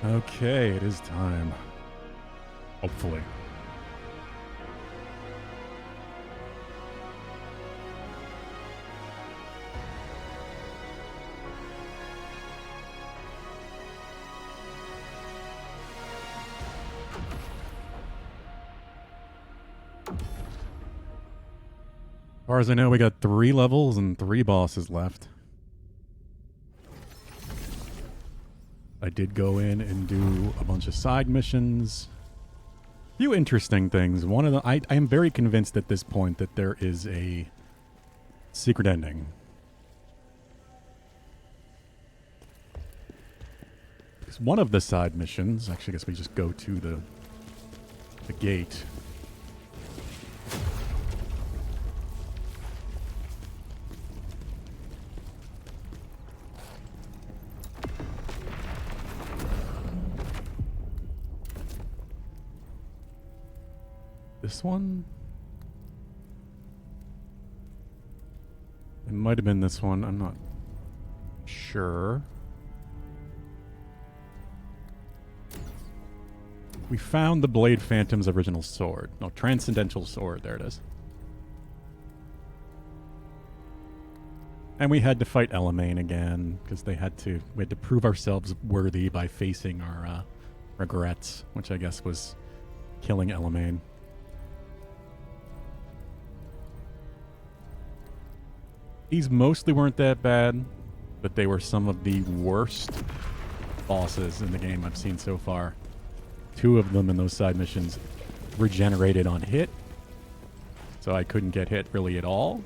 Okay, it is time. Hopefully. As far as I know, we got 3 levels and 3 bosses left. I did go in and do a bunch of side missions. A few interesting things. One of the I am very convinced at this point that there is a secret ending. Because one of the side missions, actually I guess we just go to the gate. This one? It might have been this one. I'm not sure. We found the Blade Phantom's original sword. No, Transcendental Sword. There it is. And we had to fight Elamain again, because we had to prove ourselves worthy by facing our regrets, which I guess was killing Elamain. These mostly weren't that bad, but they were some of the worst bosses in the game I've seen so far. 2 of them in those side missions regenerated on hit, so I couldn't get hit really at all.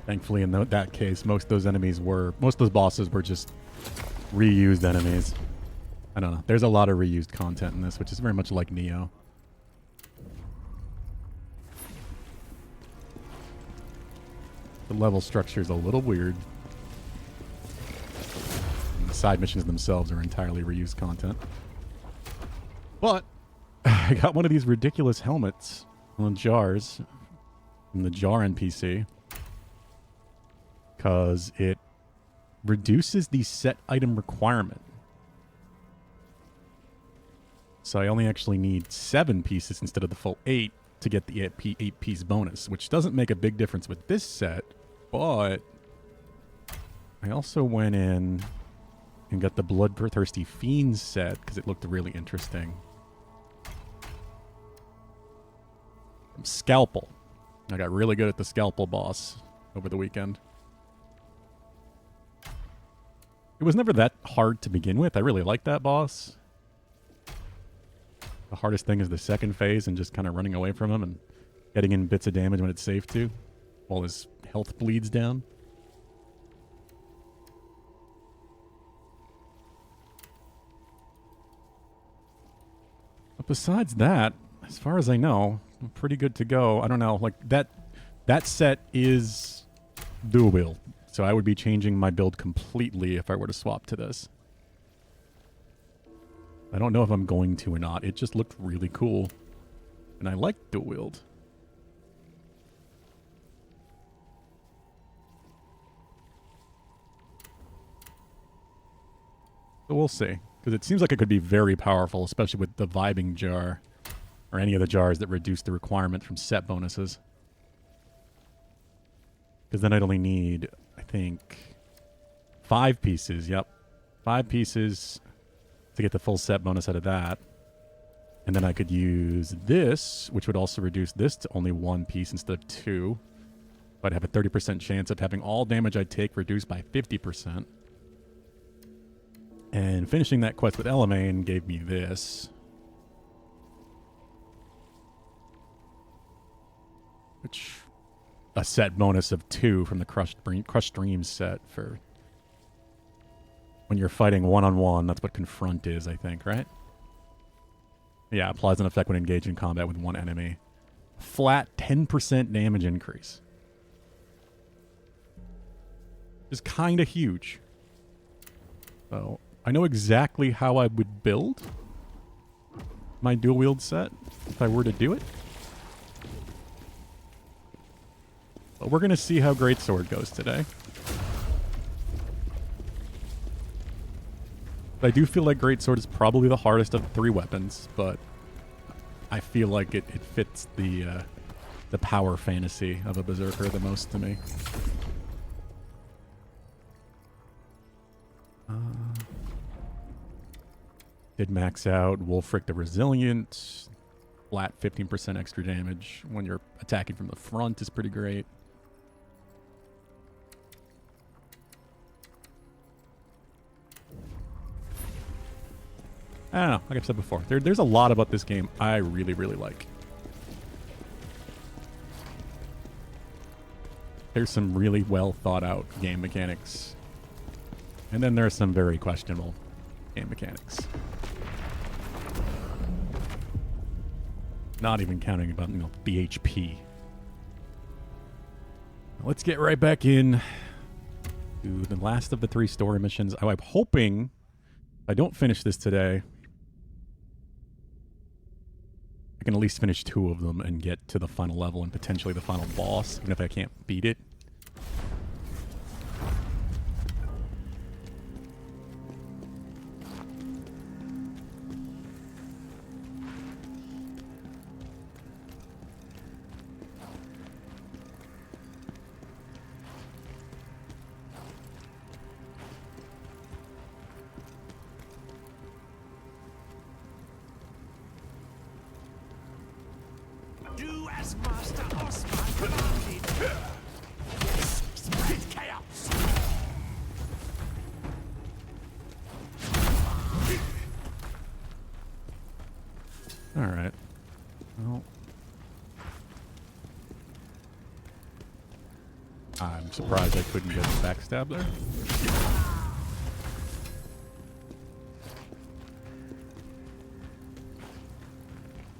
Thankfully, in that case, most of those bosses were just reused enemies. I don't know. There's a lot of reused content in this, which is very much like Neo. The level structure is a little weird. And the side missions themselves are entirely reused content. But I got one of these ridiculous helmets on jars from the jar NPC because it reduces the set item requirement. So I only actually need 7 pieces instead of the full 8 to get the 8-piece bonus, which doesn't make a big difference with this set. But I also went in and got the Bloodthirsty Fiends set because it looked really interesting. Scalpel. I got really good at the Scalpel boss over the weekend. It was never that hard to begin with. I really liked that boss. The hardest thing is the second phase and just kind of running away from him and getting in bits of damage when it's safe to, while his health bleeds down. But besides that, as far as I know, I'm pretty good to go. I don't know, like that set is dual wield, so I would be changing my build completely if I were to swap to this. I don't know if I'm going to or not. It just looked really cool, and I like dual wield. So we'll see, because it seems like it could be very powerful, especially with the vibing jar, or any of the jars that reduce the requirement from set bonuses. Because then I'd only need, I think, 5 pieces. Yep, 5 pieces to get the full set bonus out of that. And then I could use this, which would also reduce this to only 1 piece instead of 2. But I'd have a 30% chance of having all damage I take reduced by 50%. And finishing that quest with Elamain gave me this. Which, a set bonus of 2 from the Crushed Dreams set for when you're fighting one-on-one. That's what Confront is, I think, right? Yeah, applies an effect when engaged in combat with one enemy. Flat 10% damage increase. Is kind of huge. So I know exactly how I would build my dual wield set if I were to do it. But we're going to see how Greatsword goes today. I do feel like Greatsword is probably the hardest of the 3 weapons, but I feel like it fits the power fantasy of a Berserker the most to me. Did max out Wolfric the Resilient. Flat 15% extra damage when you're attacking from the front is pretty great. I don't know, like I've said before, there's a lot about this game I really, really like. There's some really well thought out game mechanics. And then there's some very questionable game mechanics. Not even counting about, the HP. Let's get right back in to the last of the 3 story missions. I'm hoping if I don't finish this today, I can at least finish 2 of them and get to the final level and potentially the final boss, even if I can't beat it. Alright. Well, I'm surprised I couldn't get a backstab there.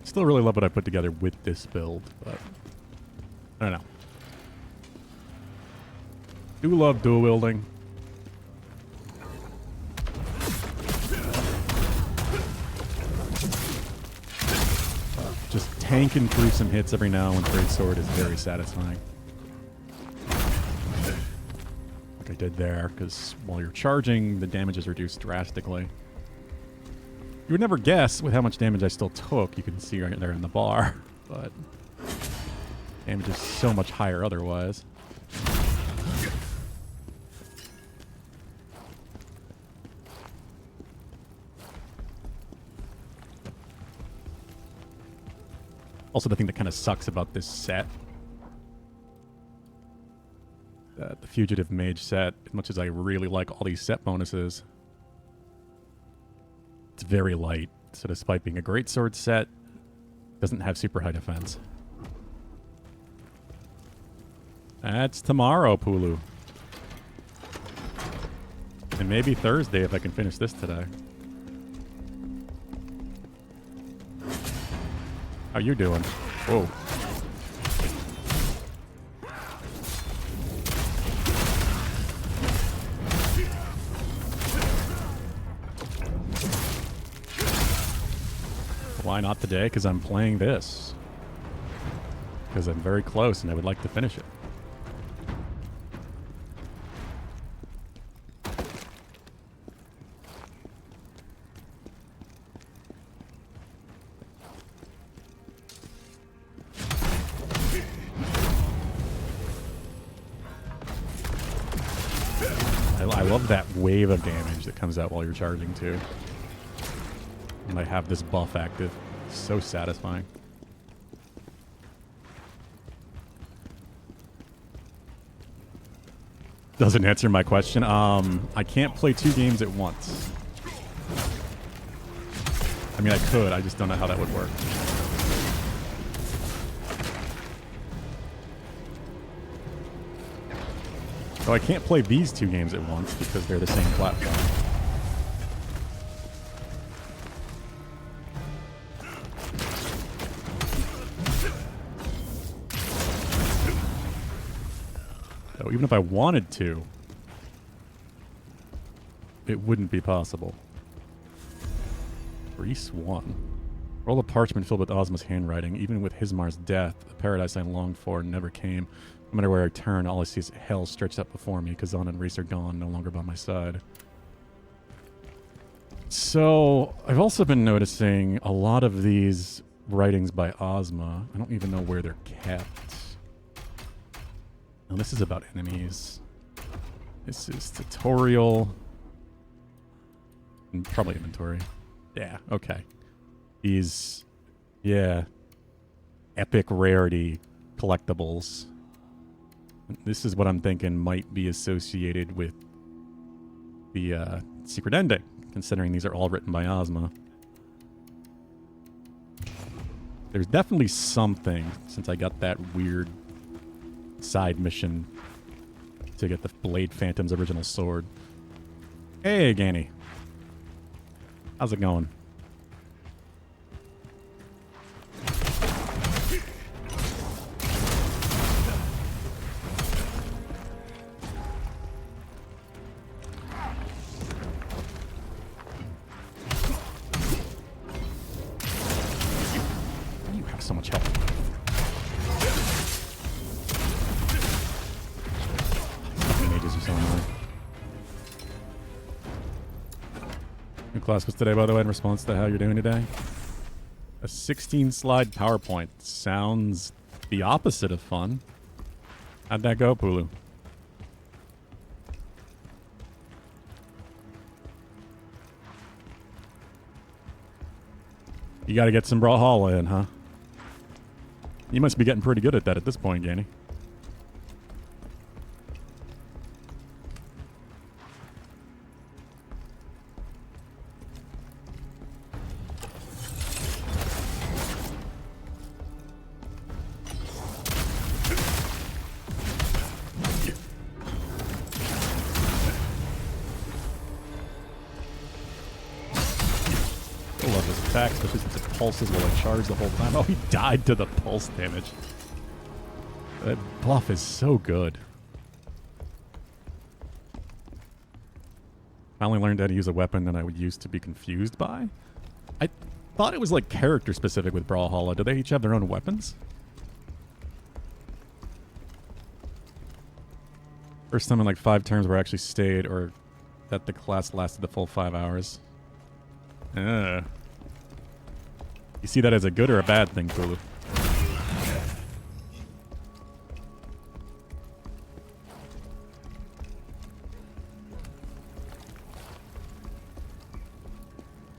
Still really love what I put together with this build, but I don't know. Do love dual wielding. Just tanking through some hits every now and then with Greatsword is very satisfying. Like I did there, because while you're charging, the damage is reduced drastically. You would never guess with how much damage I still took. You can see right there in the bar, but damage is so much higher otherwise. Also, the thing that kind of sucks about this set, the Fugitive Mage set, as much as I really like all these set bonuses, it's very light. So despite being a Greatsword set, it doesn't have super high defense. That's tomorrow, Pulu. And maybe Thursday if I can finish this today. How you doing? Whoa. Why not today? Because I'm playing this. Because I'm very close and I would like to finish it. I love that wave of damage that comes out while you're charging too. And I have this buff active. It's so satisfying. Doesn't answer my question. I can't play 2 games at once. I mean, I could. I just don't know how that would work. So I can't play these 2 games at once because they're the same platform. So even if I wanted to, it wouldn't be possible. Grease 1. Roll a parchment filled with Ozma's handwriting. Even with Hismar's death, the paradise I longed for never came. No matter where I turn, all I see is hell stretched up before me. Khazan and Reese are gone, no longer by my side. So, I've also been noticing a lot of these writings by Ozma. I don't even know where they're kept. Oh, this is about enemies. This is tutorial. And probably inventory. Yeah, okay. These, yeah, epic rarity collectibles. This is what I'm thinking might be associated with the secret ending, considering these are all written by Ozma. There's definitely something, since I got that weird side mission to get the Blade Phantom's original sword. Hey, Ganny. How's it going? You have so much health. Mages are so annoying. New class was today, by the way, in response to how you're doing today. A 16-slide PowerPoint. Sounds the opposite of fun. How'd that go, Pulu? You gotta get some Brawlhalla in, huh? You must be getting pretty good at that at this point, Ganny. I love his attack, especially since it pulses while it charges the whole time. Oh, he died to the pulse damage. That buff is so good. Finally learned how to use a weapon that I would used to be confused by. I thought it was like character specific with Brawlhalla. Do they each have their own weapons? First time in like 5 turns where I actually stayed, or that the class lasted the full 5 hours. You see that as a good or a bad thing, Kulu?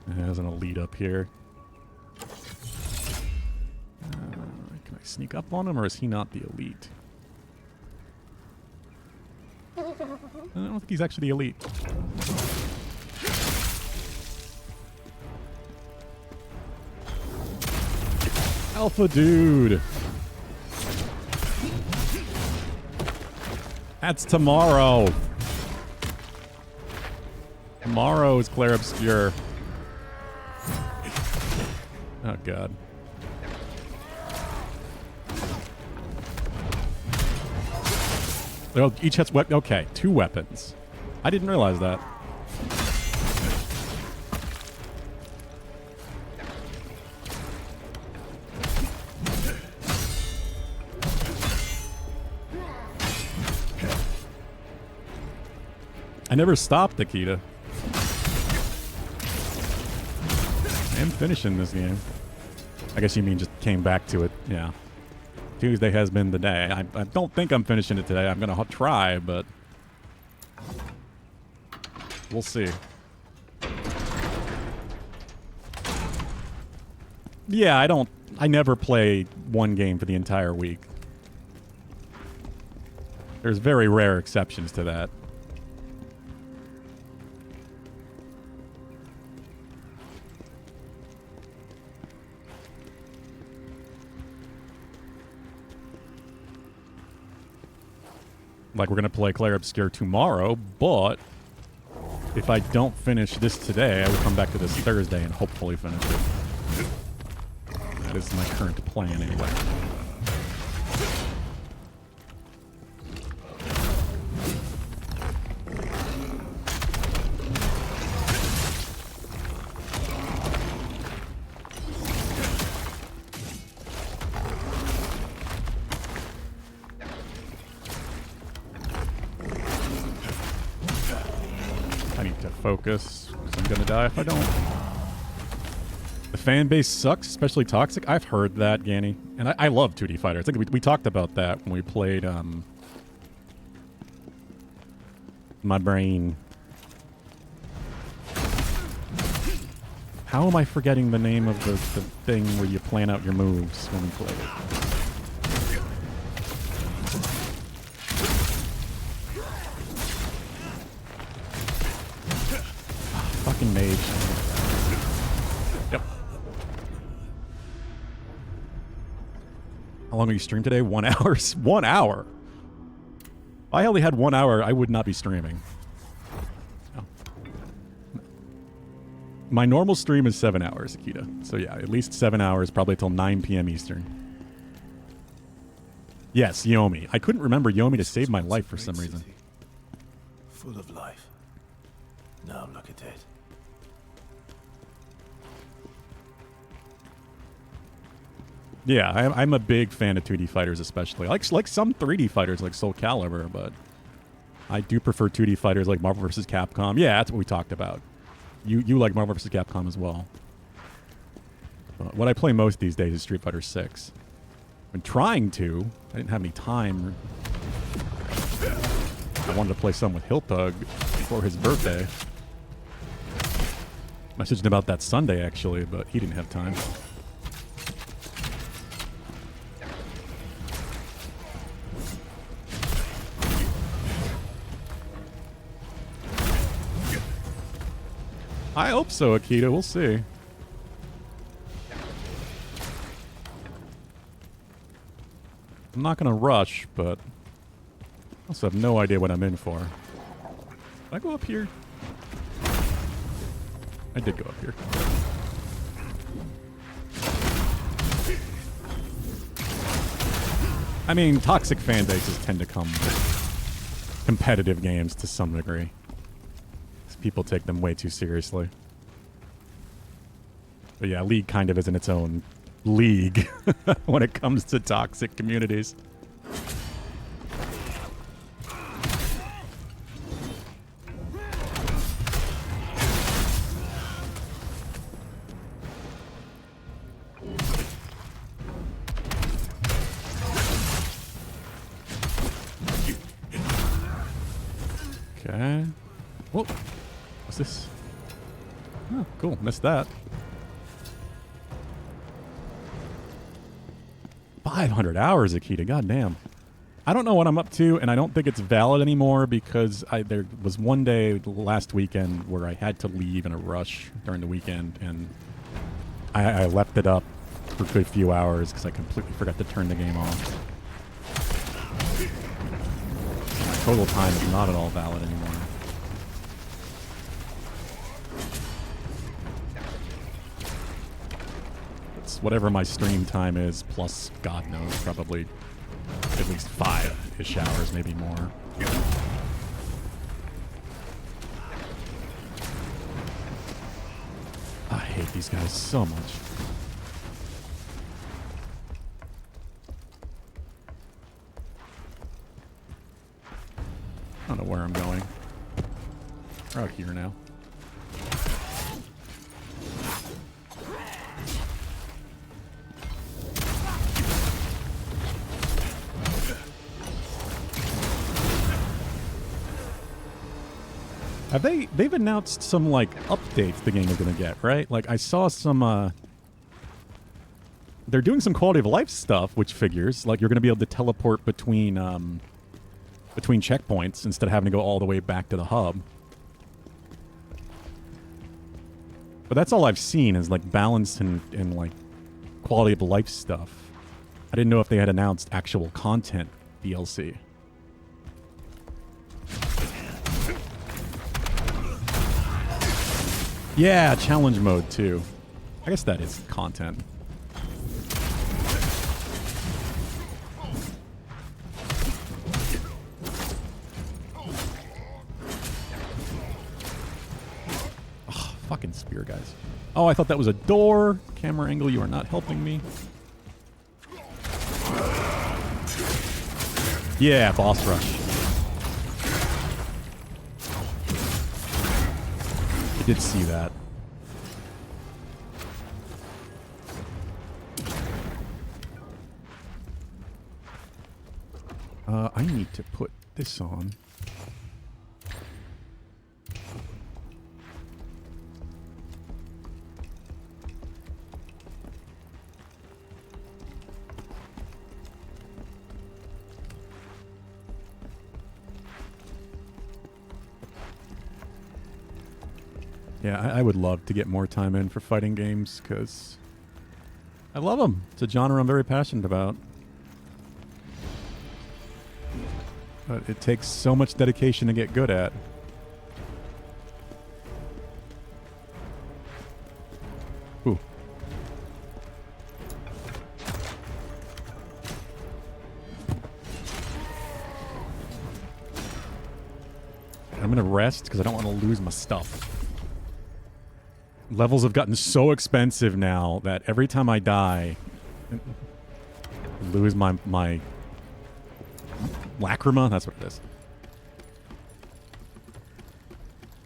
There's an elite up here. Can I sneak up on him, or is he not the elite? I don't think he's actually the elite. Alpha dude. That's tomorrow. Tomorrow is Claire Obscure. Oh god. They each has okay, 2 weapons. I didn't realize that. I never stopped, Akita. I am finishing this game. I guess you mean just came back to it, yeah. Tuesday has been the day. I don't think I'm finishing it today. I'm going to try, but we'll see. Yeah, I never play one game for the entire week. There's very rare exceptions to that. Like, we're going to play Claire Obscure tomorrow, but if I don't finish this today, I will come back to this Thursday and hopefully finish it. That is my current plan, anyway. Focus. I'm gonna die if I don't. The fan base sucks, especially Toxic. I've heard that, Ganny. And I love 2D fighters. I think we talked about that when we played, my brain. How am I forgetting the name of the thing where you plan out your moves when we play it? Fucking mage. Yep. How long are you stream today? 1 hour? 1 hour? If I only had 1 hour, I would not be streaming. No. My normal stream is 7 hours, Akita. So yeah, at least 7 hours, probably till 9 p.m. Eastern. Yes, Yomi. I couldn't remember Yomi to save my life for some reason. Full of life. Now look at it. Yeah, I'm a big fan of 2D fighters, especially. Like some 3D fighters like Soul Calibur, but I do prefer 2D fighters like Marvel vs. Capcom. Yeah, that's what we talked about. You like Marvel vs. Capcom as well. But what I play most these days is Street Fighter 6. I'm trying to. I didn't have any time. I wanted to play some with Hiltug before his birthday. Messaged him about that Sunday, actually, but he didn't have time. I hope so, Akita. We'll see. I'm not going to rush, but I also have no idea what I'm in for. Did I go up here? I did go up here. I mean, toxic fan bases tend to come with competitive games to some degree. People take them way too seriously. But yeah, League kind of is in its own league when it comes to toxic communities. Okay. Whoa. What's this? Oh, cool. Missed that. 500 hours, Akita. Goddamn. I don't know what I'm up to, and I don't think it's valid anymore because there was one day last weekend where I had to leave in a rush during the weekend, and I left it up for a good few hours because I completely forgot to turn the game off. My total time is not at all valid anymore. Whatever my stream time is, plus, God knows, probably at least 5-ish hours, maybe more. I hate these guys so much. I don't know where I'm going. We're out here now. They've announced some, like, updates the game is going to get, right? Like, I saw some, they're doing some quality of life stuff, which figures. Like, you're going to be able to teleport between checkpoints instead of having to go all the way back to the hub. But that's all I've seen is, like, balance and like, quality of life stuff. I didn't know if they had announced actual content DLC. Yeah, challenge mode too. I guess that is content. Oh, fucking spear guys. Oh, I thought that was a door. Camera angle, you are not helping me. Yeah, boss rush. I did see that. I need to put this on. Yeah, I would love to get more time in for fighting games because I love them. It's a genre I'm very passionate about. But it takes so much dedication to get good at. Ooh. I'm going to rest because I don't want to lose my stuff. Levels have gotten so expensive now that every time I die, I lose my lacrima. That's what it is.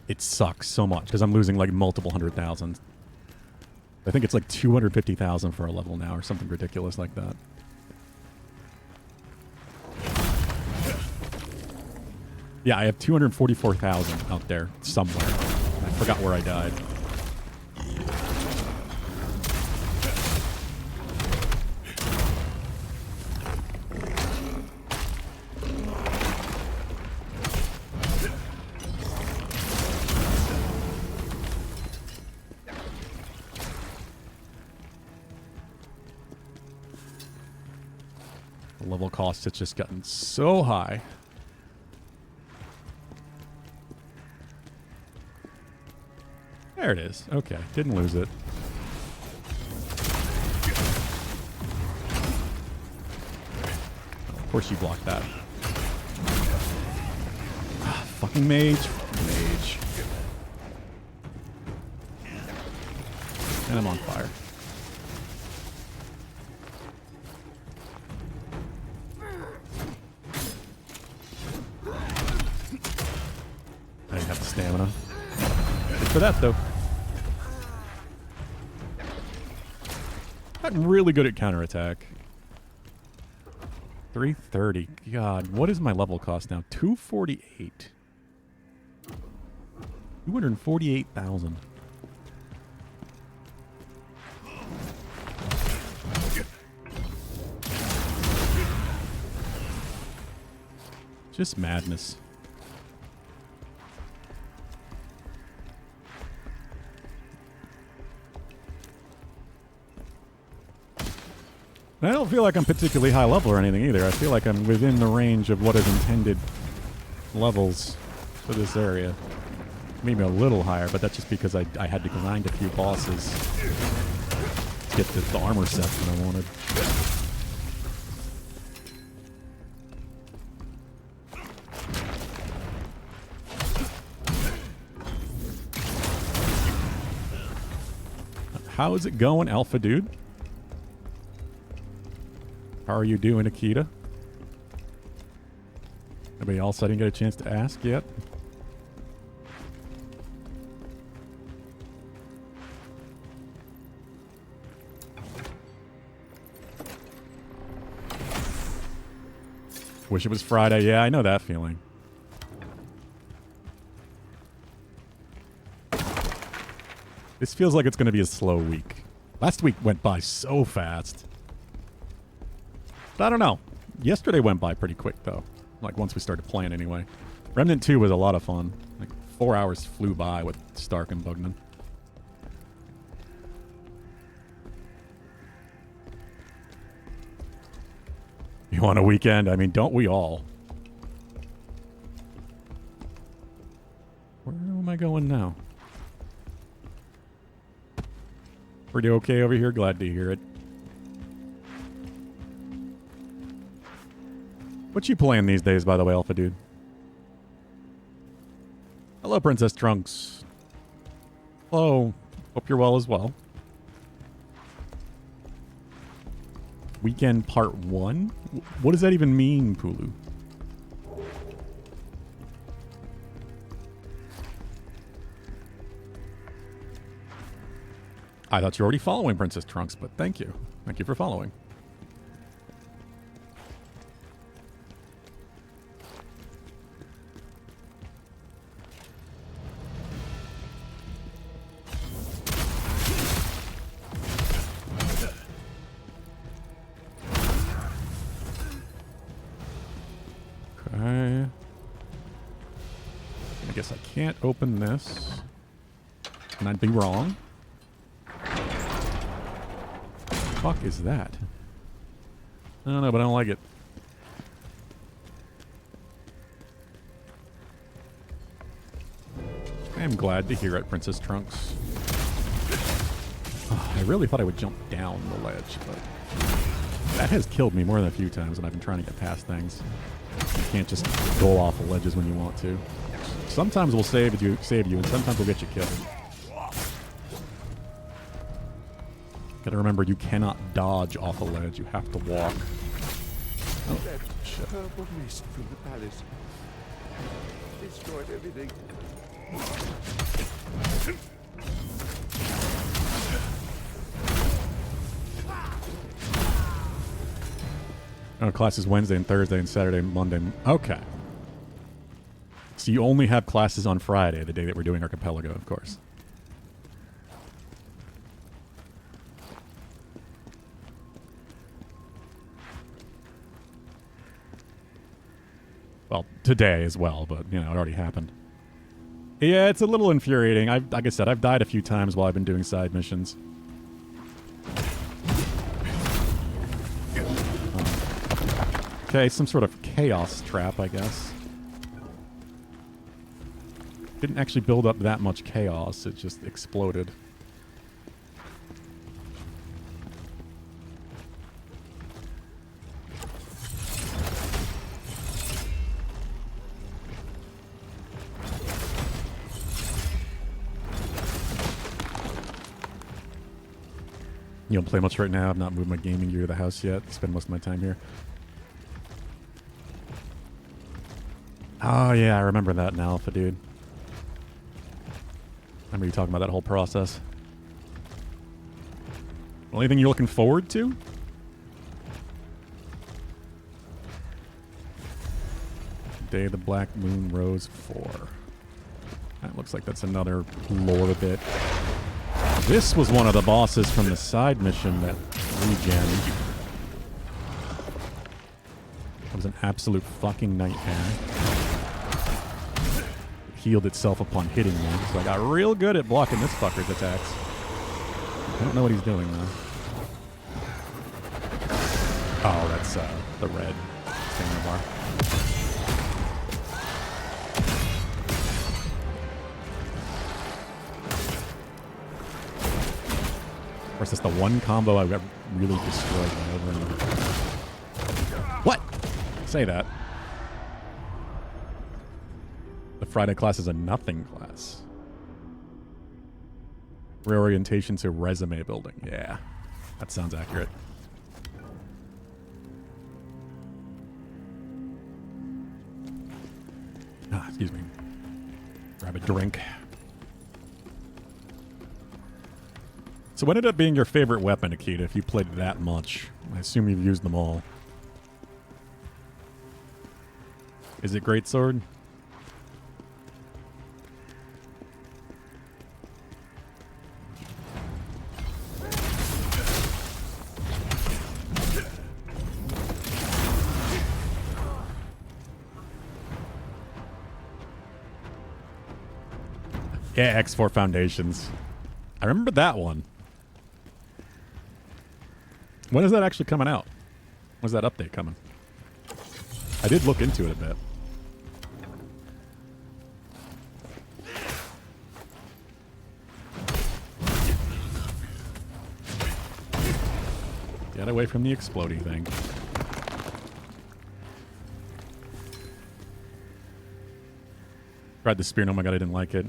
It sucks so much because I'm losing like multiple 100,000. I think it's like 250,000 for a level now or something ridiculous like that. Yeah, I have 244,000 out there somewhere. I forgot where I died. The level cost has just gotten so high. There it is. Okay, didn't lose it. Of course you blocked that. Ah, fucking mage. Mage. And I'm on fire. I didn't have the stamina. Good for that, though. I'm really good at counterattack. 330. God, what is my level cost now? 248. 248,000. Just madness. I don't feel like I'm particularly high level or anything either. I feel like I'm within the range of what is intended levels for this area. Maybe a little higher, but that's just because I had to grind a few bosses to get the armor set that I wanted. How is it going, Alpha Dude? How are you doing, Akita? Anybody else I didn't get a chance to ask yet? Wish it was Friday. Yeah, I know that feeling. This feels like it's going to be a slow week. Last week went by so fast. But I don't know. Yesterday went by pretty quick, though. Like, once we started playing anyway. Remnant 2 was a lot of fun. Like, 4 hours flew by with Stark and Bugnan. You want a weekend? I mean, don't we all? Where am I going now? Pretty okay over here? Glad to hear it. What you playing these days, by the way, Alpha Dude? Hello, Princess Trunks. Hello. Hope you're well as well. Weekend Part 1? What does that even mean, Pulu? I thought you were already following Princess Trunks, but thank you. Thank you for following. Okay. I guess I can't open this. And I'd be wrong. Fuck is that? I don't know, but I don't like it. I am glad to hear it, Princess Trunks. Oh, I really thought I would jump down the ledge, but that has killed me more than a few times when I've been trying to get past things. You can't just go off the ledges when you want to. Sometimes we'll save you, and sometimes we'll get you killed. Gotta remember, you cannot dodge off a ledge. You have to walk. Oh, shit. Purple mist from the palace destroyed everything. Oh, classes Wednesday and Thursday and Saturday and Monday. Okay. So you only have classes on Friday, the day that we're doing Archipelago, of course. Well, today as well, but, you know, it already happened. Yeah, it's a little infuriating. Like I said, I've died a few times while I've been doing side missions. Okay, some sort of chaos trap, I guess. Didn't actually build up that much chaos, it just exploded. You don't play much right now. I've not moved my gaming gear to the house yet. I spend most of my time here. Oh, yeah, I remember that in Alpha, dude. I remember you talking about that whole process. Well, anything you're looking forward to? Day the Black Moon Rose 4. That looks like that's another lore bit. This was one of the bosses from the side mission that regen. That was an absolute fucking nightmare. It healed itself upon hitting me, so I got real good at blocking this fucker's attacks. I don't know what he's doing, though. Oh, that's the red stamina bar. Of course, that's the one combo I got really destroyed by over and over. What? Say that. The Friday class is a nothing class. Reorientation to resume building. Yeah, that sounds accurate. Ah, excuse me. Grab a drink. So what ended up being your favorite weapon, Akita, if you played that much? I assume you've used them all. Is it Greatsword? Yeah, X4 Foundations. I remember that one. When is that actually coming out? When's that update coming? I did look into it a bit. Get away from the exploding thing. Tried the spear. Oh my god, I didn't like it.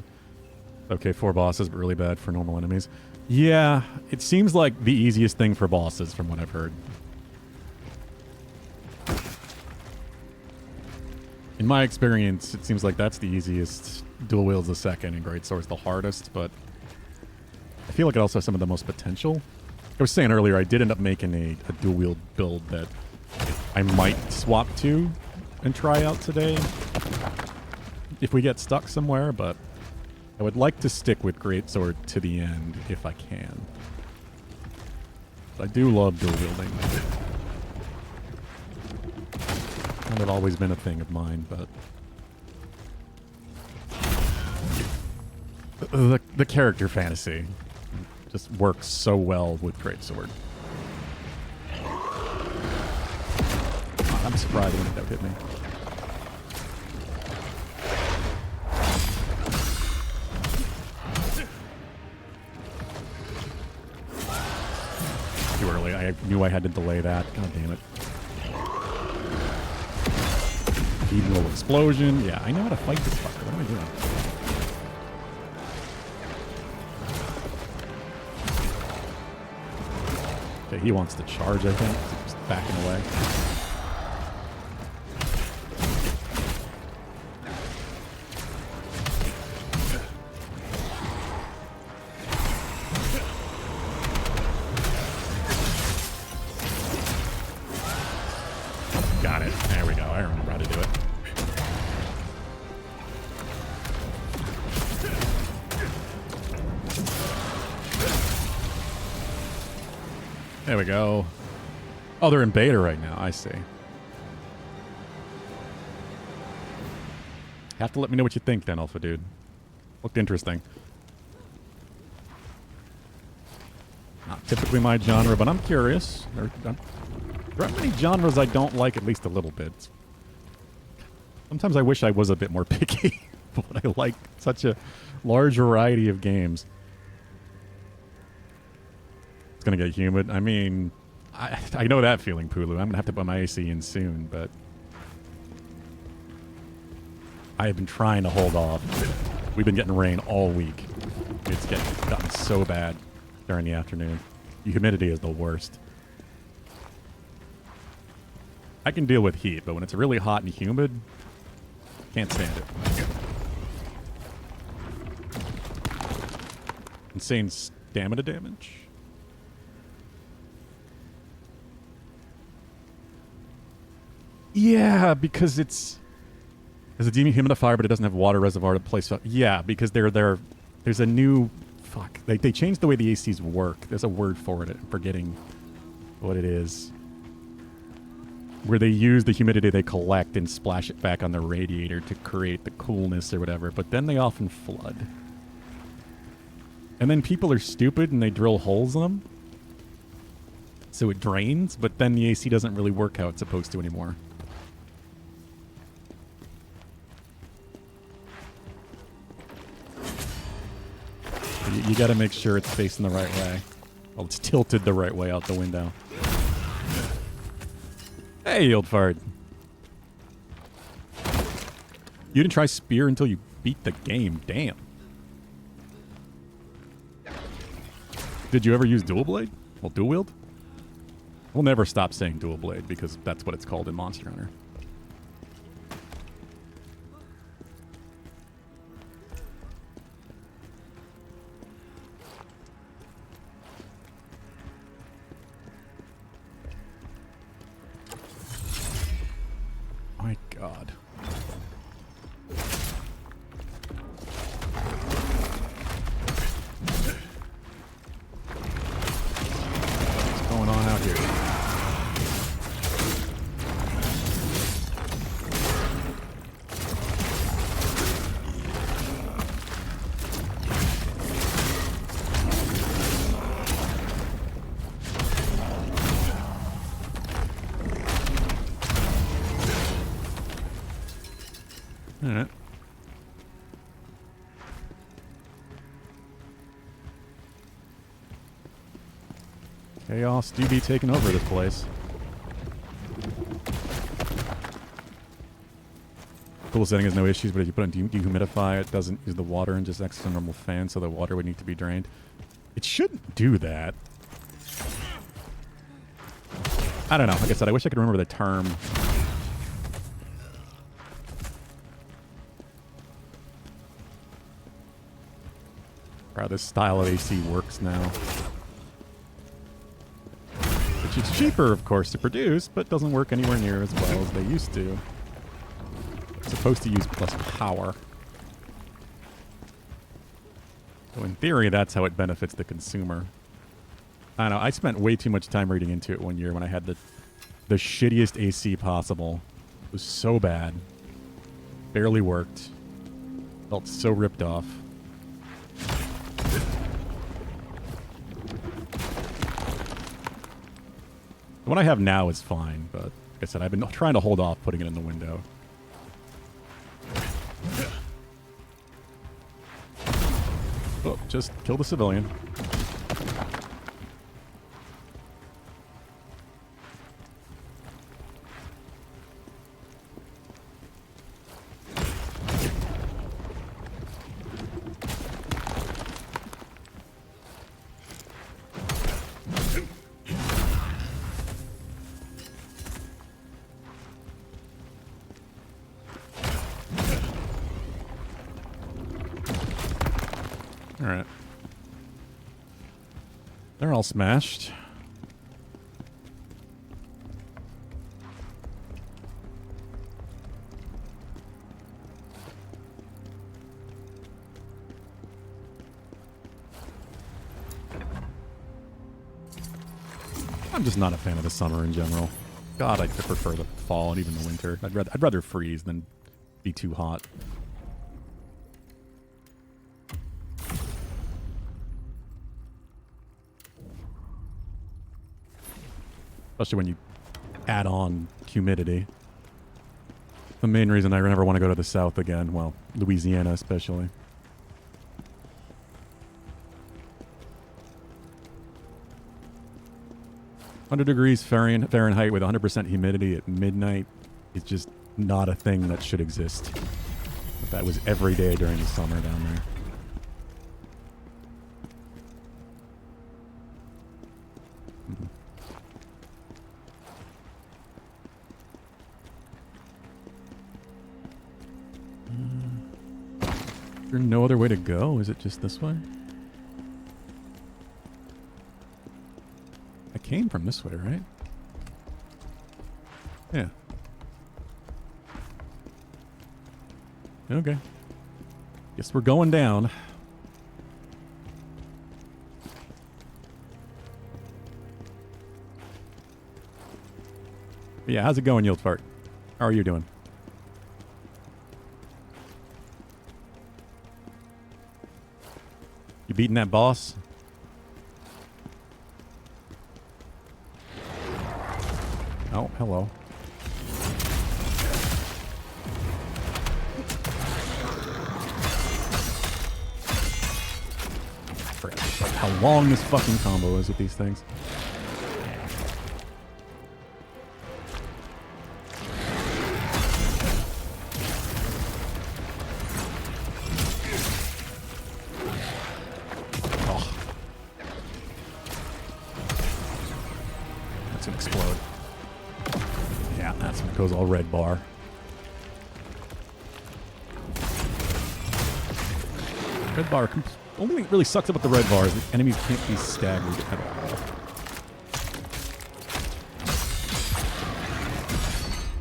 Okay, 4 bosses, but really bad for normal enemies. Yeah, it seems like the easiest thing for bosses, from what I've heard. In my experience, it seems like that's the easiest. Dual Wield's the second, and Greatsword's the hardest, but I feel like it also has some of the most potential. I was saying earlier, I did end up making a dual wield build that I might swap to and try out today if we get stuck somewhere, but I would like to stick with Greatsword to the end if I can. I do love dual wielding. Kind of always been a thing of mine, but the character fantasy just works so well with Greatsword. I'm surprised when that hit me. Too early. I knew I had to delay that. God damn it. Even little explosion. Yeah, I know how to fight this fucker. What am I doing? Okay, he wants to charge, I think. Just backing away. Got it. There we go. I remember how to do it. There we go. Oh, they're in beta right now. I see. Have to let me know what you think then, Alpha Dude. Looked interesting. Not typically my genre, but I'm curious. There aren't many genres I don't like at least a little bit. Sometimes I wish I was a bit more picky, but I like such a large variety of games. It's going to get humid. I mean, I know that feeling, Pulu. I'm going to have to put my AC in soon, but I have been trying to hold off. We've been getting rain all week. It's gotten so bad during the afternoon. The humidity is the worst. I can deal with heat, but when it's really hot and humid, can't stand it. Insane stamina damage. Yeah, because it's a dehumidifier, but it doesn't have water reservoir to place. Yeah, because there's a new fuck. They changed the way the ACs work. There's a word for it. I'm forgetting what it is. Where they use the humidity they collect and splash it back on the radiator to create the coolness or whatever, but then they often flood. And then people are stupid and they drill holes in them. So it drains, but then the AC doesn't really work how it's supposed to anymore. You gotta make sure it's facing the right way. Well, it's tilted the right way out the window. Hey, old fart. You didn't try spear until you beat the game. Damn. Did you ever use dual blade? Well, dual wield? We'll never stop saying dual blade because that's what it's called in Monster Hunter. My God. What's going on out here? All right. Chaos do be taking over this place. Cool setting has no issues, but if you put in dehumidify, it doesn't use the water and just acts as a normal fan, so the water would need to be drained. It shouldn't do that. I don't know. Like I said, I wish I could remember the term. How this style of AC works now. Which is cheaper, of course, to produce, but doesn't work anywhere near as well as they used to. It's supposed to use less power. So in theory, that's how it benefits the consumer. I don't know, I spent way too much time reading into it one year when I had the shittiest AC possible. It was so bad. Barely worked. Felt so ripped off. The one I have now is fine, but like I said, I've been trying to hold off putting it in the window. Oh, just kill the civilian. Alright. They're all smashed. I'm just not a fan of the summer in general. God, I prefer the fall and even the winter. I'd rather freeze than be too hot. Especially when you add on humidity. The main reason I never want to go to the south again. Well, Louisiana especially. $100 Fahrenheit with 100% humidity at midnight is just not a thing that should exist. But that was every day during the summer down there. Is there no other way to go? Is it just this way? I came from this way, right? Yeah. Okay. Guess we're going down. But yeah, how's it going, Yieldfart? How are you doing? You beating that boss? Oh, hello. I forgot how long this fucking combo is with these things. Goes all red bar. Red bar. Only thing that really sucks about the red bar is the enemies can't be staggered at all.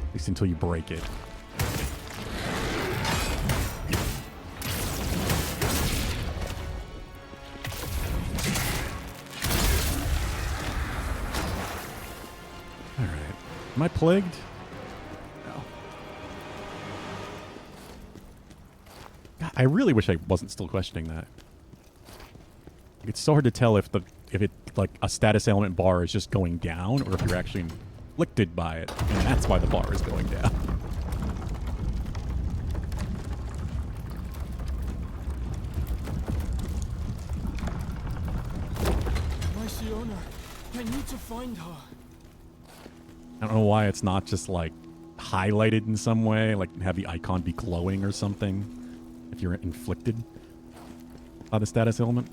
At least until you break it. Alright. Am I plagued? I really wish I wasn't still questioning that. It's so hard to tell if it like a status element bar is just going down or if you're actually inflicted by it, and that's why the bar is going down. My Siona, I need to find her. I don't know why it's not just like highlighted in some way, like have the icon be glowing or something. If you're inflicted by the status element.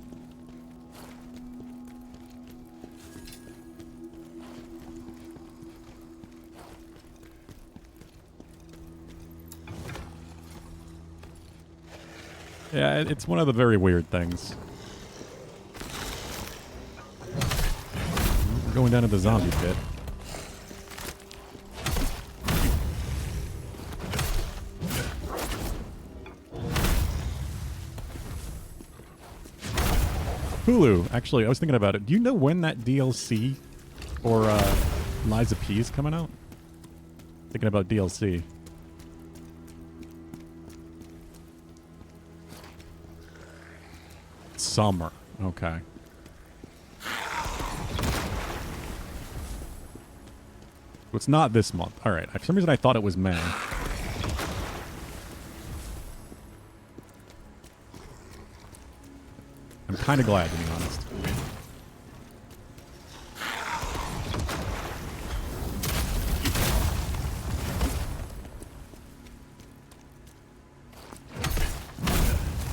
Yeah, it's one of the very weird things. We're going down to the zombie pit. Hulu, actually, I was thinking about it. Do you know when that DLC for Lies of P is coming out? Thinking about DLC. Summer. Okay. So it's not this month. All right. For some reason, I thought it was May. I'm kind of glad, to be honest.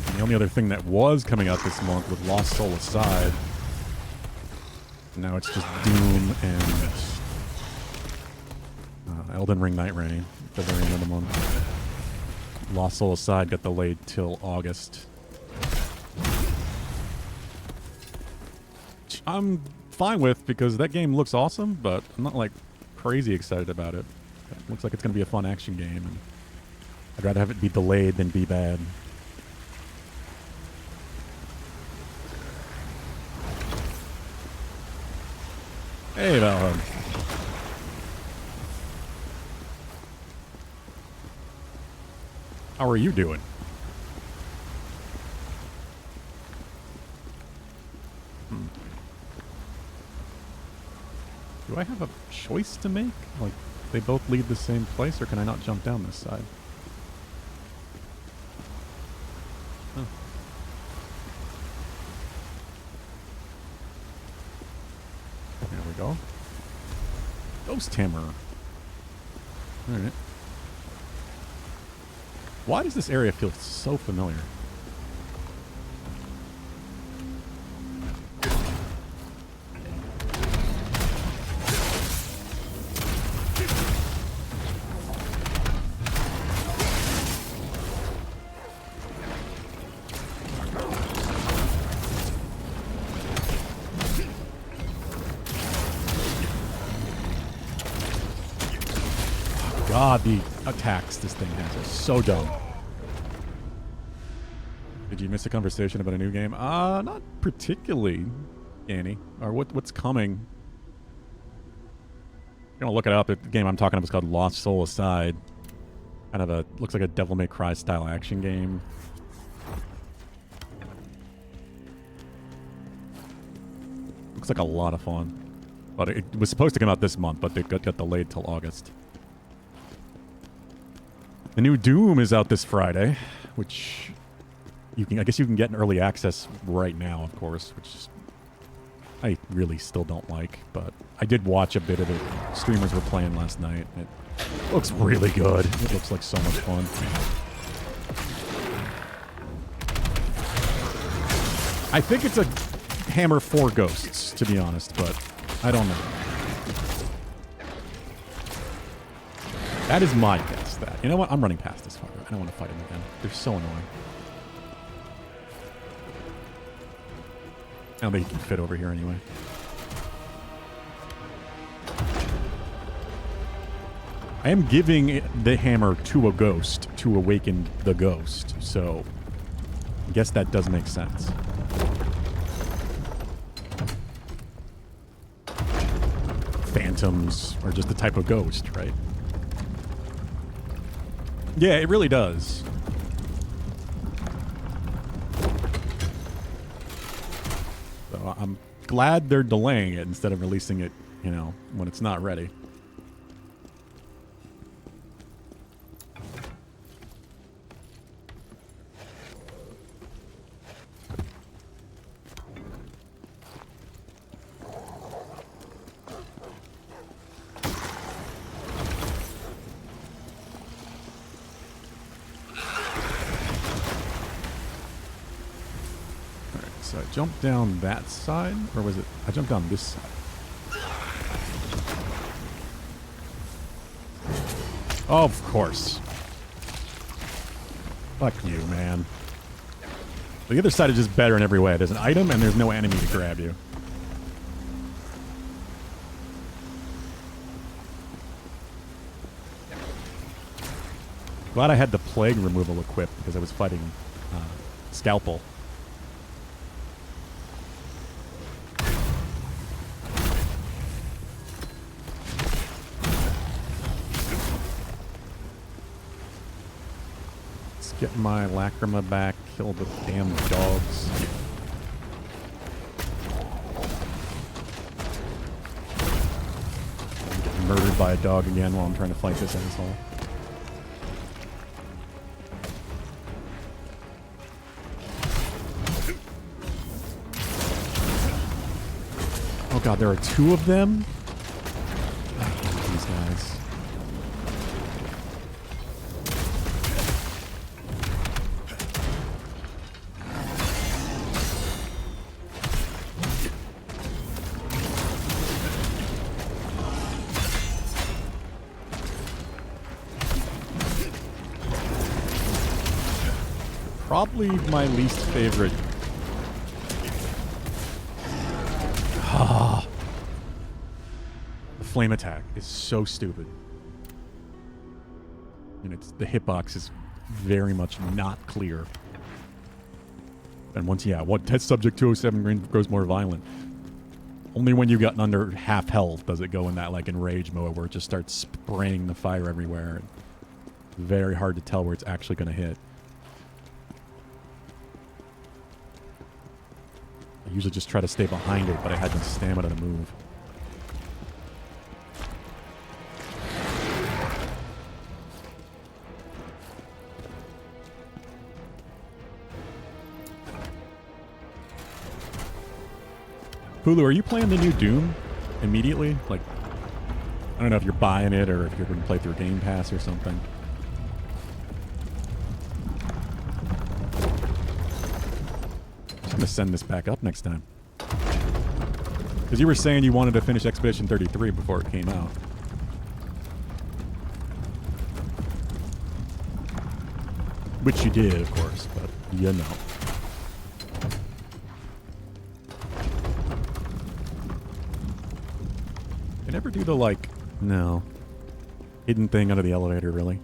And the only other thing that was coming out this month was Lost Soul Aside. Now it's just Doom and Elden Ring Night Rain at the very end of the month. Lost Soul Aside got delayed till August. I'm fine with, because that game looks awesome, but I'm not like crazy excited about it. It looks like it's going to be a fun action game, and I'd rather have it be delayed than be bad. Hey, Valheim. How are you doing? Do I have a choice to make? Like, they both lead the same place, or can I not jump down this side? Huh. There we go. Ghost Hammer. Alright. Why does this area feel so familiar? God, the attacks this thing has are so dumb. Did you miss a conversation about a new game? Not particularly, Annie. Or what's coming. I'm gonna look it up. The game I'm talking about is called Lost Soul Aside. Kind of looks like a Devil May Cry style action game. Looks like a lot of fun. But it was supposed to come out this month, but it got delayed till August. The new Doom is out this Friday, which I guess you can get in early access right now, of course, which I really still don't like, but I did watch a bit of it. Streamers were playing last night. It looks really good. It looks like so much fun. I think it's a Hammer for Ghosts, to be honest, but I don't know. That is my guess. You know what? I'm running past this fucker. I don't want to fight him again. They're so annoying. I don't think he can fit over here anyway. I am giving the hammer to a ghost to awaken the ghost, so I guess that does make sense. Phantoms are just the type of ghost, right? Yeah, it really does. So I'm glad they're delaying it instead of releasing it, you know, when it's not ready. So I jumped down that side, or was it? I jumped down this side. Of course. Fuck you, man. The other side is just better in every way. There's an item and there's no enemy to grab you. Glad I had the plague removal equipped because I was fighting Scalpel. Let's get my Lacrima back, kill the damn dogs. I'm getting murdered by a dog again while I'm trying to fight this asshole. Oh god, there are two of them? I hate these guys. Probably my least favorite. The flame attack is so stupid. And it's the hitbox is very much not clear. And once, yeah, what test subject 207 grows more violent. Only when you've gotten under half health does it go in that like enrage mode where it just starts spraying the fire everywhere. Very hard to tell where it's actually going to hit. I usually just try to stay behind it, but I had no stamina to move. Hulu, are you playing the new Doom immediately? Like, I don't know if you're buying it or if you're going to play through Game Pass or something. I'm going to send this back up next time. Because you were saying you wanted to finish Expedition 33 before it came out. Which you did, of course, but you know. I never do the, like, no. Hidden thing under the elevator, really.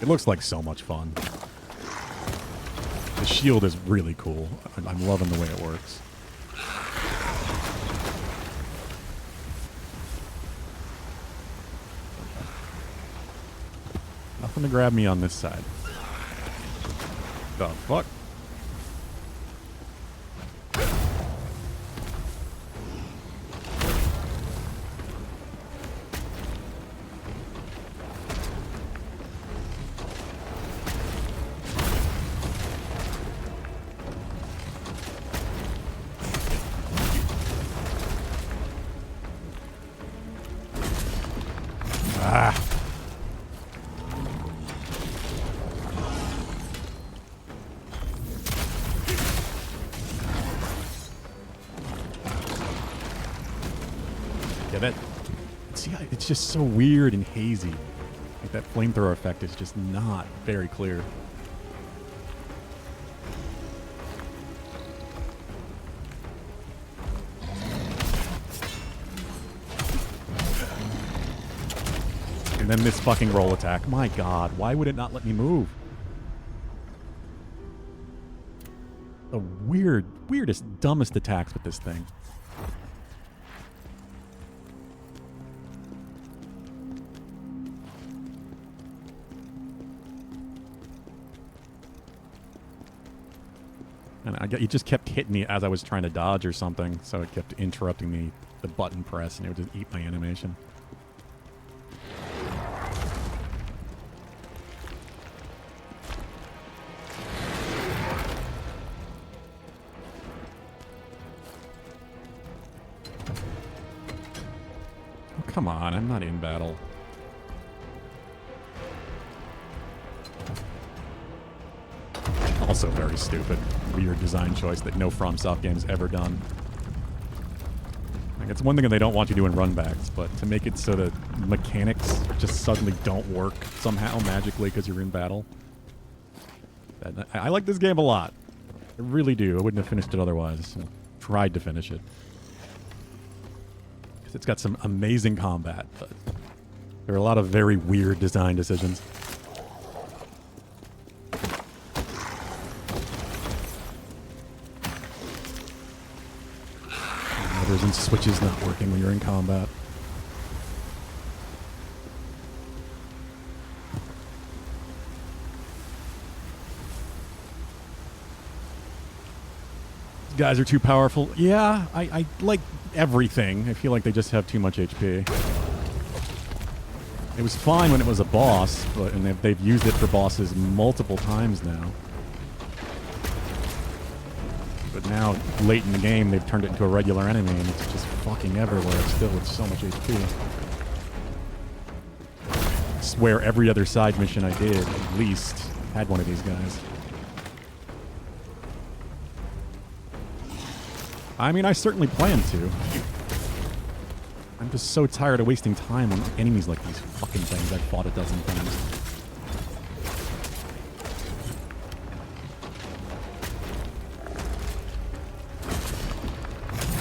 It looks like so much fun. The shield is really cool. I'm loving the way it works. Nothing to grab me on this side. The fuck? It's just so weird and hazy. Like that flamethrower effect is just not very clear. And then this fucking roll attack. My god, why would it not let me move? The weirdest, dumbest attacks with this thing. And it just kept hitting me as I was trying to dodge or something, so it kept interrupting the button press, and it would just eat my animation. Oh, come on, I'm not in battle. Also very stupid, weird design choice that no FromSoft game has ever done. Like, it's one thing that they don't want you doing runbacks, but to make it so that mechanics just suddenly don't work somehow magically because you're in battle. I like this game a lot. I really do. I wouldn't have finished it otherwise. I tried to finish it. Because it's got some amazing combat, but there are a lot of very weird design decisions. Levers and switches not working when you're in combat. Guys are too powerful. Yeah, I like everything. I feel like they just have too much HP. It was fine when it was a boss, and they've used it for bosses multiple times now. But now, late in the game, they've turned it into a regular enemy, and it's just fucking everywhere still with so much HP. I swear every other side mission I did, at least, had one of these guys. I mean, I certainly plan to. I'm just so tired of wasting time on enemies like these fucking things I've fought a dozen times.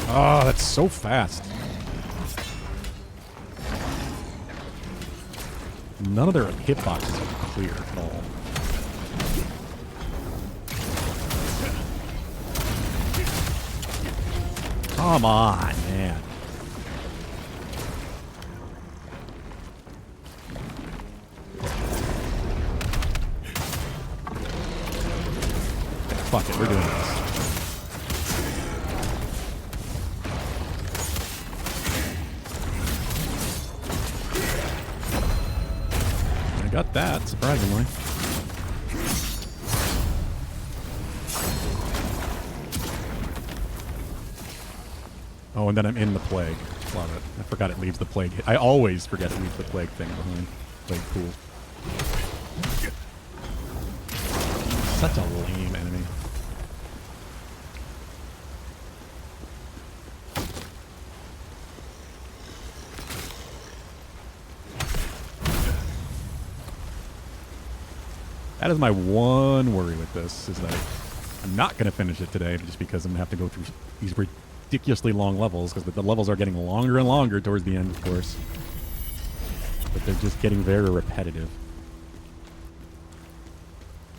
Oh, that's so fast. None of their hitboxes are clear at all. Come on, man. Fuck it, we're doing this. I got that, surprisingly. Oh, and then I'm in the plague. Love it. I forgot it leaves the plague. I always forget it leaves the plague thing behind. Plague pool. Such a lame enemy. That is my one worry with this, is that I'm not going to finish it today just because I'm going to have to go through these ridiculously long levels, because the levels are getting longer and longer towards the end, of course. But they're just getting very repetitive.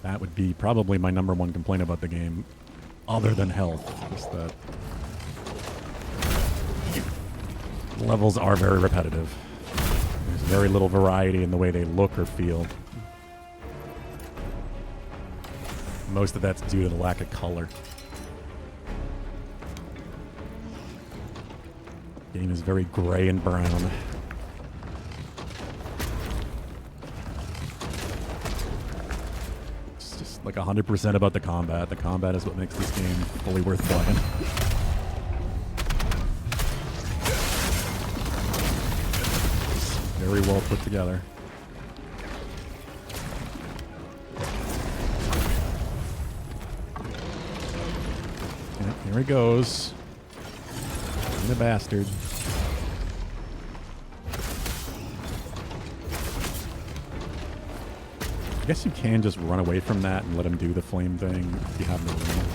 That would be probably my number one complaint about the game, other than health. Just that levels are very repetitive. There's very little variety in the way they look or feel. Most of that's due to the lack of color. The game is very gray and brown. It's just like 100% about the combat. The combat is what makes this game fully worth playing. Very well put together. Here he goes. The bastard. I guess you can just run away from that and let him do the flame thing if you have no room.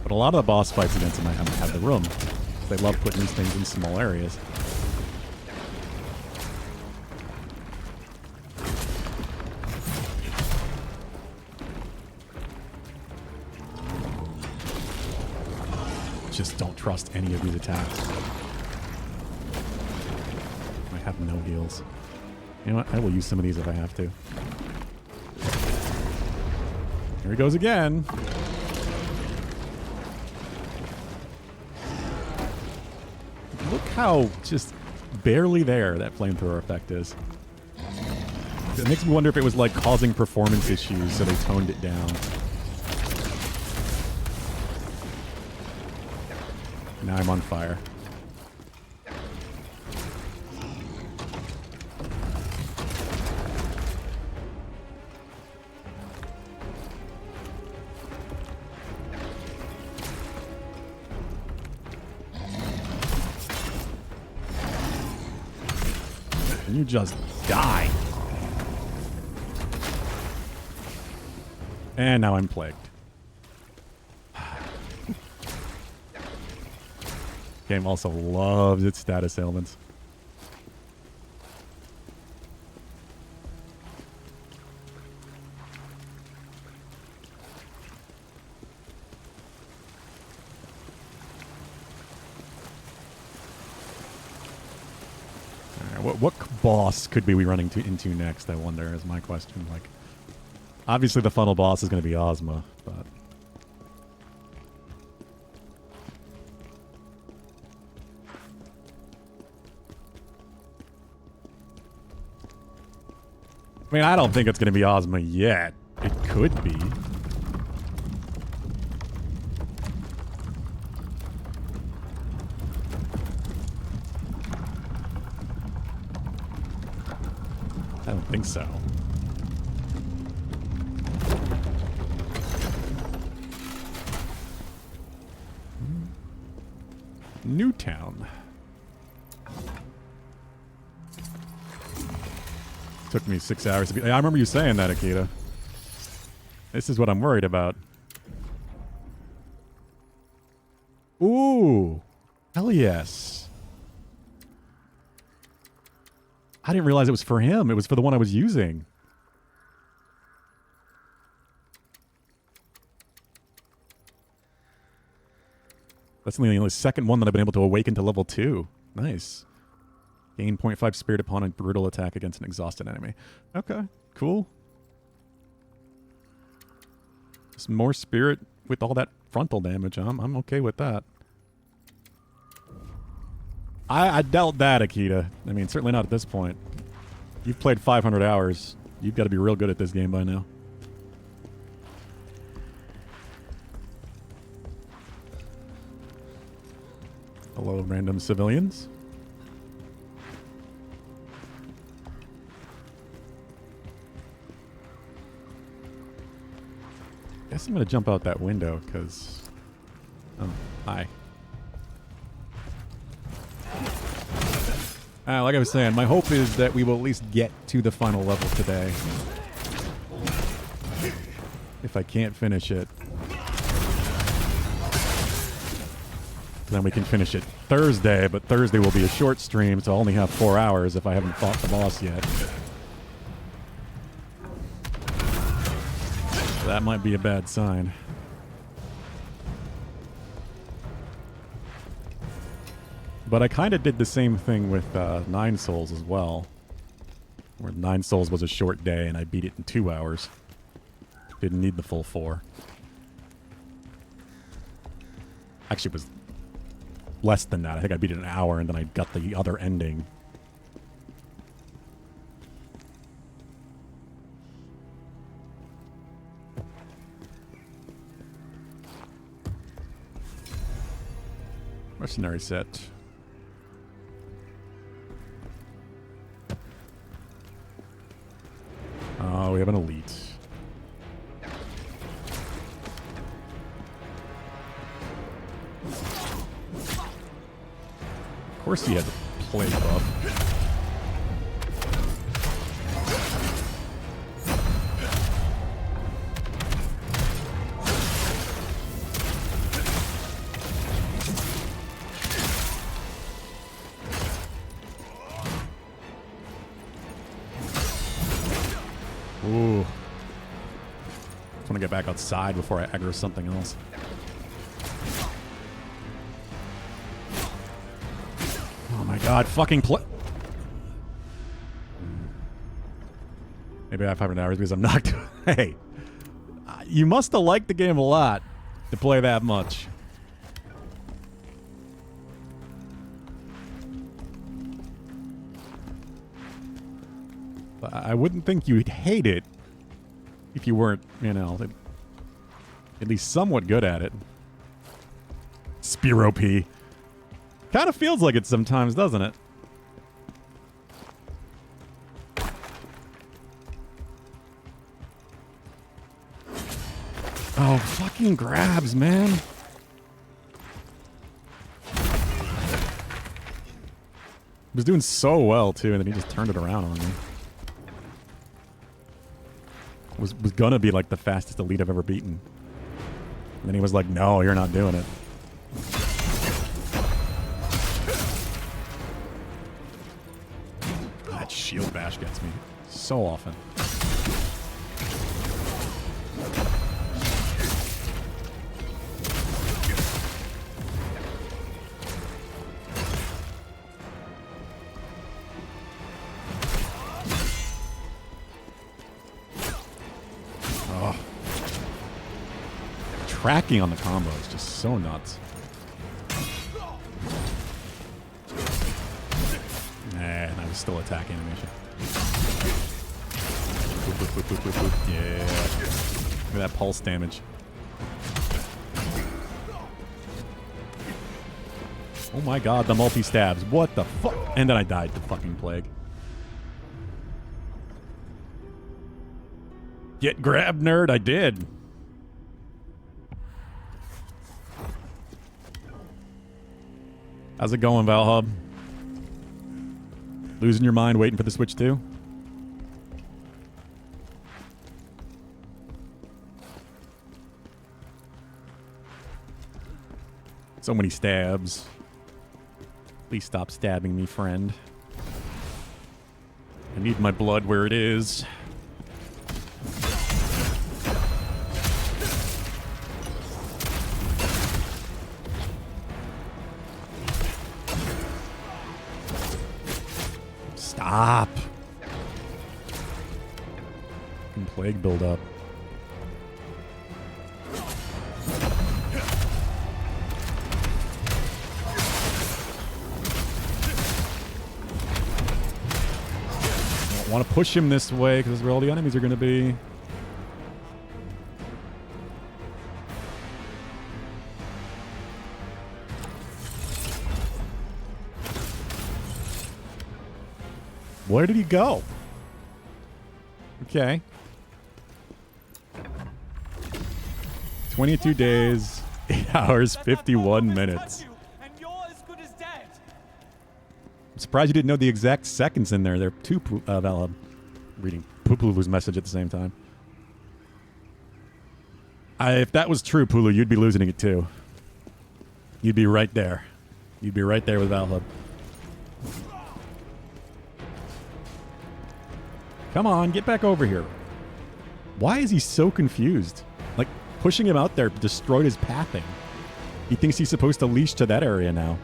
But a lot of the boss fights against him I haven't had the room. They love putting these things in small areas. Just don't trust any of these attacks. I have no heals. You know what? I will use some of these if I have to. Here he goes again. Look how just barely there that flamethrower effect is. It makes me wonder if it was like causing performance issues, so they toned it down. Now I'm on fire. And you just die. And now I'm plagued. Game also loves its status ailments. What boss could we be running into next, I wonder, is my question. Like, obviously the funnel boss is going to be Ozma, but... I mean, I don't think it's going to be Ozma yet. It could be. I don't think so. Newtown. Took me 6 hours to be... I remember you saying that, Akita. This is what I'm worried about. Ooh. Hell yes. I didn't realize it was for him. It was for the one I was using. That's the only second one that I've been able to awaken to level 2. Nice. Gain 0.5 spirit upon a brutal attack against an exhausted enemy. Okay, cool. Some more spirit with all that frontal damage. I'm okay with that. I doubt that, Akita. I mean, certainly not at this point. You've played 500 hours. You've got to be real good at this game by now. Hello, random civilians. Guess I'm going to jump out that window, because... Oh, hi. Like I was saying, my hope is that we will at least get to the final level today. If I can't finish it, then we can finish it Thursday, but Thursday will be a short stream, so I'll only have 4 hours if I haven't fought the boss yet. So that might be a bad sign. But I kind of did the same thing with 9 Souls as well. Where 9 Souls was a short day and I beat it in 2 hours. Didn't need the full 4. Actually, it was less than that. I think I beat it in an hour and then I got the other ending. Mercenary set. Oh, we have an elite. Of course he has a plague buff. Ooh. Just want to get back outside before I aggro something else. Oh my god, fucking play. Maybe I have 500 hours because I'm not doing... Hey, you must have liked the game a lot to play that much. I wouldn't think you'd hate it if you weren't, you know, at least somewhat good at it. Spear OP. Kind of feels like it sometimes, doesn't it? Oh, fucking grabs, man. Was doing so well, too, and then he just turned it around on me. Was gonna be like the fastest elite I've ever beaten. And then he was like, no, you're not doing it. That shield bash gets me so often. Oh. Tracking on the combo is just so nuts. And I was still attack animation. Boop, boop, boop, boop, boop, boop. Yeah. Look at that pulse damage. Oh my god, the multi-stabs. What the fuck? And then I died to fucking plague. Get grabbed, nerd. I did. How's it going, Valhub? Losing your mind waiting for the Switch 2? So many stabs. Please stop stabbing me, friend. I need my blood where it is. Stop. Fucking plague build up. I don't want to push him this way because that's where all the enemies are going to be. Where did he go? Okay. 22 days, 8 hours, 51 minutes. I'm surprised you didn't know the exact seconds in there. There are two Valhub reading Pulu's message at the same time. If that was true, Pulu, you'd be losing it too. You'd be right there. You'd be right there with Valhub. Come on, get back over here. Why is he so confused? Like, pushing him out there destroyed his pathing. He thinks he's supposed to leash to that area now.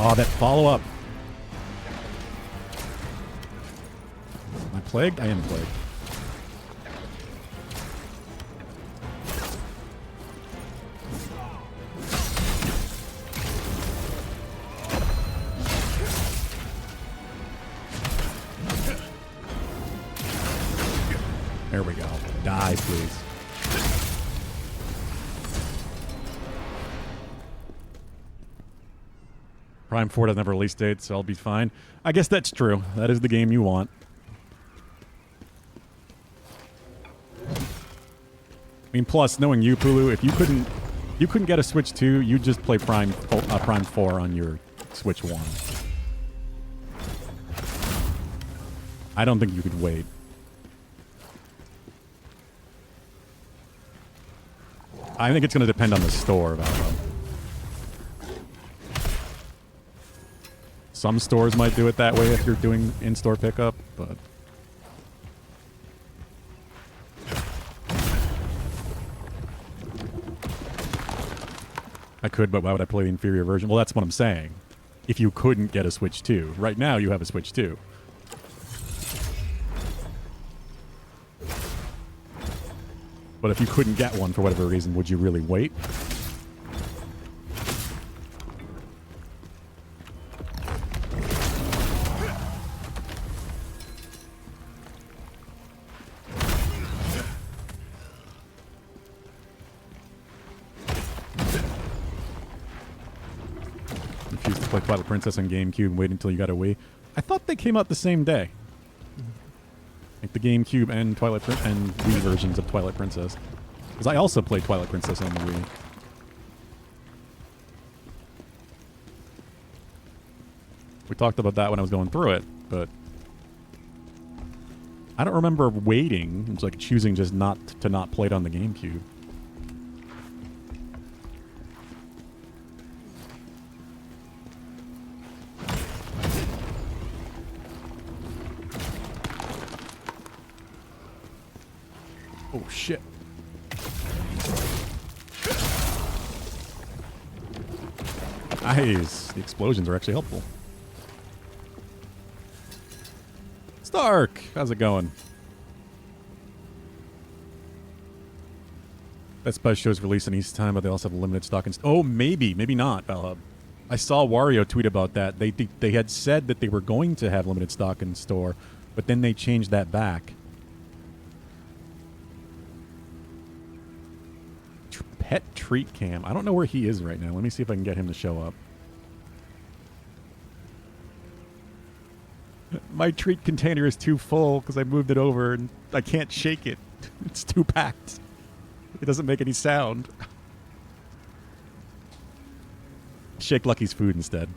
Oh, that follow-up. Am I plagued? I am plagued. There we go. Die, please. Prime 4 doesn't have a release date, so I'll be fine. I guess that's true. That is the game you want. I mean, plus, knowing you, Pulu, if you couldn't get a Switch 2, you'd just play Prime 4 on your Switch 1. I don't think you could wait. I think it's going to depend on the store, Valhalla. Some stores might do it that way if you're doing in-store pickup, but... I could, but why would I play the inferior version? Well, that's what I'm saying. If you couldn't get a Switch 2. Right now, you have a Switch 2. But if you couldn't get one for whatever reason, would you really wait? Refused to play Twilight Princess on GameCube and wait until you got a Wii. I thought they came out the same day. Like the GameCube and and Wii versions of Twilight Princess. Because I also played Twilight Princess on the Wii. We talked about that when I was going through it, but I don't remember waiting. It's like choosing just not to not play it on the GameCube. Oh shit. Nice. The explosions are actually helpful. Stark, how's it going? Best Buy shows release in East time, but they also have a limited stock. Oh, maybe not, Valhub. I saw Wario tweet about that. They had said that they were going to have limited stock in store, but then they changed that back. Pet treat cam. I don't know where he is right now. Let me see if I can get him to show up. My treat container is too full because I moved it over and I can't shake it. It's too packed. It doesn't make any sound. Shake Lucky's food instead.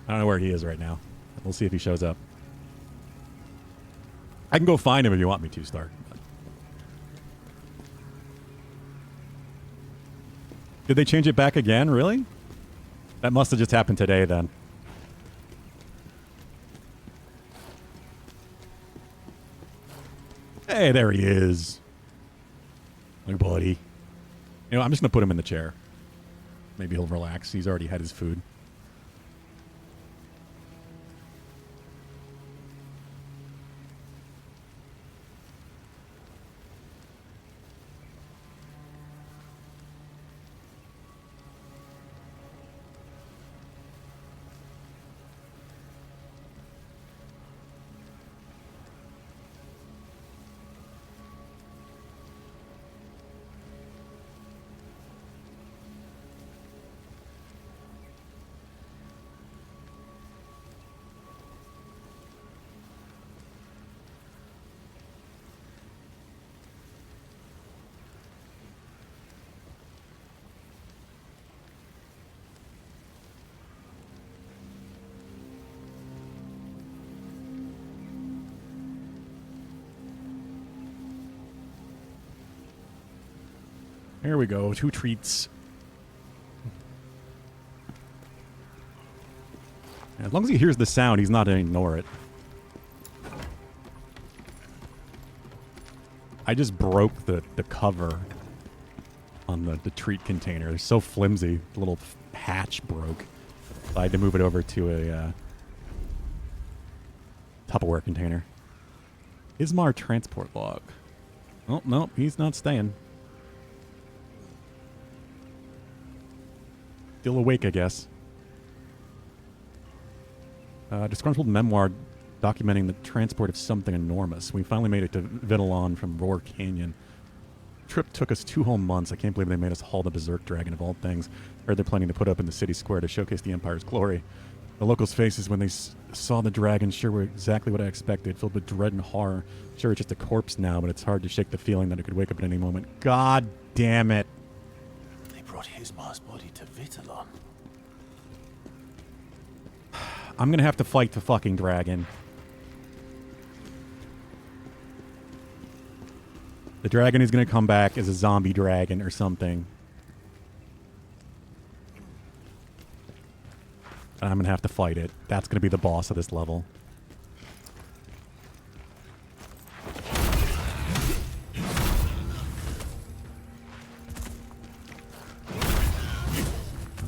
I don't know where he is right now. We'll see if he shows up. I can go find him if you want me to, Stark. Did they change it back again? Really? That must have just happened today then. Hey, there he is. My buddy. You know, I'm just going to put him in the chair. Maybe he'll relax. He's already had his food. Here we go. 2 treats. As long as he hears the sound, he's not going to ignore it. I just broke the cover on the treat container. It's so flimsy. The little hatch broke. So I had to move it over to a Tupperware container. Ismar transport log. Oh, no, he's not staying. Still awake, I guess. Disgruntled memoir documenting the transport of something enormous. We finally made it to Vittalon from Roar Canyon. Trip took us 2 whole months. I can't believe they made us haul the Berserk Dragon of all things. Heard they're planning to put up in the city square to showcase the Empire's glory. The locals' faces when they saw the dragon sure were exactly what I expected, filled with dread and horror. Sure, it's just a corpse now, but it's hard to shake the feeling that it could wake up at any moment. God damn it. They brought Hismar's body to Vittalon. I'm gonna have to fight the fucking dragon. The dragon is gonna come back as a zombie dragon or something. And I'm gonna have to fight it. That's gonna be the boss of this level.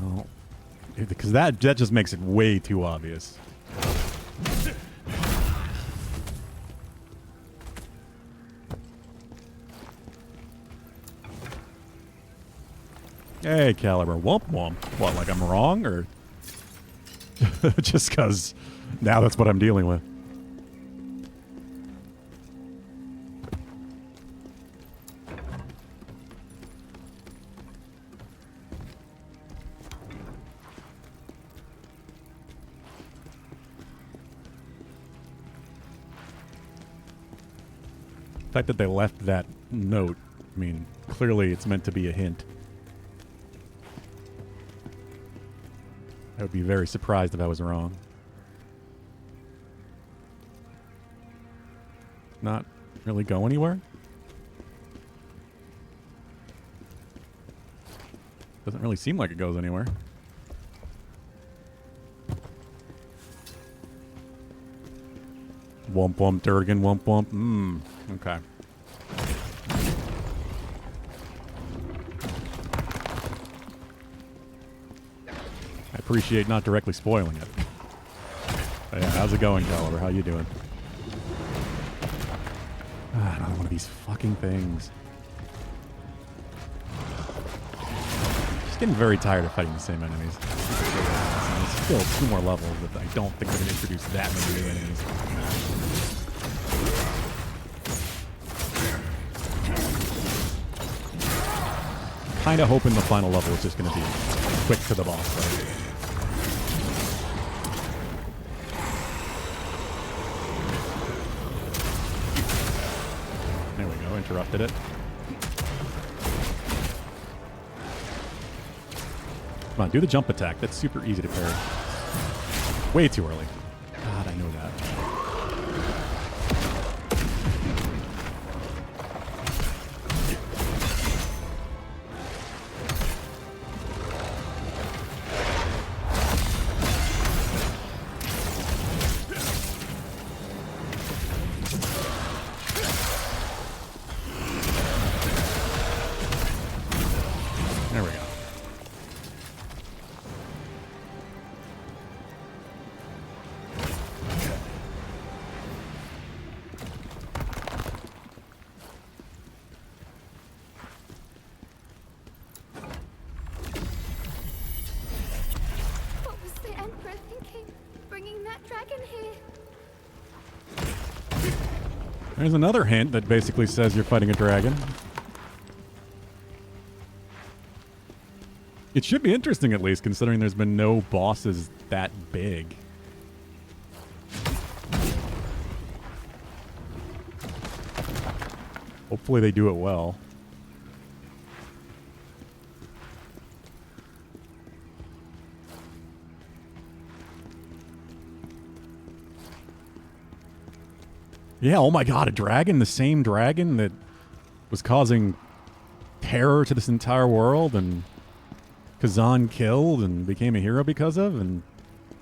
Oh. Because that just makes it way too obvious. Hey, Caliber. Womp womp. What, like I'm wrong, or... just because now that's what I'm dealing with. fact that they left that note, I mean, clearly it's meant to be a hint. I would be very surprised if I was wrong. Not really go anywhere? Doesn't really seem like it goes anywhere. Womp womp, Durgan, womp womp. Okay. I appreciate not directly spoiling it. But yeah, how's it going, Caliber? How you doing? Another one of these fucking things. Just getting very tired of fighting the same enemies. There's still 2 more levels, but I don't think they're going to introduce that many new enemies. Kind of hoping the final level is just going to be quick to the boss fight. There we go, interrupted it. Come on, do the jump attack. That's super easy to parry. Way too early. God, I know that. There we go. What was the Emperor thinking? Bringing that dragon here? There's another hint that basically says you're fighting a dragon. It should be interesting, at least, considering there's been no bosses that big. Hopefully they do it well. Yeah, oh my god, a dragon? The same dragon that was causing terror to this entire world and Khazan killed and became a hero because of, and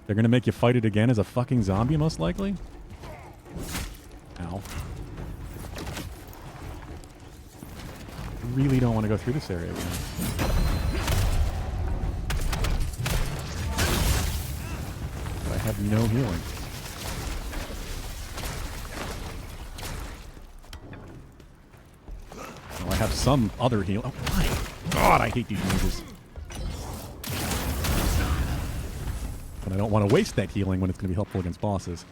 they're gonna make you fight it again as a fucking zombie, most likely? Ow. I really don't want to go through this area again. But I have no healing. Well, I have some other heal. Oh my god, I hate these mages. But I don't want to waste that healing when it's going to be helpful against bosses.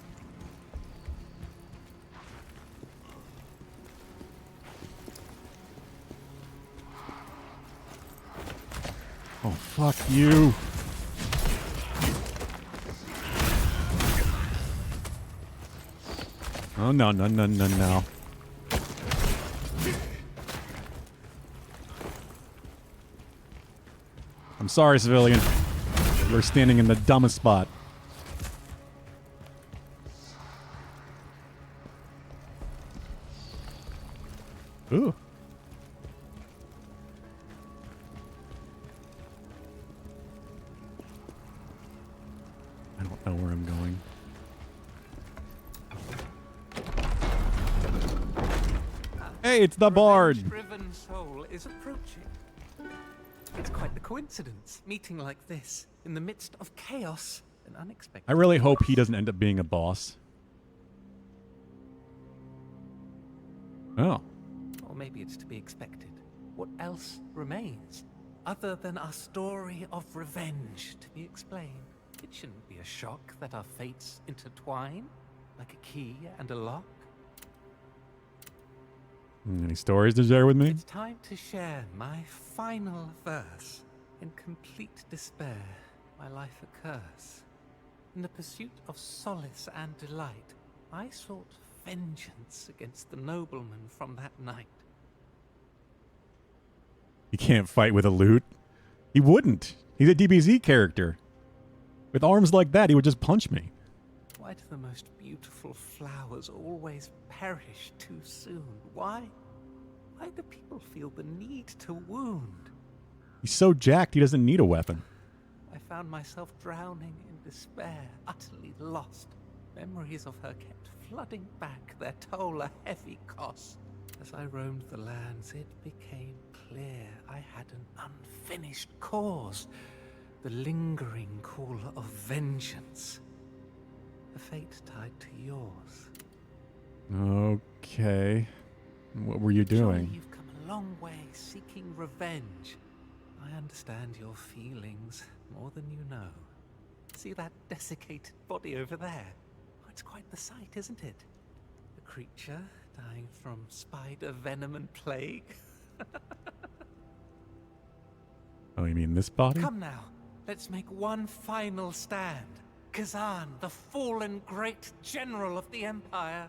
Oh, fuck you. Oh, no, no, no, no, no. I'm sorry, civilian. You're standing in the dumbest spot. Ooh. I don't know where I'm going. Hey, it's the bard. Driven soul is approaching. It's quite the coincidence, meeting like this, in the midst of chaos and unexpected. I really hope he doesn't end up being a boss. Oh. Or maybe it's to be expected. What else remains, other than our story of revenge to be explained? It shouldn't be a shock that our fates intertwine, like a key and a lock. Any stories to share with me? It's time to share my final verse. In complete despair, my life a curse. In the pursuit of solace and delight, I sought vengeance against the nobleman from that night. You can't fight with a lute. He wouldn't. He's a DBZ character. With arms like that, he would just punch me. Why do the most beautiful flowers always perish too soon? Why? Why do people feel the need to wound? He's so jacked, he doesn't need a weapon. I found myself drowning in despair, utterly lost. Memories of her kept flooding back, their toll a heavy cost. As I roamed the lands, it became clear I had an unfinished cause. The lingering call of vengeance. A fate tied to yours. Okay. What were you Surely doing? you've come a long way seeking revenge. I understand your feelings more than you know. See that desiccated body over there? Oh, it's quite the sight, isn't it? A creature dying from spider venom and plague. Oh, you mean this body? Come now, let's make one final stand. Khazan, the fallen great general of the Empire.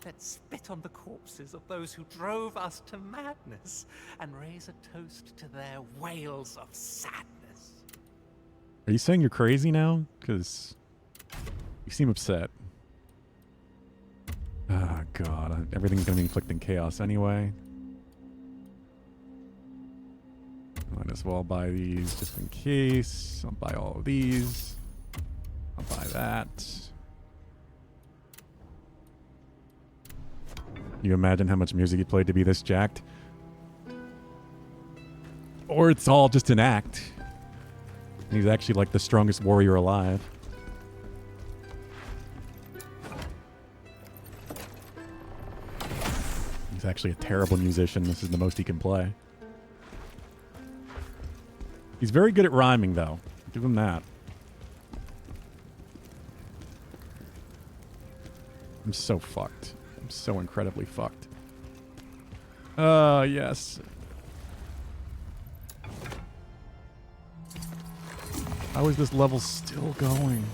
Let's spit on the corpses of those who drove us to madness and raise a toast to their wails of sadness. Are you saying you're crazy now? Because you seem upset. Oh, God. Everything's going to be inflicting chaos anyway. Might as well buy these just in case. I'll buy all of these. I'll buy that. You imagine how much music he played to be this jacked? Or it's all just an act. He's actually like the strongest warrior alive. He's actually a terrible musician. This is the most he can play. He's very good at rhyming, though. Give him that. I'm so fucked. I'm so incredibly fucked. Yes. How is this level still going?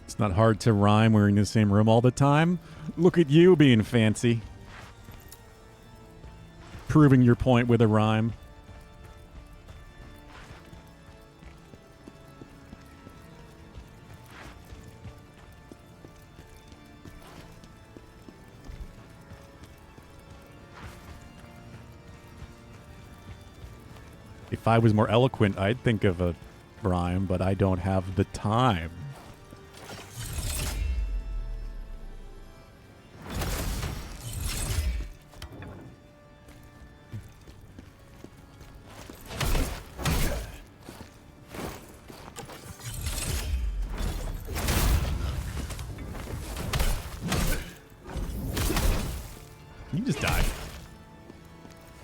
It's not hard to rhyme. We're in the same room all the time. Look at you being fancy. Proving your point with a rhyme. If I was more eloquent, I'd think of a rhyme, but I don't have the time. You just died.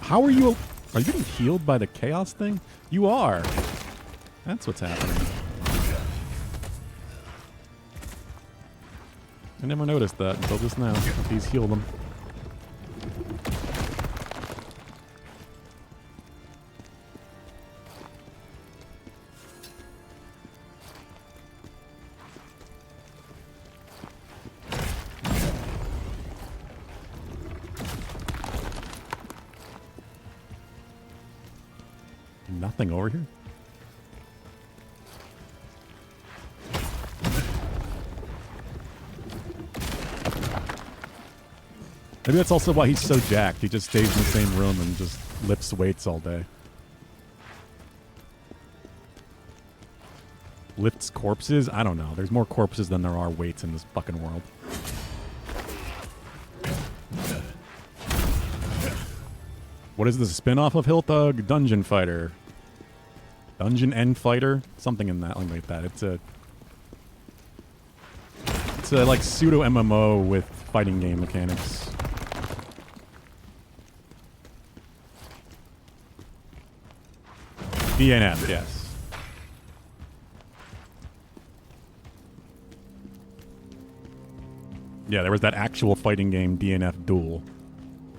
How are you? Are you getting healed by the chaos thing? You are. That's what's happening. I never noticed that until just now. He's healed him. Nothing over here? Maybe that's also why he's so jacked. He just stays in the same room and just lifts weights all day. Lifts corpses? I don't know. There's more corpses than there are weights in this fucking world. What is this, a spin-off of Hill Thug? Dungeon Fighter. Dungeon End Fighter? Something in that, like that. It's a like pseudo MMO with fighting game mechanics. DNF, yes. Yeah, there was that actual fighting game DNF Duel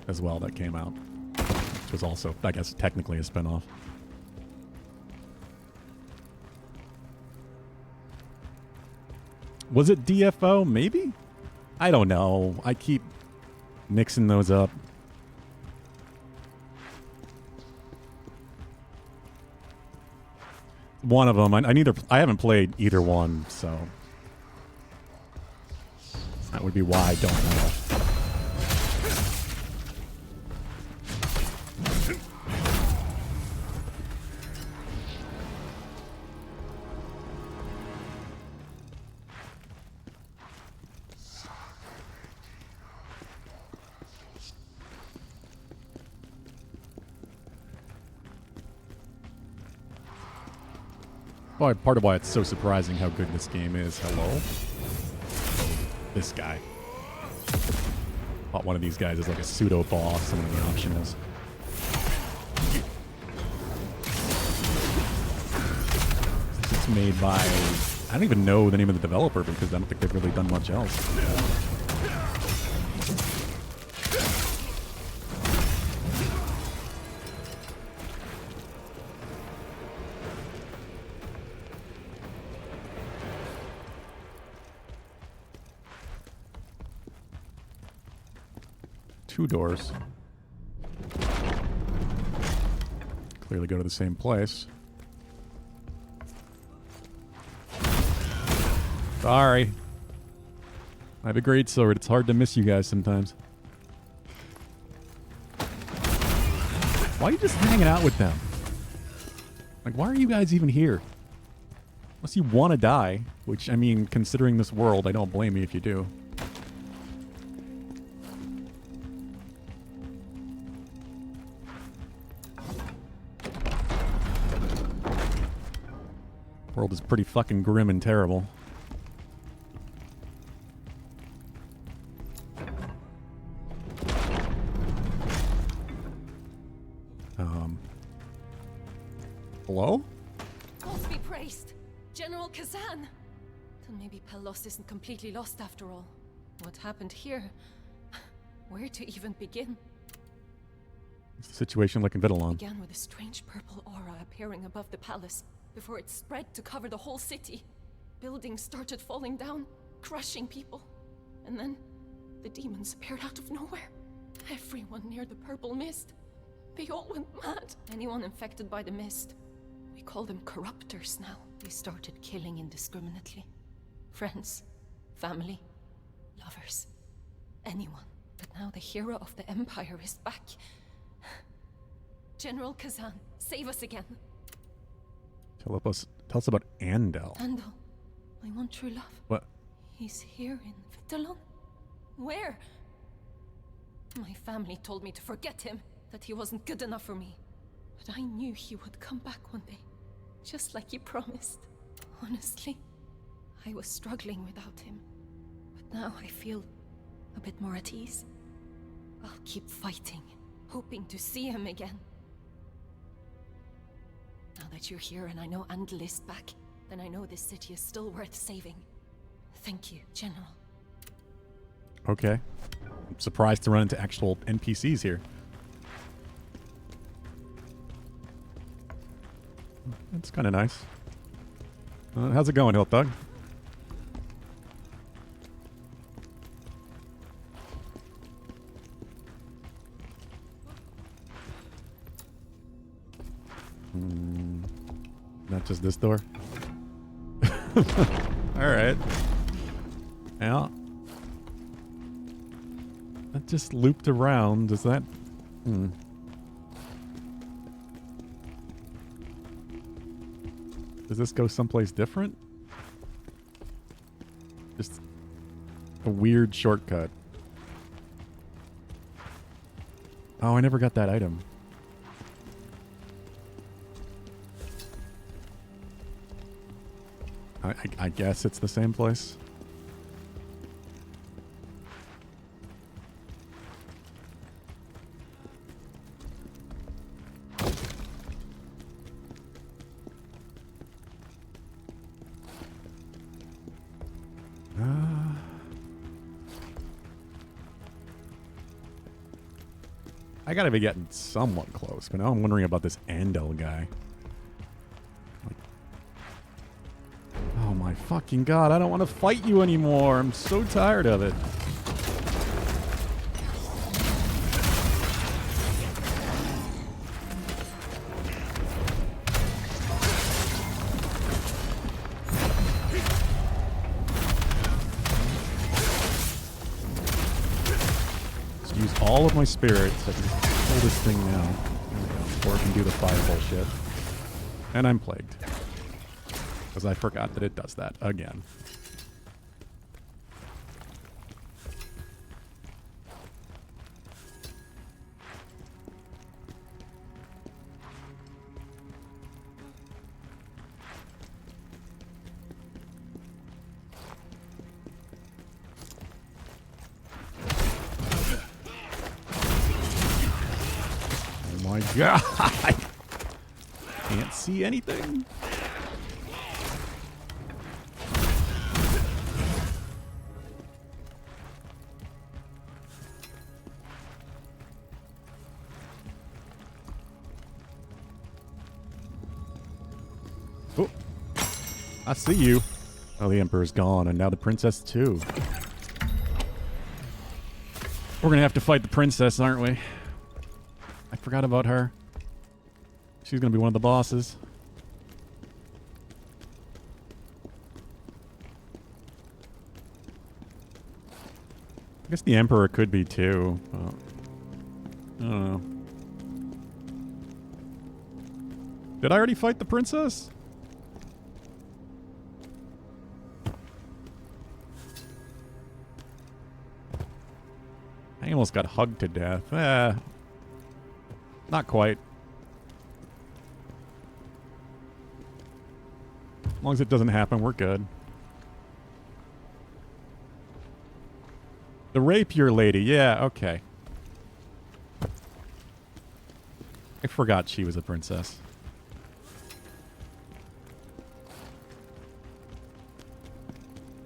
as well that came out, which was also, I guess, technically a spinoff. Was it DFO? Maybe? I don't know. I keep mixing those up. One of them. I haven't played either one, so that would be why I don't know. Well, part of why it's so surprising how good this game is. Hello? This guy. Thought one of these guys is like a pseudo boss, some of the optionals. It's made by, I don't even know the name of the developer because I don't think they've really done much else. 2 doors. Clearly go to the same place. Sorry. I have a great sword. It's hard to miss you guys sometimes. Why are you just hanging out with them? Like, why are you guys even here? Unless you want to die, which, I mean, considering this world, I don't blame you if you do. World is pretty fucking grim and terrible. Hello? God be praised! General Khazan! Then maybe Pelos isn't completely lost after all. What happened here? Where to even begin? It's a situation like in Vidalon. It began with a strange purple aura appearing above the palace, before it spread to cover the whole city. Buildings started falling down, crushing people. And then, the demons appeared out of nowhere. Everyone near the purple mist. They all went mad. Anyone infected by the mist. We call them corruptors now. They started killing indiscriminately. Friends, family, lovers, anyone. But now the hero of the Empire is back. General Khazan, save us again. Tell us about Andel. Andel, my one true love. What? He's here in Vidalon? Where? My family told me to forget him, that he wasn't good enough for me. But I knew he would come back one day, just like he promised. Honestly, I was struggling without him. But now I feel a bit more at ease. I'll keep fighting, hoping to see him again. Now that you're here and I know Andel is back, then I know this city is still worth saving. Thank you, General. Okay. I'm surprised to run into actual NPCs here. That's kind of nice. How's it going, Hilt Thug? Not just this door. All right. Yeah. That just looped around. Does that? Does this go someplace different? Just a weird shortcut. Oh, I never got that item. I guess it's the same place. I gotta be getting somewhat close, but now I'm wondering about this Andel guy. Like, oh my fucking god, I don't want to fight you anymore. I'm so tired of it. All of my spirits. I can pull this thing now. There we go. Or I can do the fireball shit. And I'm plagued. Because I forgot that it does that again. God, can't see anything. Oh, I see you. Oh, the Emperor's gone, and now the Princess too. We're gonna have to fight the Princess, aren't we? I forgot about her. She's gonna be one of the bosses. I guess the Emperor could be too. I don't know. Did I already fight the Princess? I almost got hugged to death. Not quite. As long as it doesn't happen, we're good. The rapier lady, yeah, okay. I forgot she was a princess.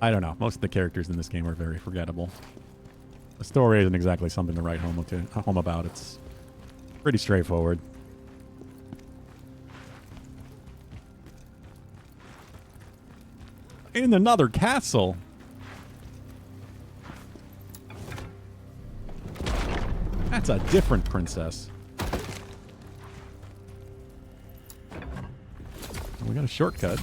I don't know. Most of the characters in this game are very forgettable. The story isn't exactly something to write home about. It's pretty straightforward. In another castle. That's a different princess. We got a shortcut.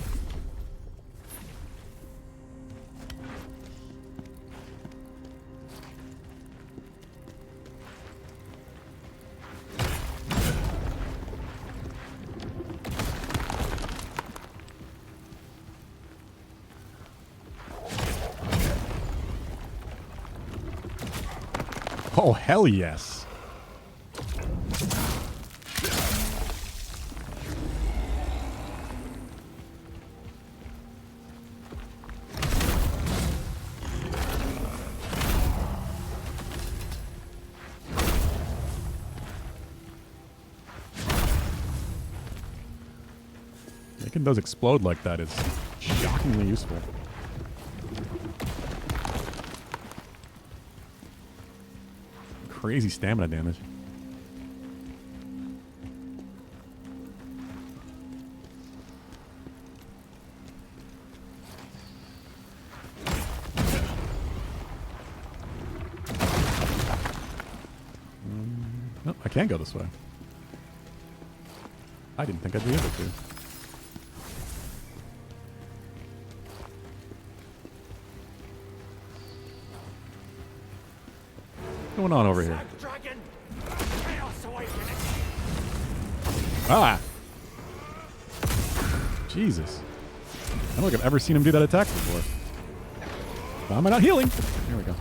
Oh, hell yes. Making those explode like that is shockingly useful. Crazy stamina damage. Oh, I can go this way. I didn't think I'd be able to. What's going on over here? Ah! Jesus. I don't think I've ever seen him do that attack before. Why am I not healing? There we go.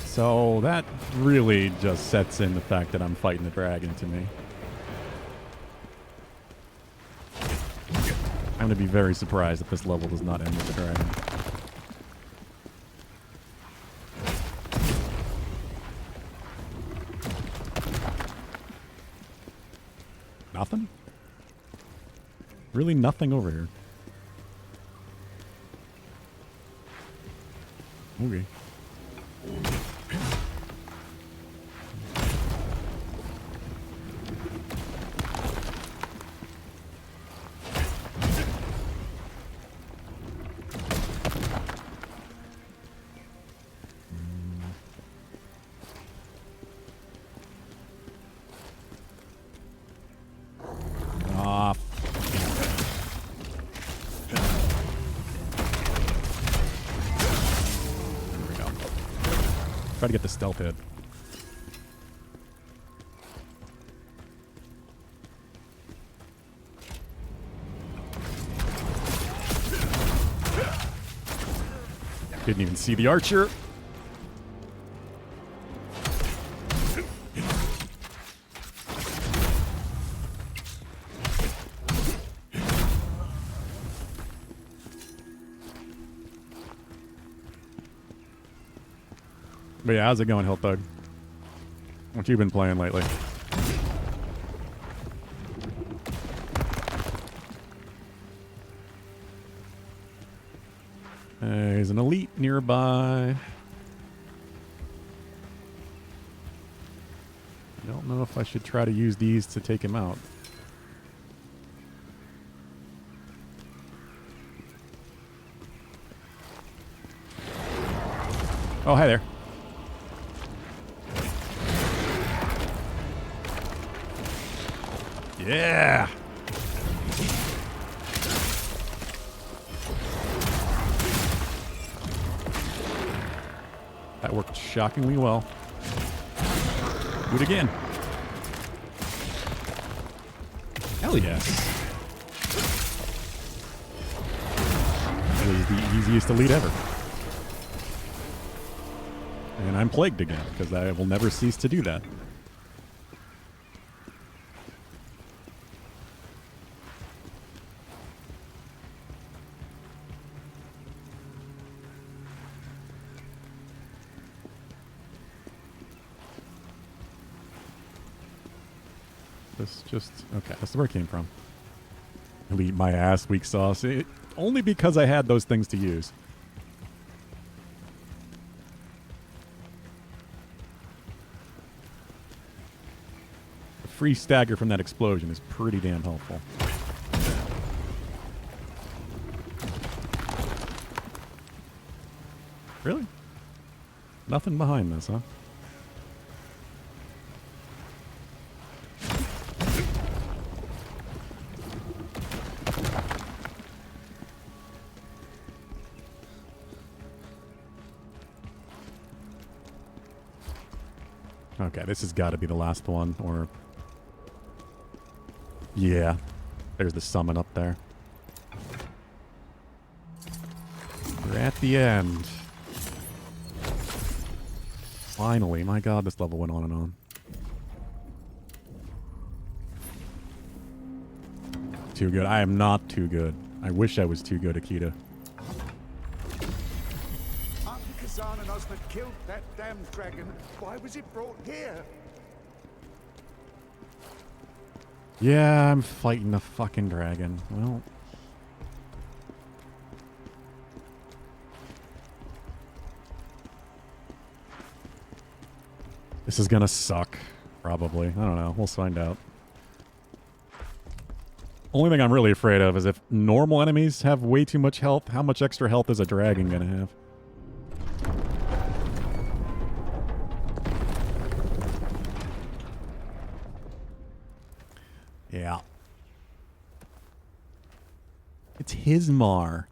So that really just sets in the fact that I'm fighting the dragon to me. I'm going to be very surprised if this level does not end with the dragon. Nothing? Really nothing over here. Okay. Ah, there we go. Try to get the stealth hit. Didn't even see the archer. But yeah, how's it going, Hilt Thug? What you been playing lately? There's an elite nearby. I don't know if I should try to use these to take him out. Oh, hi there. Yeah. That worked shockingly well. Do it again. Hell yes. That is the easiest elite ever. And I'm plagued again, because I will never cease to do that. This just... okay, that's where it came from. I'll eat my ass, weak sauce. Only because I had those things to use. The free stagger from that explosion is pretty damn helpful. Really? Nothing behind this, huh? Okay, this has got to be the last one, or... yeah. There's the summon up there. We're at the end. Finally. My god, this level went on and on. Too good. I am not too good. I wish I was too good, Akita. Khazan and Osman killed that damned dragon. Why was it brought here? Yeah, I'm fighting a fucking dragon. Well... this is gonna suck. Probably. I don't know. We'll find out. Only thing I'm really afraid of is if normal enemies have way too much health, how much extra health is a dragon gonna have? Yeah. It's his Mar.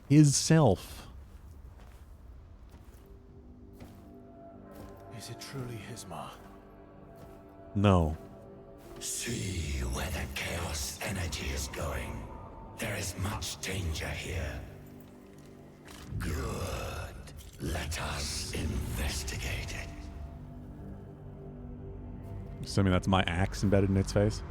His self. Is it truly his ma? No. See where the chaos energy is going. There is much danger here. Good. Let us investigate it. Assuming that's my axe embedded in its face.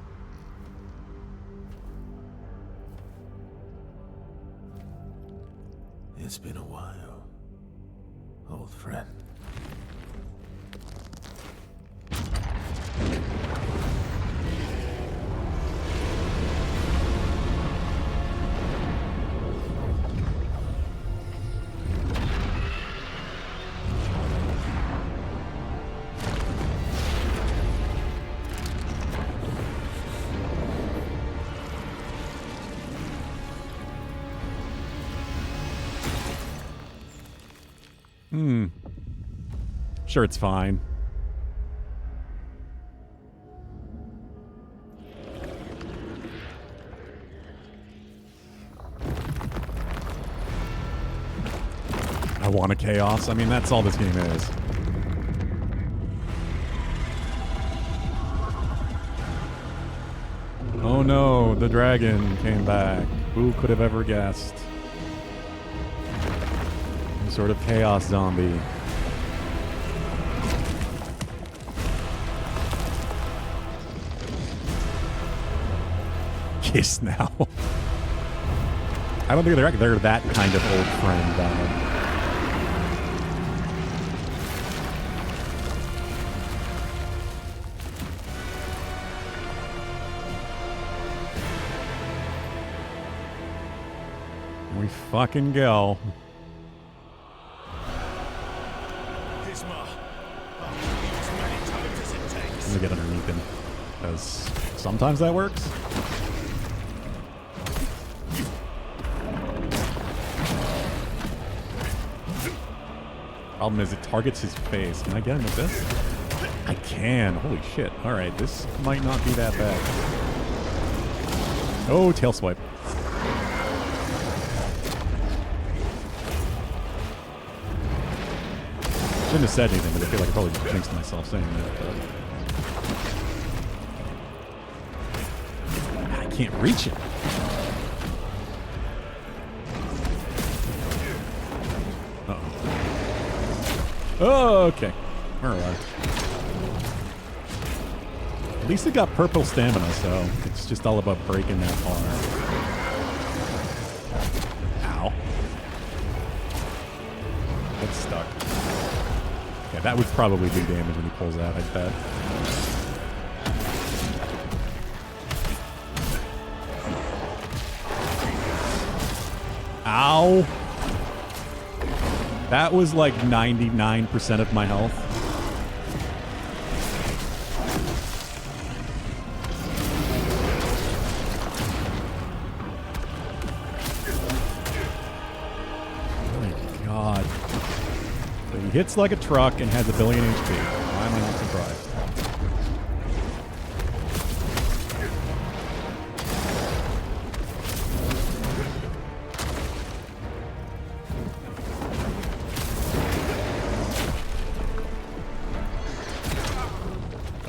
It's been a while, old friend. Sure, it's fine. I want a chaos. I mean, that's all this game is. Oh no, the dragon came back. Who could have ever guessed? Some sort of chaos zombie. Kiss now. I don't think they're that kind of old friend. We fucking go. Let me get underneath him, because sometimes that works. Problem is, it targets his face. Can I get him with this? I can. Holy shit. Alright, this might not be that bad. Oh, tail swipe. Shouldn't have said anything, but I feel like I probably jinxed myself saying that. But I can't reach it. Oh, okay. Alright. At least it got purple stamina, so it's just all about breaking that bar. Ow. It's stuck. Yeah, that would probably do damage when he pulls out, I bet. Ow. That was like 99% of my health. Oh my god. So he hits like a truck and has a billion HP. Why am I not surprised?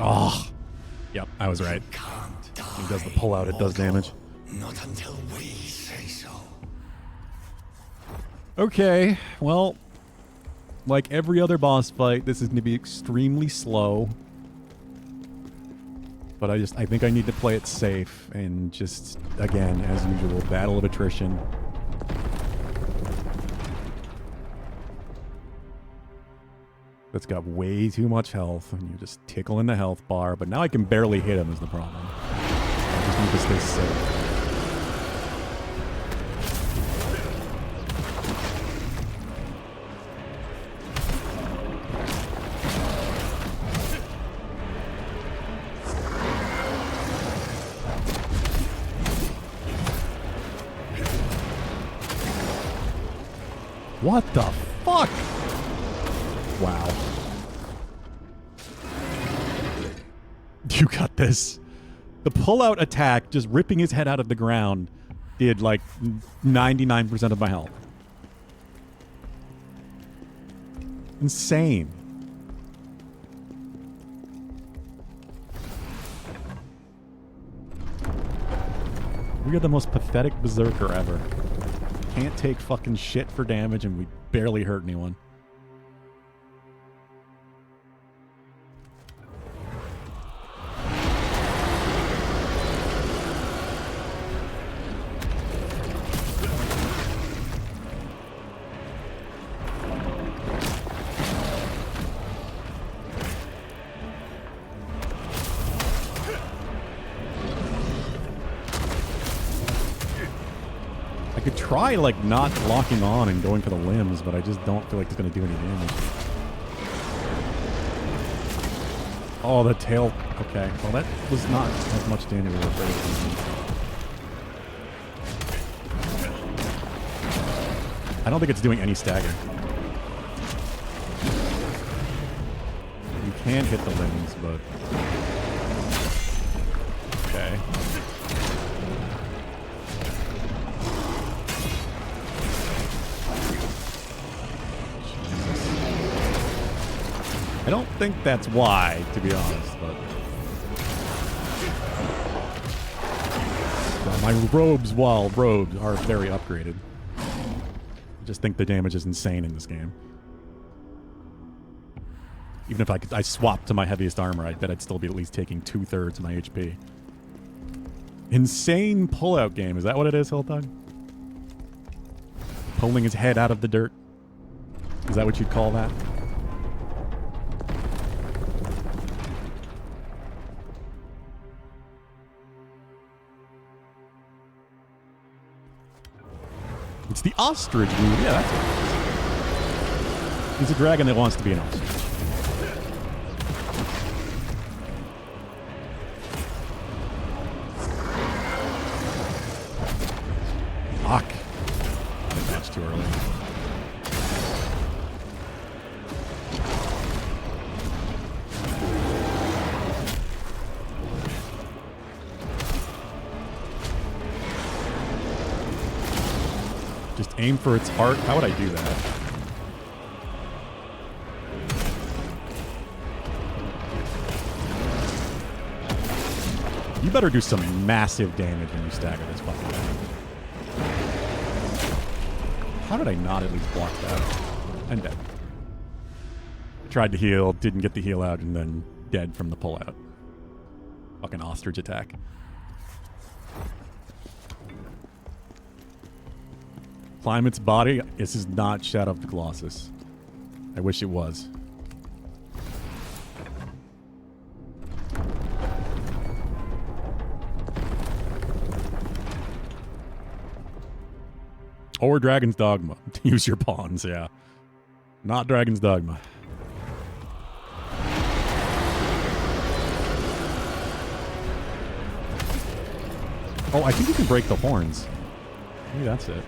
Oh, yep, I was right. He does the pull out, it does damage. Not until we say so. Okay, well, like every other boss fight, this is going to be extremely slow. But I think I need to play it safe and just, again, as usual, battle of attrition. That's got way too much health, and you're just tickling the health bar. But now I can barely hit him is the problem. I just need to stay safe. What the fuck? Wow. You got this. The pull-out attack, just ripping his head out of the ground, did like 99% of my health. Insane. We are the most pathetic berserker ever. Can't take fucking shit for damage and we barely hurt anyone. I could try, like, not locking on and going for the limbs, but I just don't feel like it's going to do any damage. Oh, the tail. Okay. Well, that was not as much damage as I was afraid. I don't think it's doing any stagger. Can't hit the limbs, but... Okay. Jesus. I don't think that's why, to be honest, but... My robes, while robes, are very upgraded. I just think the damage is insane in this game. Even if I swapped to my heaviest armor, I bet I'd still be at least taking 2/3 of my HP. Insane pullout game. Is that what it is, Hilltog? Pulling his head out of the dirt. Is that what you'd call that? It's the ostrich dude. Yeah, that's it. He's a dragon that wants to be an ostrich. Fuck. I dodged too early. Just aim for its heart. How would I do that? You better do some massive damage when you stagger this fucking thing. How did I not at least block that? I'm dead. Tried to heal, didn't get the heal out, and then dead from the pullout. Fucking ostrich attack. Climb its body. This is not Shadow of the Colossus. I wish it was. Or Dragon's Dogma. Use your pawns, yeah. Not Dragon's Dogma. Oh, I think you can break the horns. Maybe that's it.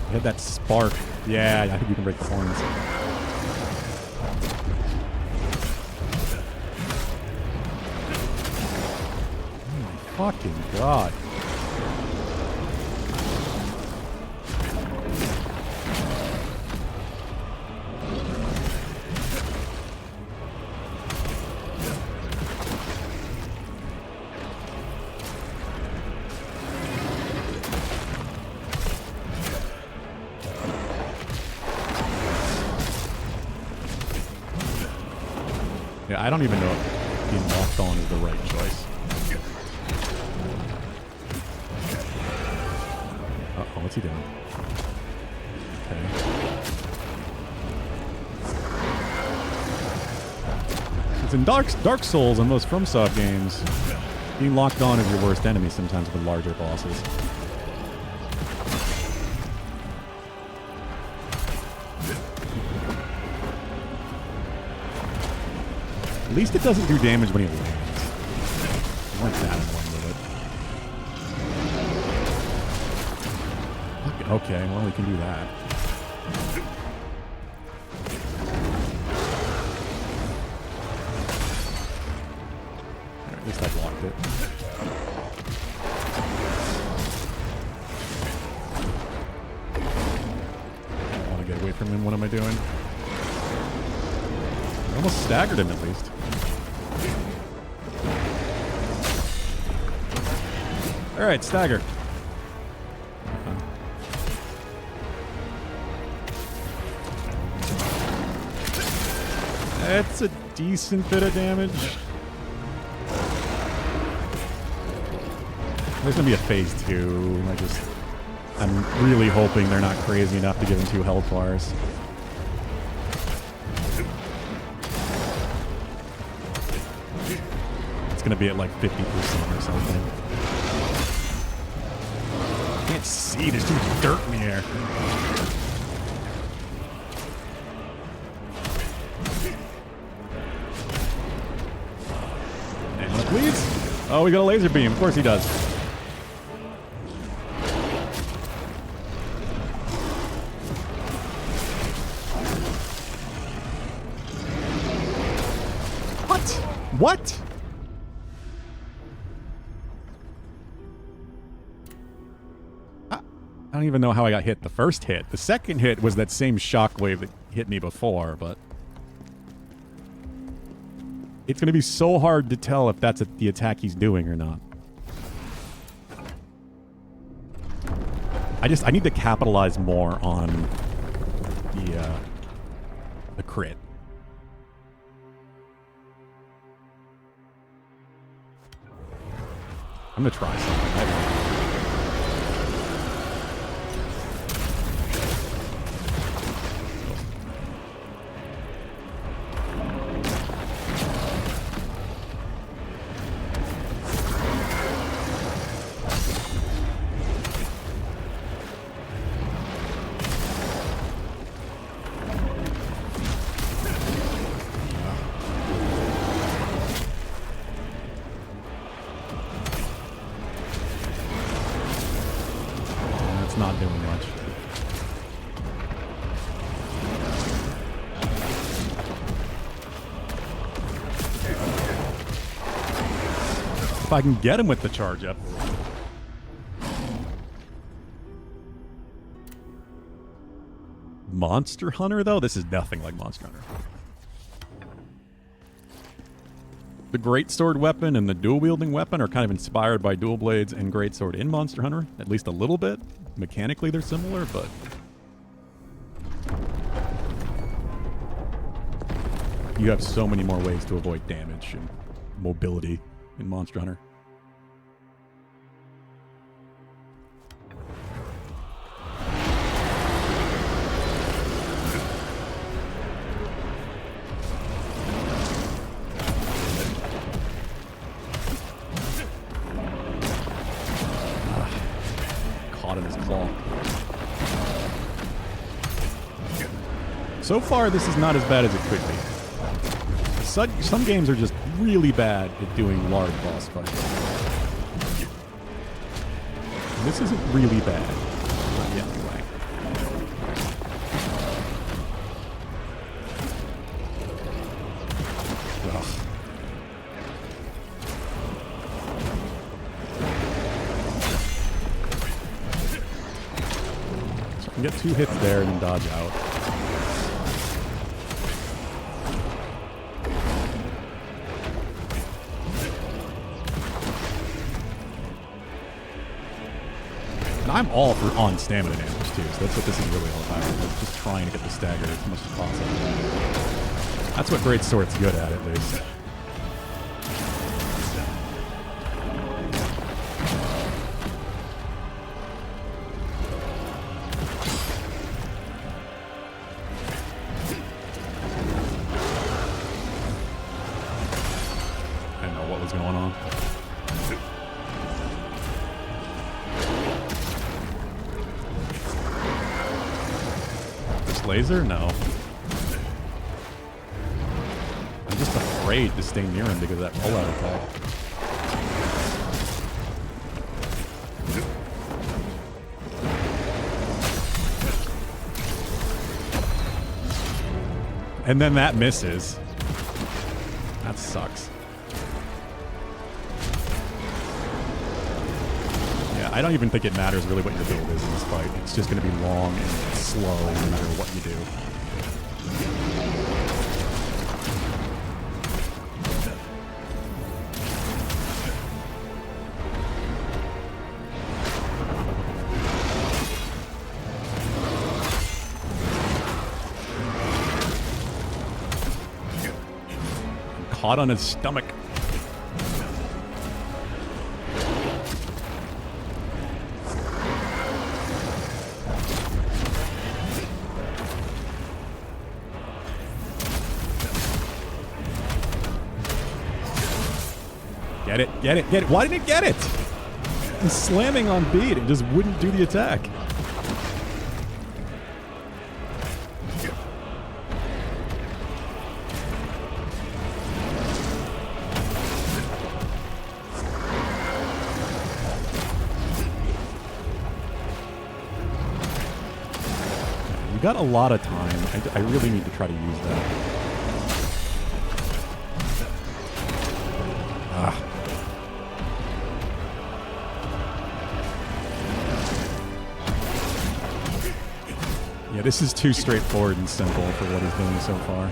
You had that spark. Yeah, I think you can break the horns. Oh my fucking god. I don't even know if being locked on is the right choice. Uh-oh, what's he doing? Okay. It's in Dark Souls and most FromSoft games, being locked on is your worst enemy sometimes with larger bosses. At least it doesn't do damage when he lands. I like that one with it. Okay, well, we can do that. Right, at least I blocked it. I want to get away from him. What am I doing? I almost staggered him at least. All right, stagger. That's a decent bit of damage. There's gonna be a phase 2. I'm really hoping they're not crazy enough to give him 2 health bars. It's gonna be at like 50% or something. I can't see, there's too much dirt in the air. And please. Oh, we got a laser beam. Of course he does. What? I don't even know how I got hit the first hit. The second hit was that same shockwave that hit me before, but... It's going to be so hard to tell if that's the attack he's doing or not. I need to capitalize more on the crit. I'm going to try something. Not doing much. If I can get him with the charge up. Monster Hunter, though? This is nothing like Monster Hunter. The greatsword weapon and the dual-wielding weapon are kind of inspired by dual blades and greatsword in Monster Hunter, at least a little bit. Mechanically, they're similar, but... You have so many more ways to avoid damage and mobility in Monster Hunter. In his claw. So far, this is not as bad as it could be. Some games are just really bad at doing large boss fights. And this isn't really bad. Not yet, anyway. Ugh. Get 2 hits there and then dodge out. And I'm all for on stamina damage too, so that's what this is really all about. It's just trying to get the stagger as much as possible. That's what greatsword's good at least. Going on. This laser? No. I'm just afraid to stay near him because of that pull-out attack. And then that misses. That sucks. I don't even think it matters really what your build is in this fight. It's just going to be long and slow no matter what you do. I'm caught on his stomach. Get it, get it, get it. Why didn't it get it? I'm slamming on beat. It just wouldn't do the attack. You got a lot of time. I really need to try to use that. this is too straightforward and simple for what he's doing so far.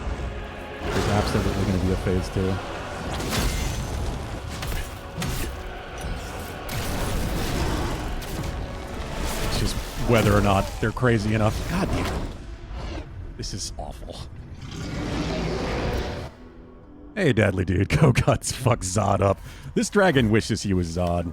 There's absolutely going to be a phase 2. It's just whether or not they're crazy enough. God damn. This is awful. Hey, Deadly Dude, go guts, fuck Zod up. This dragon wishes he was Zod.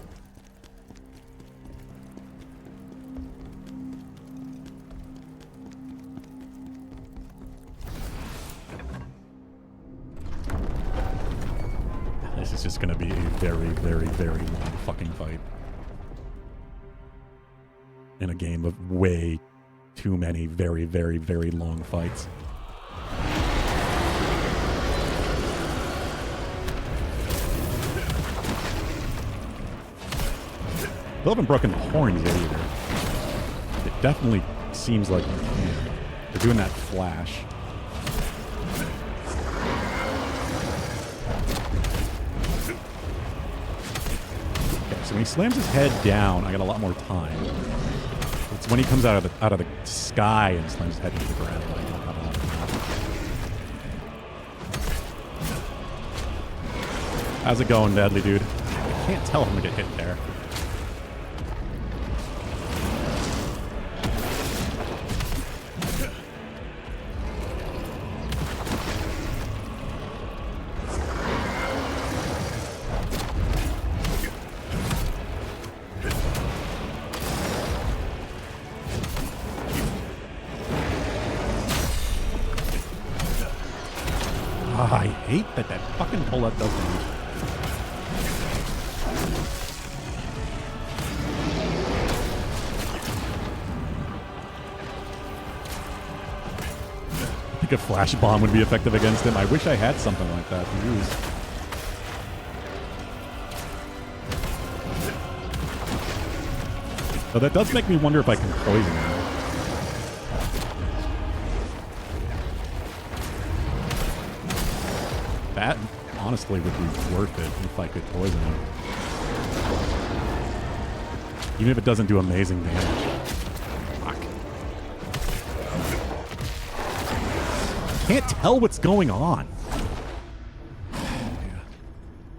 This is just gonna be a very, very, very long fucking fight. In a game of way too many very, very, very long fights. They haven't broken the horns yet either. It definitely seems like they're doing that flash. Okay, so when he slams his head down, I got a lot more time. It's when he comes out of the sky and slams his head into the ground. I don't have a lot of time. How's it going, Deadly Dude? I can't tell if I'm gonna get hit there. I hate that fucking bullet does damage. I think a flash bomb would be effective against him. I wish I had something like that to use. So that does make me wonder if I can poison him. That, honestly, would be worth it if I could poison him. Even if it doesn't do amazing damage. Fuck. Can't tell what's going on. Yeah.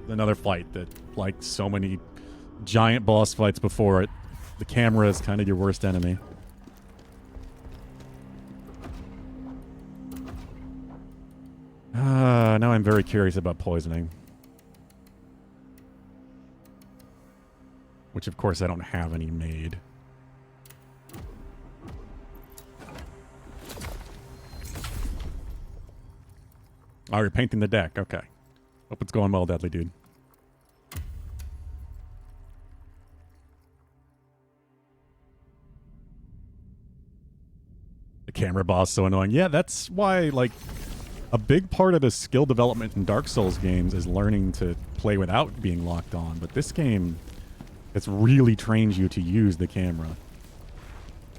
Another fight that, like so many giant boss fights before it, the camera is kind of your worst enemy. Now I'm very curious about poisoning. Which, of course, I don't have any made. Oh, you're painting the deck. Okay. Hope it's going well, Deadly Dude. The camera boss is so annoying. Yeah, that's why, like, a big part of the skill development in Dark Souls games is learning to play without being locked on. But this game, it's really trains you to use the camera.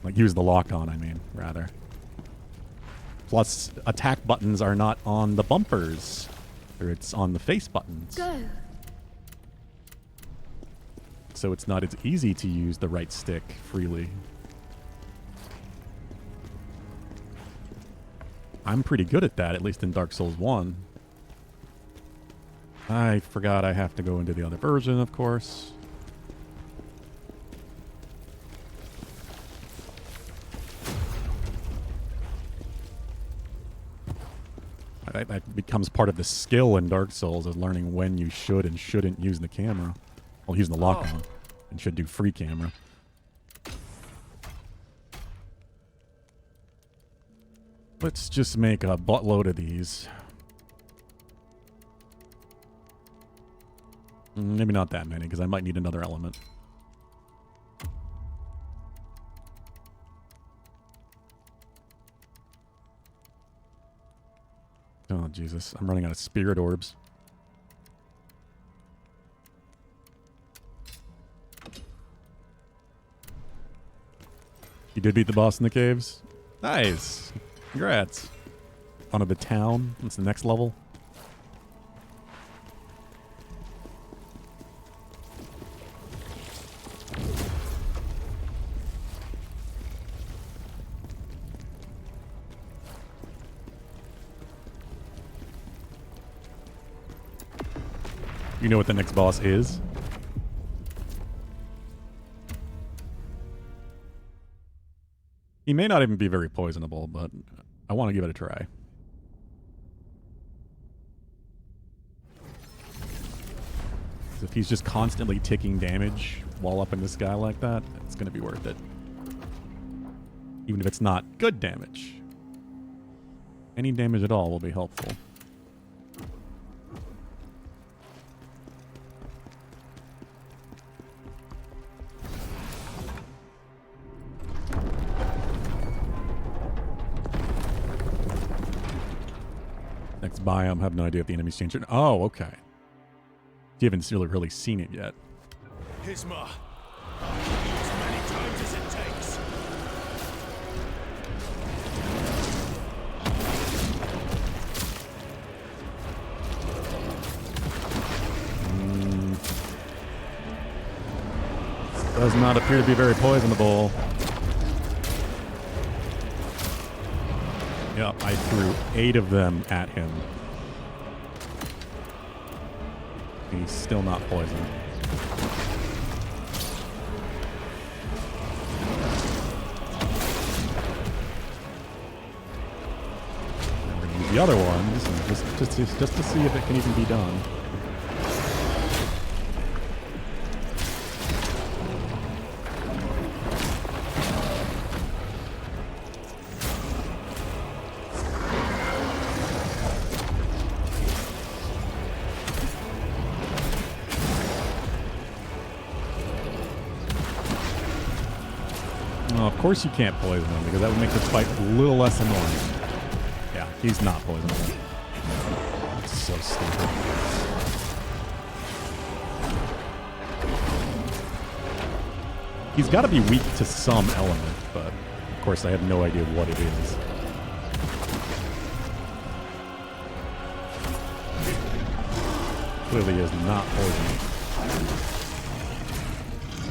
Like, use the lock on, I mean, rather. Plus, attack buttons are not on the bumpers. Or it's on the face buttons. Go. So it's not as easy to use the right stick freely. I'm pretty good at that, at least in Dark Souls 1. I forgot I have to go into the other version, of course. That becomes part of the skill in Dark Souls, is learning when you should and shouldn't use the camera. Well, using the lock on, and should do free camera. Let's just make a buttload of these. Maybe not that many, because I might need another element. Oh, Jesus. I'm running out of spirit orbs. You did beat the boss in the caves? Nice. Congrats. Onto the town. What's the next level? know what the next boss is? He may not even be very poisonable, but I want to give it a try. If he's just constantly taking damage while up in the sky like that, it's going to be worth it. Even if it's not good damage. Any damage at all will be helpful. Next biome, have no idea if the enemy's changed. Oh, okay. You haven't really seen it yet. Hisma, I'll kill you as many times as it takes. Does not appear to be very poisonable. Yep, I threw 8 of them at him. He's still not poisoned. I'm gonna use the other ones and just to see if it can even be done. Of course you can't poison him, because that would make this fight a little less annoying. Yeah, he's not poisonable. That's so stupid. He's got to be weak to some element, but of course I have no idea what it is. Clearly is not poison.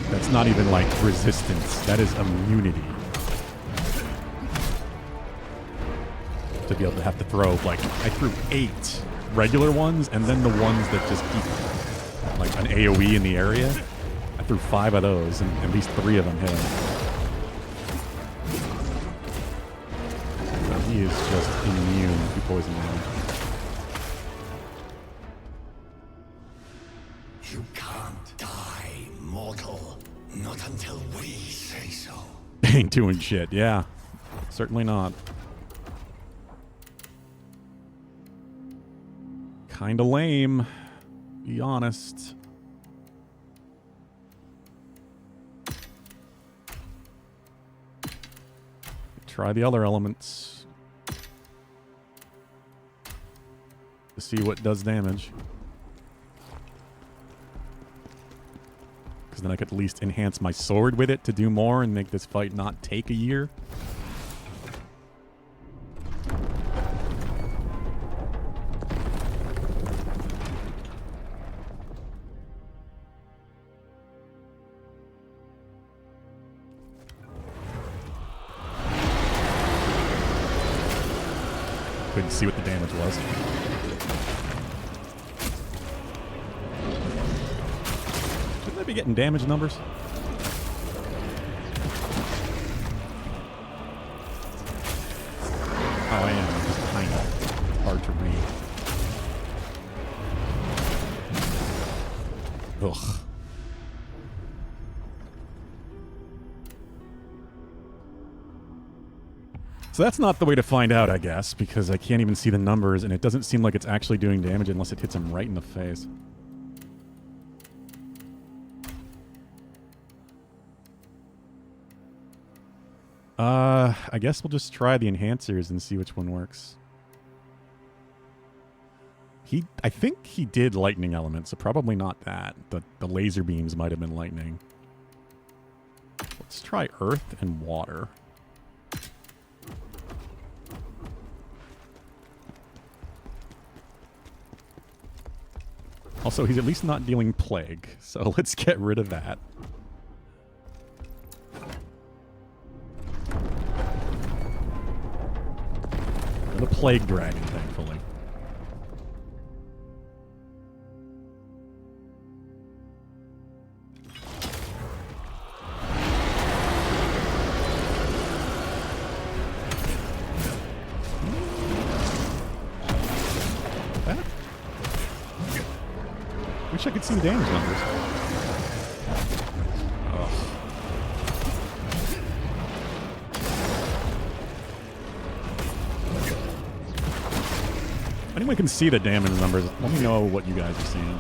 That's not even like resistance. That is immunity. To be able to have to throw, like, I threw 8 regular ones, and then the ones that just keep, like, an AoE in the area. I threw 5 of those, and at least 3 of them hit him. So he is just immune to poison damage. You can't die, mortal. Not until we say so. Ain't doing shit, yeah. Certainly not. Kinda lame, be honest. Try the other elements to see what does damage. Because then I could at least enhance my sword with it to do more and make this fight not take a year. Couldn't see what the damage was. Shouldn't I be getting damage numbers? Oh, I am. I'm just kind of hard to read. Ugh. So that's not the way to find out, I guess, because I can't even see the numbers, and it doesn't seem like it's actually doing damage unless it hits him right in the face. I guess we'll just try the enhancers and see which one works. I think he did lightning elements, so probably not that. The laser beams might have been lightning. Let's try earth and water. Also, he's at least not dealing plague, so let's get rid of that. And a plague dragon, thankfully. Wish I could see the damage numbers. Ugh. If anyone can see the damage numbers, let me know what you guys are seeing.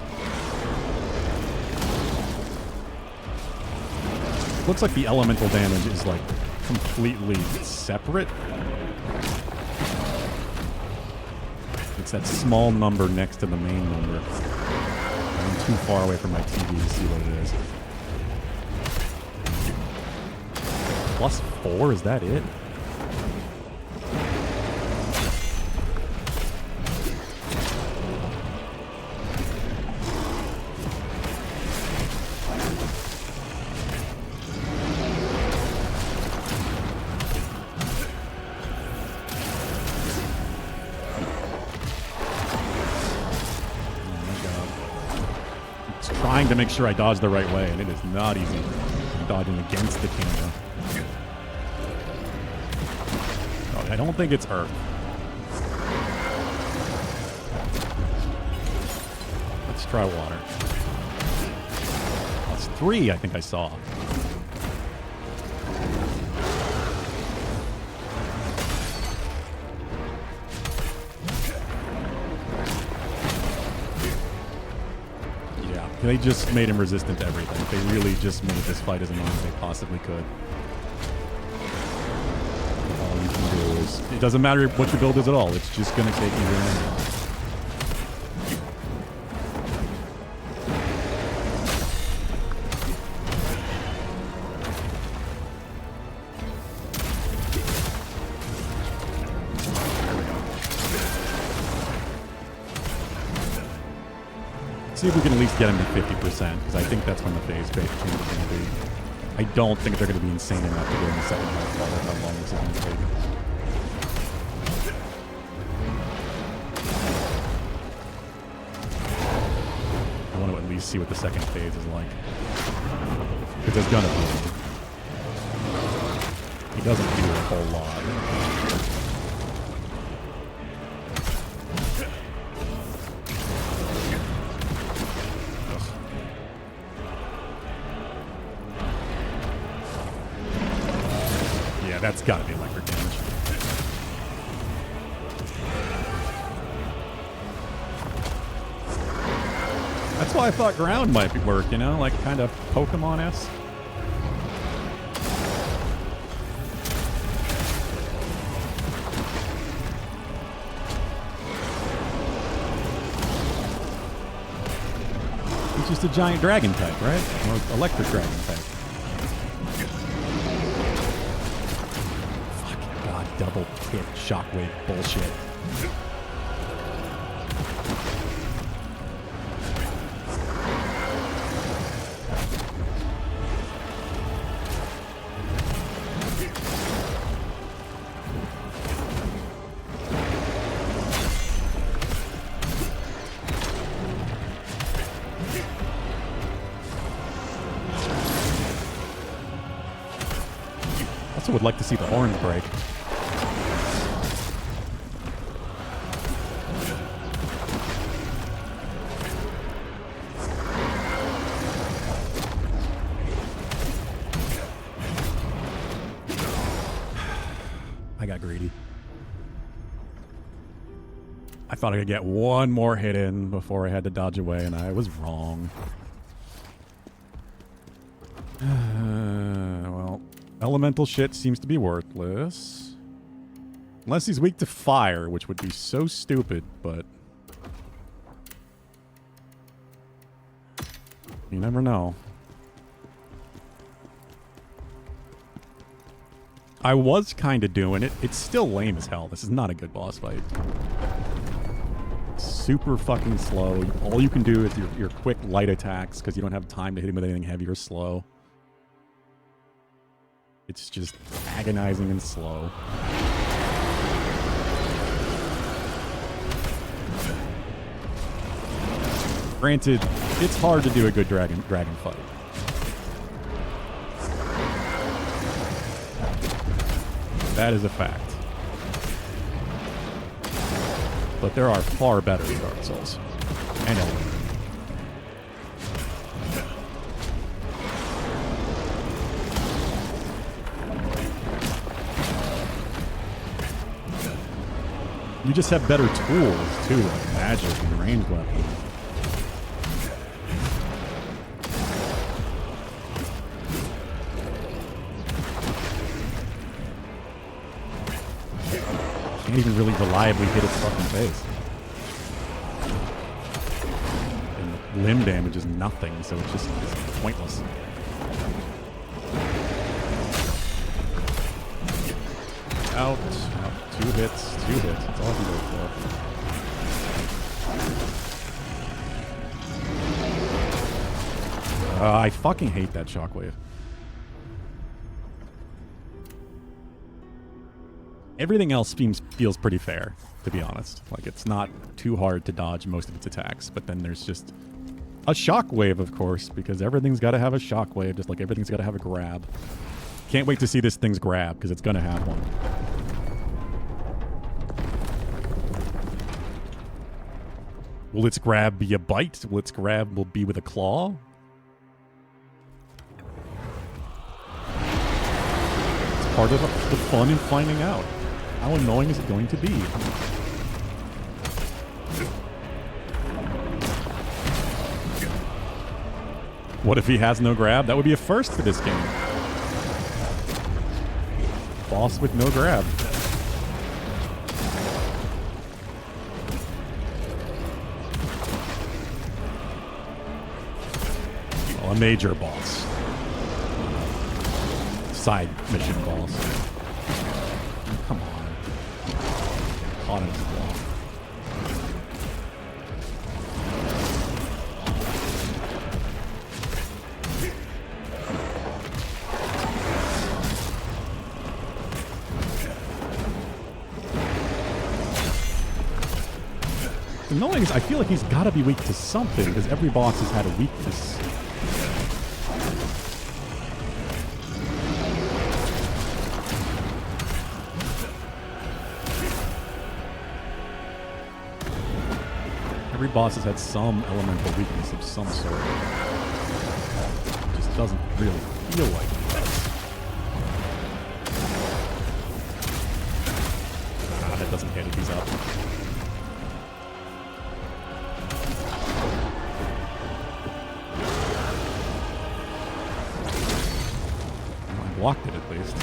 Looks like the elemental damage is like completely separate. It's that small number next to the main number. I'm too far away from my TV to see what it is. +4, is that it? To make sure I dodge the right way, and it is not easy. I'm dodging against the camera. Oh, I don't think it's Earth. Let's try water. +3, I think I saw. They just made him resistant to everything. They really just made this fight as annoying as they possibly could. All you can do is... It doesn't matter what your build is at all. It's just going to take you here and now. See if we can at least get him to 50%, because I think that's when the phase change is going to be. I don't think they're going to be insane enough to go in the second half. That's how long this is going to take. I want to at least see what the second phase is like. Because there's going to be. He doesn't do a whole lot. That's got to be electric damage. That's why I thought ground might work, you know? Like kind of Pokemon-esque. He's just a giant dragon type, right? Or electric dragon type. Double hit shockwave bullshit. Also would like to see the horns break. Greedy. I thought I could get one more hit in before I had to dodge away, and I was wrong. Well, elemental shit seems to be worthless. Unless he's weak to fire, which would be so stupid, but... You never know. I was kind of doing it. It's still lame as hell. This is not a good boss fight. Super fucking slow. All you can do is your quick light attacks because you don't have time to hit him with anything heavy or slow. It's just agonizing and slow. Granted, it's hard to do a good dragon fight. That is a fact. But there are far better Dark Souls. And Elden Ring. You just have better tools, too, like magic and ranged weapons. Can't even really reliably hit its fucking face. And limb damage is nothing, so it's pointless. Out. 2 hits. That's all I can go for. I fucking hate that shockwave. Everything else feels pretty fair, to be honest. Like, it's not too hard to dodge most of its attacks, but then there's just a shockwave, of course, because everything's got to have a shockwave, just like everything's got to have a grab. Can't wait to see this thing's grab, because it's going to have one. Will its grab be a bite? Will its grab be with a claw? It's part of the fun in finding out. How annoying is it going to be? What if he has no grab? That would be a first for this game. Boss with no grab. Well, a major boss. Side mission boss. Come on. On his wall. The annoying is I feel like he's got to be weak to something because every boss has had a weakness. Every boss has had some elemental weakness of some sort. It just doesn't really feel like it does. That doesn't hit if he's up. I blocked it at least.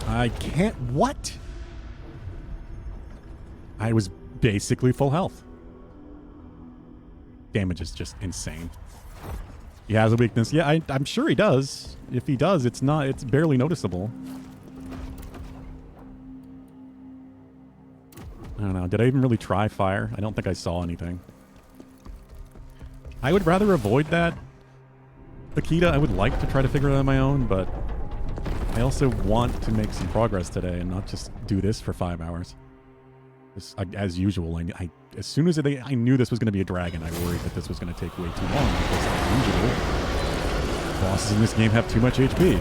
I can't... What? I was basically full health. Damage is just insane. He has a weakness. Yeah, I'm sure he does. If he does, it's barely noticeable. I don't know. Did I even really try fire? I don't think I saw anything. I would rather avoid that. Akita, I would like to try to figure it out on my own, but I also want to make some progress today and not just do this for 5 hours. As usual, as soon as I knew this was going to be a dragon, I worried that this was going to take way too long because, as usual, bosses in this game have too much HP.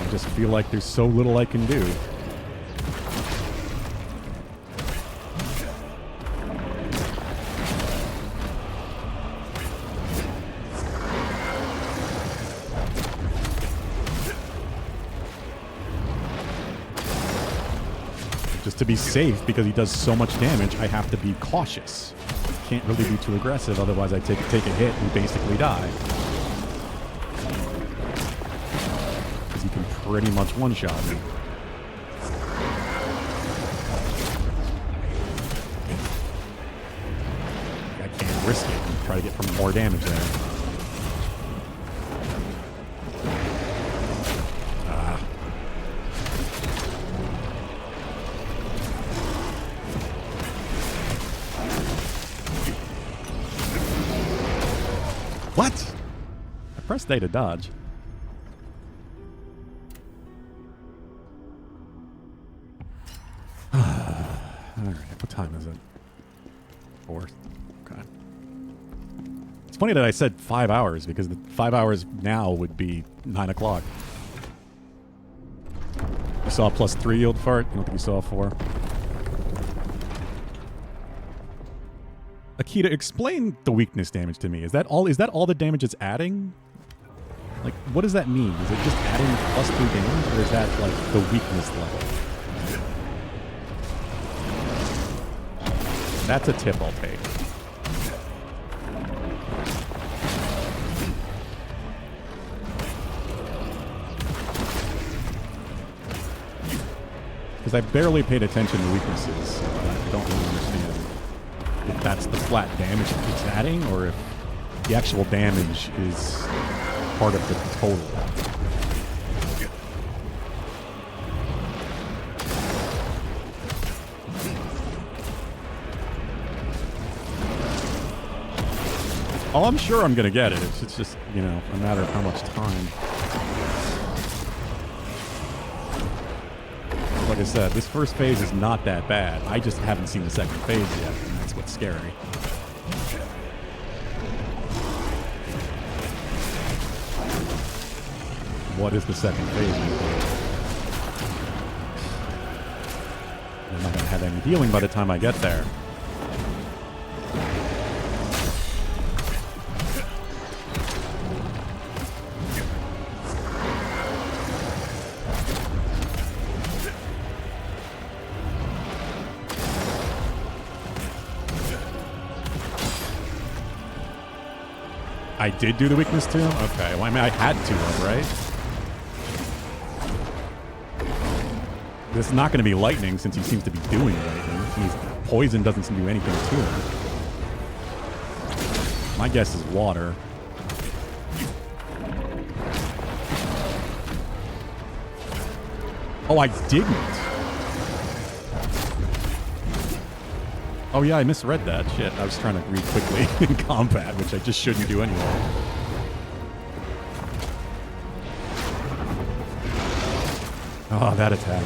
I just feel like there's so little I can do. Just to be safe, because he does so much damage, I have to be cautious. Can't really be too aggressive, otherwise I take a hit and basically die. Because he can pretty much one-shot me. I can't risk it and try to get more damage there. What? I pressed A to dodge. Alright, what time is it? 4. Okay. It's funny that I said 5 hours, because the 5 hours now would be 9 o'clock. You saw +3 yield fart? I don't think you saw 4. Akita, explain the weakness damage to me. Is that all? Is that all the damage it's adding? Like, what does that mean? Is it just adding +3 damage, or is that like the weakness level? That's a tip I'll take. Because I barely paid attention to weaknesses, so I don't really understand if that's the flat damage it keeps adding, or if the actual damage is part of the total. Oh, I'm sure I'm gonna get it. It's just, you know, a matter of how much time. Like I said, this first phase is not that bad. I just haven't seen the second phase yet, and that's what's scary. What is the second phase? I'm not gonna have any healing by the time I get there. I did do the weakness too? Okay, well, I mean, I had to have, right? This is not going to be lightning since he seems to be doing lightning. I mean, poison doesn't seem to do anything to him. My guess is water. Oh, I didn't. Oh yeah, I misread that. Shit, I was trying to read quickly in combat, which I just shouldn't do anyway. Oh, that attack.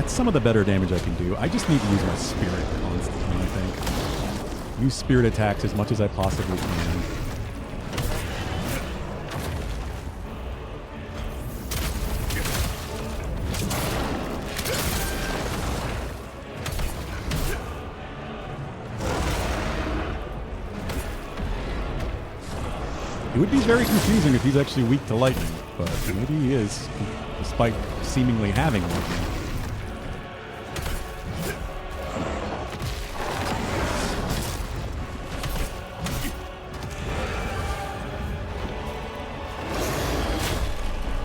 Some of the better damage I can do. I just need to use my spirit constantly, I think. Use spirit attacks as much as I possibly can. It would be very confusing if he's actually weak to lightning, but maybe he is, despite seemingly having lightning.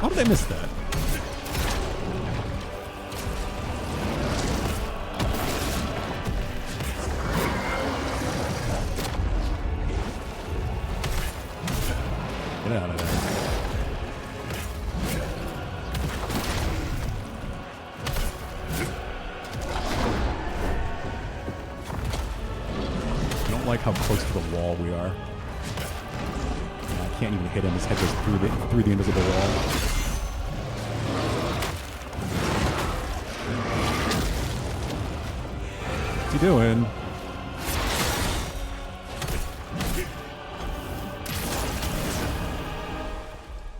How did I miss that? Get out of there. I don't like how close to the wall we are. I can't even hit him. His head goes through the invisible wall. What's he doing?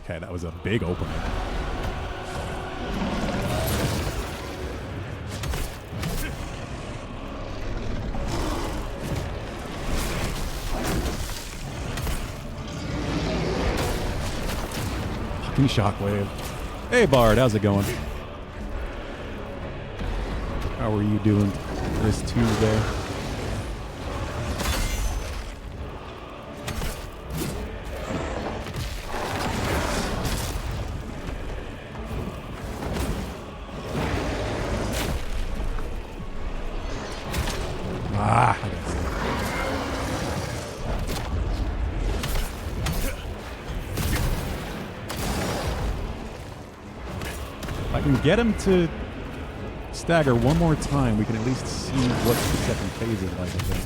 Okay, that was a big opening. Fucking shockwave. Hey Bard, how's it going? How are you doing this Tuesday? Ah! If I can get him to stagger one more time, we can at least see what the second phase is like, I think.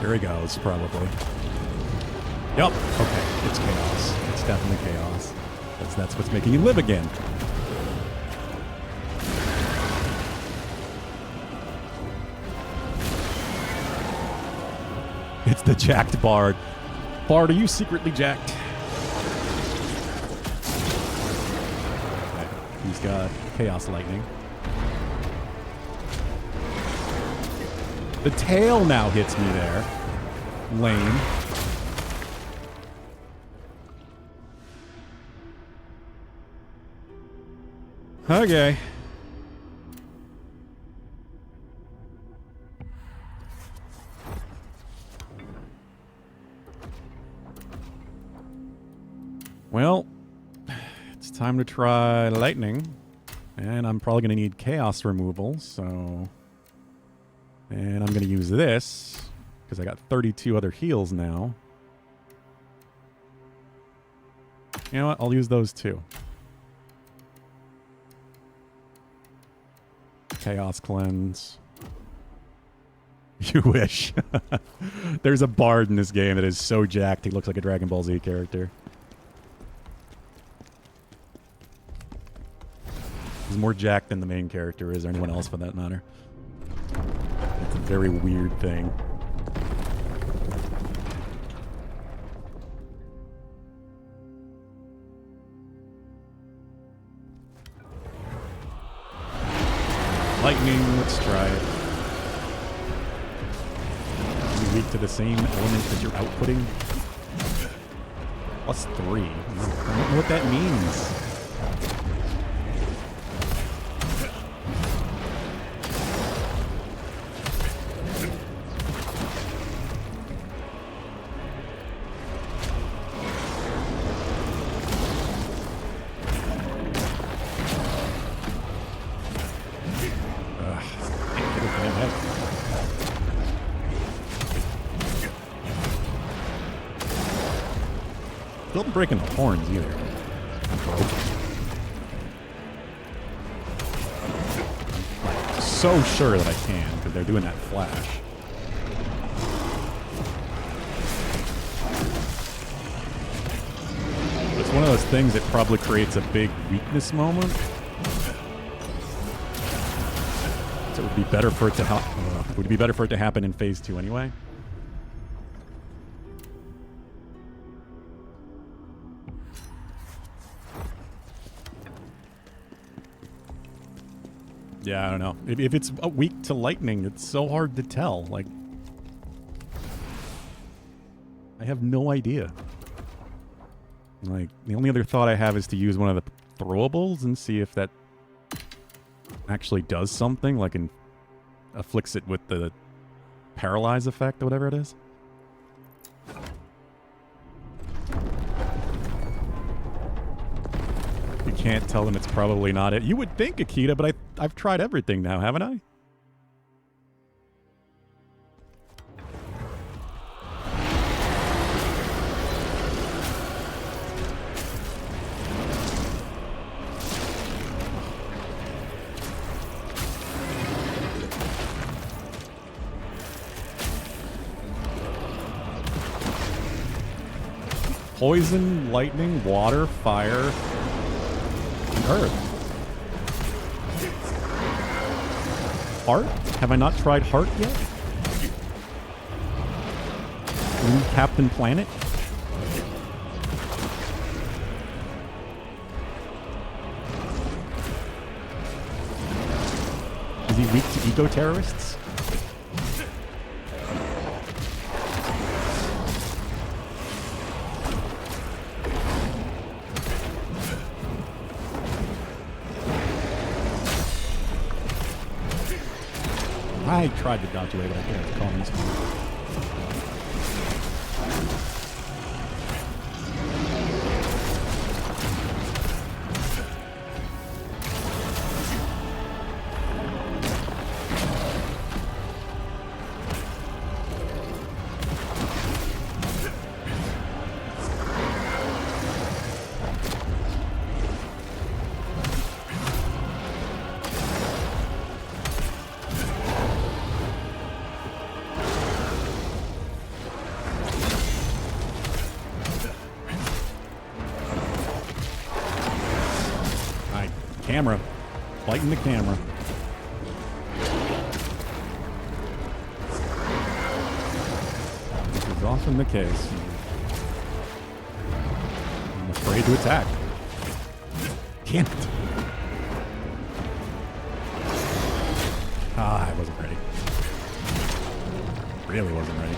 Here he goes, probably. Yup. Okay, it's chaos. It's definitely chaos. That's what's making you live again. It's the jacked Bard. Bard, are you secretly jacked? Okay, he's got Chaos Lightning. The tail now hits me there. Lame. Okay. Well, it's time to try lightning. And I'm probably going to need chaos removal, so... And I'm going to use this, because I got 32 other heals now. You know what? I'll use those too. Chaos Cleanse. You wish. There's a bard in this game that is so jacked he looks like a Dragon Ball Z character. He's more jacked than the main character is, or anyone else for that matter. It's a very weird thing. Lightning, let's try it. Are you weak to the same element that you're outputting? +3. I don't know what that means. Don't breaking the horns either. I'm so sure that I can, because they're doing that flash. It's one of those things that probably creates a big weakness moment. So it would be better for it to would it be better for it to happen in phase 2 anyway? Yeah, I don't know. If it's weak to lightning, it's so hard to tell. Like, I have no idea. Like, the only other thought I have is to use one of the throwables and see if that actually does something, like afflicts it with the paralyze effect or whatever it is. You can't tell them it's probably not it. You would think, Akita, but I've tried everything now, haven't I? Poison, lightning, water, fire, and earth. Heart? Have I not tried heart yet? Ooh, Captain Planet? Is he weak to eco-terrorists? I tried to dodge away, but I couldn't call him this one. Camera. Fighting the camera. This is often the case. I'm afraid to attack. Can't. Ah, I wasn't ready. Really wasn't ready.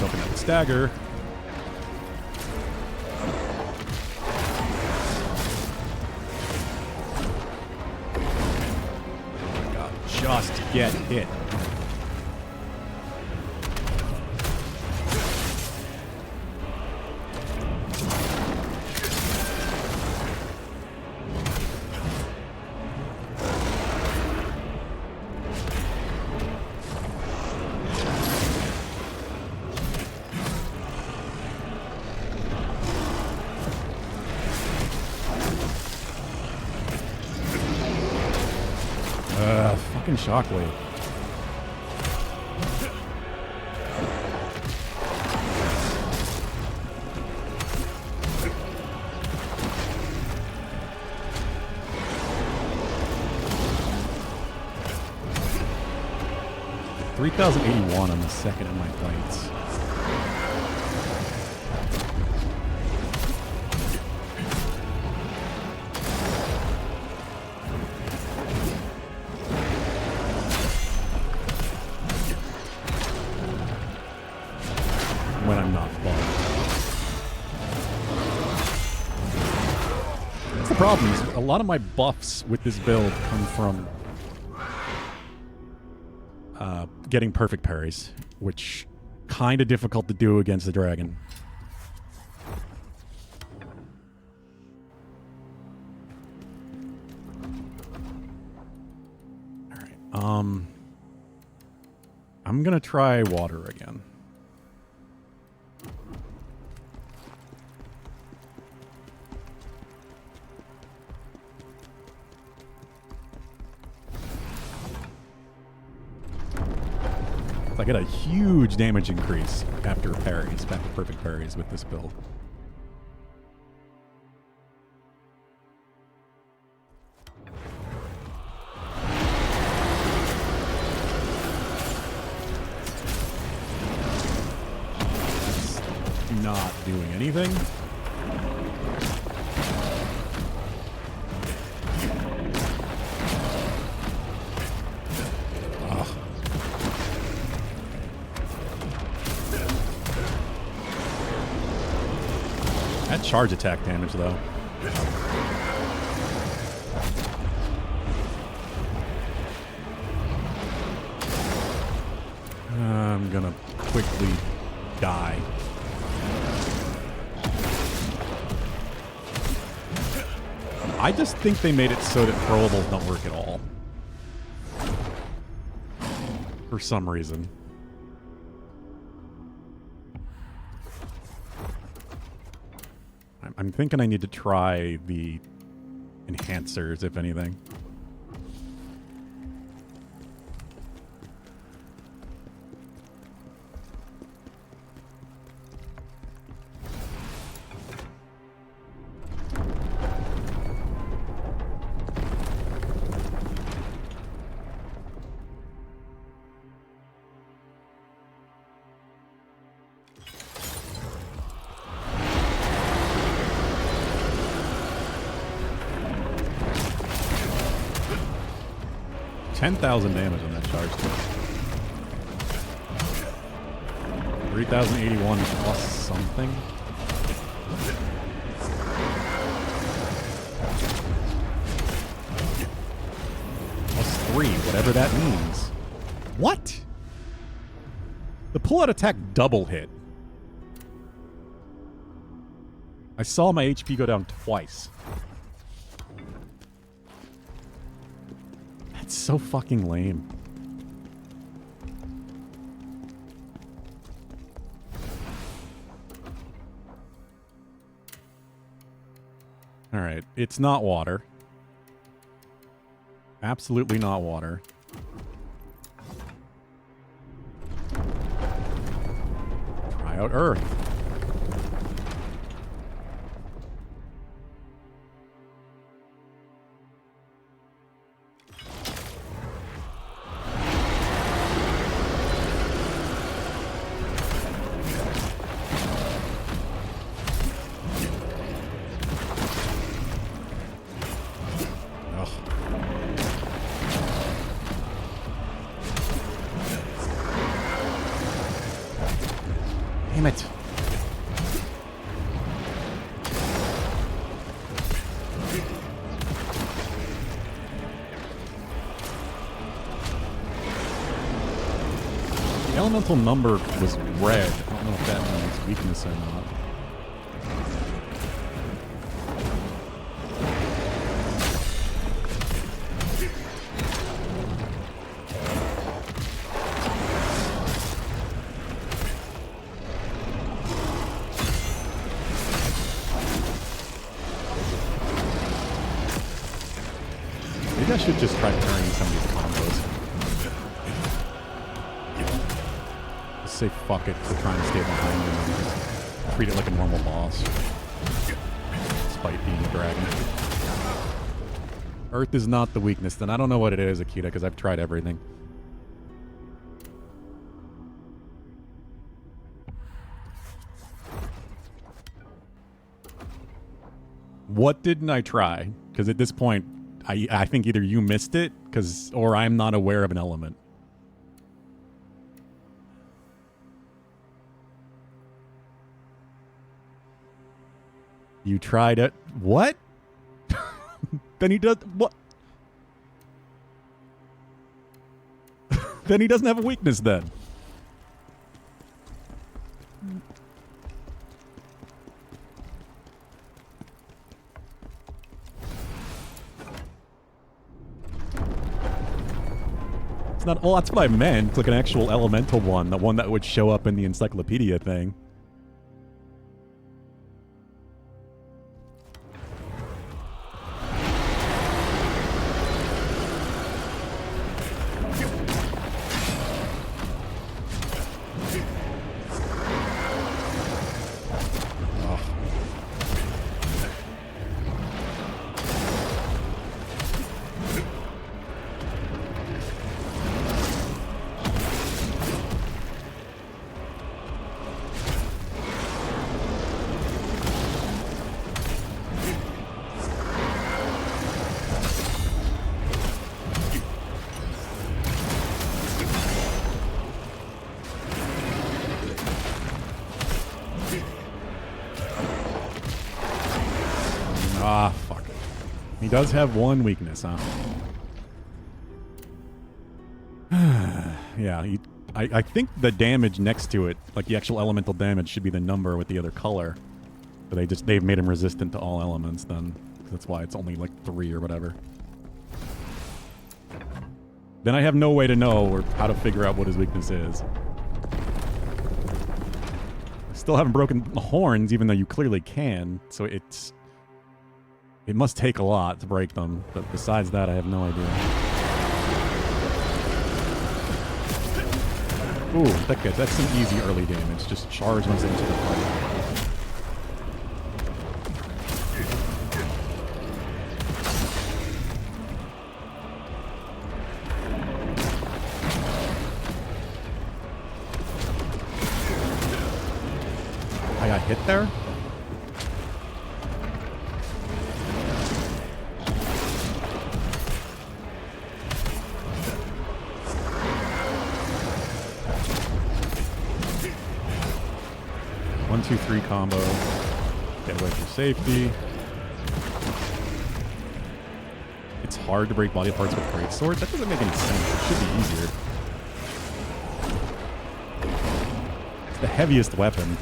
Open up the stagger. Oh my God, just get hit. Fucking shockwave. $3,081 on the second of my fights. When I'm not bugged. That's the problem. Is a lot of my buffs with this build come from getting perfect parries, which kind of difficult to do against the dragon. All right. I'm gonna try water again. I get a huge damage increase after parries, after perfect parries with this build. Just not doing anything. That charge attack damage, though. I'm gonna quickly die. I just think they made it so that throwables don't work at all. For some reason. I'm thinking I need to try the enhancers, if anything. $10,000 damage on that charge too. 3,081 plus something. Plus 3, whatever that means. What? The pull-out attack double hit. I saw my HP go down twice. That's so fucking lame. Alright, it's not water. Absolutely not water. Try out Earth. Damn it. The elemental number was red. I don't know if that means weakness or not. Maybe I should just try turning some of these combos. Just say fuck it to try and stay behind him and just treat it like a normal boss. Despite being a dragon. Earth is not the weakness, then I don't know what it is, Akita, because I've tried everything. What didn't I try? Because at this point, I think either you missed it, or I'm not aware of an element. You tried it. What? Then he does what? Then he doesn't have a weakness then. It's not. Oh, that's what I meant. Like an actual elemental one, the one that would show up in the encyclopedia thing. Ah, fuck. He does have one weakness, huh? Yeah, I think the damage next to it, like the actual elemental damage, should be the number with the other color. But they've made him resistant to all elements then. That's why it's only like 3 or whatever. Then I have no way to know or how to figure out what his weakness is. Still haven't broken horns, even though you clearly can. So it must take a lot to break them. But besides that, I have no idea. Ooh, that's some easy early damage. Just charge once into the fight. I got hit there? One, two, three combo. Get away for safety. It's hard to break body parts with great swords. That doesn't make any sense. It should be easier. It's the heaviest weapon.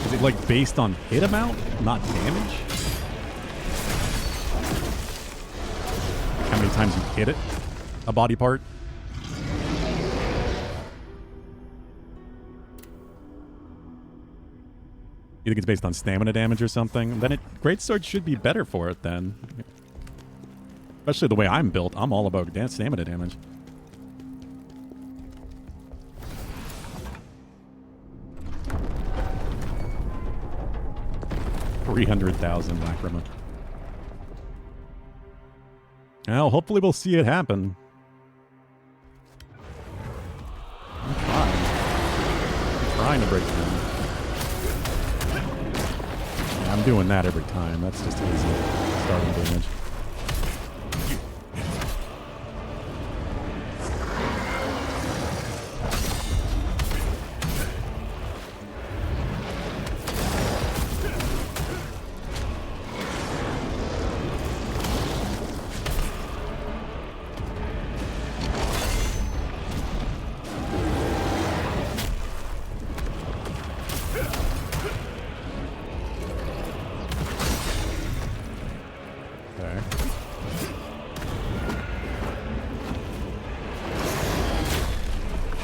Is it like based on hit amount, not damage? How many times you hit it? A body part? You think it's based on stamina damage or something? Then greatsword should be better for it then. Especially the way I'm built. I'm all about stamina damage. 300,000 Lacrima. Well, hopefully we'll see it happen. I'm trying to break through. Yeah, I'm doing that every time. That's just easy starting damage.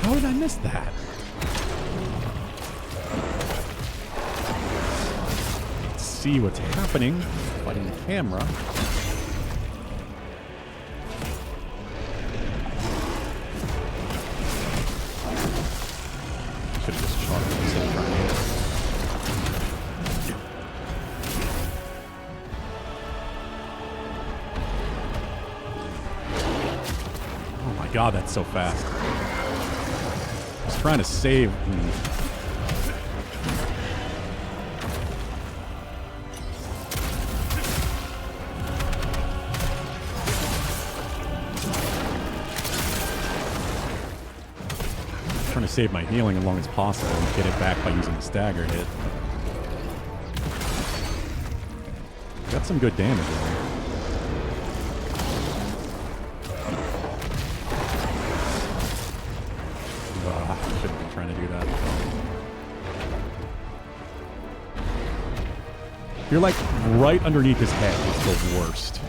How did I miss that? Let's see what's happening. Fighting the camera. Should have just shot him instead of trying to hit. Oh my god, that's so fast. I was trying to save. Trying to save my healing as long as possible and get it back by using the stagger hit. Got some good damage there. Shouldn't be trying to do that. You're like right underneath his head. It's the worst.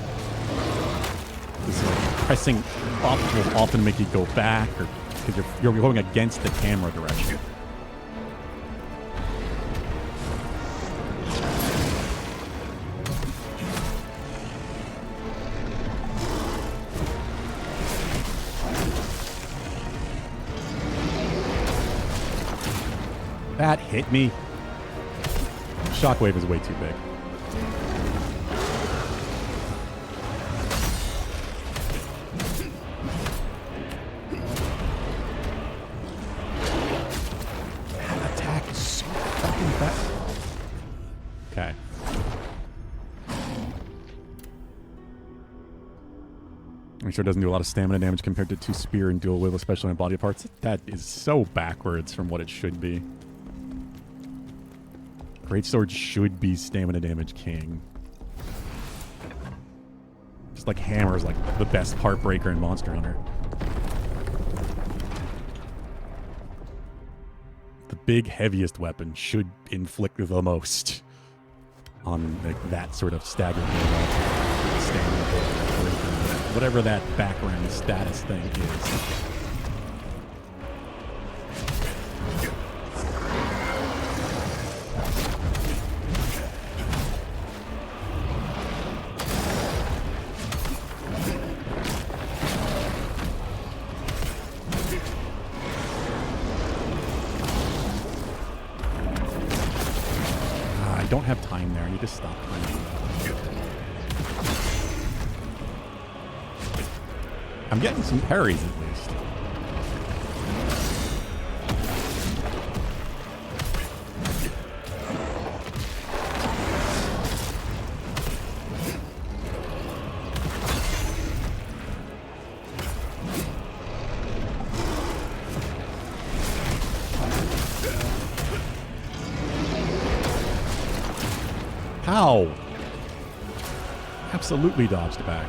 This like pressing up will often make you go back, or because you're going against the camera direction. That hit me. Shockwave is way too big. That attack is so fucking fast. Okay. I'm sure it doesn't do a lot of stamina damage compared to 2 spear and dual will, especially on body parts. That is so backwards from what it should be. Greatsword should be stamina damage king. Just like hammer is like the best part breaker in Monster Hunter. The big heaviest weapon should inflict the most on like that sort of stagger build-up, stamina build-up, breaker, whatever that background status thing is. I don't have time there. I need to stop trying to do that. I'm getting some parries at least. How? Absolutely dodged back.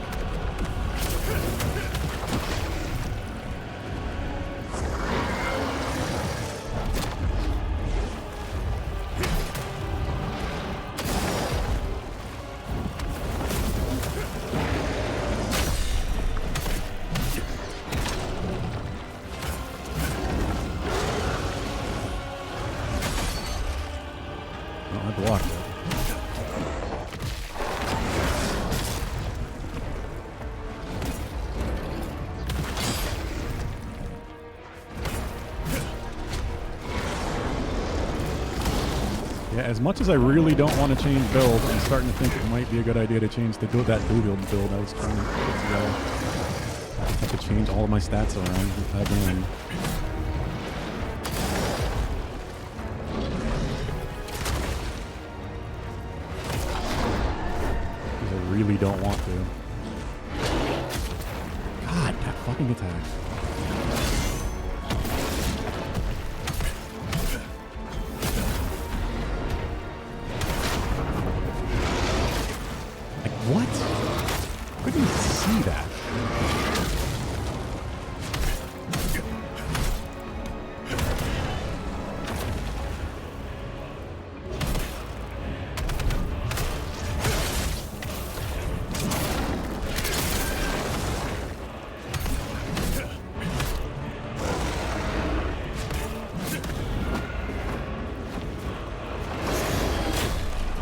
Oh, I blocked it. Yeah, as much as I really don't want to change build, I'm starting to think it might be a good idea to change that dual build I was trying to put together. I have to change all of my stats around again. Because I really don't want to. God, that fucking attack. What? Couldn't even see that.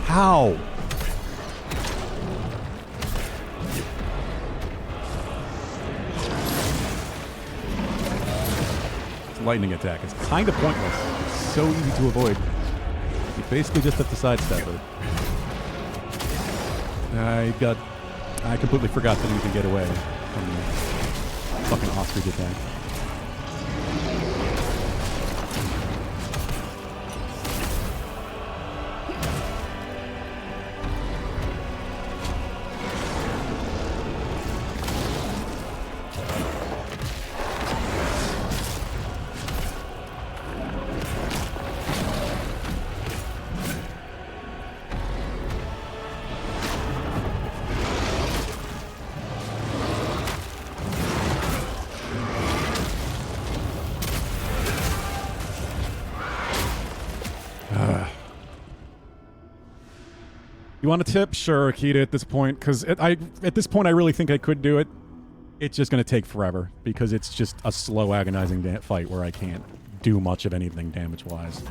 How? Lightning attack. It's kind of pointless. It's so easy to avoid. You basically just have to sidestep it. I completely forgot that you can get away from the fucking ostrich attack. You want a tip? Sure, Akita, at this point, because at this point I really think I could do it. It's just going to take forever, because it's just a slow, agonizing fight where I can't do much of anything damage-wise.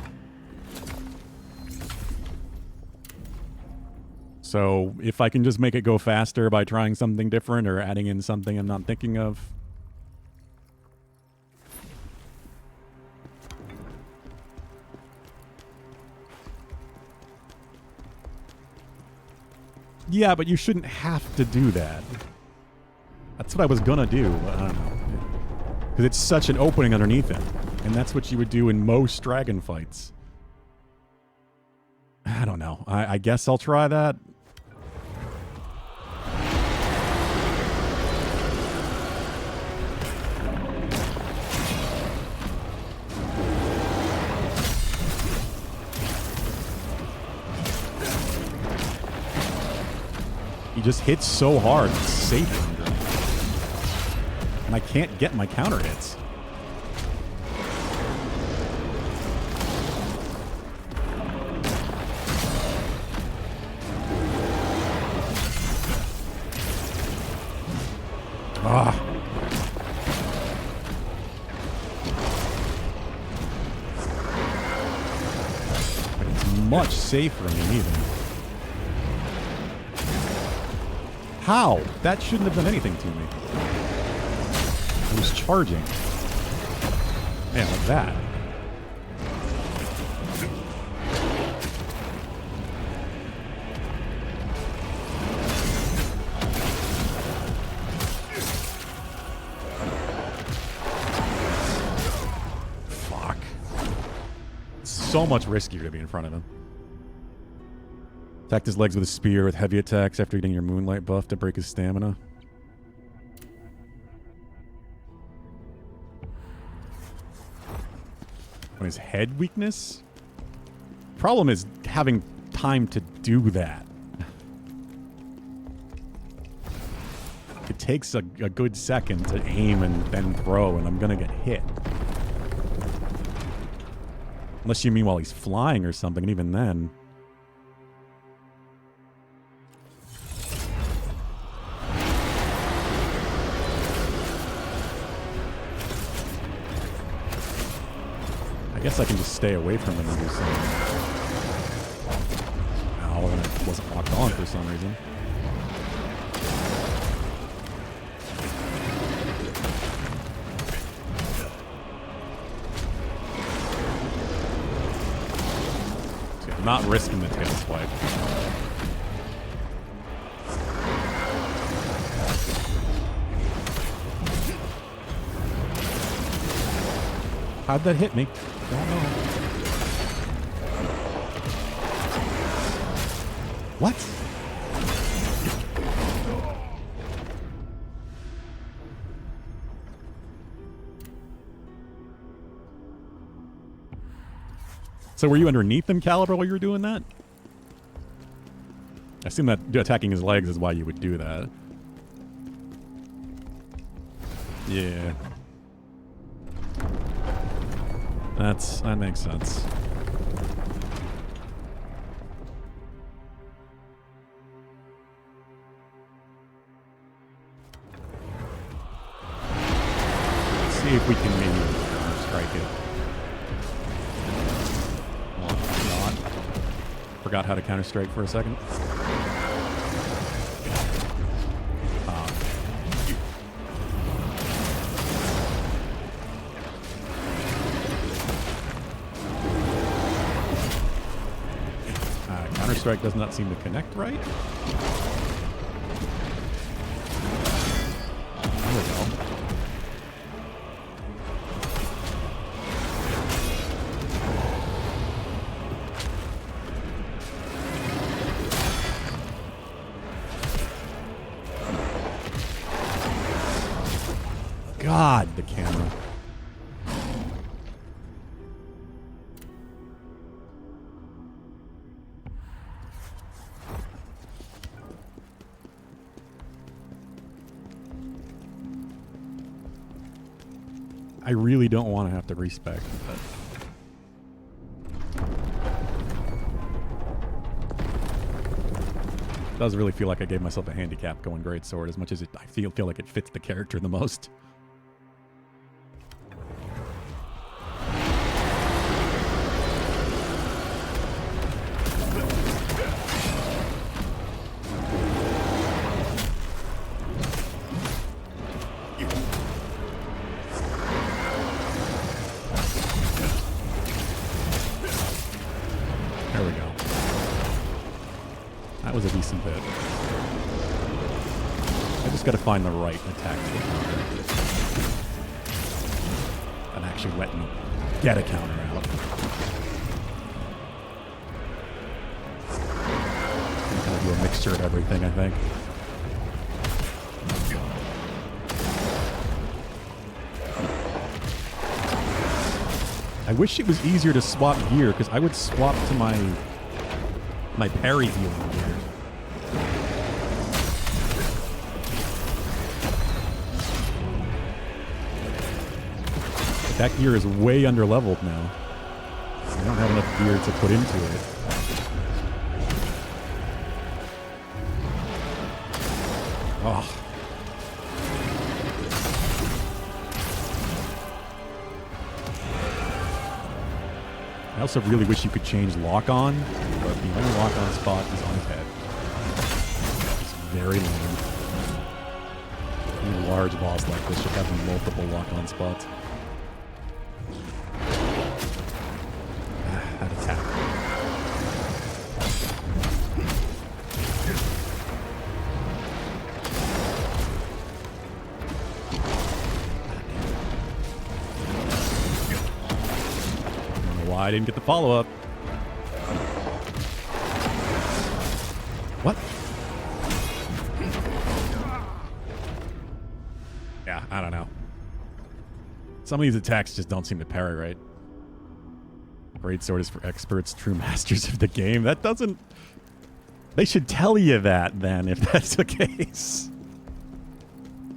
So, if I can just make it go faster by trying something different or adding in something I'm not thinking of... Yeah, but you shouldn't have to do that. That's what I was gonna do, but I don't know. Because it's such an opening underneath it. And that's what you would do in most dragon fights. I don't know. I guess I'll try that. He just hits so hard, it's safe under him. And I can't get my counter hits. Ah. But it's much safer than even. How? That shouldn't have done anything to me. I was charging. Man, like that. Fuck. It's so much riskier to be in front of him. Attacked his legs with a spear with heavy attacks after getting your moonlight buff to break his stamina. On his head weakness? Problem is having time to do that. It takes a good second to aim and then throw, and I'm gonna get hit. Unless you mean while he's flying or something, and even then... I guess I can just stay away from him and do something. Ow, and it wasn't locked on for some reason. So Not risking the tail swipe. How'd that hit me? Don't know. What? So were you underneath him, Caliber, while you were doing that? I assume that attacking his legs is why you would do that. Yeah. That makes sense. Let's see if we can maybe strike it. Not. Forgot how to counter-strike for a second. Counter-strike does not seem to connect right. There we go. God, the camera. I really don't want to have to respec, but it does really feel like I gave myself a handicap going Greatsword as much as I feel like it fits the character the most. There we go. That was a decent bit. I just gotta find the right attack to counter. And actually let me get a counter out. I'm gonna do a mixture of everything, I think. I wish it was easier to swap gear, because I would swap to my parry healing gear. But that gear is way underleveled now. I don't have enough gear to put into it. Oh. I also really wish you could change lock-on, but the only lock-on spot is on his head. It's very lame. Any large boss like this should have multiple lock-on spots. That attack. I didn't get the follow-up. What? Yeah, I don't know. Some of these attacks just don't seem to parry right. Greatsword is for experts, true masters of the game. That doesn't... They should tell you that, then, if that's the case.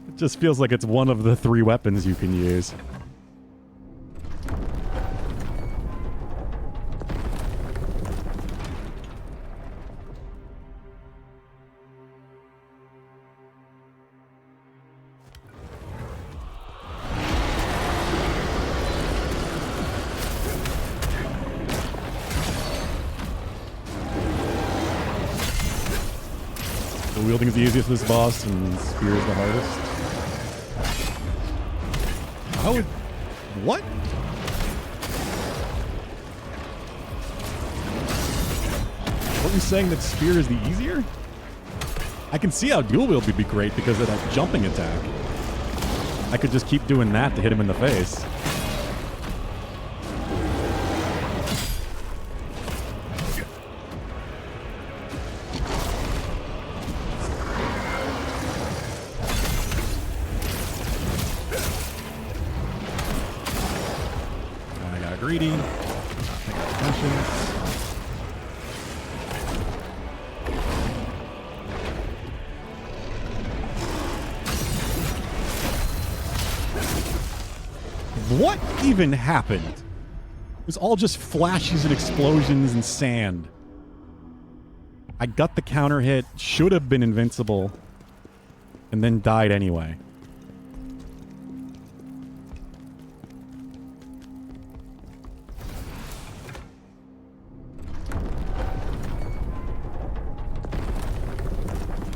It just feels like it's one of the 3 weapons you can use. Wielding is the easiest for this boss, and spear is the hardest. How would... What? you saying that spear is the easier? I can see how dual wield would be great because of that jumping attack. I could just keep doing that to hit him in the face. I got greedy. I got passion. What even happened? It was all just flashes and explosions and sand. I got the counter hit, should have been invincible, and then died anyway.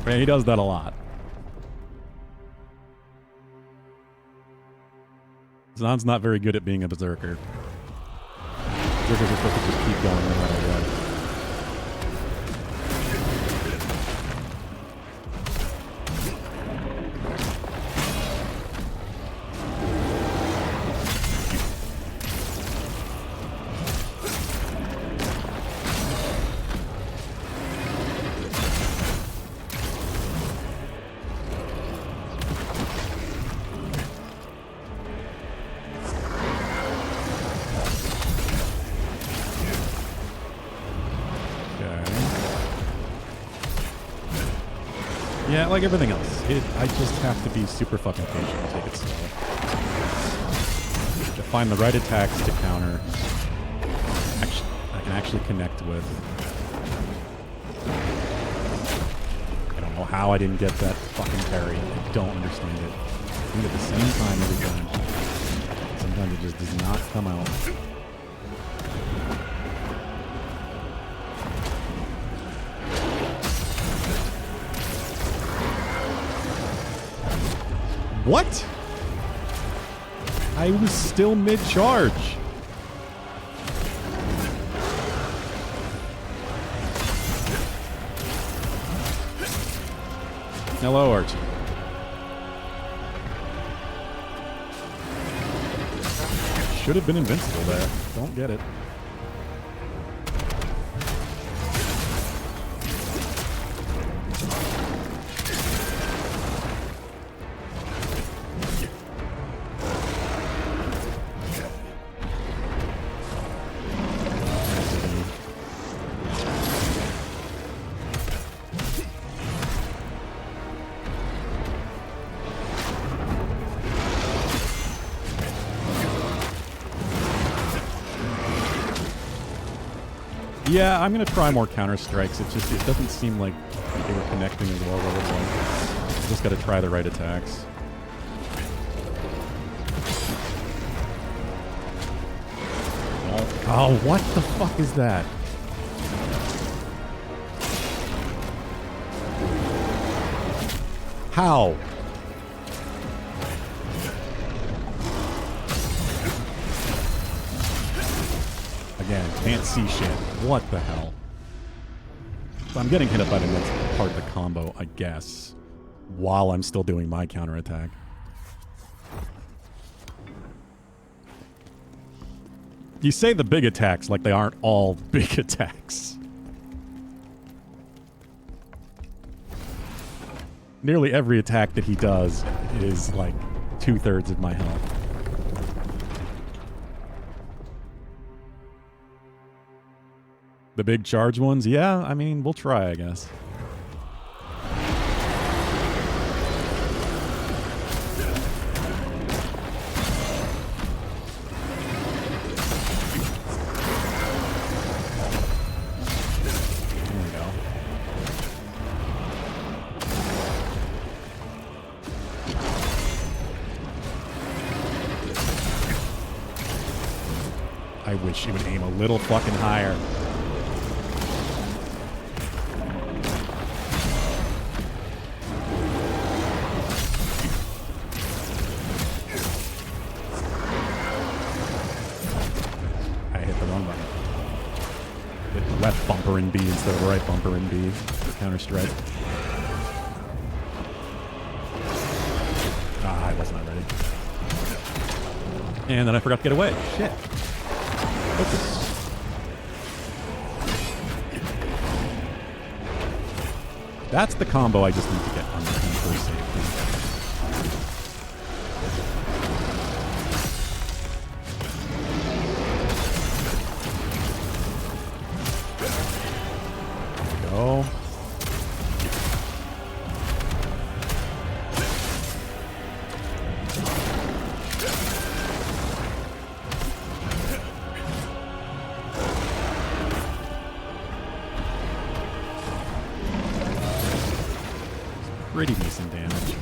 Man, he does that a lot. Khazan's not very good at being a berserker. Berserkers are supposed to just keep going no matter what. Yeah, like everything else. I just have to be super fucking patient and take it slow. To find the right attacks to counter. I can actually connect with. I don't know how I didn't get that fucking parry. I don't understand it. I think at the same time every time. Sometimes it just does not come out. What? I was still mid-charge. Hello, Archie. Should have been invincible there. Don't get it. Yeah, I'm gonna try more counter strikes. It doesn't seem like they were connecting as well. Just gotta try the right attacks. Oh, what the fuck is that? How? Again, can't see shit. What the hell? So I'm getting hit up by the next part of the combo, I guess, while I'm still doing my counterattack. You say the big attacks like they aren't all big attacks. Nearly every attack that he does is like 2/3 of my health. The big charge ones? Yeah, I mean, we'll try, I guess. There we go. I wish he would aim a little fucking higher. left bumper and B instead of right bumper and B for Counter-Strike. Ah, I was not ready. And then I forgot to get away. Shit. Focus. That's the combo I just need to get on the for safety. Go. Pretty decent damage.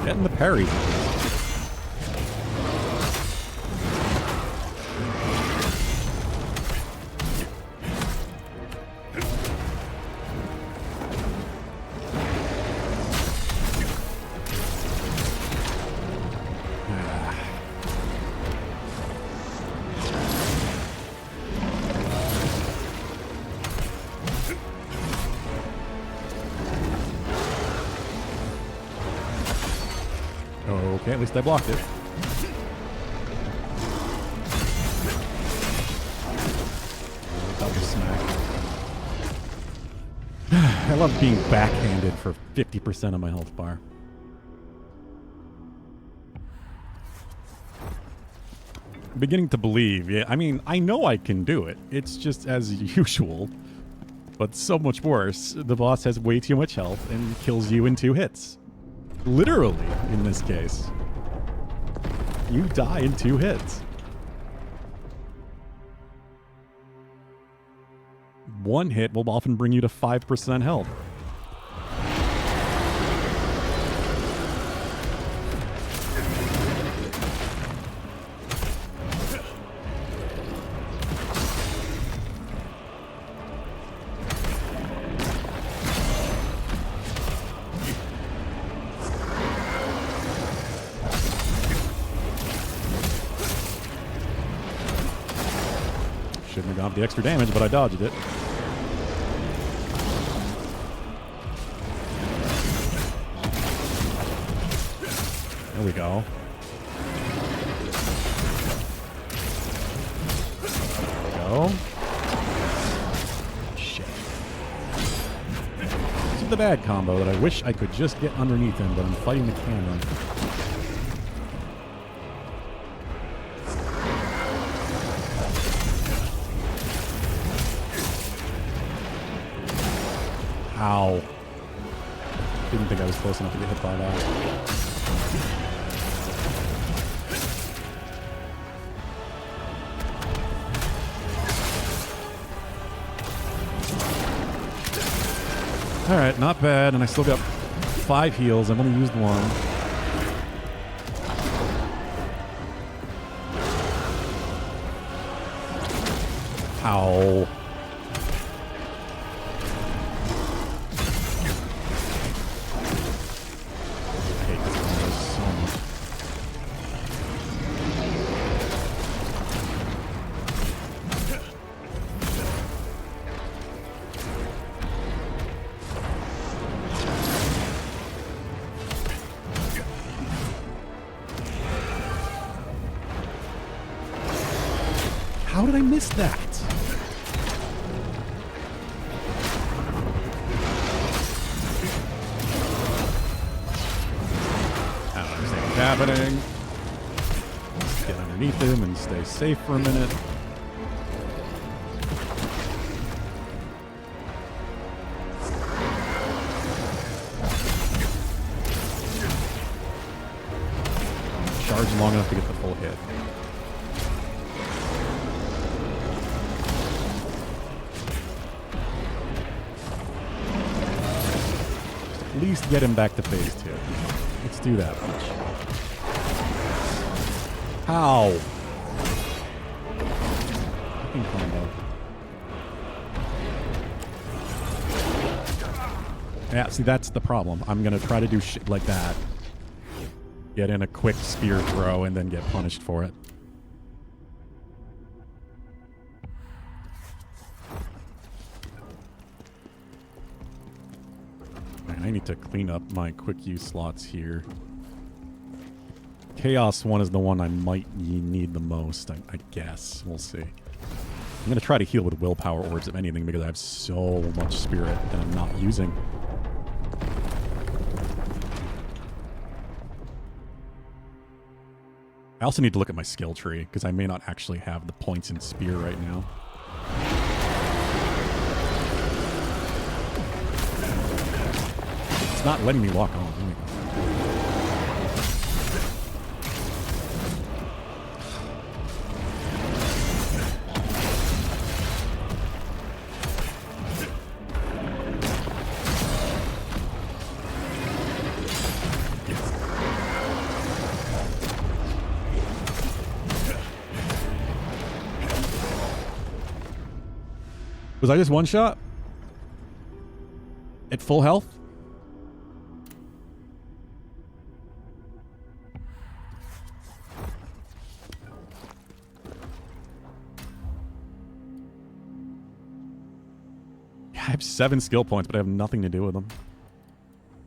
Getting the parries. Okay, at least I blocked it. Double smack. I love being backhanded for 50% of my health bar. I'm beginning to believe, yeah, I mean, I know I can do it. It's just as usual, but so much worse. The boss has way too much health and kills you in 2 hits. Literally, in this case. You die in 2 hits. 1 hit will often bring you to 5% health. Shouldn't have gone for the extra damage, but I dodged it. There we go. There we go. Shit. This is the bad combo that I wish I could just get underneath him, but I'm fighting the camera. Ow. Didn't think I was close enough to get hit by that. Alright, not bad, and I still got 5 heals. I've only used 1. Ow. How did I miss that? I don't understand what's happening. Let's get underneath him and stay safe for a minute. Charge long enough to get the full hit. At least get him back to phase 2. Let's do that much. How? Fucking combo. Yeah, see, that's the problem. I'm gonna try to do shit like that, get in a quick spear throw and then get punished for it. Right, I need to clean up my quick use slots here. Chaos one is the one I might need the most, I guess. We'll see. I'm going to try to heal with willpower orbs, if anything, because I have so much spirit that I'm not using. I also need to look at my skill tree, because I may not actually have the points in spear right now. It's not letting me lock on. There we go. Was I just one shot? At full health? Yeah, I have 7 skill points, but I have nothing to do with them.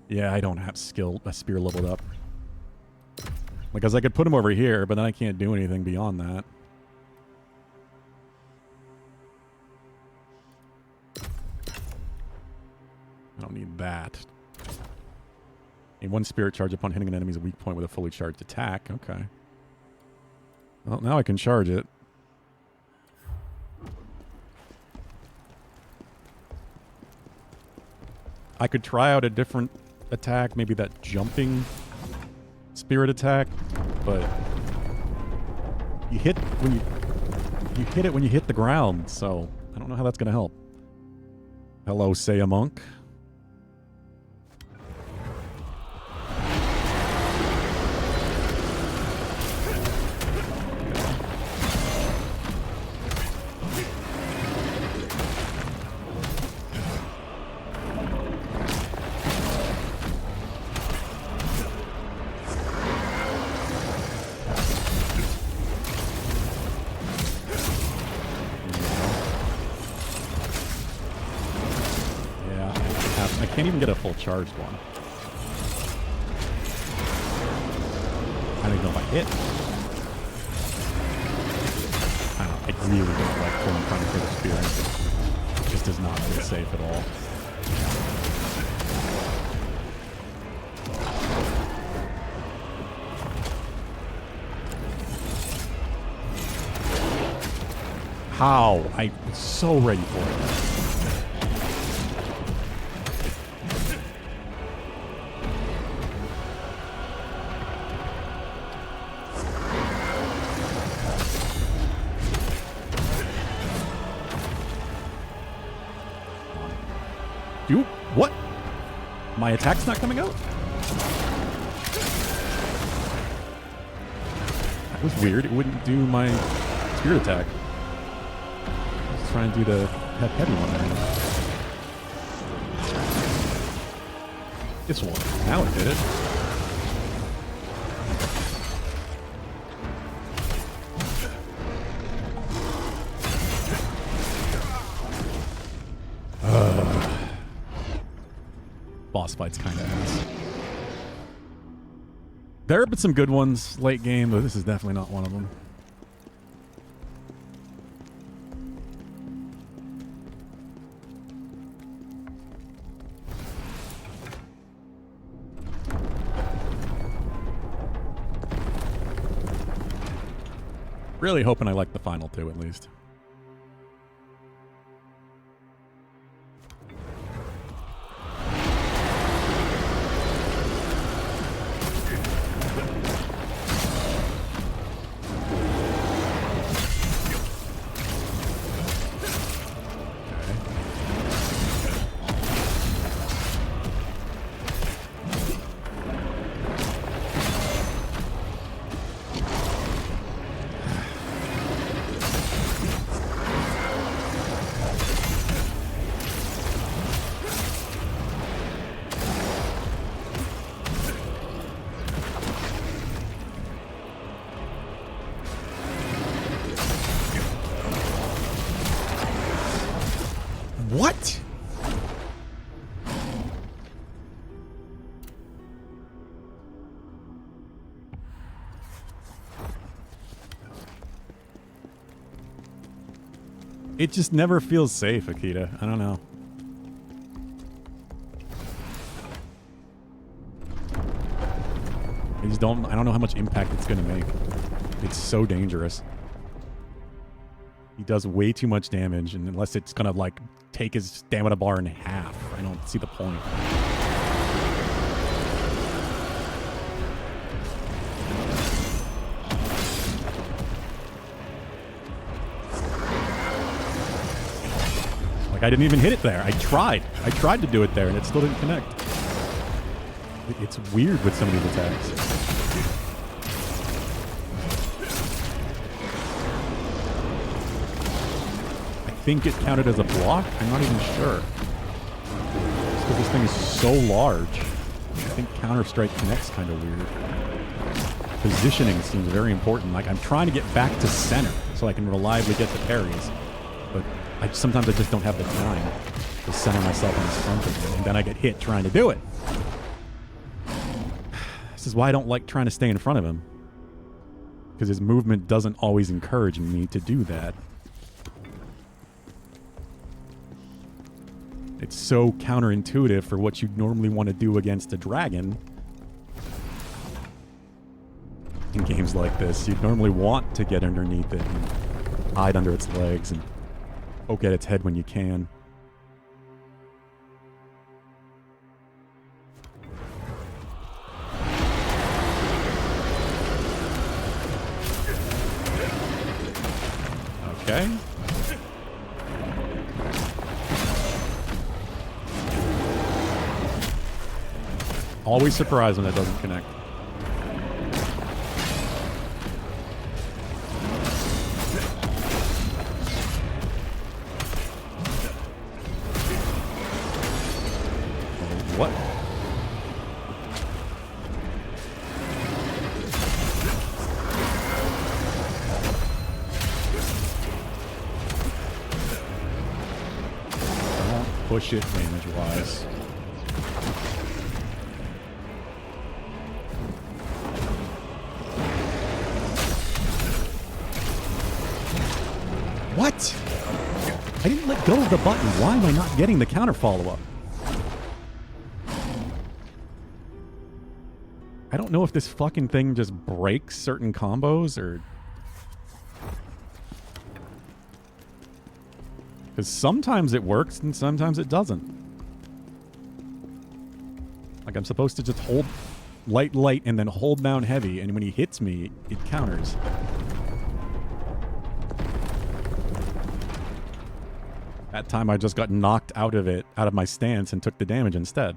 Yeah, I don't have a spear leveled up. Because I could put him over here, but then I can't do anything beyond that. I don't need that. A 1 spirit charge upon hitting an enemy's weak point with a fully charged attack. Okay. Well, now I can charge it. I could try out a different attack, maybe that jumping spirit attack, but you hit when you hit it when you hit the ground, so I don't know how that's going to help. Hello, say a monk. Can't even get a full charged one. I don't even know if I hit. I don't know. I really don't like pulling front for the spear. It just does not feel safe at all. How? I was so ready for it. Dude, what? My attack's not coming out? That was weird. It wouldn't do my spirit attack. Let's try and do the heavy one there. This one. Now it did it. Boss fight's kind of ass. There have been some good ones late game, but this is definitely not one of them. Really hoping I like the final two at least. What? It just never feels safe, Akita. I don't know. I don't know how much impact it's gonna make. It's so dangerous. He does way too much damage, and unless it's gonna like take his stamina bar in half, I don't see the point. Like I didn't even hit it there. I tried to do it there, and it still didn't connect. It's weird with some of these attacks. I think it counted as a block. I'm not even sure. Just because this thing is so large. I think Counter-Strike connects kind of weird. Positioning seems very important. Like I'm trying to get back to center so I can reliably get the parries. But sometimes I just don't have the time to center myself in front of him. And then I get hit trying to do it. This is why I don't like trying to stay in front of him. Because his movement doesn't always encourage me to do that. It's so counterintuitive for what you'd normally want to do against a dragon. In games like this, you'd normally want to get underneath it and hide under its legs and poke at its head when you can. Okay. Always surprised when that doesn't connect. What? Don't push it damage-wise. What? I didn't let go of the button. Why am I not getting the counter follow-up? I don't know if this fucking thing just breaks certain combos or... Because sometimes it works and sometimes it doesn't. Like I'm supposed to just hold light, and then hold down heavy, and when he hits me, it counters. That time I just got knocked out of my stance and took the damage instead.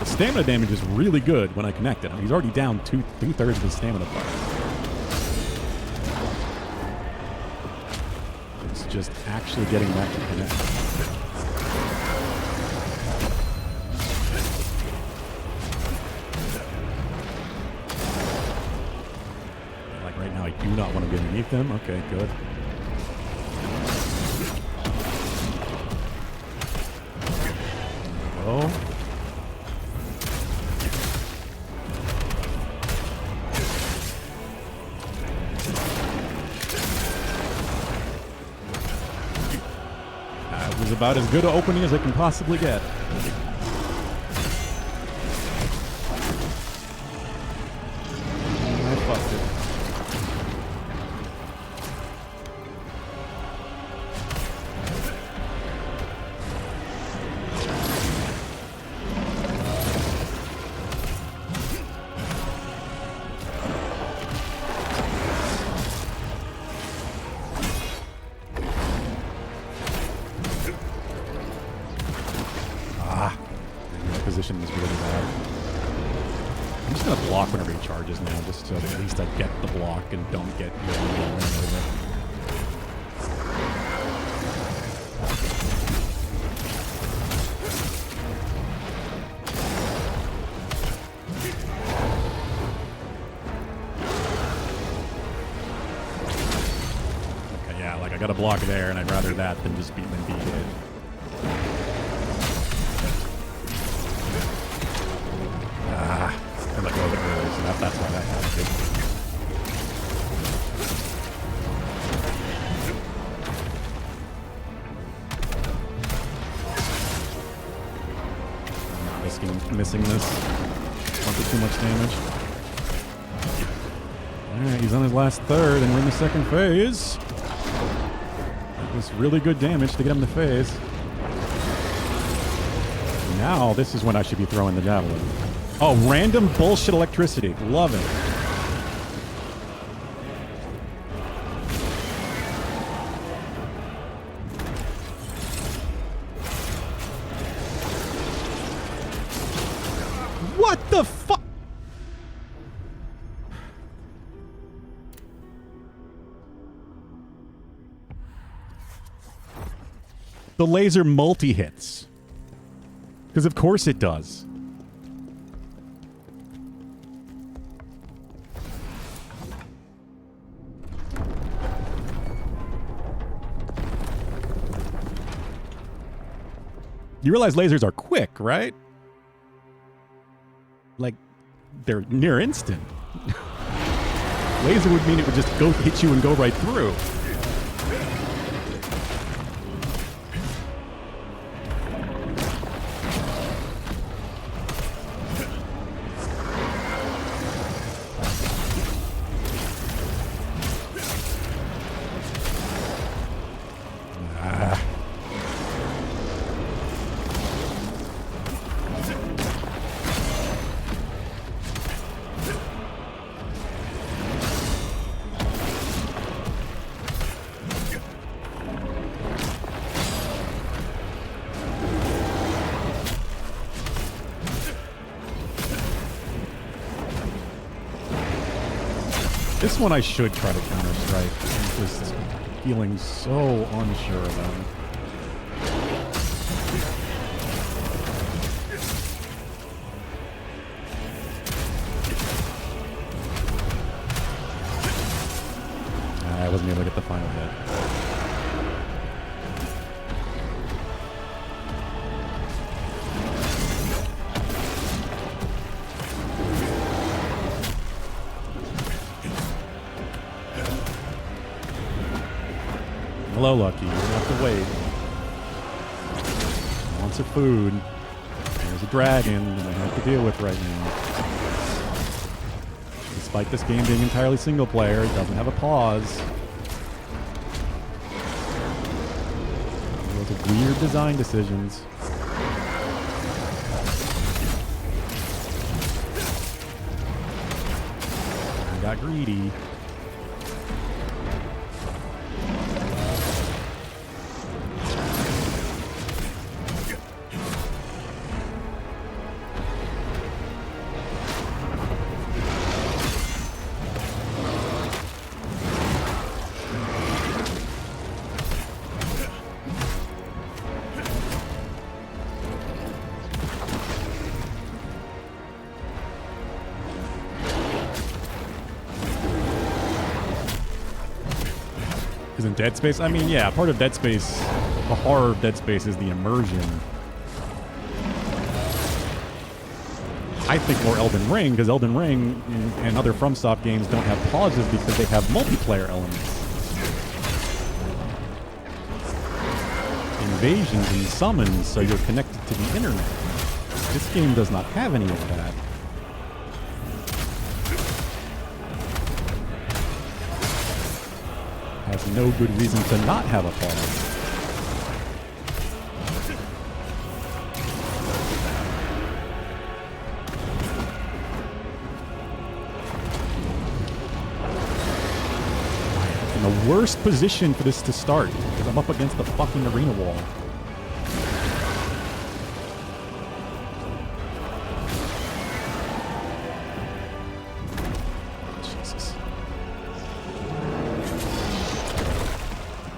Stamina damage is really good when I connect it. I mean, he's already down two-thirds of his stamina bar. It's just actually getting that to connect. Like right now, I do not want to be underneath them. Okay, good. Oh. About as good an opening as it can possibly get. I fucked it. I'm just gonna block whenever he charges now, just so that at least I get the block and don't get run over. Okay, yeah, like I got a block there, and I'd rather that than just be hit. I let go of it early, so that's why that happened. I'm not missing this. Don't do too much damage. Alright, he's on his last third, and we're in the second phase. That was really good damage to get him to phase. Now, this is when I should be throwing the javelin. Oh, random bullshit electricity. Love it. What the fuck? The laser multi-hits. Because of course it does. You realize lasers are quick, right? Like, they're near instant. Laser would mean it would just go hit you and go right through. This one I should try to counter-strike. I'm just feeling so unsure about it. I wasn't able to get the final hit. Hello, Lucky. You don't have to wait. Wants of food. There's a dragon that I have to deal with right now. Despite this game being entirely single player, it doesn't have a pause. Those are weird design decisions. I got greedy. In Dead Space, I mean, yeah, part of Dead Space, the horror of Dead Space is the immersion. I think more Elden Ring, because Elden Ring and other FromSoft games don't have pauses because they have multiplayer elements. Invasions and summons, so you're connected to the internet. This game does not have any of that. Has no good reason to not have a pause. In the worst position for this to start, because I'm up against the fucking arena wall.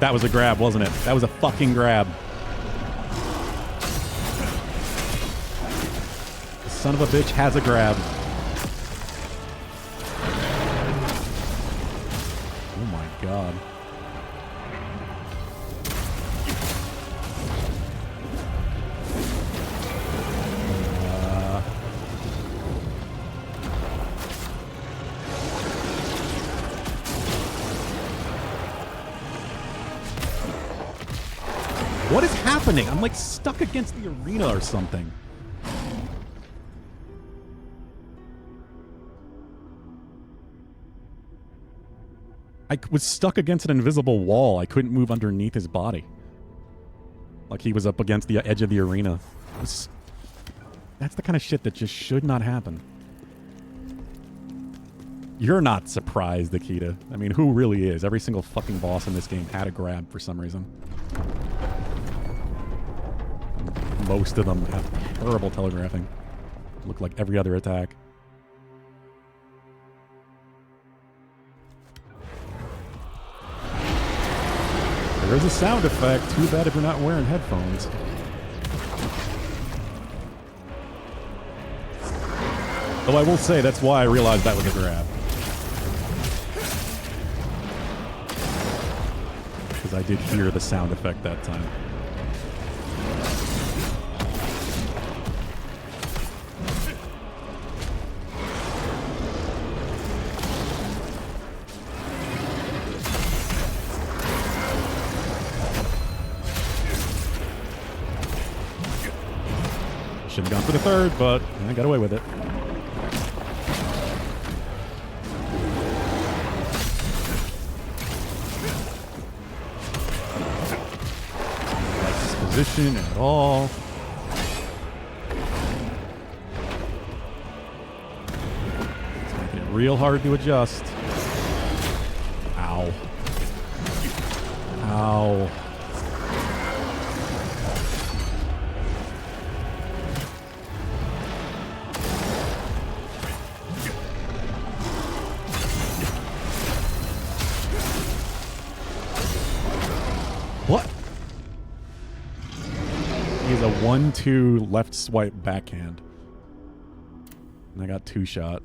That was a grab, wasn't it? That was a fucking grab. The son of a bitch has a grab. Oh my god. What is happening? I'm like stuck against the arena or something. I was stuck against an invisible wall. I couldn't move underneath his body. Like he was up against the edge of the arena. That's the kind of shit that just should not happen. You're not surprised, Akita. I mean, who really is? Every single fucking boss in this game had a grab for some reason. Most of them have terrible telegraphing. Look like every other attack. There is a sound effect. Too bad if you're not wearing headphones. Though I will say that's why I realized that was a grab. Because I did hear the sound effect that time. Should have gone for the third, but I got away with it. Not like this position at all. It's making it real hard to adjust. Ow. Ow. What? He has a 1-2 left swipe backhand. And I got 2-shot.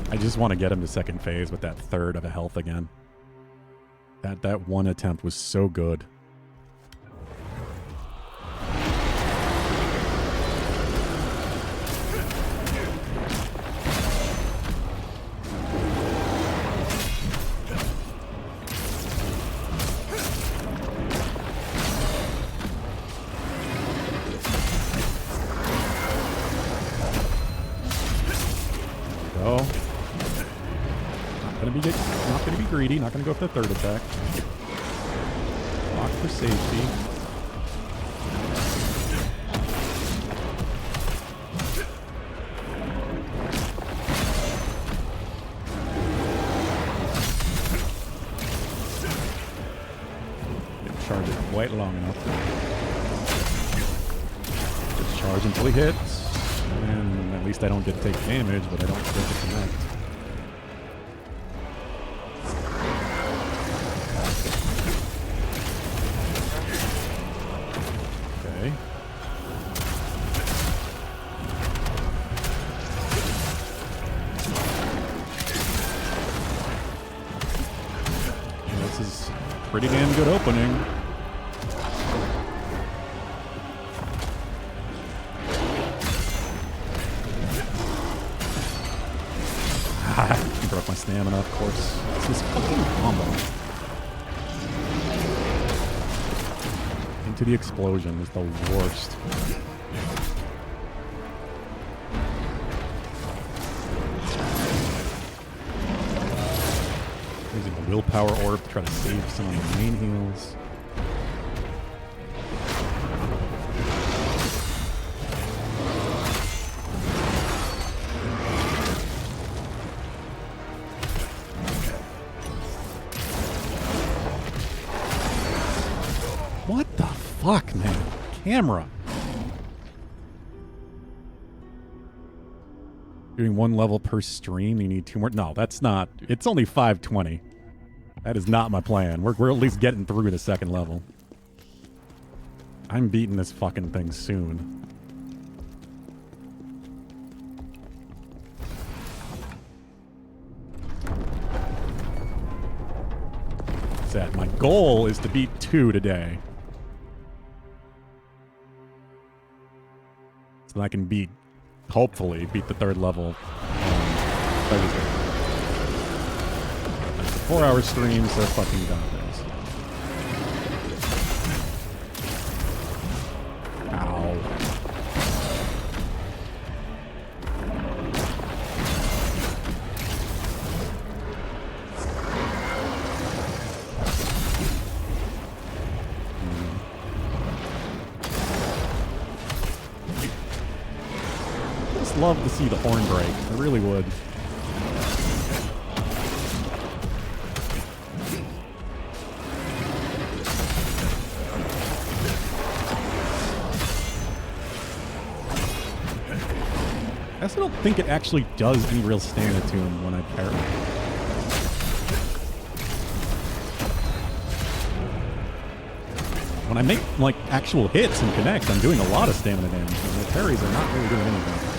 I just want to get him to second phase with that third of a health again. That one attempt was so good. Go. Not gonna be greedy. Not gonna go for the third attack. Lock for safety. Didn't charge it quite long enough. Just charge until he hits, and at least I don't get to take damage, but I don't get to connect. Pretty damn good opening. Broke my stamina, of course. It's this fucking combo. Into the explosion is the worst. Using the willpower orb to try to save some of the main heals. Fuck, man. Camera. Doing 1 level per stream. You need 2 more. No, that's not. It's only 520. That is not my plan. We're at least getting through the 2nd level. I'm beating this fucking thing soon. Said my goal is to beat 2 today. So that I can hopefully beat the 3rd level Thursday. It's a 4-hour stream, so fucking done this. Ow. Love to see the horn break. I really would. I also don't think it actually does any real standard to him when I parry. When I make like actual hits and connect, I'm doing a lot of stamina damage. And the parries are not really doing anything.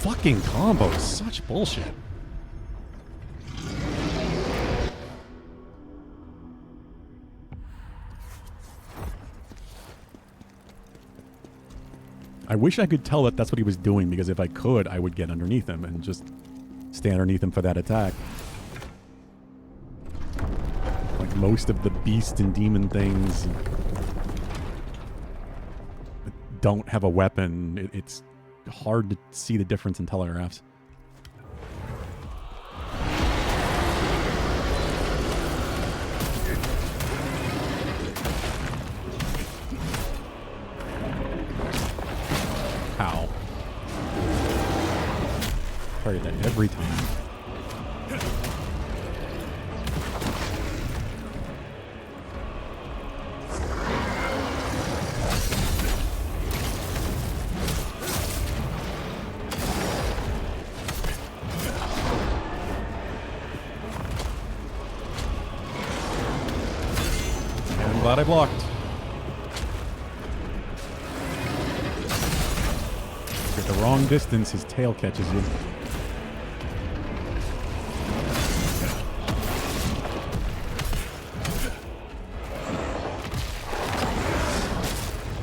Fucking combo is such bullshit. I wish I could tell that that's what he was doing, because if I could, I would get underneath him and just stay underneath him for that attack. Like most of the beast and demon things don't have a weapon. It's hard to see the difference in telegraphs. How? Parry that every time. Glad I blocked. At the wrong distance, his tail catches you.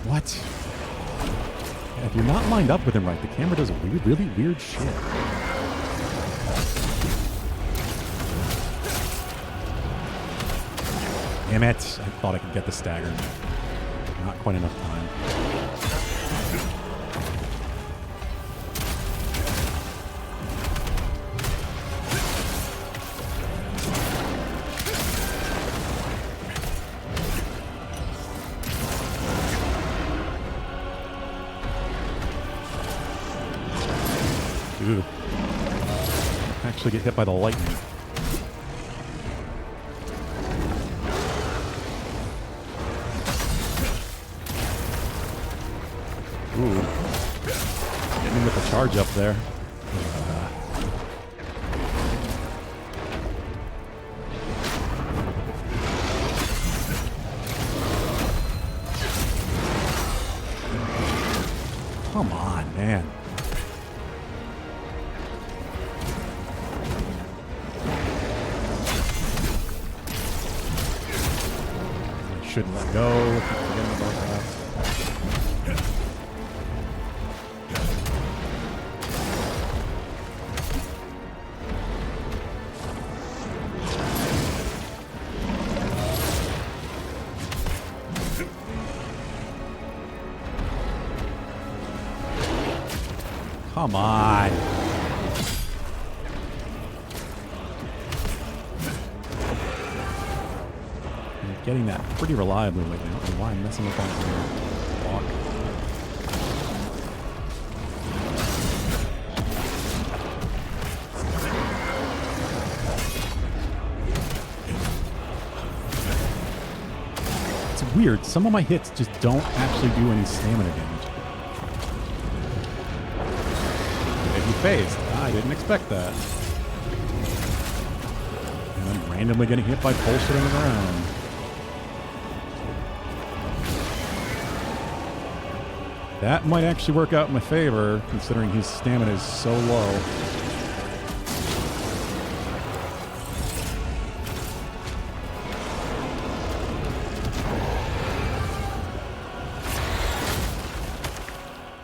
What? Yeah, if you're not lined up with him right, the camera does really weird shit. Damn it. I thought I could get the stagger. Not quite enough time. Ooh. Actually get hit by the lightning. Ooh. Getting him with the charge up there. Come on, man. I shouldn't let go. Keep forgetting about that. Come on. I'm getting that pretty reliably lately. I don't know why I'm messing up on the block. weird. Some of my hits just don't actually do any stamina damage. If you phased. I didn't expect that. And I'm randomly getting hit by bullshitting around. That might actually work out in my favor, considering his stamina is so low.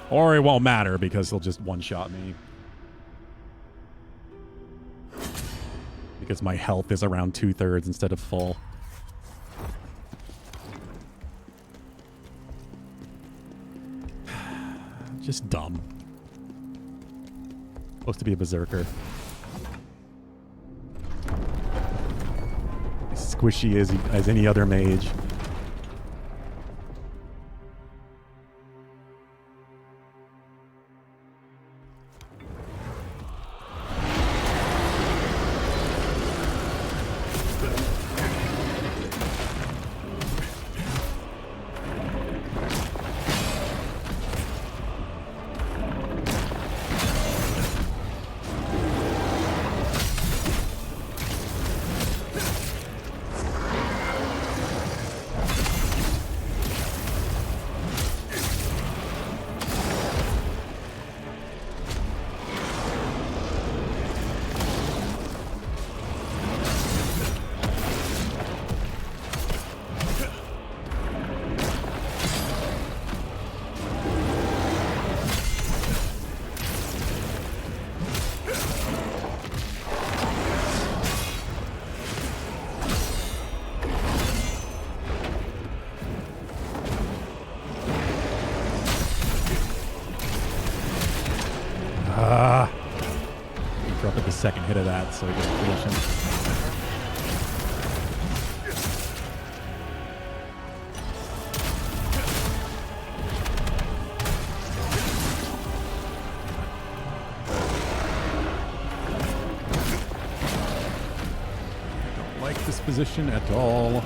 Or it won't matter because he'll just one-shot me. Because my health is around 2/3 instead of full. Just dumb. Supposed to be a berserker. As squishy as any other mage. Drop at the second hit of that, so he gets finish him. I don't like this position at all.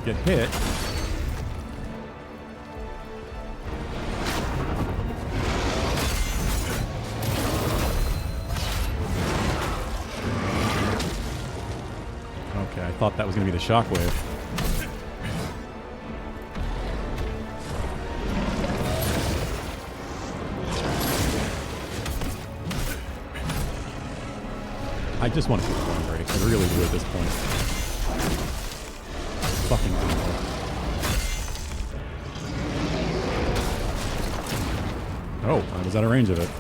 Get hit. Okay, I thought that was going to be the shockwave. I just want to keep going breaks. I really do at this point. Fucking people. Oh, I was out of range of it.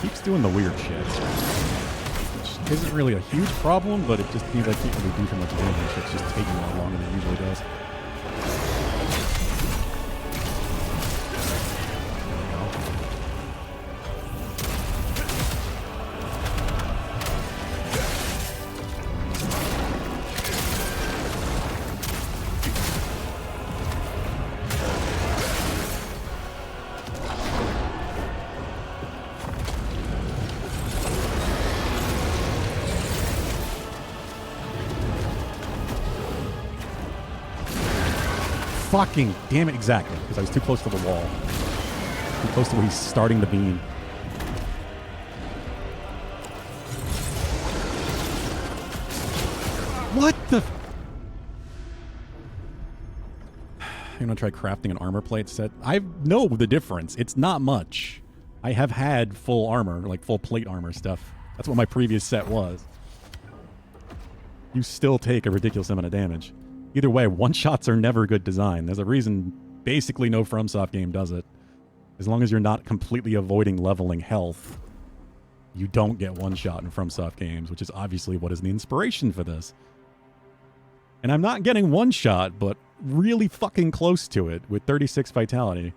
Keeps doing the weird shit. Isn't really a huge problem, but it just means I can't really do too much damage. It's just taking a lot longer than it usually does. Fucking damn it, exactly, because I was too close to the wall. Too close to where he's starting the beam. What the? I'm gonna try crafting an armor plate set. I know the difference. It's not much. I have had full armor, like full plate armor stuff. That's what my previous set was. You still take a ridiculous amount of damage. Either way, one-shots are never good design. There's a reason basically no FromSoft game does it. As long as you're not completely avoiding leveling health, you don't get one-shot in FromSoft games, which is obviously what is the inspiration for this. And I'm not getting one-shot, but really fucking close to it with 36 vitality.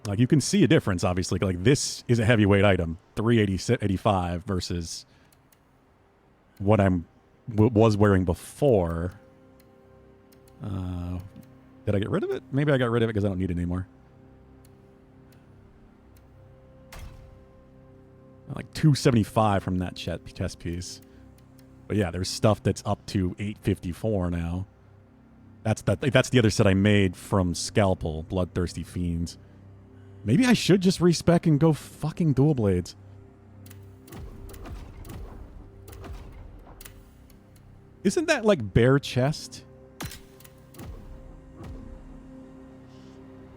Like, you can see a difference, obviously. Like, this is a heavyweight item, 385 versus what was wearing before. Did I get rid of it? Maybe I got rid of it because I don't need it anymore. Like 275 from that chest piece. But yeah, there's stuff that's up to 854 now. That's the other set I made from Scalpel, Bloodthirsty Fiends. Maybe I should just respec and go fucking dual blades. Isn't that like bare chest?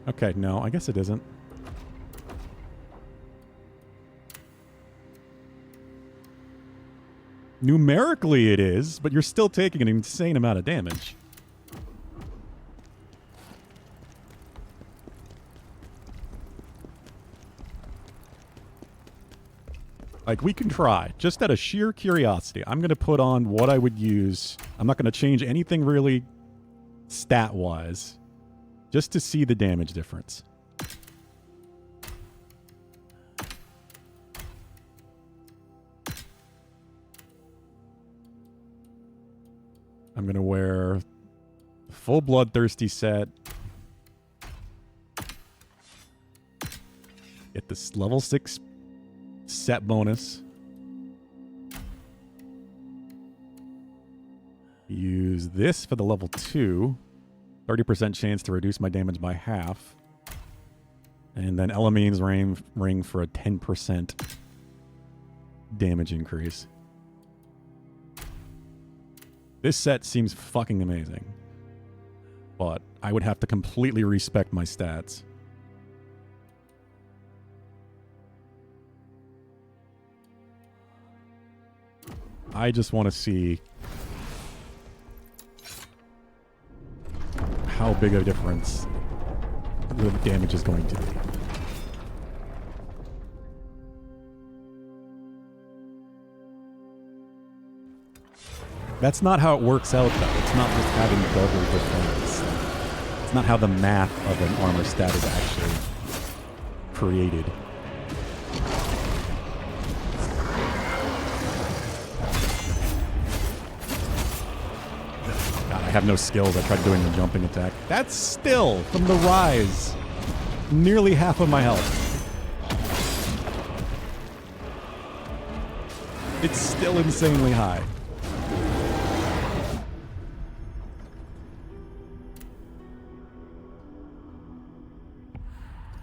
Okay, no, I guess it isn't. Numerically it is, but you're still taking an insane amount of damage. Like, we can try. Just out of sheer curiosity, I'm going to put on what I would use. I'm not going to change anything really stat-wise, just to see the damage difference. I'm going to wear the full Bloodthirsty set. Get this level 6 set bonus. Use this for the level 2. 30% chance to reduce my damage by half. And then Elamine's ring for a 10% damage increase. This set seems fucking amazing. But I would have to completely respec my stats. I just want to see how big a difference the damage is going to be. That's not how it works out, though. It's not just having double defense. It's not how the math of an armor stat is actually created. I have no skills. I tried doing the jumping attack. That's still, from the rise, nearly half of my health. It's still insanely high.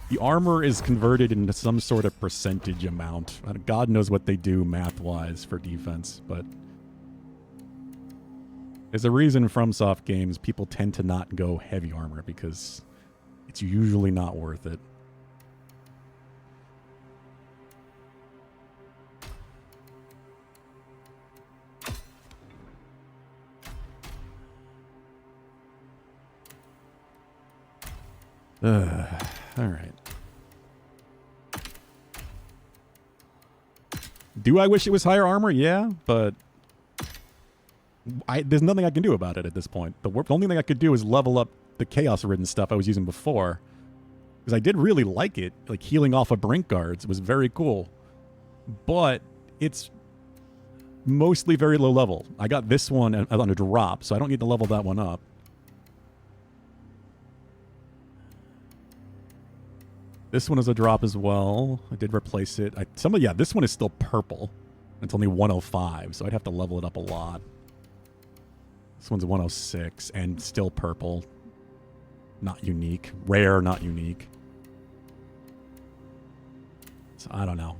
The armor is converted into some sort of percentage amount. God knows what they do math-wise for defense, but there's a reason FromSoft games, people tend to not go heavy armor because it's usually not worth it. All right. Do I wish it was higher armor? Yeah, but there's nothing I can do about it at this point. The only thing I could do is level up the chaos-ridden stuff I was using before. Because I did really like it. Like, healing off of Brink Guards was very cool. But it's mostly very low level. I got this one on a drop, so I don't need to level that one up. This one is a drop as well. I did replace it. This one is still purple. It's only 105, so I'd have to level it up a lot. This one's 106 and still purple. Not unique. Rare, not unique. So I don't know.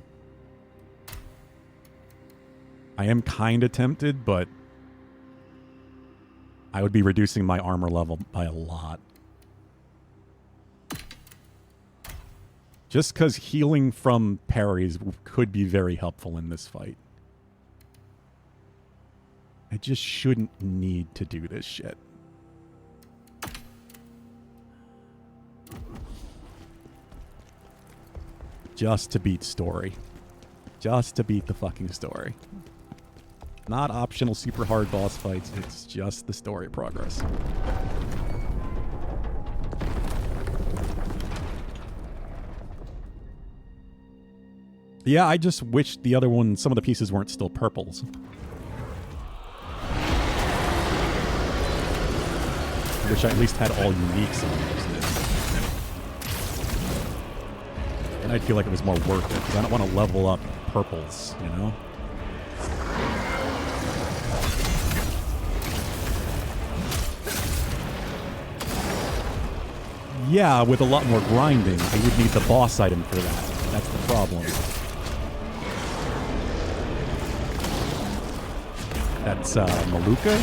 I am kind of tempted, but I would be reducing my armor level by a lot. Just because healing from parries could be very helpful in this fight. I just shouldn't need to do this shit. Just to beat story. Just to beat the fucking story. Not optional super hard boss fights, it's just the story progress. Yeah, I just wish the other one, some of the pieces weren't still purples. I wish I at least had all uniques on those. And I'd feel like it was more worth it, because I don't want to level up purples, you know? Yeah, with a lot more grinding, I would need the boss item for that. That's the problem. That's Maluka?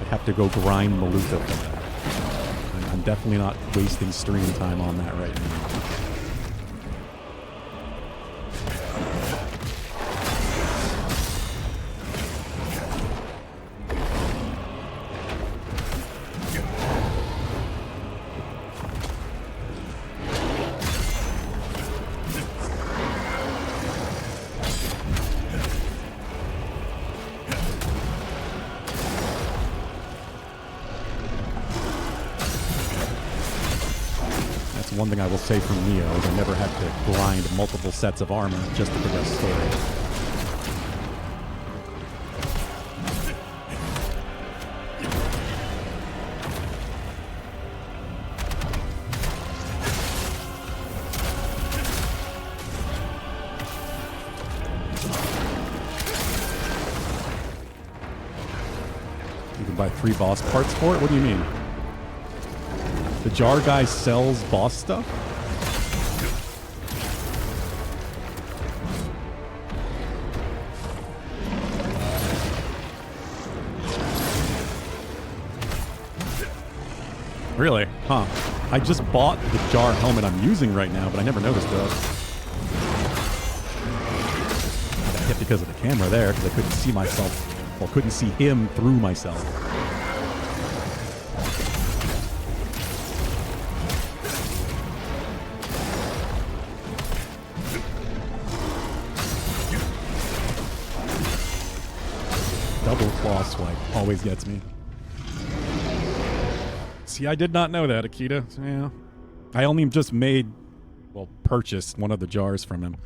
I'd have to go grind Maluka for that. I'm definitely not wasting stream time on that right now. One thing I will say from Neo is I never had to grind multiple sets of armor just to progress story. You can buy 3 boss parts for it? What do you mean? The jar guy sells boss stuff? Really? Huh. I just bought the jar helmet I'm using right now, but I never noticed that. I got hit because of the camera there, because I couldn't see myself. Well, couldn't see him through myself. Swipe always gets me. See, I did not know that, Akita. Yeah. I only just purchased one of the jars from him.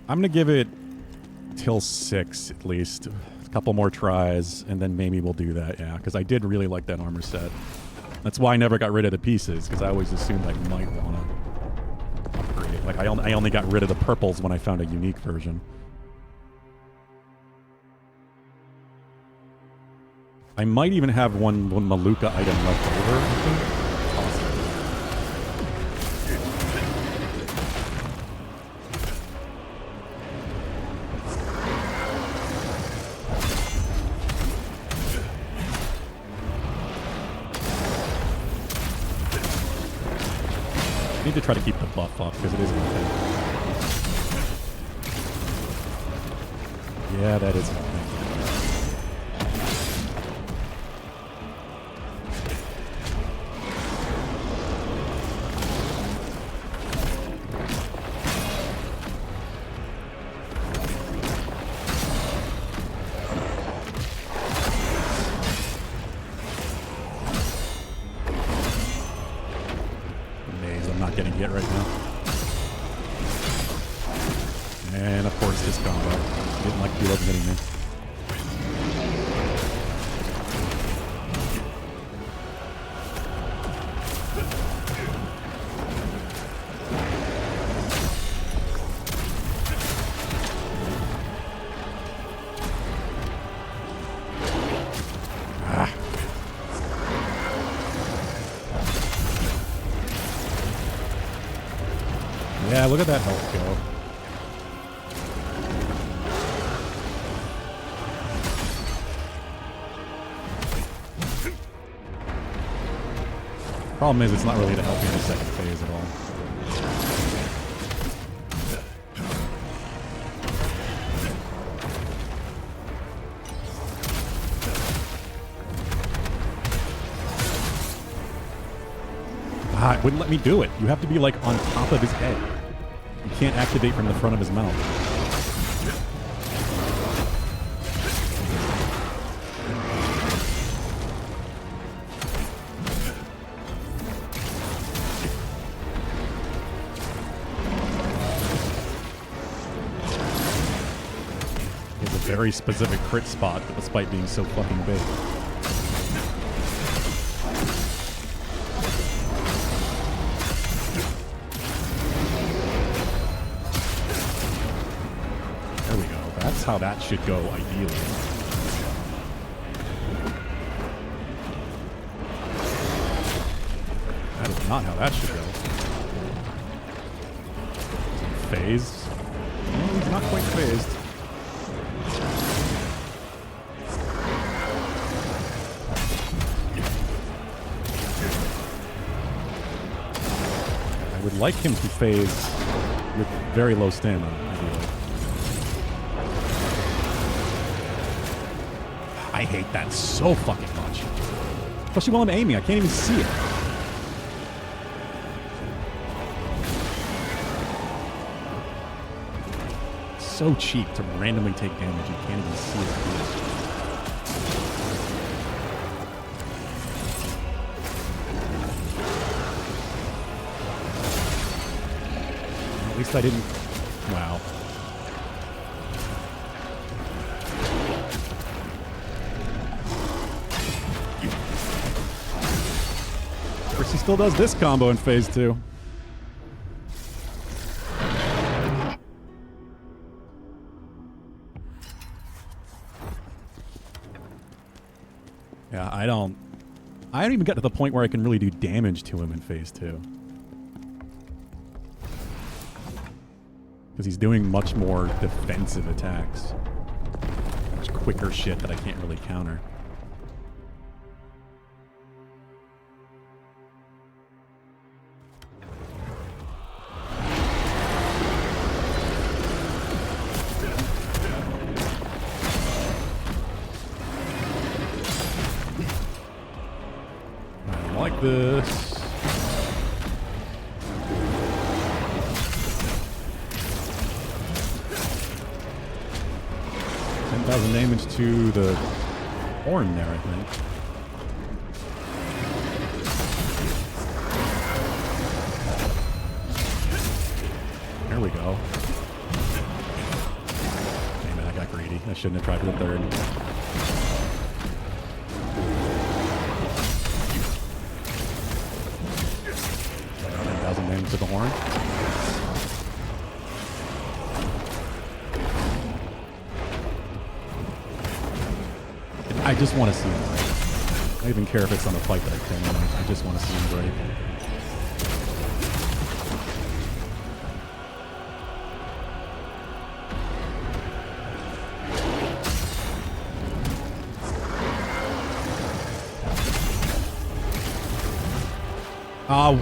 I'm gonna give it till 6 at least. A couple more tries, and then maybe we'll do that, yeah. Because I did really like that armor set. That's why I never got rid of the pieces, because I always assumed I might want to. Like, I only got rid of the purples when I found a unique version. I might even have one Maluka item left over, I think. I need to try to keep the buff up because it is intense. Yeah, that is intense. Yeah, look at that health go. Problem is, it's not really to help you in the second phase at all. Ah, it wouldn't let me do it. You have to be like on top of his head. You can't activate from the front of his mouth. It's a very specific crit spot, despite being so fucking big. That's how that should go, ideally. That is not how that should go. Phase? No, he's not quite phased. I would like him to phase with very low stamina, ideally. I hate that so fucking much. Especially while I'm aiming, I can't even see it. So cheap to randomly take damage, you can't even see it. At least I didn't... Wow. He still does this combo in phase 2. Yeah, I don't even get to the point where I can really do damage to him in phase 2. Because he's doing much more defensive attacks. Much quicker shit that I can't really counter. This. 10,000 damage to the horn there, I think. There we go. Damn it, I got greedy. I shouldn't have tried for the third. 10,000 damage to the horn. I just want to see him break. I don't even care if it's on a fight that I kill him. I just want to see him break.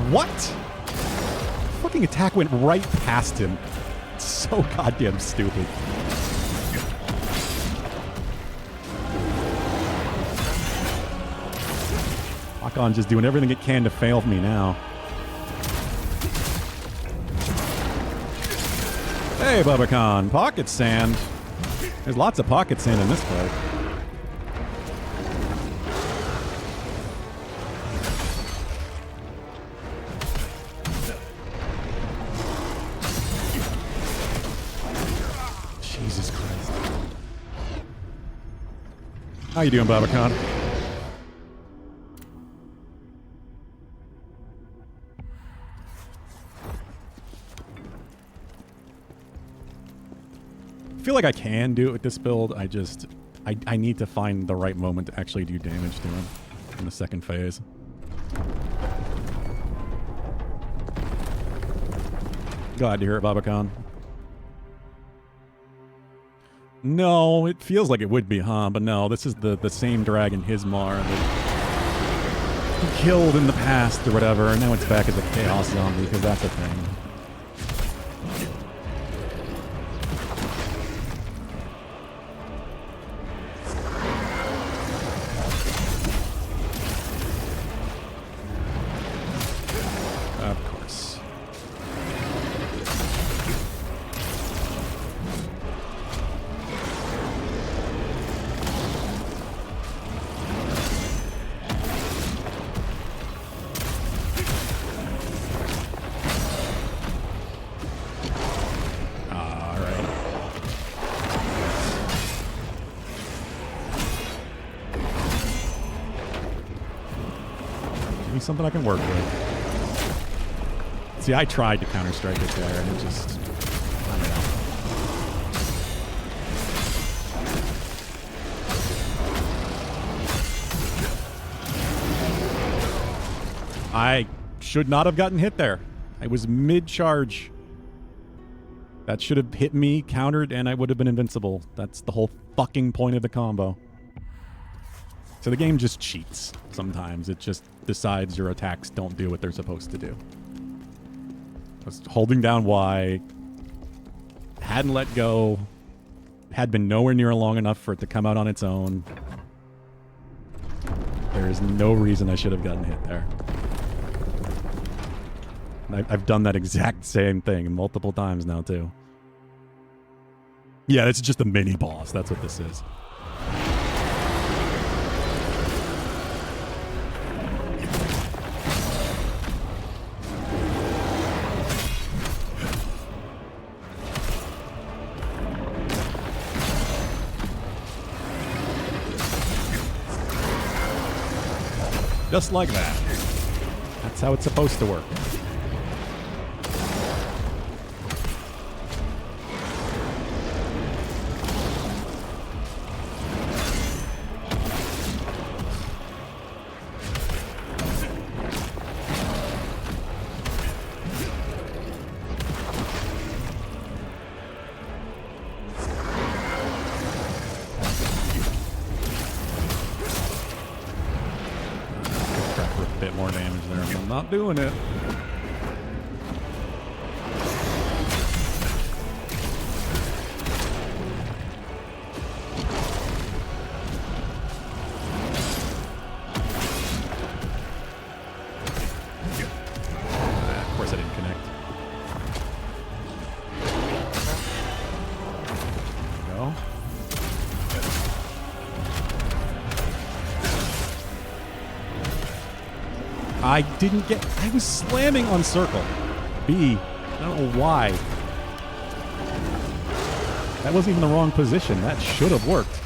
What? Fucking attack went right past him. It's so goddamn stupid. Khazan just doing everything it can to fail me now. Hey, Bubba Khan, pocket sand. There's lots of pocket sand in this fight. Jesus Christ. How you doing, Bubba Khan? I feel like I can do it with this build. I need to find the right moment to actually do damage to him in the second phase. Glad to hear it, Baba Khan. No, it feels like it would be, huh? But no, this is the same dragon, Hismar, that he killed in the past or whatever, and now it's back as a chaos zombie, because that's a thing. Of course. All right. Give me something I can work with. See, I tried to counter-strike it there, and it just... I don't know. I should not have gotten hit there. I was mid-charge. That should have hit me, countered, and I would have been invincible. That's the whole fucking point of the combo. So the game just cheats sometimes. It just decides your attacks don't do what they're supposed to do. I was holding down Y, hadn't let go, had been nowhere near long enough for it to come out on its own. There is no reason I should have gotten hit there. And I've done that exact same thing multiple times now, too. Yeah, it's just a mini boss. That's what this is. Just like that. That's how it's supposed to work. More damage there, but I'm not doing it. Of course I didn't connect. There we go. I didn't get... I was slamming on circle. B. I don't know why. That wasn't even the wrong position. That should have worked.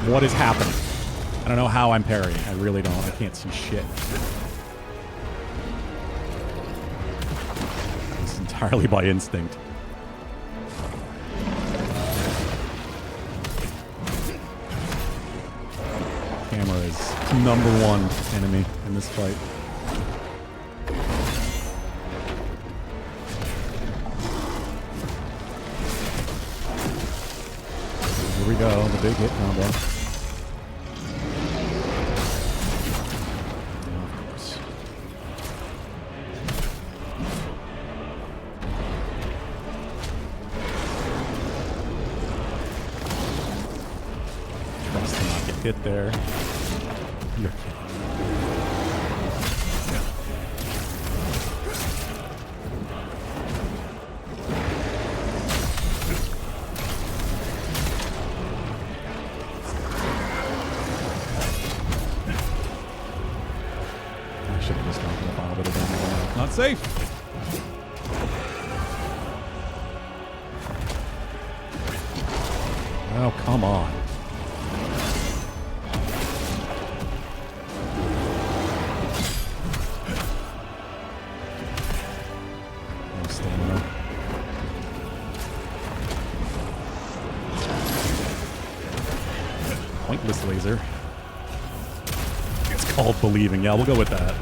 What is happening? I don't know how I'm parrying. I really don't. I can't see shit. It's entirely by instinct. Camera is #1 enemy in this fight. Here we go, the big hit combo. Hit there. You're kidding. I should have just gone for the final bit of damage. Not safe. Oh, come on. Pointless laser. It's called believing. Yeah, we'll go with that.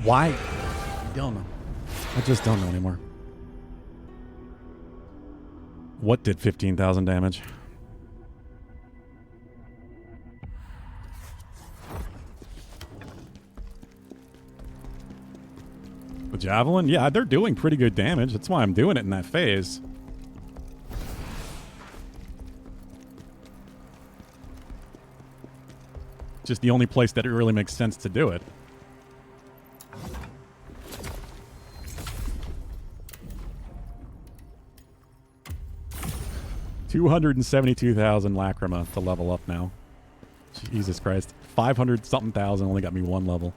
Why? I don't know. I just don't know anymore. What did 15,000 damage? The javelin? Yeah, they're doing pretty good damage. That's why I'm doing it in that phase. Just the only place that it really makes sense to do it. $272,000 lacrima to level up now. Jesus Christ. 500 something thousand only got me one level.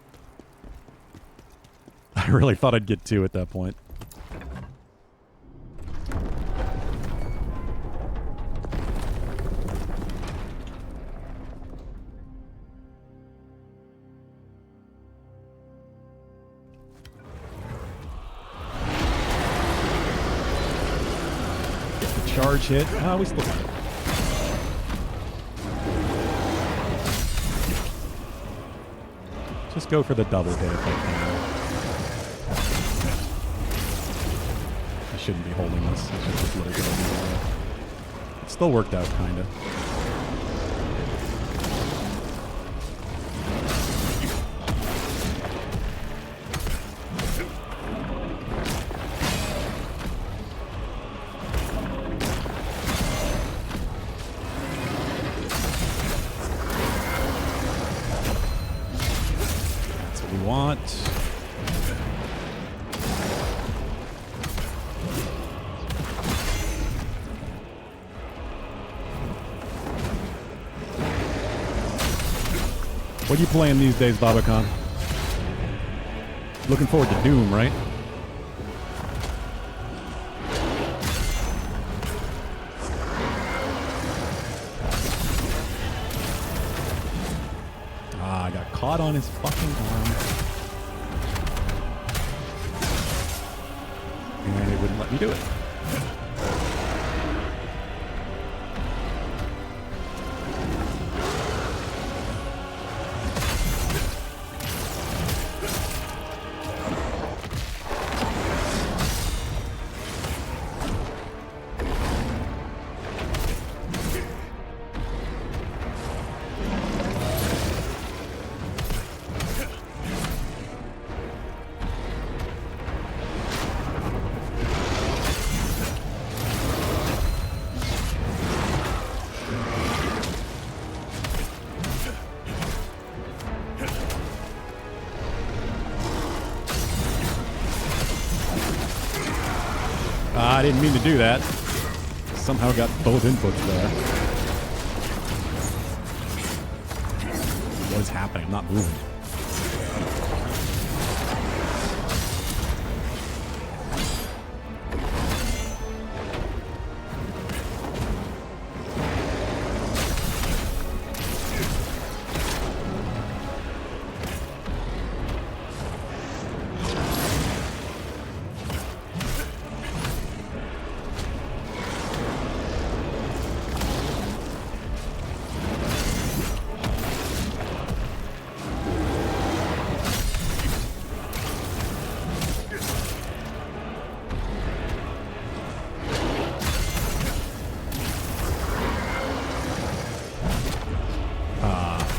I really thought I'd get two at that point. Charge hit. Oh, we still got it. Just go for the double hit if I can. I shouldn't be holding this. I should just let it go. It still worked out, kind of. What are you playing these days, Babacan? Looking forward to Doom, right? Ah, I got caught on his fucking arm. And it wouldn't let me do it. I didn't mean to do that. Somehow got both inputs there. What is happening? I'm not moving.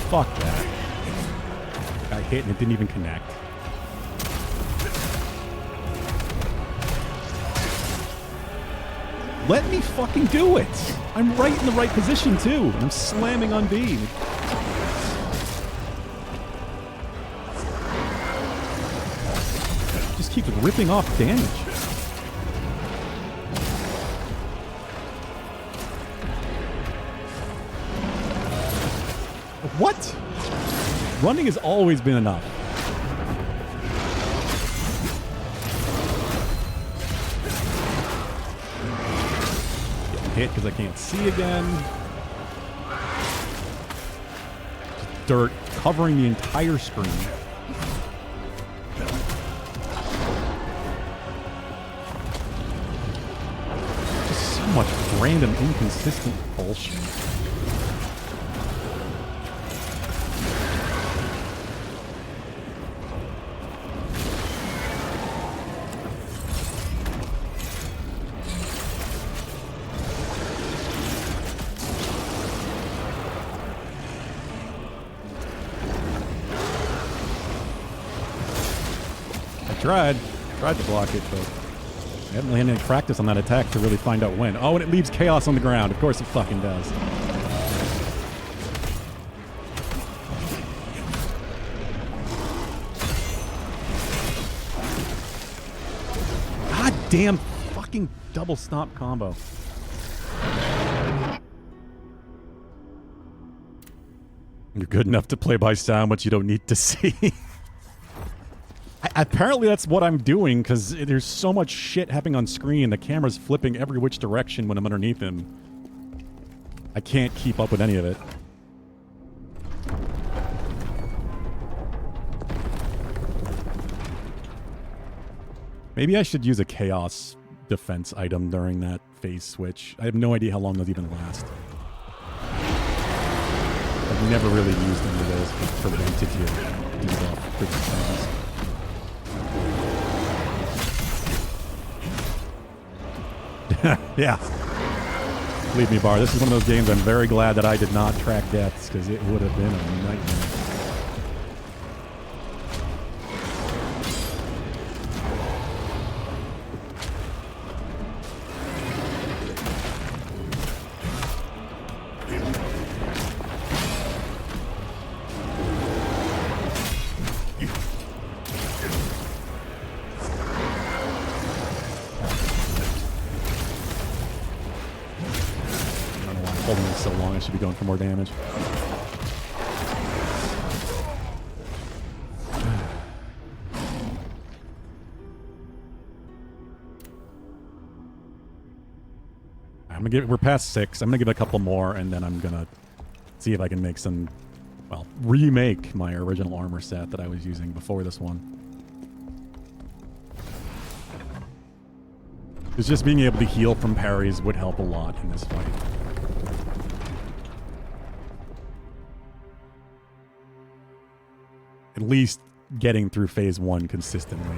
Fuck that. Got hit and it didn't even connect. Let me fucking do it! I'm right in the right position too, and I'm slamming on B. ripping off damage. What? Running has always been enough. Getting hit because I can't see again. Just dirt covering the entire screen. Just so much random, inconsistent bullshit. Tried to block it, but I haven't had any practice on that attack to really find out when. Oh, and it leaves chaos on the ground. Of course it fucking does. God damn fucking double stomp combo. You're good enough to play by sound, but you don't need to see. Apparently that's what I'm doing, because there's so much shit happening on screen. The camera's flipping every which direction when I'm underneath him. I can't keep up with any of it. Maybe I should use a chaos defense item during that phase switch. I have no idea how long those even last. I've never really used any of those that prevented you debuff freaking things. Yeah. Believe me, Bar, this is one of those games I'm very glad that I did not track deaths, because it would have been a nightmare. Be going for more damage. We're past 6. I'm gonna give it a couple more, and then I'm gonna see if I can make some, well, remake my original armor set that I was using before this one. Because just being able to heal from parries would help a lot in this fight. At least getting through phase 1 consistently.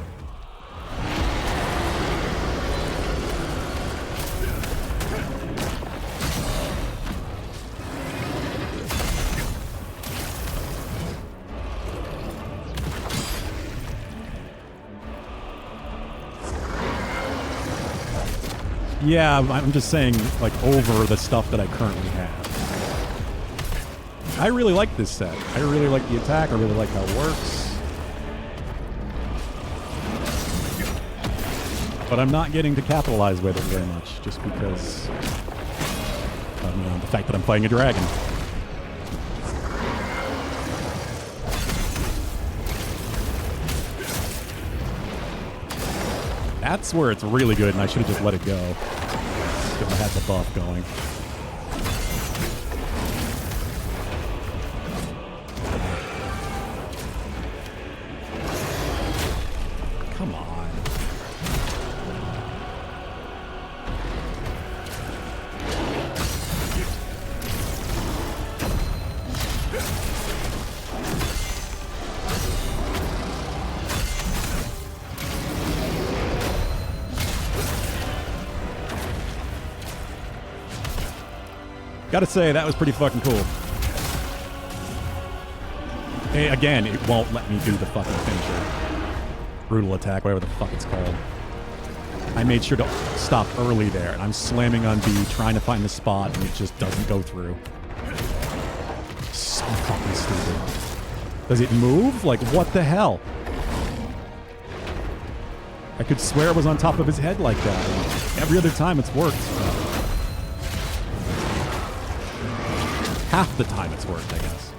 Yeah, I'm just saying, like, over the stuff that I currently have. I really like this set. I really like the attack. I really like how it works. But I'm not getting to capitalize with it very much, just because of the fact that I'm fighting a dragon. That's where it's really good, and I should have just let it go. If I had the buff going. Come on. Gotta say, that was pretty fucking cool. Hey, again, it won't let me do the fucking finisher. Brutal attack, whatever the fuck it's called. I made sure to stop early there, and I'm slamming on B, trying to find the spot, and it just doesn't go through. So fucking stupid. Does it move? Like, what the hell? I could swear it was on top of his head like that. And every other time it's worked. Half the time it's worked, I guess.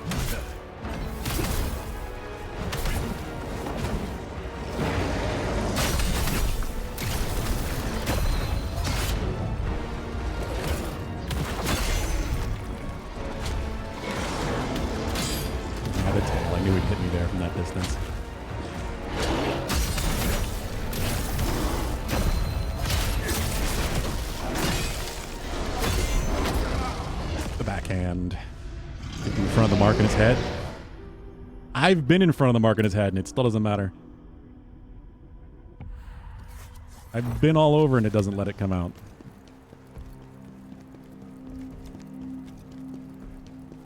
Yeah, the tail. I knew he'd hit me there from that distance. The backhand. In front of the mark in his head. I've been in front of the mark in his head and it still doesn't matter. I've been all over and it doesn't let it come out.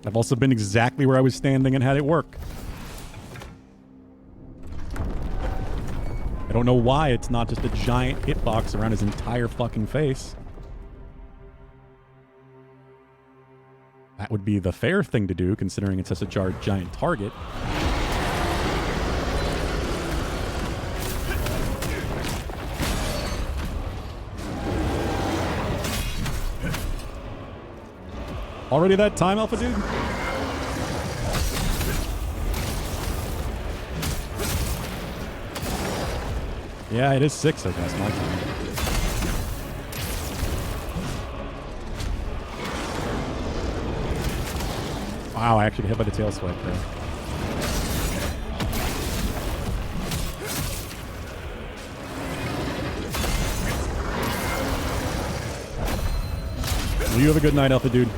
I've also been exactly where I was standing and had it work. I don't know why it's not just a giant hitbox around his entire fucking face. That would be the fair thing to do, considering it's such a giant target. Already that time, Alpha Dude? Yeah, it is 6, I guess, my time. Wow, I actually hit by the tail swipe there. Well, you have a good night, Alpha Dude.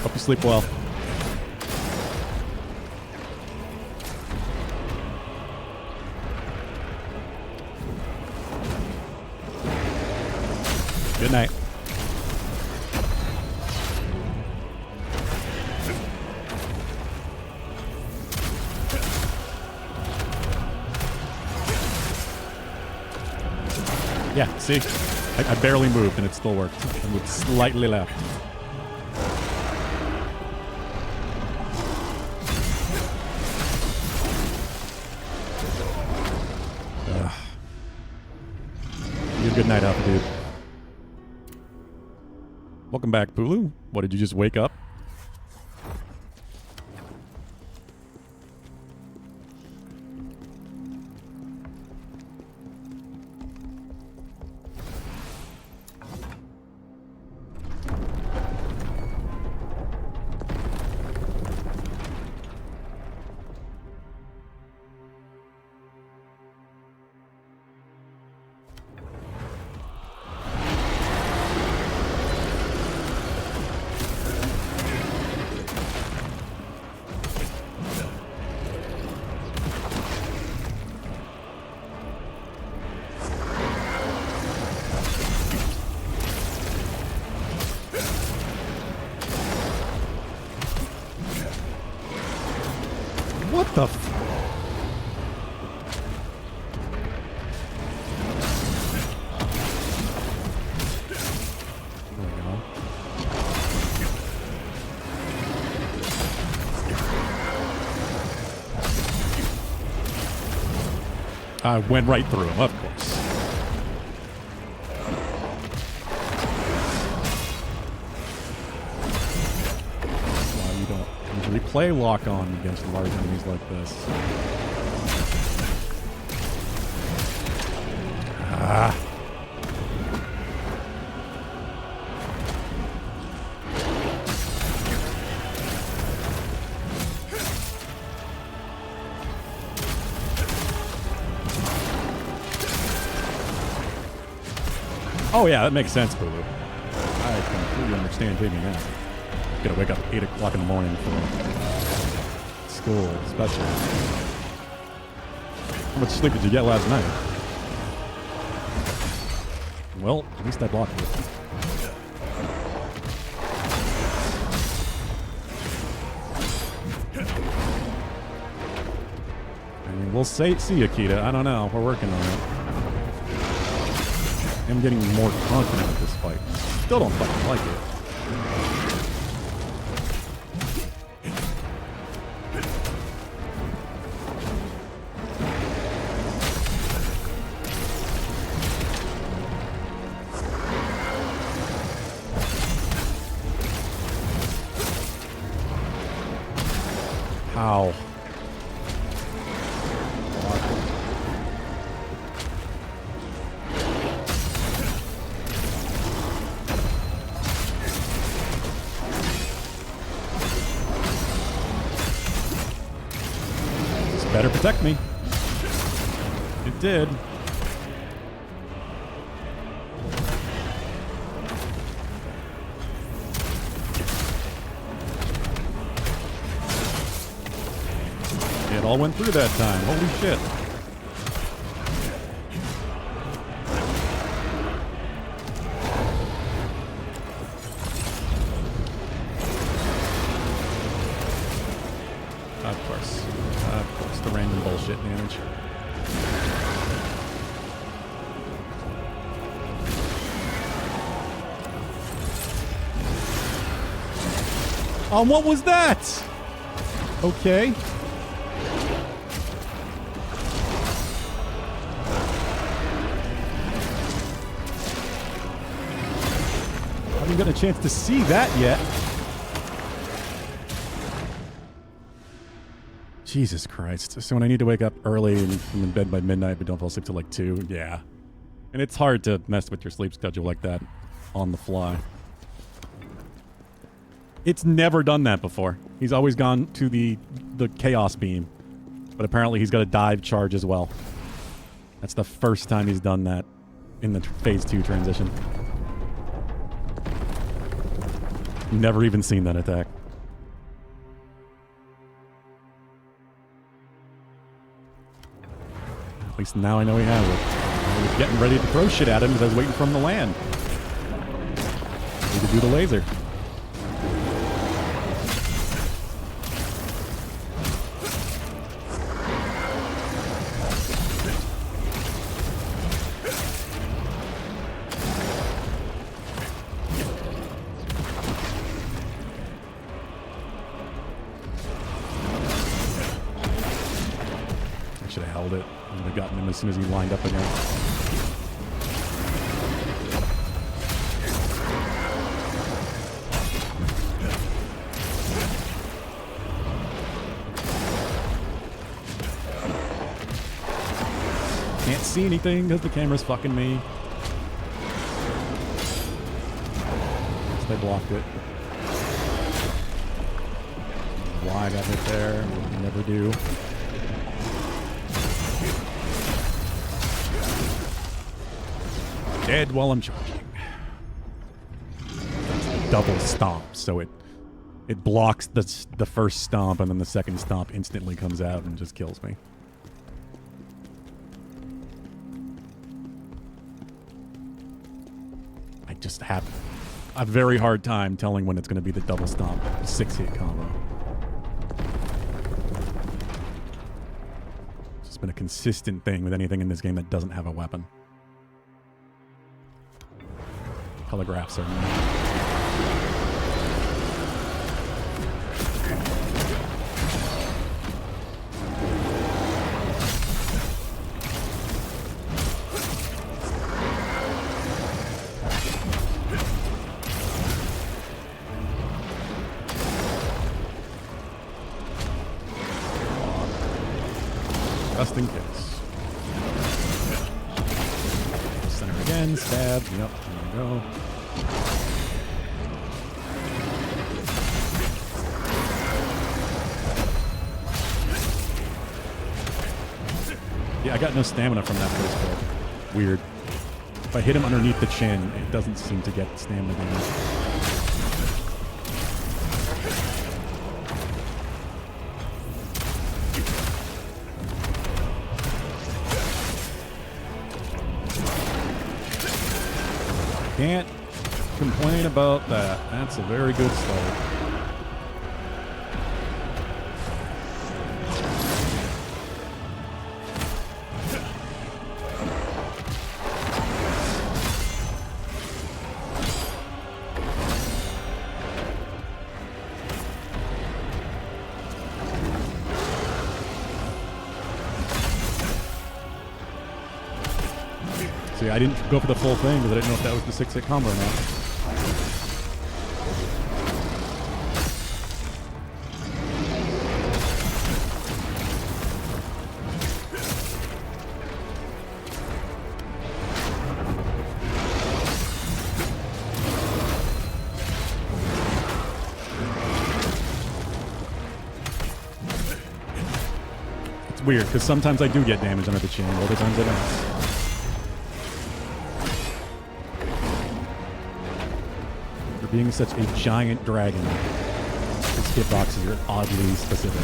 Hope you sleep well. Good night. Yeah, see? I barely moved and it still worked. I moved slightly left. Ugh. You have a good night, Alpha Dude. Welcome back, Pulu. What, did you just wake up? What the f... There we go. I went right through him, of course. Why you don't usually play lock on against large enemies like this. Ah. Oh yeah, that makes sense, Bulu. I completely understand taking a nap. Gotta wake up at 8 o'clock in the morning for school, especially. How much sleep did you get last night? Well, at least I blocked it. I mean, we'll see you, Kita. I don't know. We're working on it. I'm getting more confident with this fight. Still don't fucking like it. Ow. This better protect me. It did. It all went through that time. Holy shit. Of course. Of course. The random bullshit damage. What was that? Okay. Haven't got a chance to see that yet. Jesus Christ. So when I need to wake up early and I'm in bed by midnight but don't fall asleep till like 2, yeah. And it's hard to mess with your sleep schedule like that on the fly. It's never done that before. He's always gone to the Chaos Beam. But apparently he's got a dive charge as well. That's the first time he's done that in the Phase 2 transition. Never even seen that attack. At least now I know he has it. I was getting ready to throw shit at him because I was waiting for him to land. Need to do the laser. Should have held it. I would have gotten him as soon as he lined up again. Can't see anything because the camera's fucking me. So they blocked it. Why I got hit there? I never do. Dead while I'm charging. Double stomp, so it blocks the first stomp, and then the second stomp instantly comes out and just kills me. I just have a very hard time telling when it's going to be the double stomp 6-hit combo. It's just been a consistent thing with anything in this game that doesn't have a weapon. Telegraphs are just in case. Center again, stab, yep, there we go. Yeah, I got no stamina from that first hit. Weird. If I hit him underneath the chin, it doesn't seem to get stamina damage. Can't complain about that. That's a very good start. See, I didn't go for the full thing because I didn't know if that was the 6-hit combo or not. It's weird, because sometimes I do get damage under the chain, other times I don't. For being such a giant dragon, its hitboxes are oddly specific.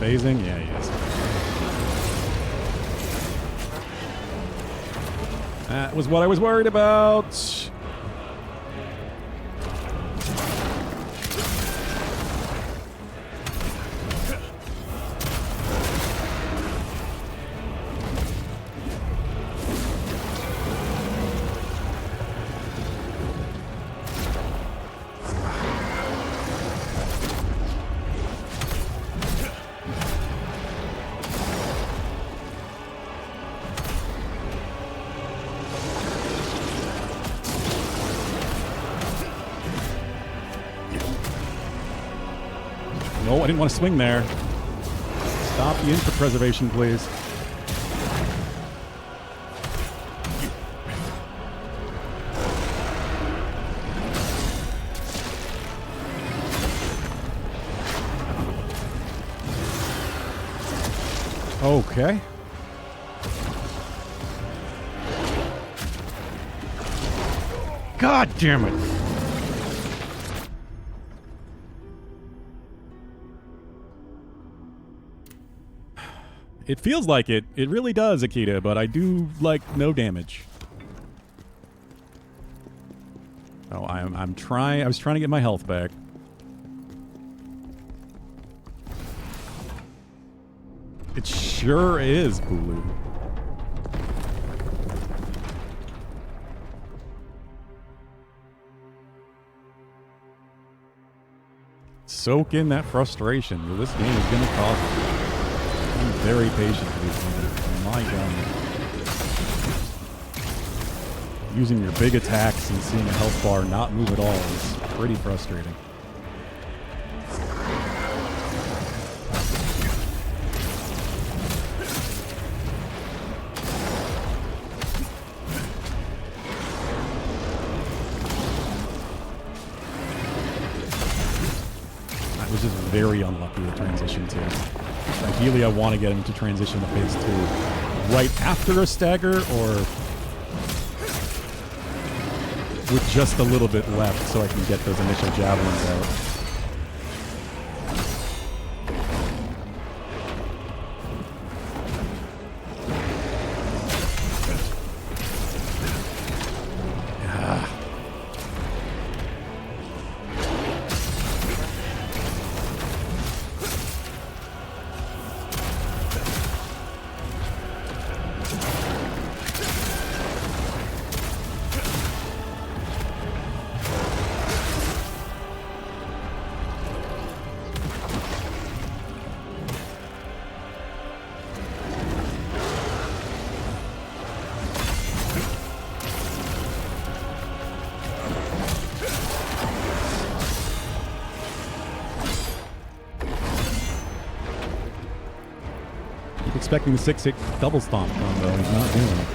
Phasing? Yeah, he is. That was what I was worried about. No, I didn't want to swing there. Stop the input preservation, please. Okay. God damn it. It feels like it. It really does, Akita, but I do like no damage. Oh, I'm trying. I was trying to get my health back. It sure is, Bulu. Soak in that frustration. This game is gonna cost you. I'm very patient with this game. My God. Using your big attacks and seeing a health bar not move at all is pretty frustrating. I was just very unlucky with transition too. Ideally, I want to get him to transition to phase 2 right after a stagger or with just a little bit left so I can get those initial javelins out. Expecting the 6-hit double stomp combo. He's not doing it.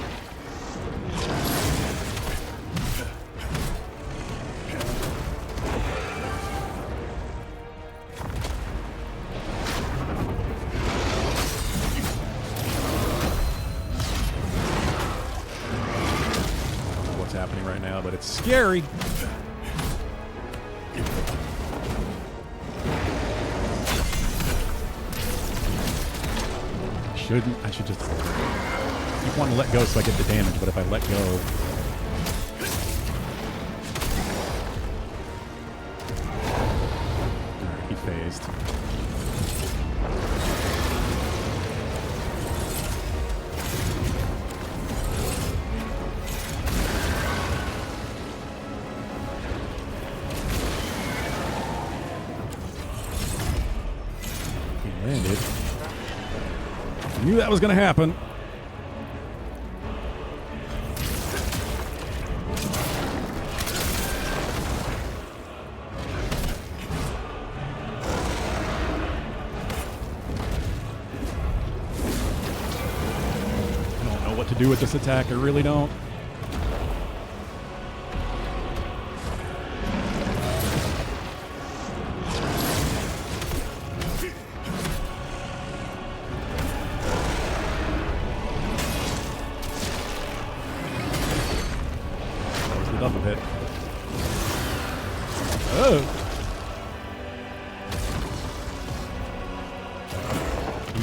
I don't know what's happening right now, but it's scary. I should just keep wanting to let go so I get the damage, but if I let go... Alright, he phased. He landed. Knew that was going to happen. to do with this attack. I really don't. Double hit. Oh!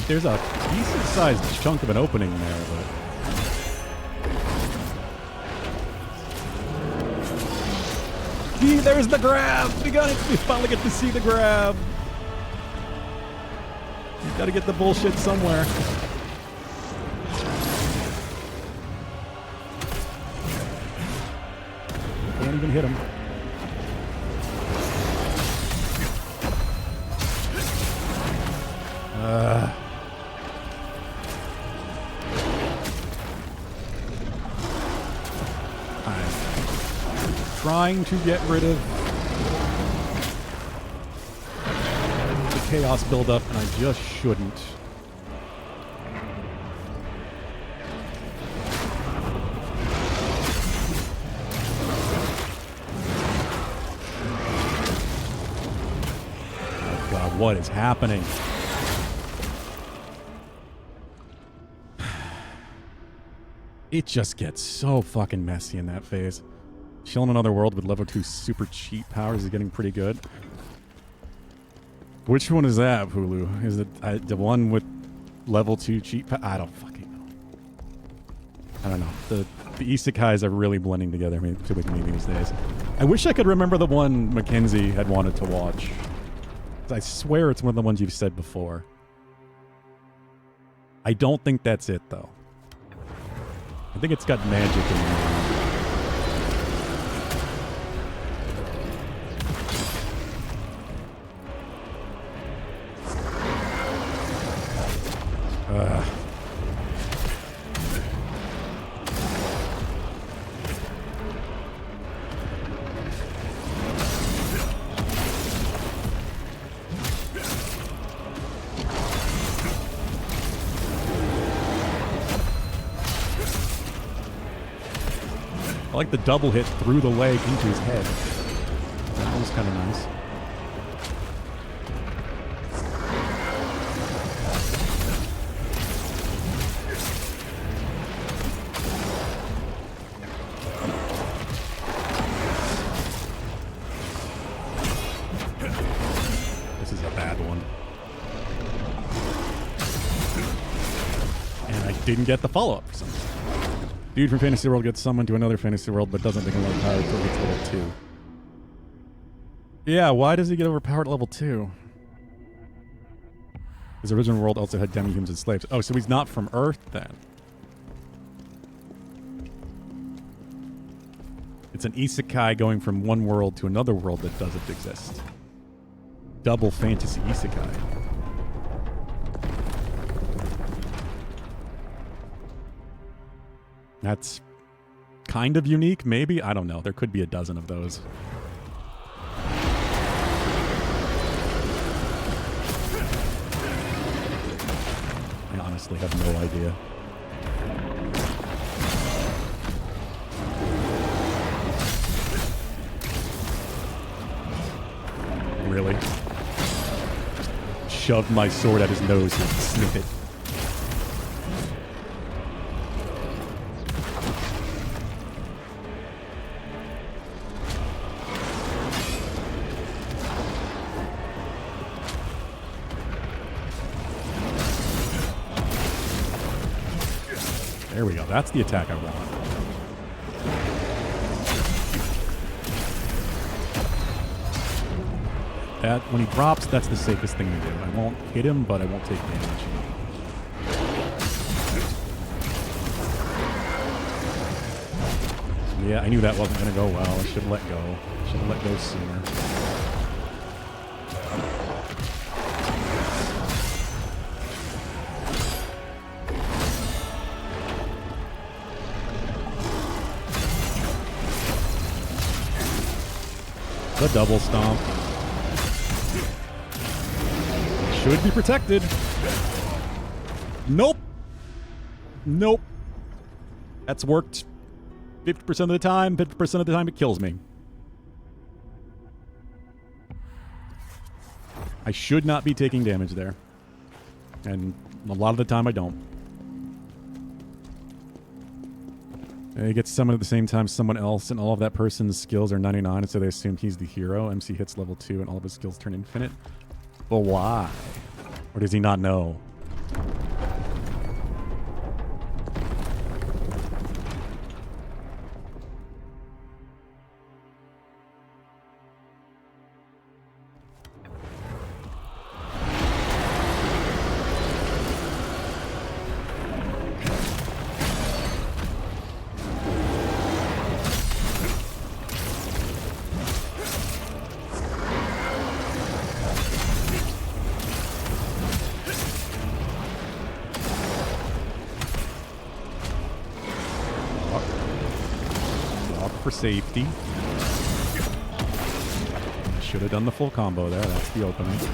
There's a decent-sized chunk of an opening there, but... See, there's the grab! We finally get to see the grab! You gotta get the bullshit somewhere. Can't even hit him. I'm trying to get rid of the chaos buildup, and I just shouldn't. What is happening? It just gets so fucking messy in that phase. Chilling another world with level 2 super cheat powers is getting pretty good. Which one is that, Hulu? Is it the one with level 2 cheat power? I don't fucking know. I don't know. The isekais are really blending together with me these days. I wish I could remember the one Mackenzie had wanted to watch. I swear it's one of the ones you've said before. I don't think that's it, though. I think it's got magic in there. I like the double hit through the leg into his head. That was kind of nice. This is a bad one. And I didn't get the follow-up for some reason. Dude from Fantasy World gets summoned to another Fantasy World, but doesn't become overpowered until he gets level 2. Yeah, why does he get overpowered at level 2? His original world also had demi-humans and slaves. Oh, so he's not from Earth, then. It's an isekai going from one world to another world that doesn't exist. Double fantasy isekai. That's kind of unique, maybe? I don't know. There could be a dozen of those. I honestly have no idea. Really? Shoved my sword at his nose and snip it. There we go. That's the attack I want. That, when he drops, that's the safest thing to do. I won't hit him, but I won't take damage. Yeah, I knew that wasn't going to go well. I should have let go. Should have let go sooner. The double stomp. Should be protected. Nope. Nope. That's worked 50% of the time. 50% of the time it kills me. I should not be taking damage there. And a lot of the time I don't. He gets summoned at the same time as someone else, and all of that person's skills are 99, and so they assume he's the hero. MC hits level 2, and all of his skills turn infinite. But why? Or does he not know? Safety. Should have done the full combo there. That's the opening. Could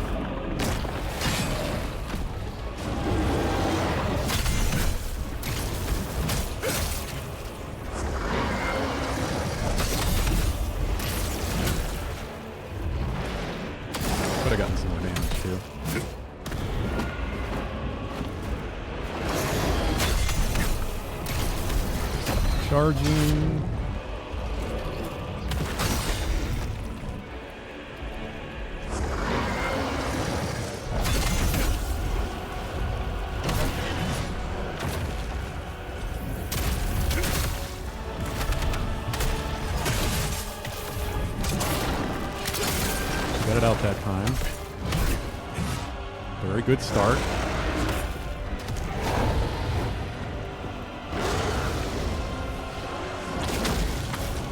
have gotten some more damage too. Charging. Got it out that time. Very good start.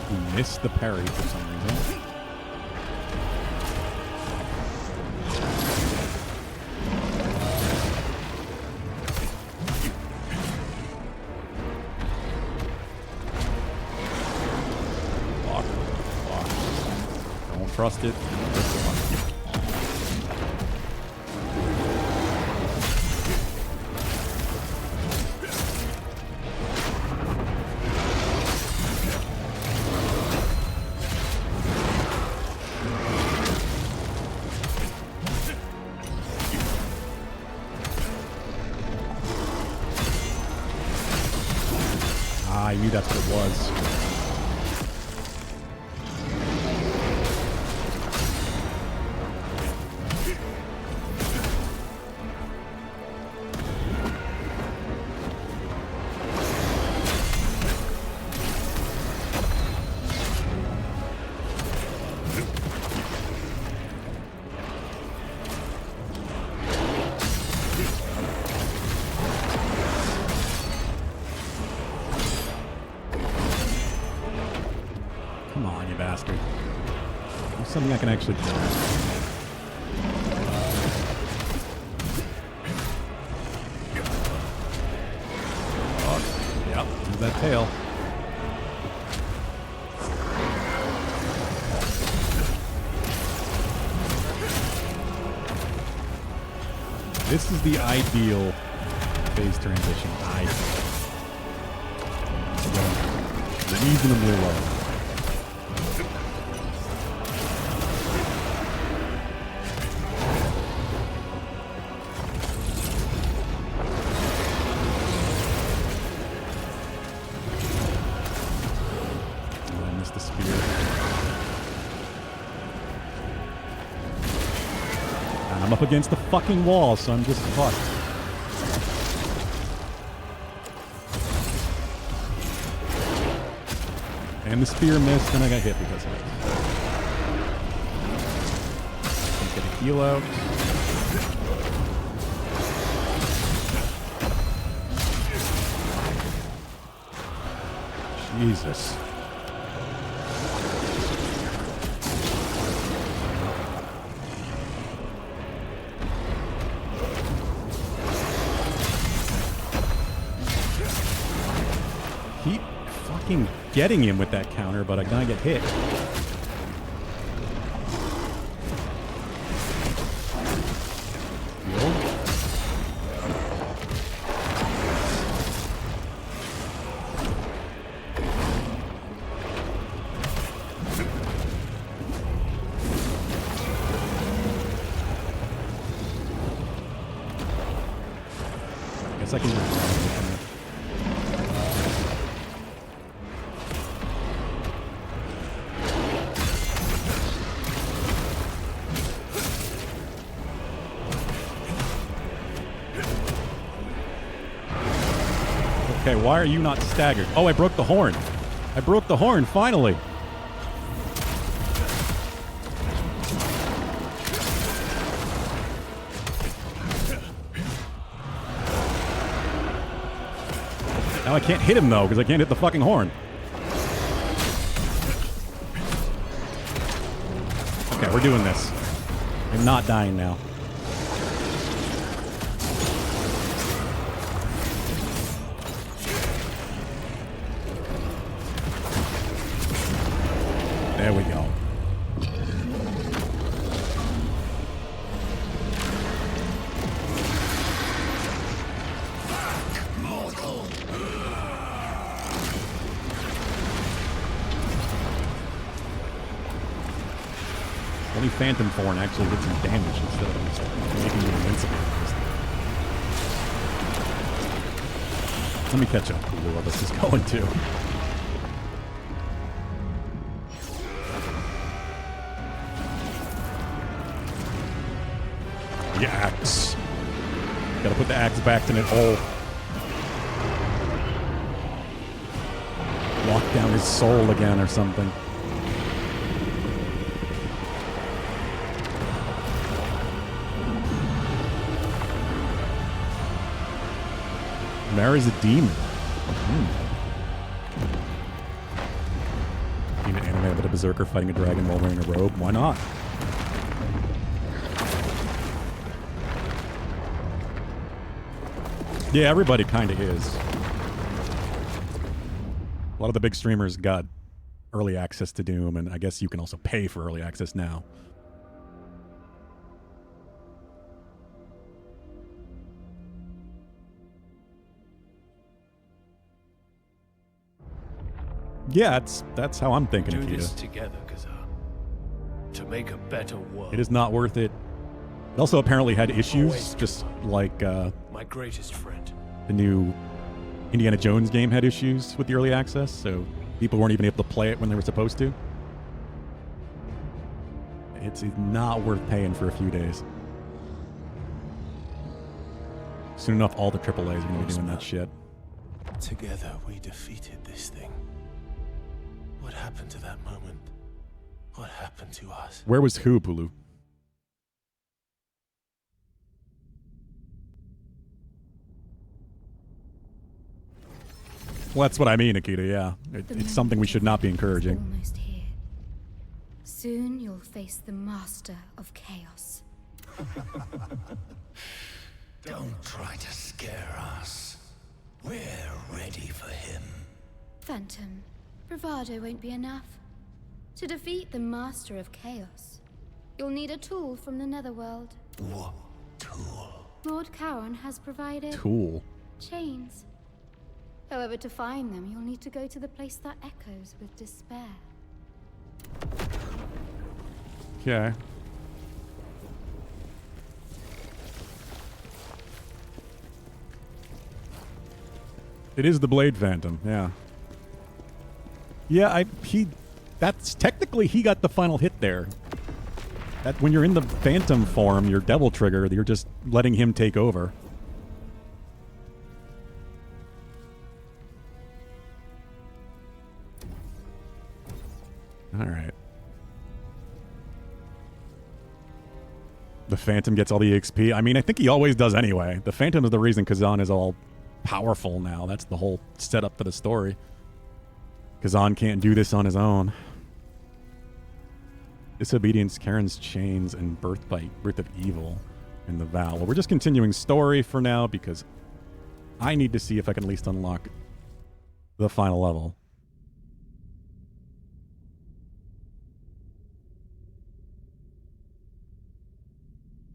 He missed the parry for some reason. Block. Block. Don't trust it. I knew that's what it was. Come on, you bastard. Do something I can actually do. Oh, yep, there's that tail. This is the ideal phase transition. Reasonably low. The spear. And I'm up against the fucking wall, so I'm just fucked. And the spear missed, and I got hit because of it. Can't get a heal out. Jesus. Keep fucking getting him with that counter, but I'm gonna get hit. Heal. guess I can use that. Okay, why are you not staggered? Oh, I broke the horn. I broke the horn, finally. Now I can't hit him, though, because I can't hit the fucking horn. Okay, we're doing this. I'm not dying now. There we go. Mortal. Only Phantom Thorn actually did some damage instead of just making you invincible. Let me catch up to where this is going to. The axe. Gotta put the axe back in its hole. Walk down his soul again or something. Mara's a demon. Demon animated with a berserker fighting a dragon while wearing a robe. Why not? Yeah, everybody kind of is. A lot of the big streamers got early access to Doom, and I guess you can also pay for early access now. Yeah, that's how I'm thinking, Do this Akita. together, Khazan. To make a better world. It is not worth it. It also apparently had issues, just like My greatest friend. the new Indiana Jones game had issues with the early access, so people weren't even able to play it when they were supposed to. It's not worth paying for a few days. Soon enough, all the AAAs are going to be doing that shit. Together we defeated this thing. What happened to that moment? What happened to us? Where was who, Pulu? Well, that's what I mean, Akita, yeah. It's something we should not be encouraging. Almost here. Soon you'll face the master of chaos. Don't try to scare us. We're ready for him. Phantom, bravado won't be enough. To defeat the master of chaos, you'll need a tool from the netherworld. What tool? Lord Charon has provided Tool. chains. However, to find them, you'll need to go to the place that echoes with despair. Okay. It is the Blade Phantom, yeah. Yeah, that's technically he got the final hit there. That when you're in the Phantom form, your Devil Trigger, you're just letting him take over. All right. The Phantom gets all the XP. I mean, I think he always does anyway. The Phantom is the reason Khazan is all powerful now. That's the whole setup for the story. Khazan can't do this on his own. Disobedience, Karen's Chains, and Birth of Evil, and the Vow. Well, we're just continuing story for now because I need to see if I can at least unlock the final level.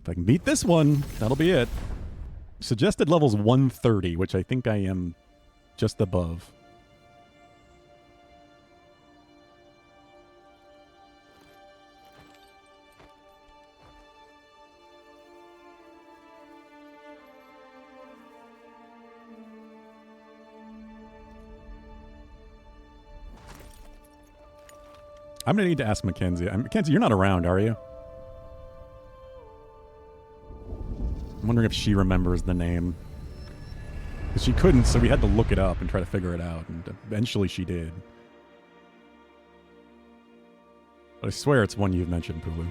If I can beat this one, that'll be it. Suggested level's 130, which I think I am just above. I'm going to need to ask Mackenzie. Mackenzie, you're not around, are you? I'm wondering if she remembers the name. Because she couldn't, so we had to look it up and try to figure it out. And eventually she did. But I swear it's one you've mentioned, Pulu.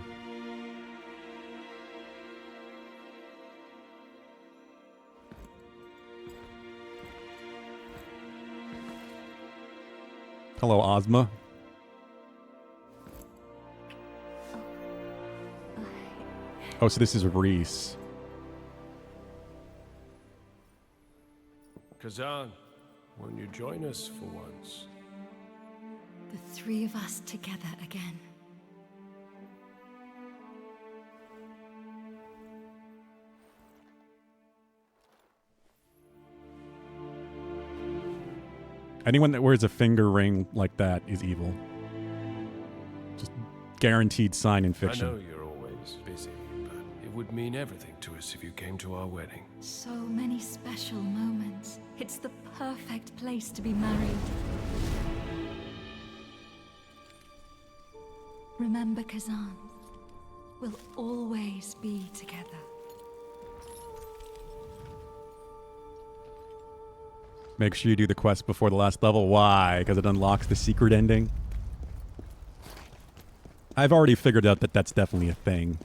Hello, Ozma. Oh, so this is Reese. Khazan, won't you join us for once? The three of us together again. Anyone that wears a finger ring like that is evil. Just guaranteed sign in fiction. I know you're always busy, but it would mean everything to us if you came to our wedding. So many special moments. It's the perfect place to be married. Remember, Khazan, we'll always be together. Make sure you do the quest before the last level. Why? Because it unlocks the secret ending? I've already figured out that that's definitely a thing.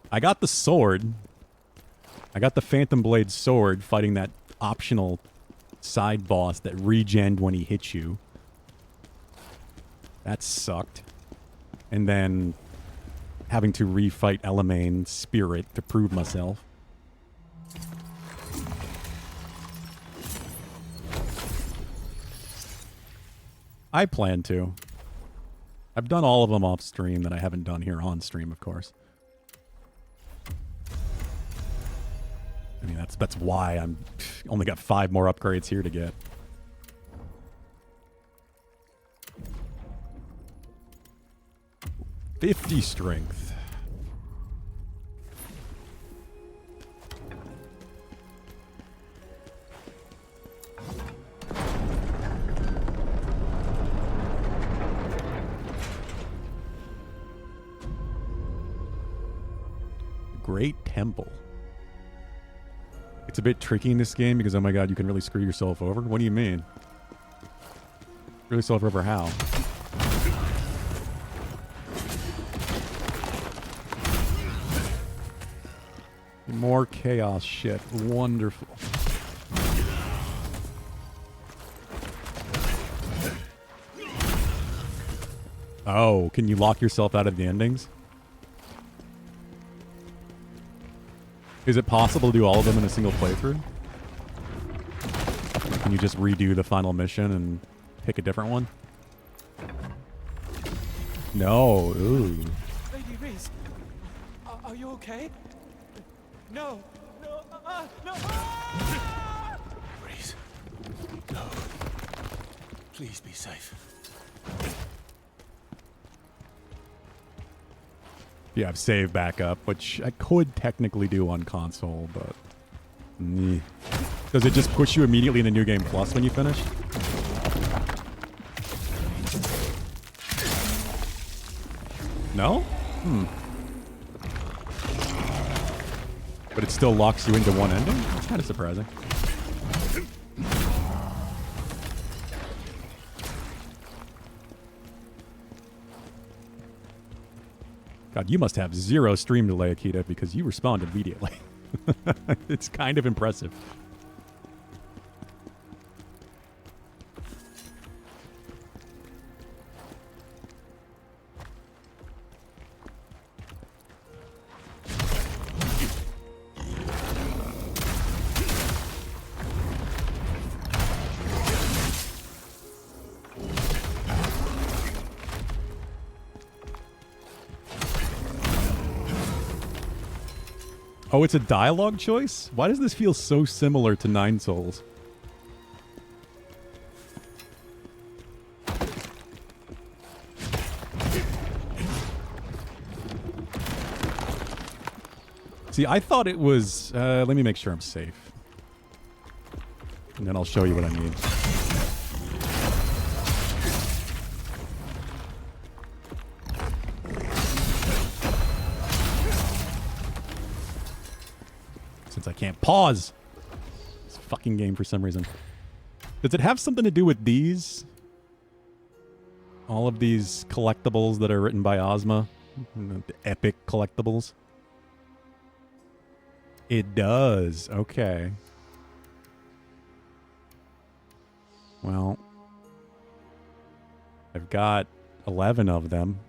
I got the sword. I got the Phantom Blade sword fighting that optional side boss that regened when he hit you. That sucked. And then having to refight Elamane's spirit to prove myself. I plan to. I've done all of them off stream that I haven't done here on stream, of course. I mean, that's why I'm only got 5 more upgrades here to get. $50 strength. Great Temple. It's a bit tricky in this game because, oh my god, you can really screw yourself over. What do you mean? Screw yourself over how? More chaos shit. Wonderful. Oh, can you lock yourself out of the endings? Is it possible to do all of them in a single playthrough? Can you just redo the final mission and pick a different one? No. Ooh. Lady Reese, are you okay? No, no, no! Reese. No. Please be safe. You have save backup, which I could technically do on console, but... Does it just push you immediately into New Game Plus when you finish? No? But it still locks you into one ending? That's kind of surprising. God, you must have 0 stream delay, Akita, because you respond immediately. It's kind of impressive. Oh, it's a dialogue choice? Why does this feel so similar to Nine Souls? See, I thought it was... let me make sure I'm safe. And then I'll show you what I mean. since I can't pause this fucking game for some reason. Does it have something to do with these? All of these collectibles that are written by Ozma? The epic collectibles? It does. Okay. Well, I've got 11 of them.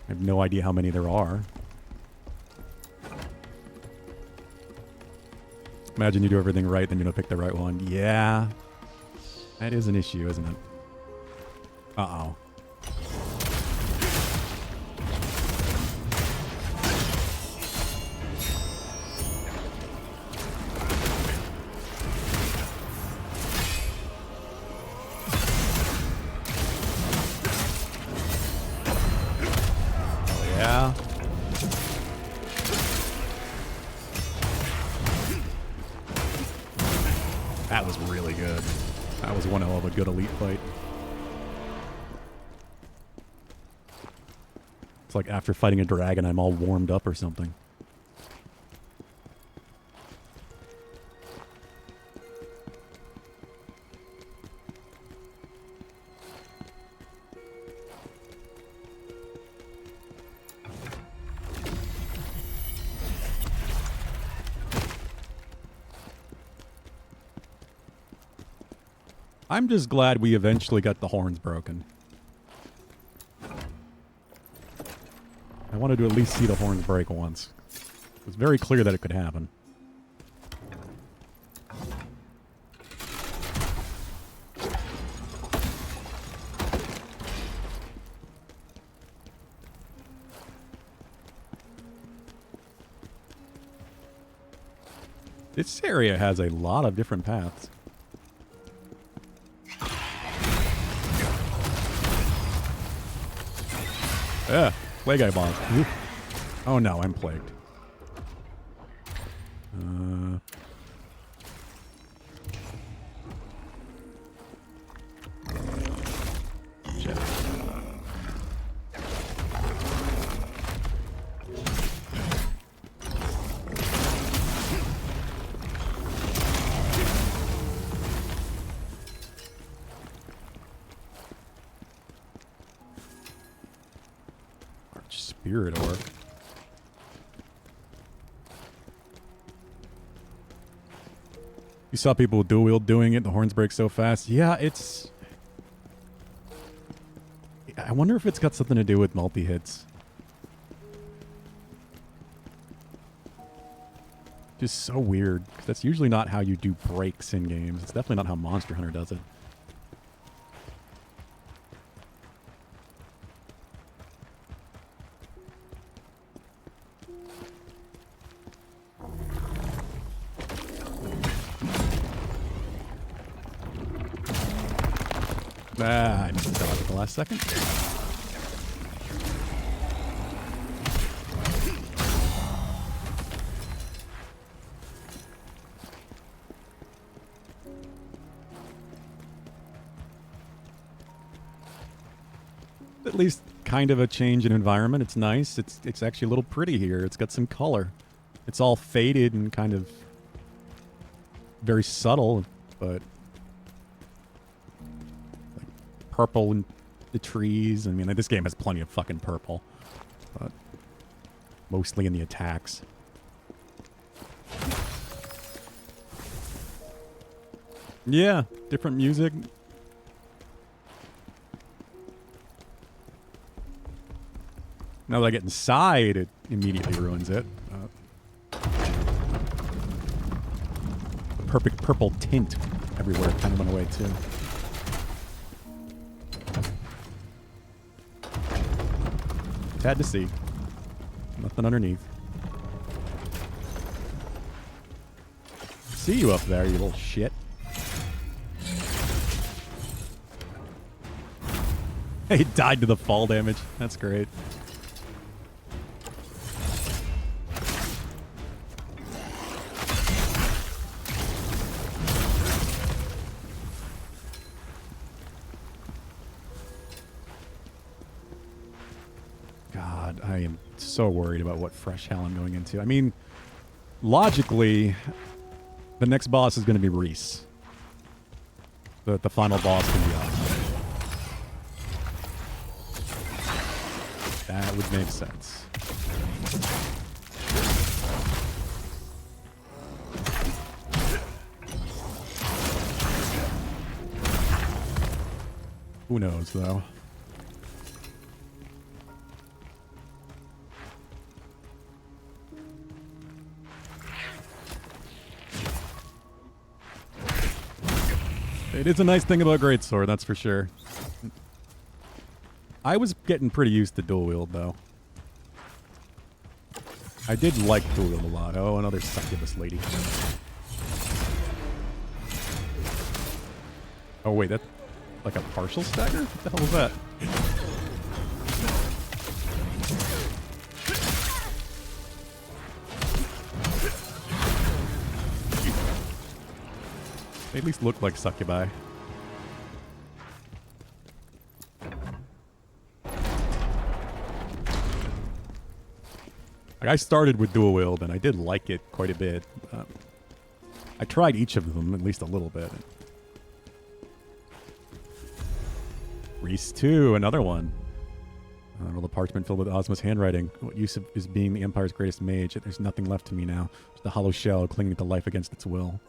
I have no idea how many there are. Imagine you do everything right, then you don't pick the right one. Yeah. That is an issue, isn't it? Uh-oh. Yeah. That was really good. That was one hell of a good elite fight. It's like after fighting a dragon, I'm all warmed up or something. I'm just glad we eventually got the horns broken. I wanted to at least see the horns break once. It was very clear that it could happen. This area has a lot of different paths. Yeah, plague eye boss. Oof. Oh no, I'm plagued. Shit. Spirit orc. You saw people with dual wield doing it, the horns break so fast. Yeah, it's... I wonder if it's got something to do with multi-hits. Just so weird, because that's usually not how you do breaks in games. It's definitely not how Monster Hunter does it. Ah, I missed it at the last second. At least kind of a change in environment. It's nice. It's actually a little pretty here. It's got some color. It's all faded and kind of very subtle, but purple in the trees. I mean, this game has plenty of fucking purple, but mostly in the attacks. Yeah, different music. Now that I get inside, it immediately ruins it. The perfect purple tint everywhere kind of went away too. Had to see. Nothing underneath. See you up there, you little shit. He died to the fall damage. That's great. God, I am so worried about what fresh hell I'm going into. I mean, logically, the next boss is going to be Reese. The final boss can be us. That would make sense. Who knows, though? It is a nice thing about Greatsword, that's for sure. I was getting pretty used to dual wield, though. I did like dual wield a lot. Oh, another succubus lady. Oh, wait, that's like a partial stagger? What the hell was that? They at least look like succubi. Like, I started with dual wield, and I did like it quite a bit. I tried each of them at least a little bit. Reese 2, another one. Roll the parchment filled with Ozma's handwriting. What use is being the Empire's greatest mage? There's nothing left to me now. Just a hollow shell clinging to life against its will.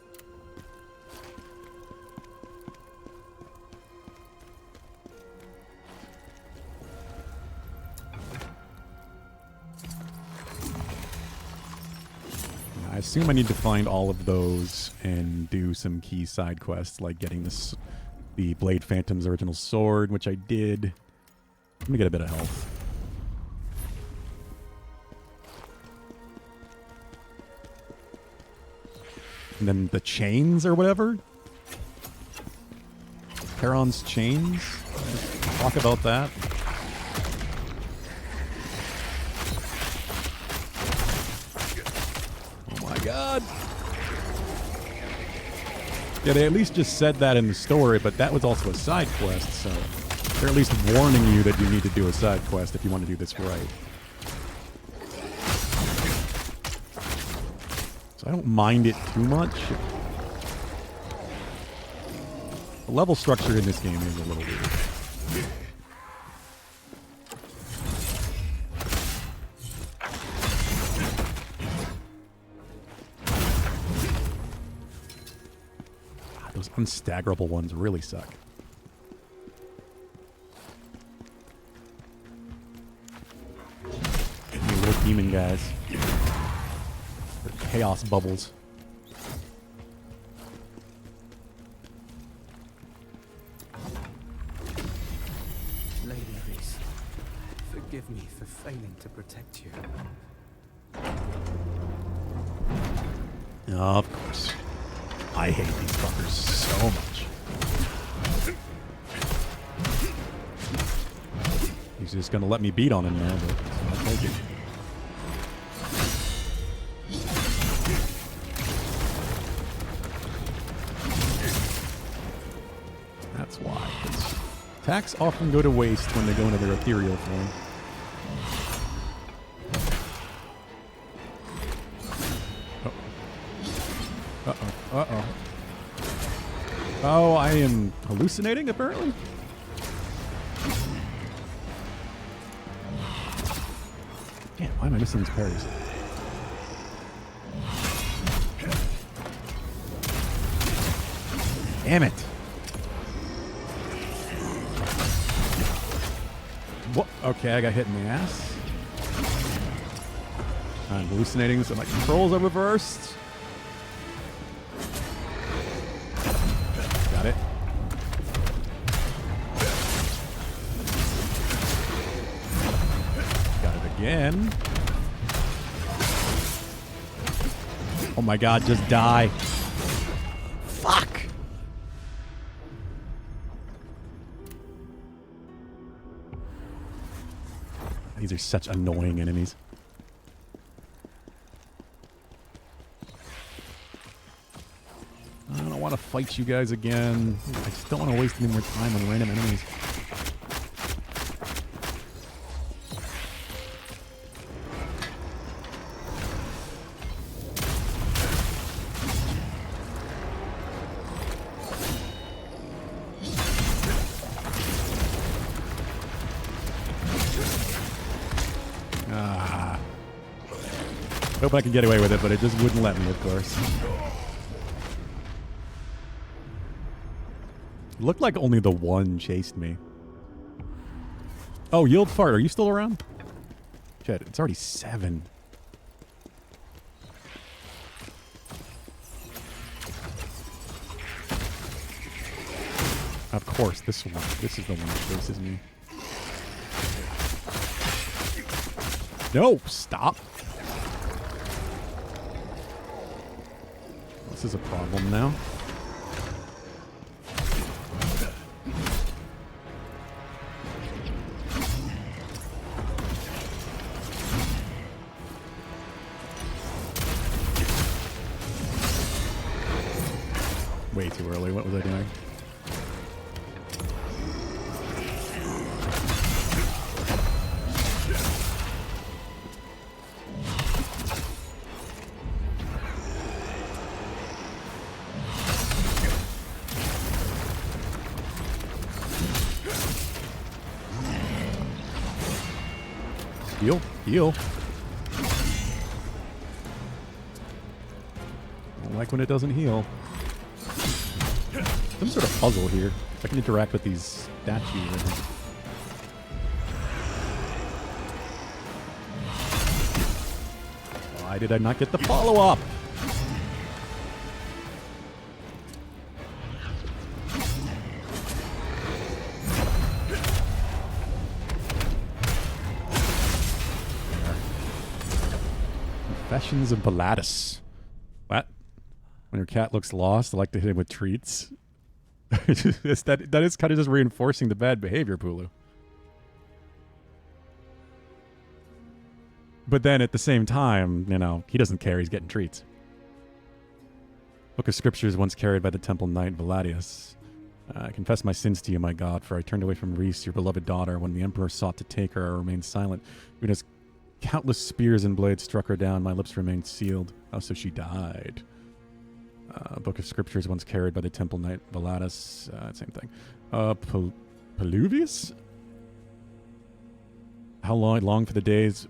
I assume I need to find all of those and do some key side quests, like getting the Blade Phantom's original sword, which I did. Let me get a bit of health. And then the chains or whatever. Charon's chains. Just talk about that. God. Yeah, they at least just said that in the story, but that was also a side quest, so they're at least warning you that you need to do a side quest if you want to do this right. So I don't mind it too much. The level structure in this game is a little weird. Those unstaggerable ones really suck. You little demon guys. They're chaos bubbles. Lady Reese, forgive me for failing to protect you. Oh, of course. I hate these fuckers so much. He's just gonna let me beat on him now, but I'll take it. That's why. Attacks often go to waste when they go into their ethereal form. Uh-oh. Oh, I am hallucinating, apparently? Damn, why am I missing these parries? Damn it. What? Okay, I got hit in the ass. I'm hallucinating, so my controls are reversed. Got it. Got it again. Oh my god, just die. Fuck. These are such annoying enemies. I don't want to fight you guys again. I just don't want to waste any more time on random enemies. Hope I can get away with it, but it just wouldn't let me, of course. Looked like only the one chased me. Oh, Yield Fart, are you still around? Shit, it's already 7. Of course, this one. This is the one that chases me. No, stop. This is a problem now. Way too early. What was I doing? Heal, heal. Don't like when it doesn't heal. Some sort of puzzle here. If I can interact with these statues. Why did I not get the follow-up? Confessions of Pilatus. What? When your cat looks lost, I like to hit him with treats. that is kind of just reinforcing the bad behavior, Pulu. But then at the same time, you know, he doesn't care. He's getting treats. Book of Scriptures once carried by the temple knight Valadius. I confess my sins to you, my God, for I turned away from Reese, your beloved daughter. When the Emperor sought to take her, I remained silent. Even as countless spears and blades struck her down, my lips remained sealed. Oh, so she died. Book of Scriptures once carried by the temple knight Valadius. Same thing. Peluvius? How long for the days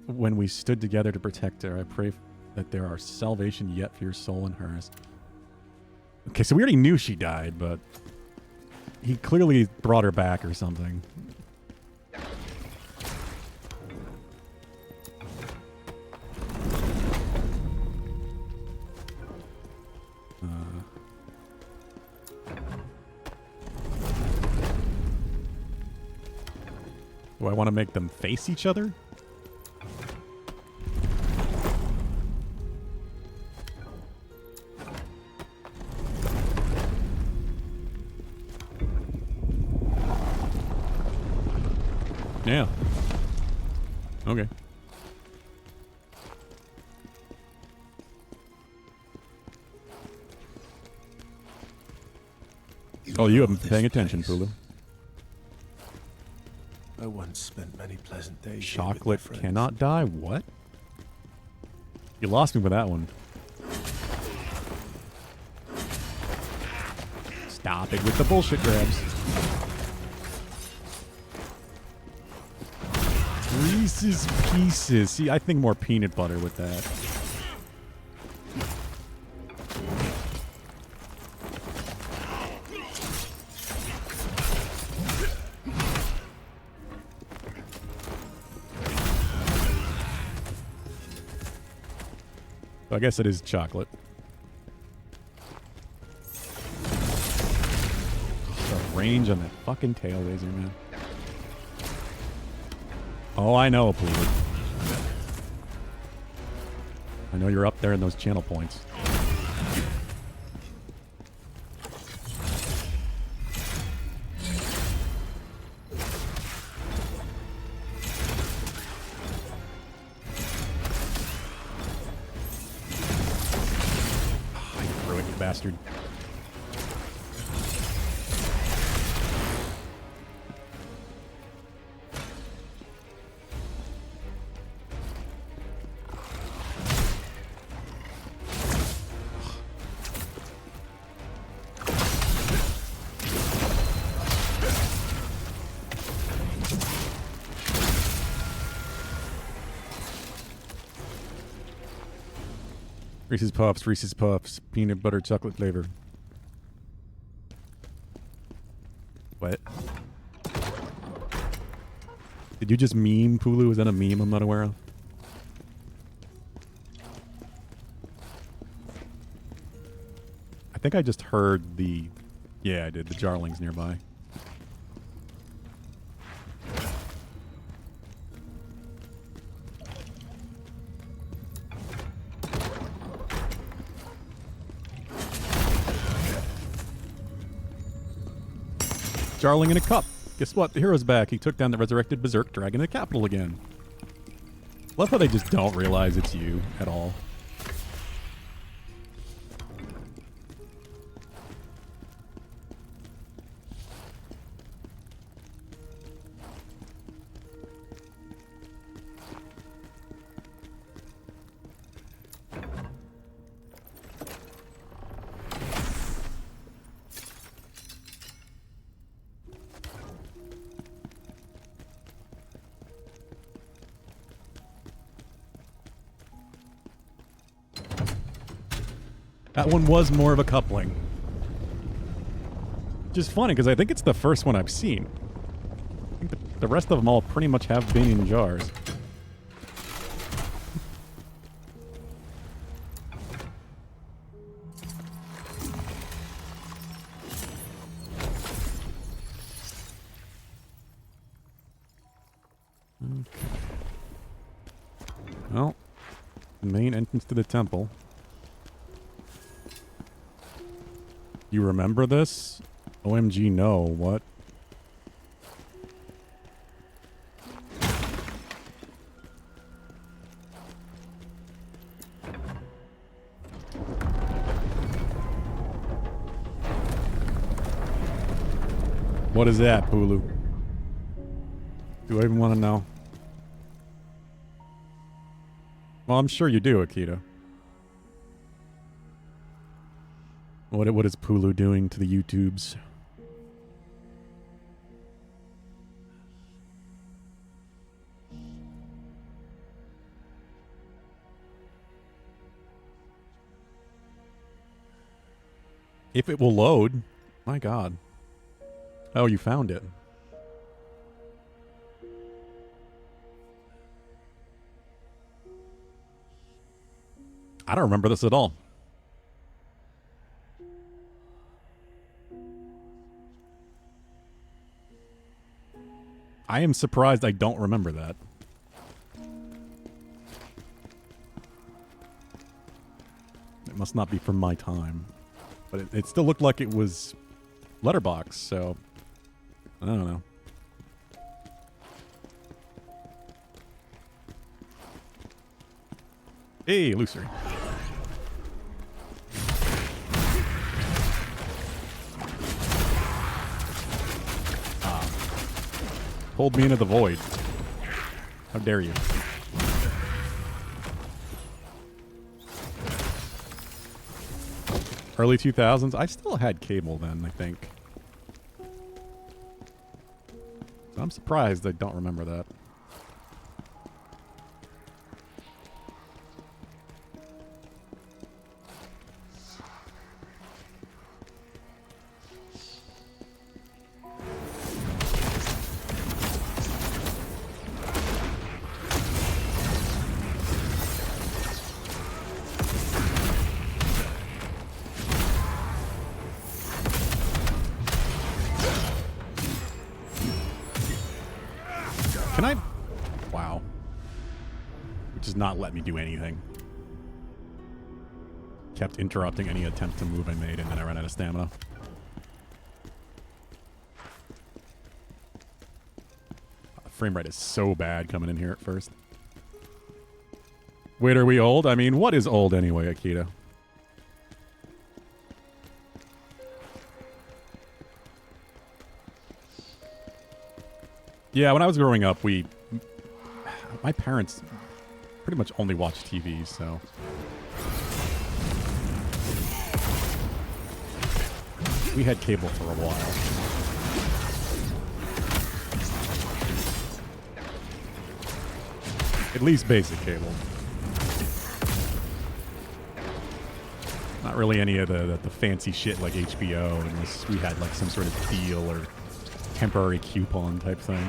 when we stood together to protect her. I pray that there are salvation yet for your soul and hers. Okay, so we already knew she died, but he clearly brought her back or something. Do I want to make them face each other? Yeah. Okay. Oh, you haven't been paying attention, Pulu. I once spent many pleasant days. Chocolate cannot die? What? You lost me with that one. Stop it with the bullshit grabs. Reese's Pieces. See, I think more peanut butter with that. I guess it is chocolate. The range on that fucking tail laser, man. Oh, I know, Pulu. I know you're up there in those channel points. Bastard. Reese's Puffs, peanut butter chocolate flavor. What? Did you just meme, Pulu? Is that a meme I'm not aware of? I think I just heard the... Yeah, I did. The Jarlings nearby. Jarling in a cup. Guess what? The hero's back. He took down the resurrected Berserk dragon in the capital again. Love how they just don't realize it's you at all. That one was more of a coupling. Which is funny, because I think it's the first one I've seen. I think the rest of them all pretty much have been in jars. Okay. Well, the main entrance to the temple. You remember this? OMG, no. What? What is that, Pulu? Do I even want to know? Well, I'm sure you do, Akita. What is Pulu doing to the YouTubes? If it will load. My God. Oh, you found it. I don't remember this at all. I am surprised I don't remember that. It must not be from my time. But it still looked like it was letterbox, so I don't know. Hey, Lucer. Pulled me into the void. How dare you? Early 2000s? I still had cable then, I think. So I'm surprised I don't remember that. Can I? Wow. It does not let me do anything. Kept interrupting any attempt to move I made, and then I ran out of stamina. The frame rate is so bad coming in here at first. Wait, are we old? I mean, what is old anyway, Akita? Yeah, when I was growing up, my parents pretty much only watched TV, so. We had cable for a while. At least basic cable. Not really any of the fancy shit like HBO, unless we had like some sort of deal or temporary coupon type thing.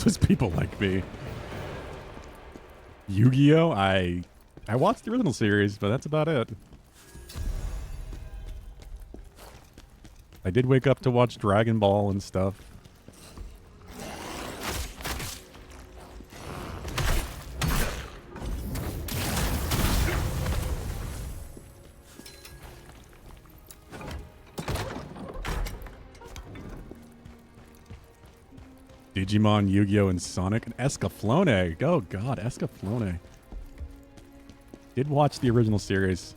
Those people like me. Yu-Gi-Oh! I watched the original series, but that's about it. I did wake up to watch Dragon Ball and stuff. Digimon, Yu-Gi-Oh, and Sonic, and Escaflowne. Oh god, Escaflowne. Did watch the original series.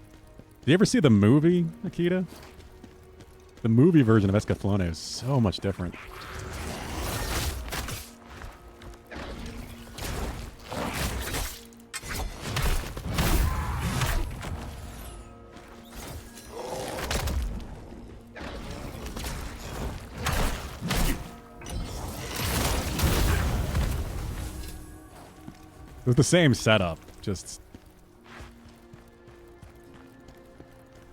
Did you ever see the movie, Akita? The movie version of Escaflowne is so much different. It was the same setup, just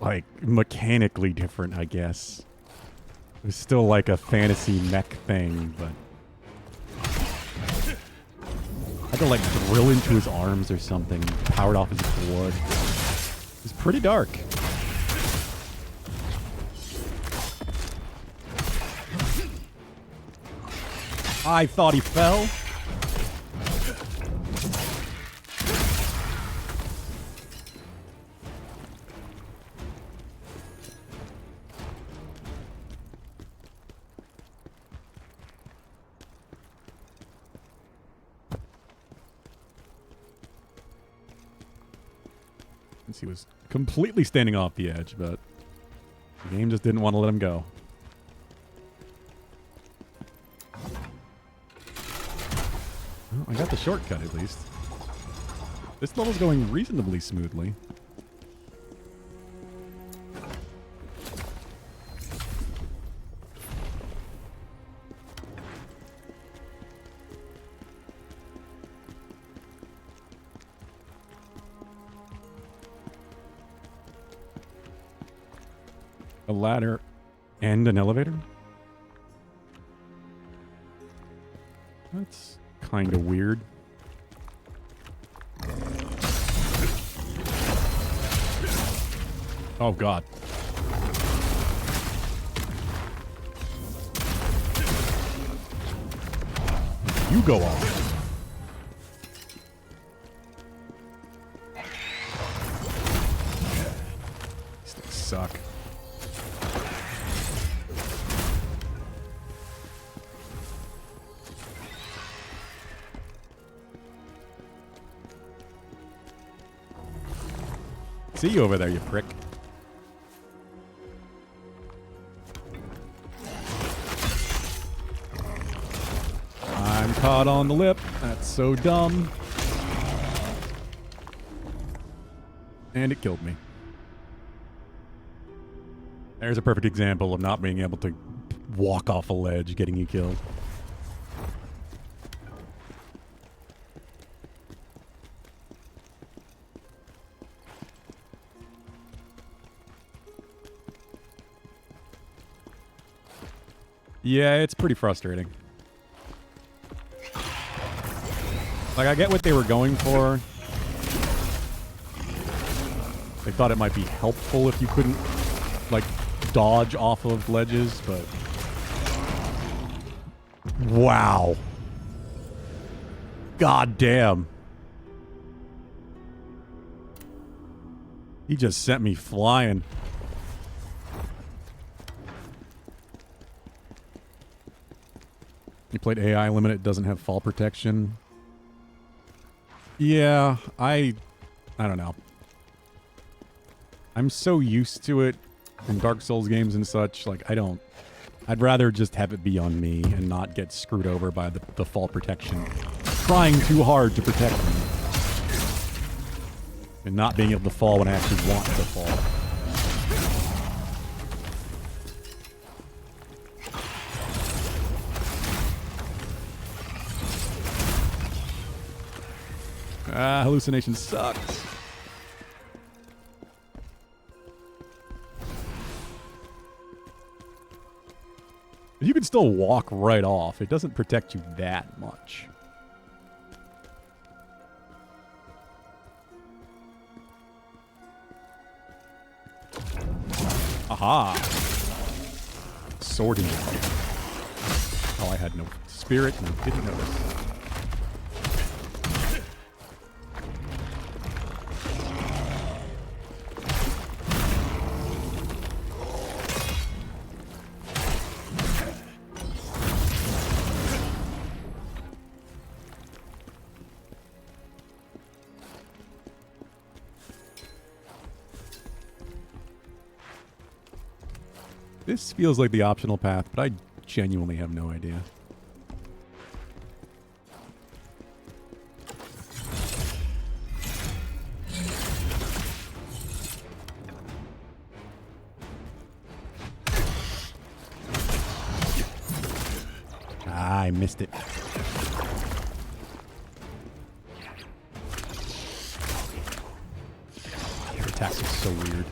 like mechanically different, I guess. It was still like a fantasy mech thing, but I had to like drill into his arms or something, powered off his blood. It was pretty dark. I thought he fell. He was completely standing off the edge, but the game just didn't want to let him go. Well, I got the shortcut at least. This level's going reasonably smoothly. A ladder and an elevator? That's kind of weird. Oh god. You go off. These things suck. See you over there, you prick. I'm caught on the lip. That's so dumb. And it killed me. There's a perfect example of not being able to walk off a ledge, getting you killed. Yeah, it's pretty frustrating. Like, I get what they were going for. They thought it might be helpful if you couldn't, like, dodge off of ledges, but... Wow. God damn. He just sent me flying. You played AI Limited, doesn't have fall protection. Yeah, I don't know. I'm so used to it in Dark Souls games and such, like, I'd rather just have it be on me and not get screwed over by the default protection. Trying too hard to protect me. And not being able to fall when I actually want to fall. Hallucination sucks. You can still walk right off. It doesn't protect you that much. Aha! Sword in your mouth. Oh, I had no spirit and didn't notice. This feels like the optional path, but I genuinely have no idea. Ah, I missed it. Your attacks are so weird.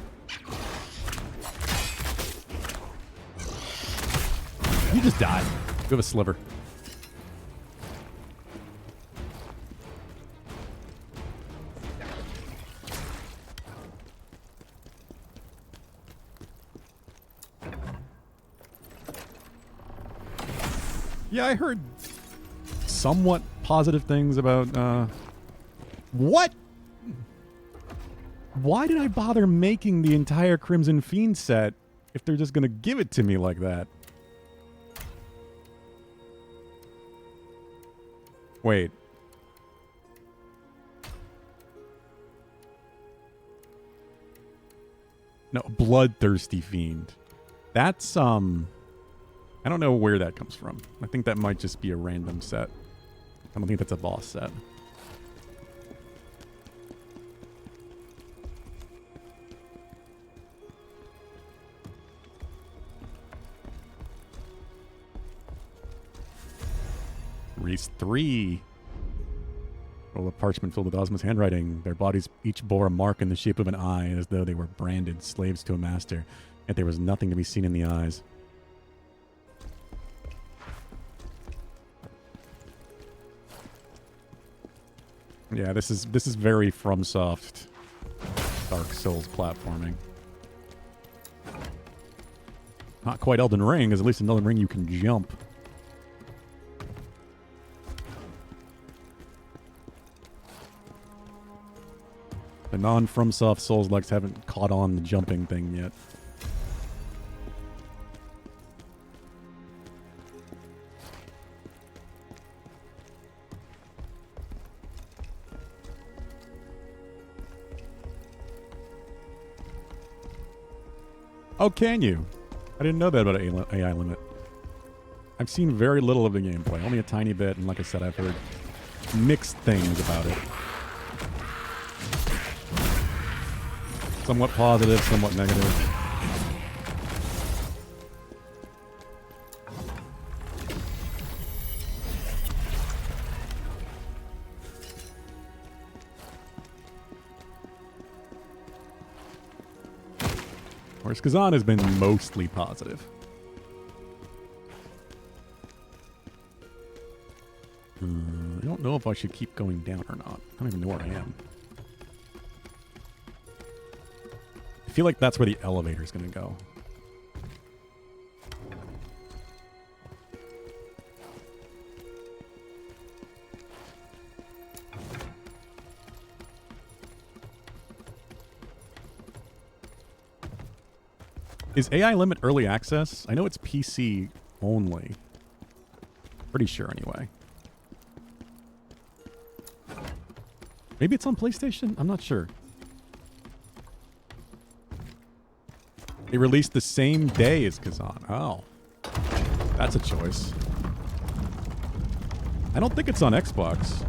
You just died. You have a sliver. Yeah, I heard somewhat positive things about, what? Why did I bother making the entire Crimson Fiend set if they're just gonna give it to me like that? Wait. No, Bloodthirsty Fiend. That's, I don't know where that comes from. I think that might just be a random set. I don't think that's a boss set. Race 3. Roll of parchment filled with Ozma's handwriting. Their bodies each bore a mark in the shape of an eye, as though they were branded slaves to a master. Yet there was nothing to be seen in the eyes. Yeah, this is very FromSoft Dark Souls platforming. Not quite Elden Ring, as at least in Elden Ring you can jump. The non-FromSoft Souls-likes haven't caught on the jumping thing yet. Oh, can you? I didn't know that about AI limit. I've seen very little of the gameplay, only a tiny bit, and like I said, I've heard mixed things about it. Somewhat positive, somewhat negative. Whereas Khazan has been mostly positive. I don't know if I should keep going down or not. I don't even know where I am. I feel like that's where the elevator's gonna go. Is AI Limit early access? I know it's PC only. Pretty sure anyway. Maybe it's on PlayStation? I'm not sure. They released the same day as Khazan. Oh. That's a choice. I don't think it's on Xbox.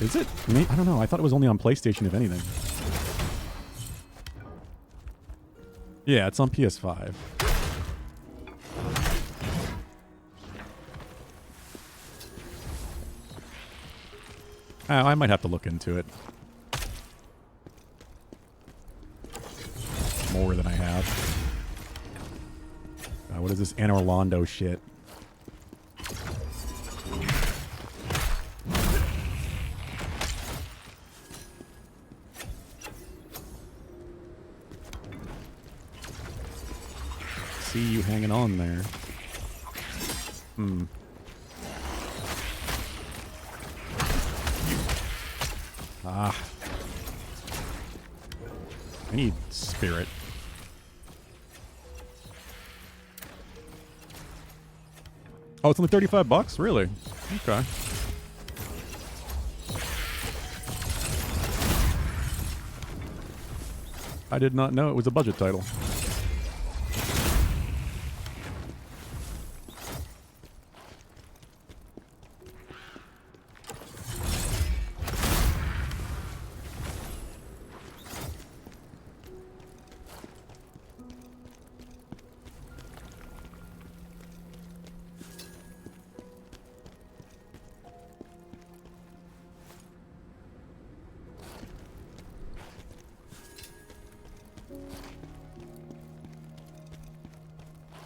Is it? I don't know. I thought it was only on PlayStation, if anything. Yeah, it's on PS5. Oh, I might have to look into it. More than I have. What is this Anne Orlando shit? See you hanging on there. Hmm. Ah. I need spirit. Oh, it's only $35? Really? Okay. I did not know it was a budget title.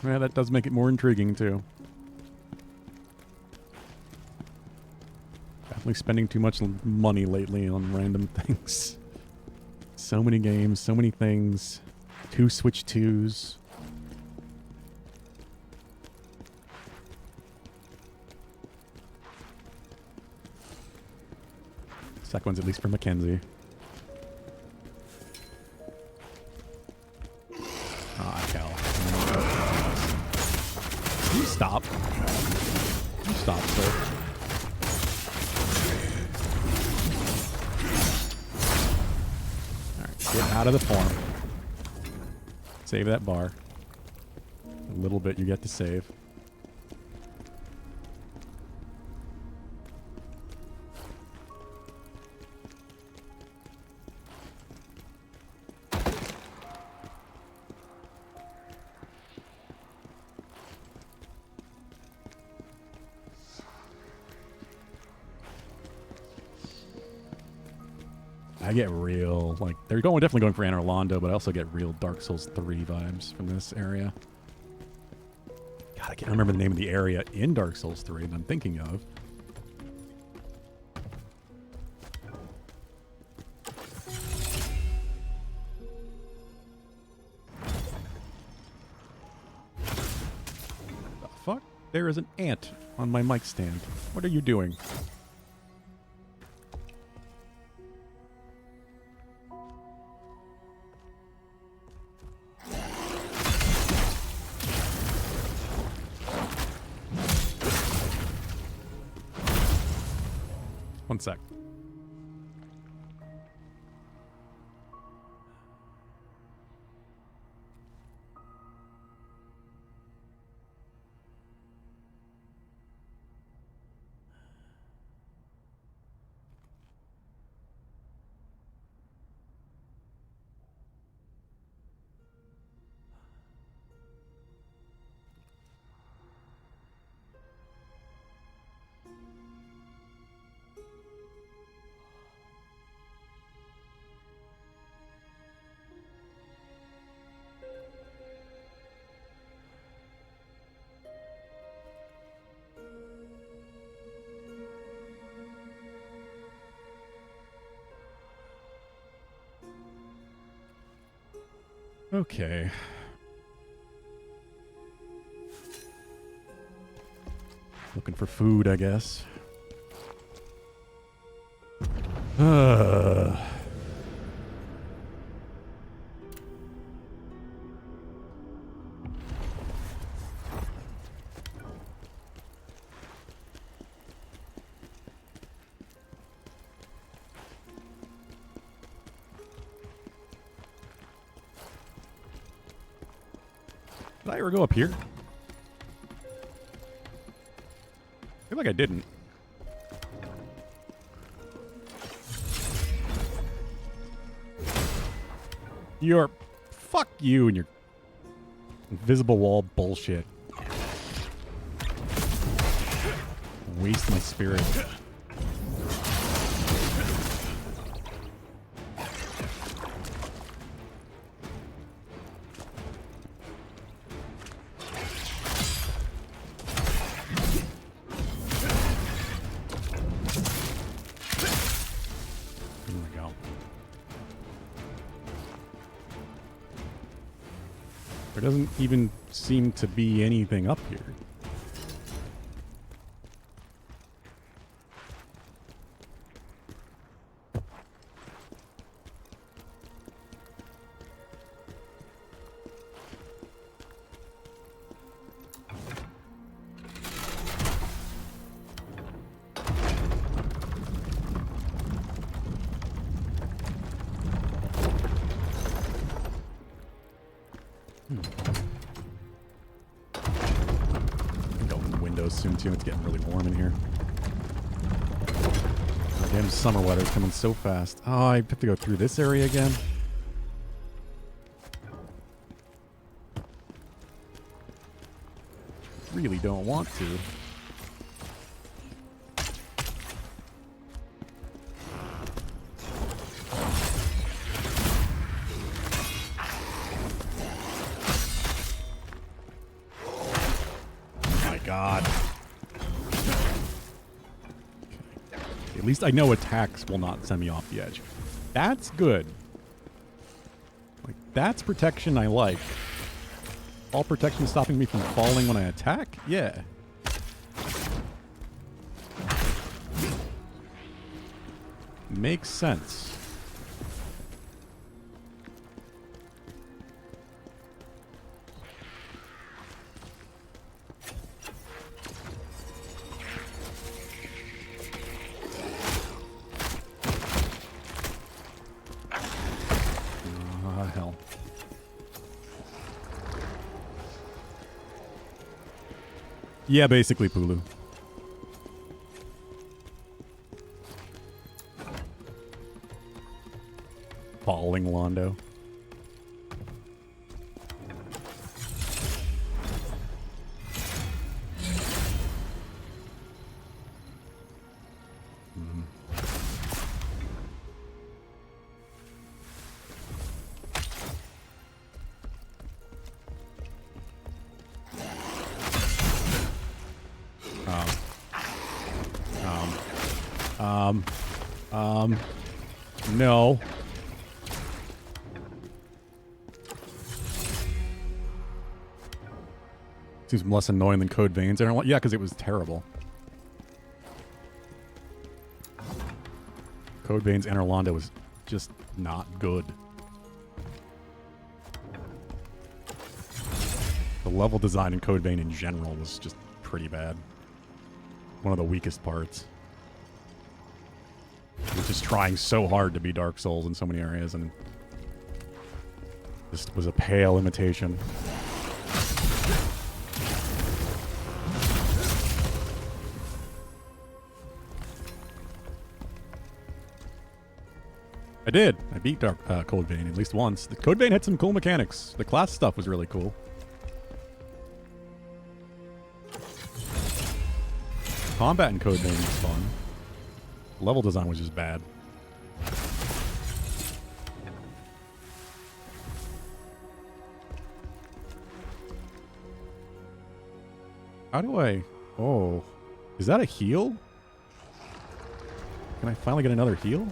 Yeah, that does make it more intriguing, too. Definitely spending too much money lately on random things. So many games, so many things. 2 Switch 2s. Second one's at least for Mackenzie. Ah, hell. You stop. You stop, sir. Alright, get out of the form. Save that bar. A little bit you get to save. I get real, like, they're definitely going for Anne Orlando, but I also get real Dark Souls 3 vibes from this area. God, I can't remember the name of the area in Dark Souls 3 that I'm thinking of. The fuck? There is an ant on my mic stand. What are you doing? One sec. Okay. Looking for food, I guess. I ever go up here? I feel like I didn't. Fuck you and your invisible wall bullshit. Waste my spirit. There doesn't even seem to be anything up here. Soon too. It's getting really warm in here. Damn summer weather's coming so fast. Oh, I have to go through this area again. Really don't want to. At least I know attacks will not send me off the edge. That's good. Like, that's protection I like. All protection stopping me from falling when I attack? Yeah. Makes sense. Hell. Yeah, basically, Pulu. Falling Londo. No. Seems less annoying than Code Veins. Yeah, because it was terrible. Code Veins and Orlando was just not good. The level design in Code Vein in general was just pretty bad. One of the weakest parts. Which is trying so hard to be Dark Souls in so many areas, and this was a pale imitation. I did. I beat Code Vein at least once. The Code Vein had some cool mechanics. The class stuff was really cool. Combat in Code Vein was fun. Level design was just bad. How do I... Oh. Is that a heal? Can I finally get another heal?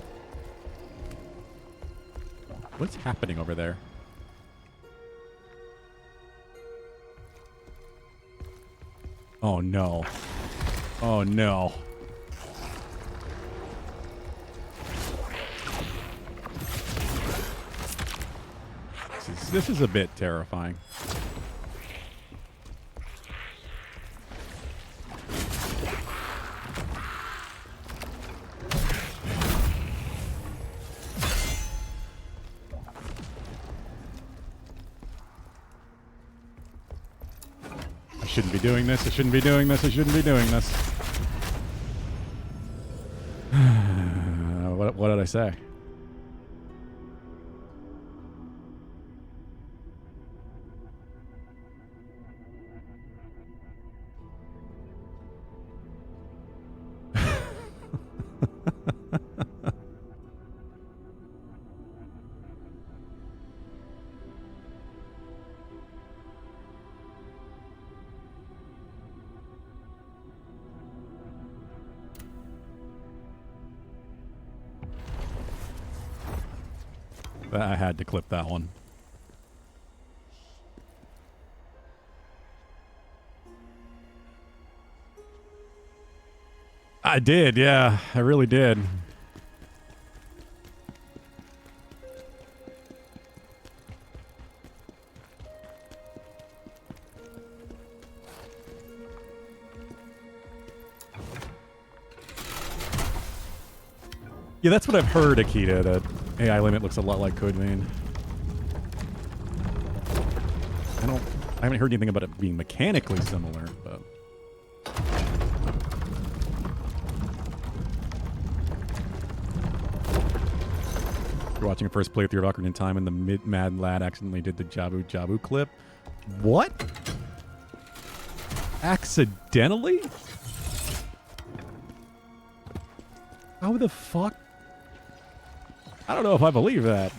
What's happening over there? Oh no. Oh no. This is a bit terrifying. shouldn't be doing this. I shouldn't be doing this. I shouldn't be doing this. What did I say? I had to clip that one. I did, yeah. I really did. Yeah, that's what I've heard, Akita, that AI limit looks a lot like Code Vein. I haven't heard anything about it being mechanically similar, but... You're watching a first playthrough of Ocarina of Time and the mad lad accidentally did the Jabu Jabu clip. What? Accidentally? How the fuck? I don't know if I believe that.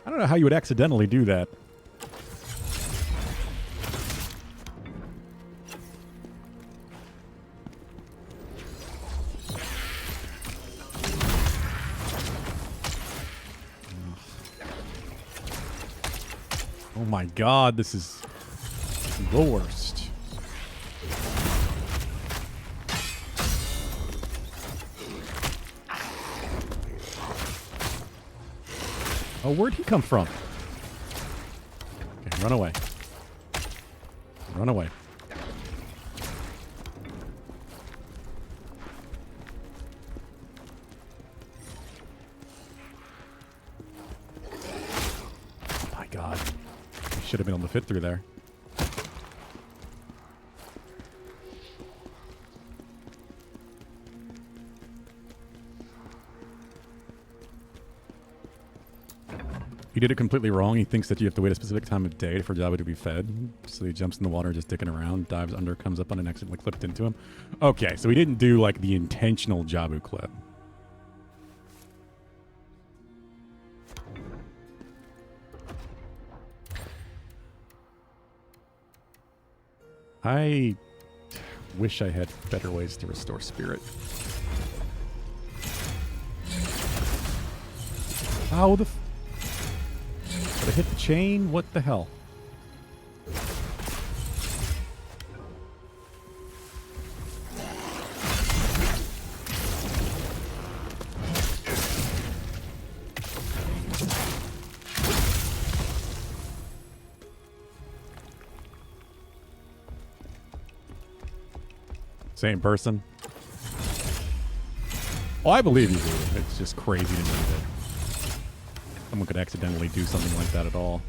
I don't know how you would accidentally do that. Oh my god, this is the worst. Oh, where'd he come from? Okay, run away. Run away. Oh my god. Should have been able to fit through there. He did it completely wrong. He thinks that you have to wait a specific time of day for Jabu to be fed. So he jumps in the water just dicking around, dives under, comes up on an accidentally clipped into him. Okay, so he didn't do like the intentional Jabu clip. I wish I had better ways to restore spirit. How the did I hit the chain? What the hell? Same person? Oh, I believe you do. It's just crazy to me that someone could accidentally do something like that at all.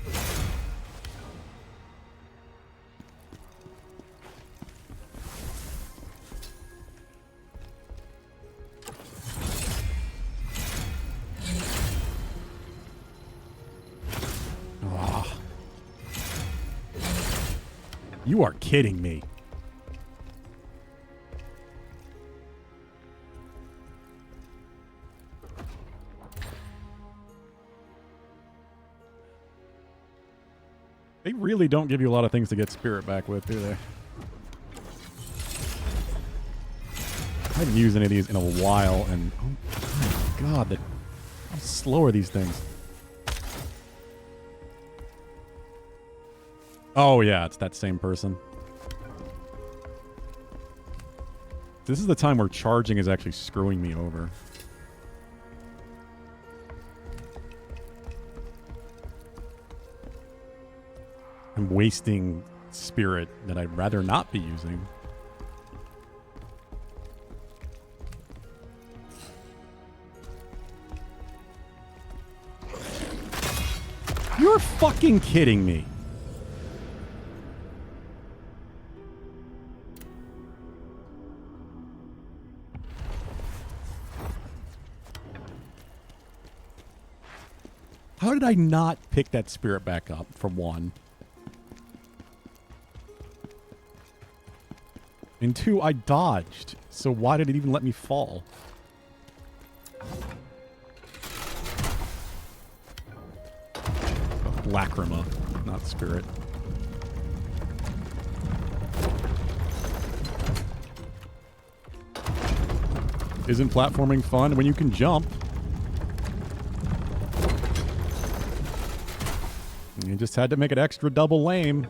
Oh. You are kidding me. They really don't give you a lot of things to get spirit back with, do they? I haven't used any of these in a while, and oh my god, how slow are these things? Oh yeah, it's that same person. This is the time where charging is actually screwing me over. I'm wasting spirit that I'd rather not be using. fucking kidding me? How did I not pick that spirit back up, for one? And two, I dodged. So why did it even let me fall? Lacrima, not spirit. Isn't platforming fun when you can jump? You just had to make it extra double lame.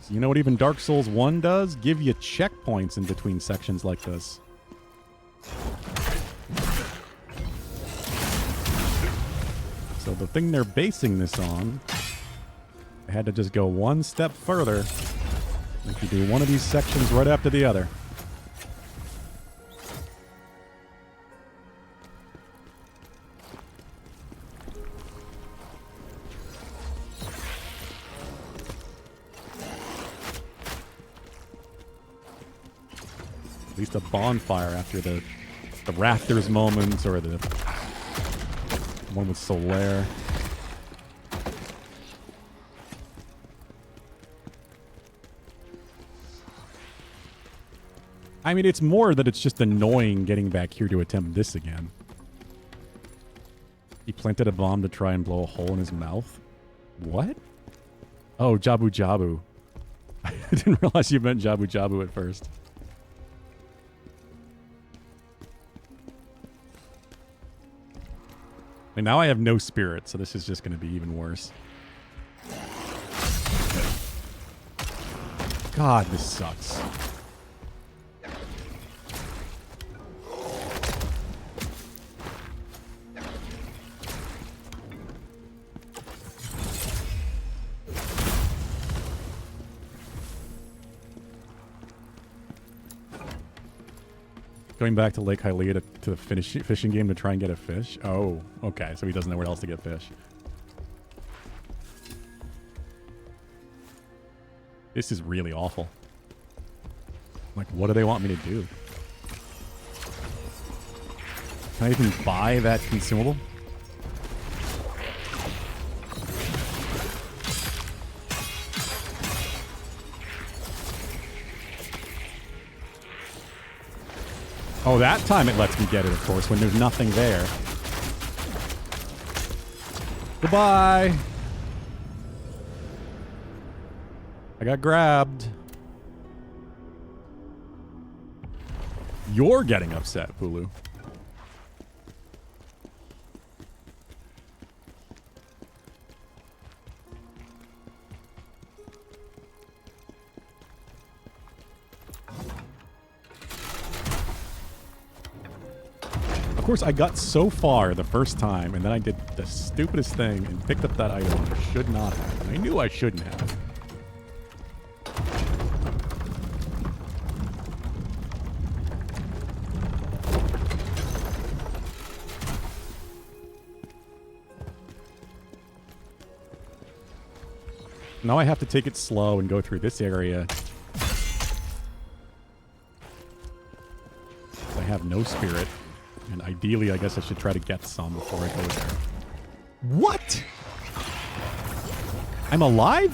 So you know what even Dark Souls 1 does? Give you checkpoints in between sections like this. So the thing they're basing this on, they had to just go one step further. If you do one of these sections right after the other. At least a bonfire after the rafters moments or the one with Solaire. I mean, it's more that it's just annoying getting back here to attempt this again. He planted a bomb to try and blow a hole in his mouth? What? Oh, Jabu Jabu. I didn't realize you meant Jabu Jabu at first. And now I have no spirit, so this is just going to be even worse. God, this sucks. Going back to Lake Hylia to the fishing game to try and get a fish? Oh, okay. So he doesn't know where else to get fish. This is really awful. Like, what do they want me to do? Can I even buy that consumable? Oh, that time it lets me get it, of course, when there's nothing there. Goodbye! I got grabbed. You're getting upset, Pulu. Of course, I got so far the first time, and then I did the stupidest thing and picked up that item I should not have. I knew I shouldn't have. Now I have to take it slow and go through this area. I have no spirit. And ideally, I guess I should try to get some before I go there. What? I'm alive?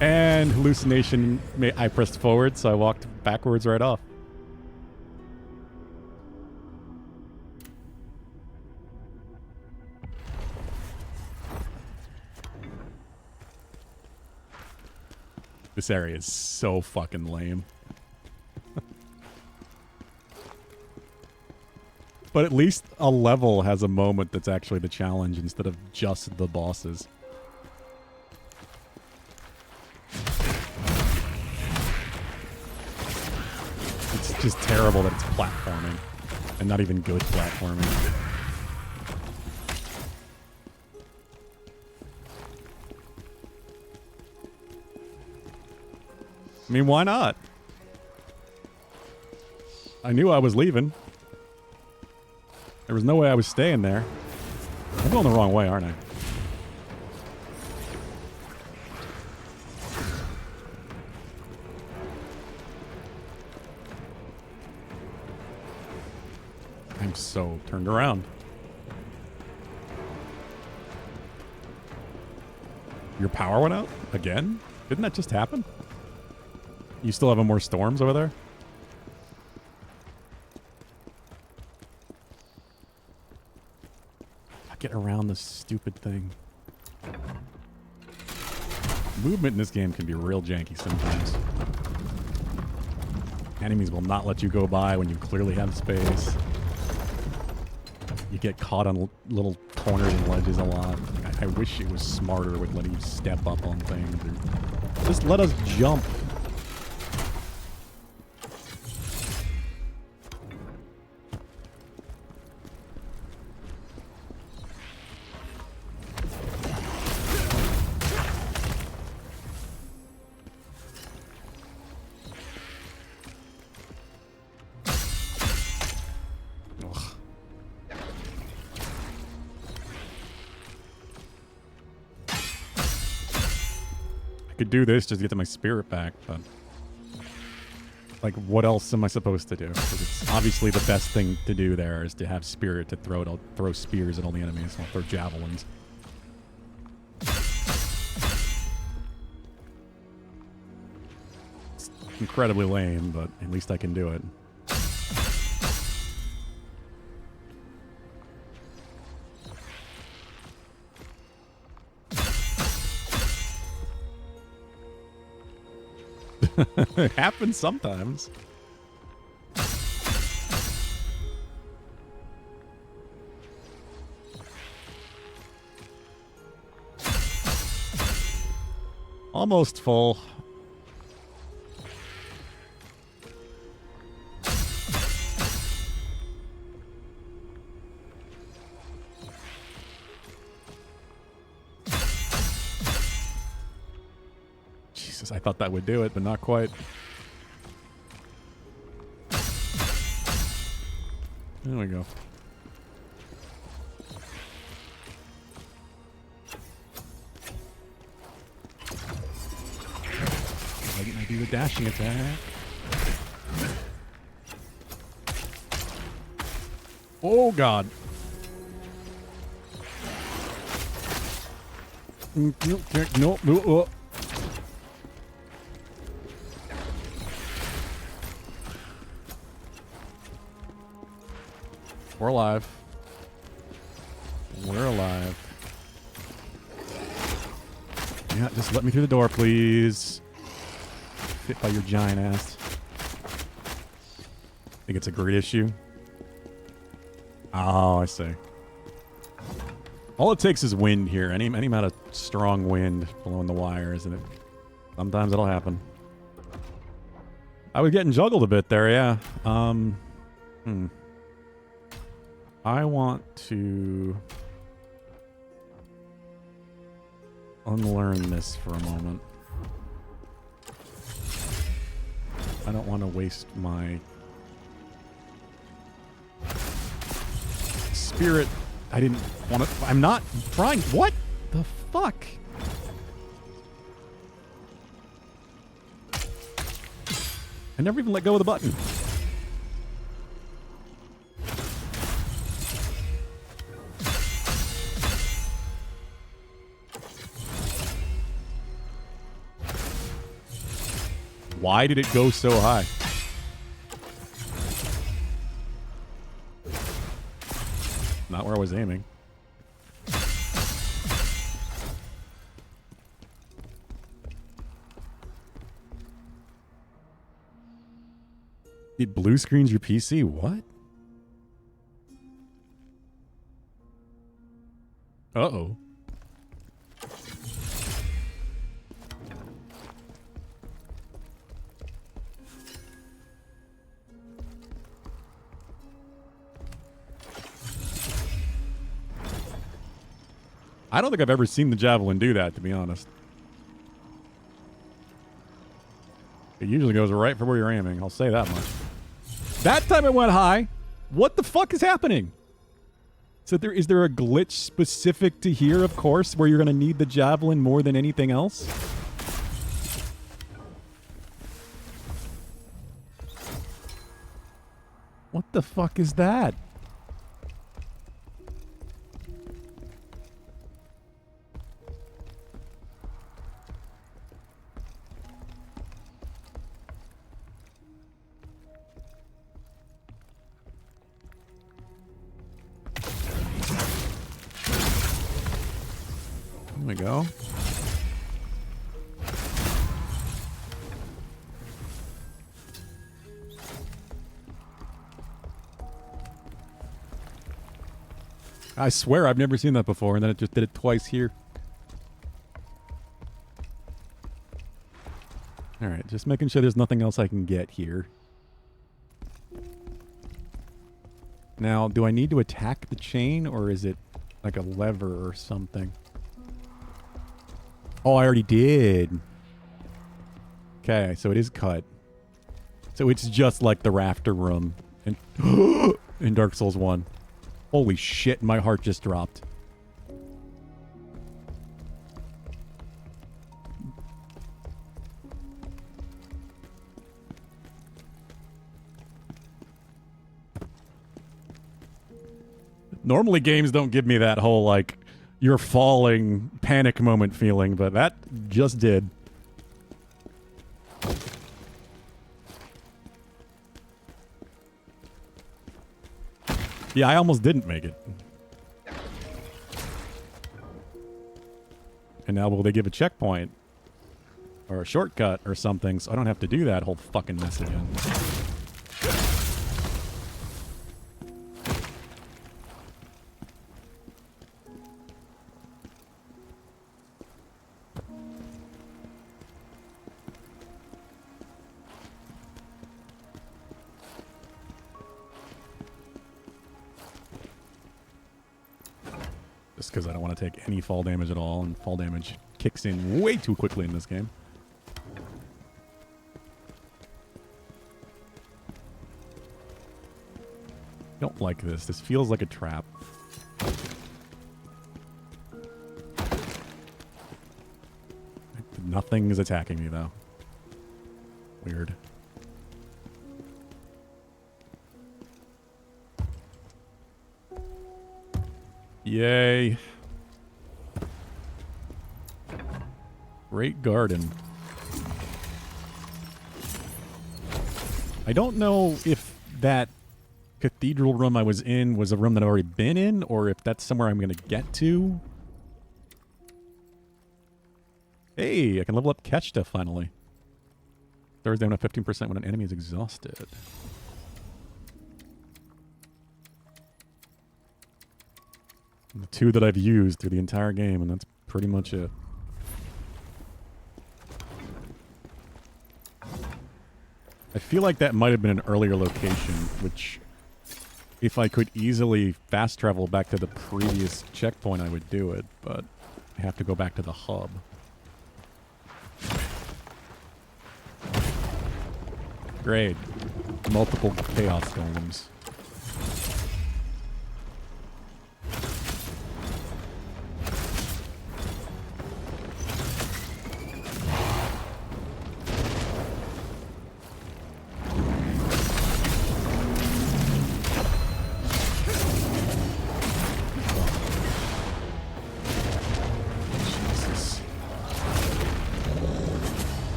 And hallucination, I pressed forward, so I walked backwards right off. This area is so fucking lame. But at least a level has a moment that's actually the challenge instead of just the bosses. It's just terrible that it's platforming. And not even good platforming. I mean, why not? I knew I was leaving. There was no way I was staying there. I'm going the wrong way, aren't I? I'm so turned around. Your power went out? Again? Didn't that just happen? You still having more storms over there? I get around this stupid thing. Movement in this game can be real janky sometimes. Enemies will not let you go by when you clearly have space. You get caught on little corners and ledges a lot. I wish it was smarter with letting you step up on things. Or just let us jump. Could do this just to get to my spirit back, but like, what else am I supposed to do? Because it's obviously the best thing to do there is to have spirit to throw spears at all the enemies. I'll throw javelins. It's incredibly lame, but at least I can do it. It happens sometimes. Almost full. I thought that would do it, but not quite. There we go. Why didn't I do the dashing attack? Oh, God. No. We're alive. We're alive. Yeah, just let me through the door, please. Fit by your giant ass. Think it's a great issue? Oh, I see. All it takes is wind here. Any amount of strong wind blowing the wires, and sometimes it'll happen. I was getting juggled a bit there, yeah. I want to unlearn this for a moment. I don't want to waste my spirit. I didn't want to. I'm not trying. What the fuck? I never even let go of the button. Why did it go so high? Not where I was aiming. It blue screens your PC? What? Uh-oh. I don't think I've ever seen the javelin do that, to be honest. It usually goes right for where you're aiming. I'll say that much. That time it went high. What the fuck is happening? So is there a glitch specific to here, of course, where you're going to need the javelin more than anything else? What the fuck is that? There we go. I swear I've never seen that before, and then it just did it twice here. Alright, just making sure there's nothing else I can get here. Now, do I need to attack the chain, or is it like a lever or something? Oh, I already did. Okay, so it is cut. So it's just like the rafter room in, in Dark Souls 1. Holy shit, my heart just dropped. Normally games don't give me that whole, like, you're falling panic moment feeling, but that just did. Yeah, I almost didn't make it. And now will they give a checkpoint? Or a shortcut or something, so I don't have to do that whole fucking mess again. Just because I don't want to take any fall damage at all, and fall damage kicks in way too quickly in this game. Don't like this. This feels like a trap. Nothing is attacking me, though. Weird. Yay. Great garden. I don't know if that cathedral room I was in was a room that I've already been in, or if that's somewhere I'm going to get to. Hey, I can level up Ketchta finally. Throws down at 15% when an enemy is exhausted. The two that I've used through the entire game, and that's pretty much it. I feel like that might have been an earlier location, which, if I could easily fast travel back to the previous checkpoint, I would do it, but I have to go back to the hub. Great. Multiple chaos golems.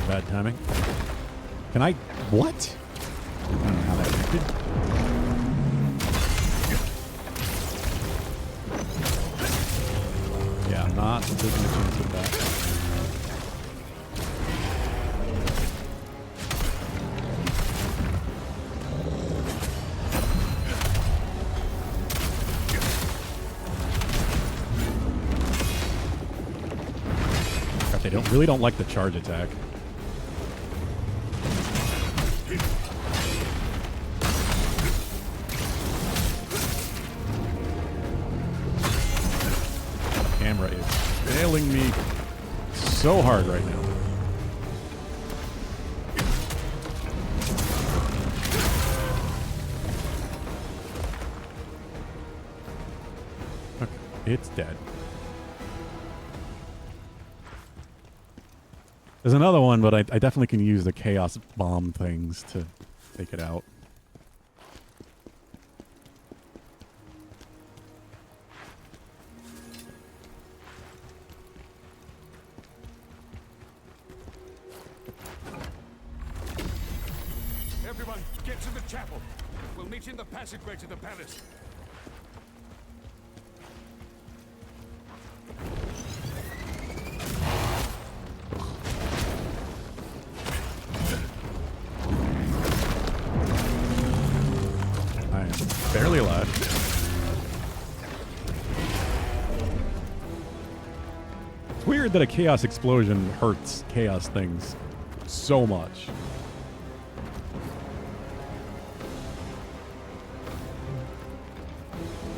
Bad timing. Can I... What? I don't know how that connected. Yeah, I'm not taking a chance with that. They really don't like the charge attack. killing me so hard right now. Okay, it's dead. There's another one, but I definitely can use the chaos bomb things to take it out. Everyone, get to the chapel. We'll meet in the passageway to the palace. I am barely alive. It's weird that a chaos explosion hurts chaos things so much.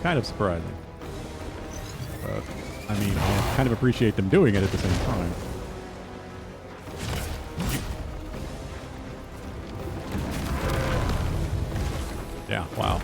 Kind of surprising. But, I mean, I kind of appreciate them doing it at the same time. Yeah, wow.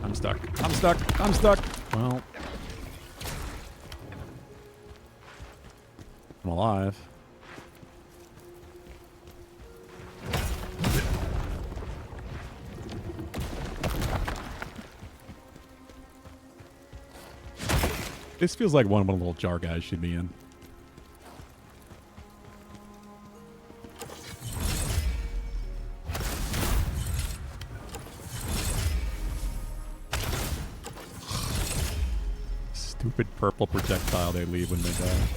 I'm stuck. I'm stuck. I'm stuck. Well, I'm alive. This feels like one of the little jar guys should be in. Stupid purple projectile they leave when they die.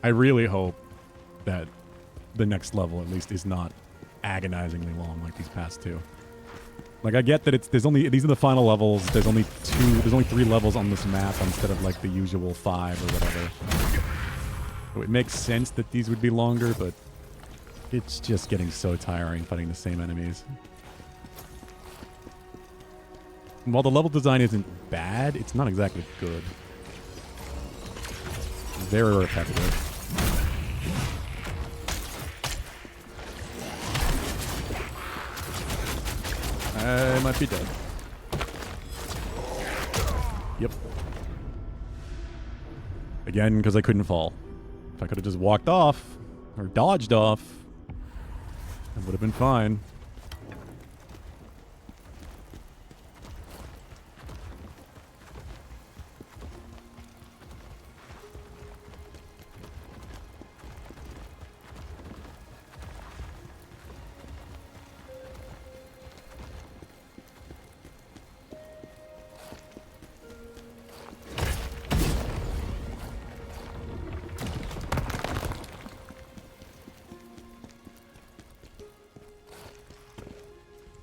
I really hope that the next level at least is not agonizingly long like these past two. Like, I get that these are the final levels. There's only 3 levels on this map instead of like the usual 5 or whatever. So it makes sense that these would be longer, but it's just getting so tiring fighting the same enemies. And while the level design isn't bad, it's not exactly good. Very repetitive. I might be dead. Yep. Again, because I couldn't fall. If I could have just walked off, or dodged off, it would have been fine.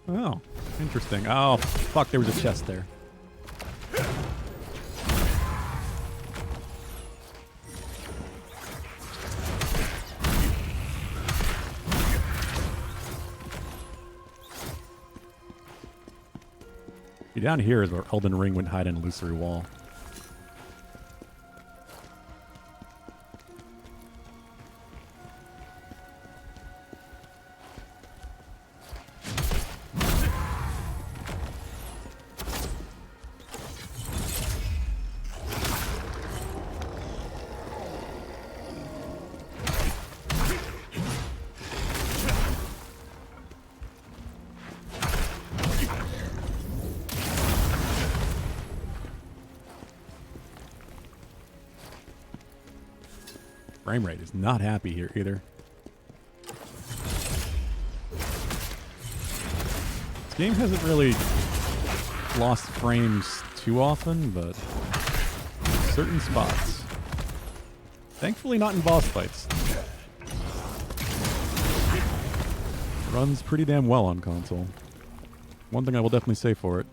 Oh, interesting. Oh, fuck, there was a chest there. Down here is where Elden Ring would hide in an illusory wall. Frame rate is not happy here either. This game hasn't really lost frames too often, but certain spots. Thankfully not in boss fights. Runs pretty damn well on console. One thing I will definitely say for it.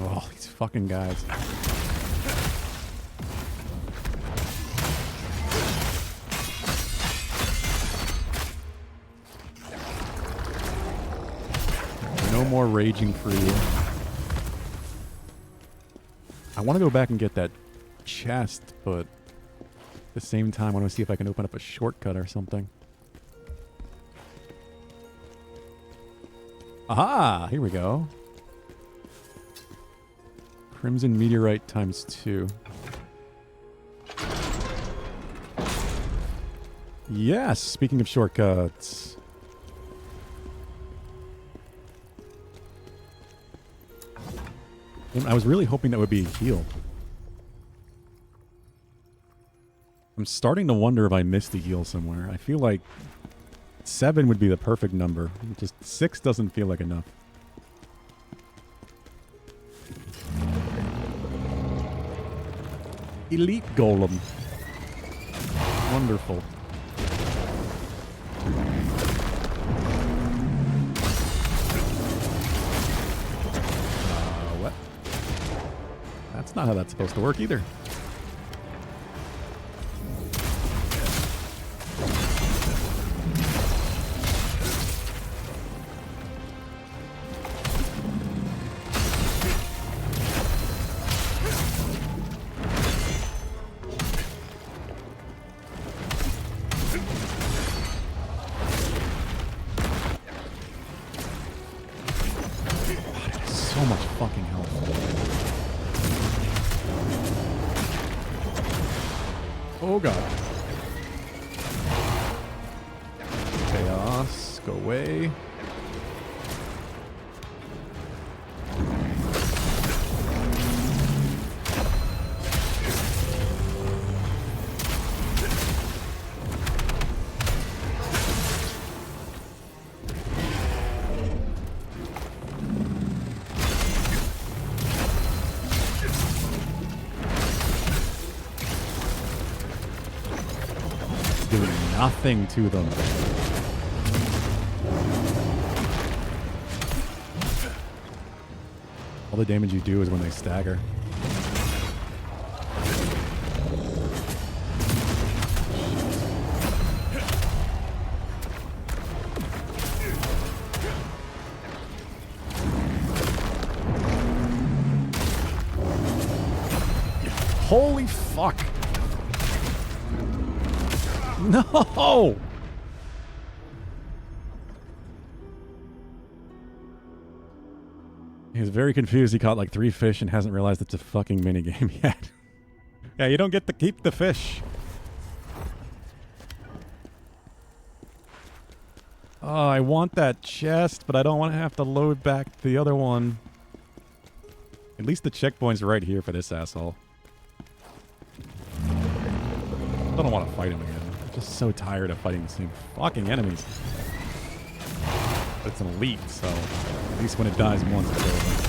Oh, these fucking guys. No more raging for you. I want to go back and get that chest, but at the same time, I want to see if I can open up a shortcut or something. Aha! Here we go. Crimson Meteorite times 2. Yes, speaking of shortcuts. I was really hoping that would be a heal. I'm starting to wonder if I missed a heal somewhere. I feel like 7 would be the perfect number. Just 6 doesn't feel like enough. Elite Golem. Wonderful. What? That's not how that's supposed to work either. So much fucking health. Oh god. Chaos, go away. Doing nothing to them. All the damage you do is when they stagger. Holy fuck. No! He was very confused. He caught like 3 fish and hasn't realized it's a fucking minigame yet. Yeah, you don't get to keep the fish. Oh, I want that chest, but I don't want to have to load back the other one. At least the checkpoint's right here for this asshole. I don't want to fight him again. I'm just so tired of fighting the same fucking enemies. But it's an elite, so at least when it dies once, it's over.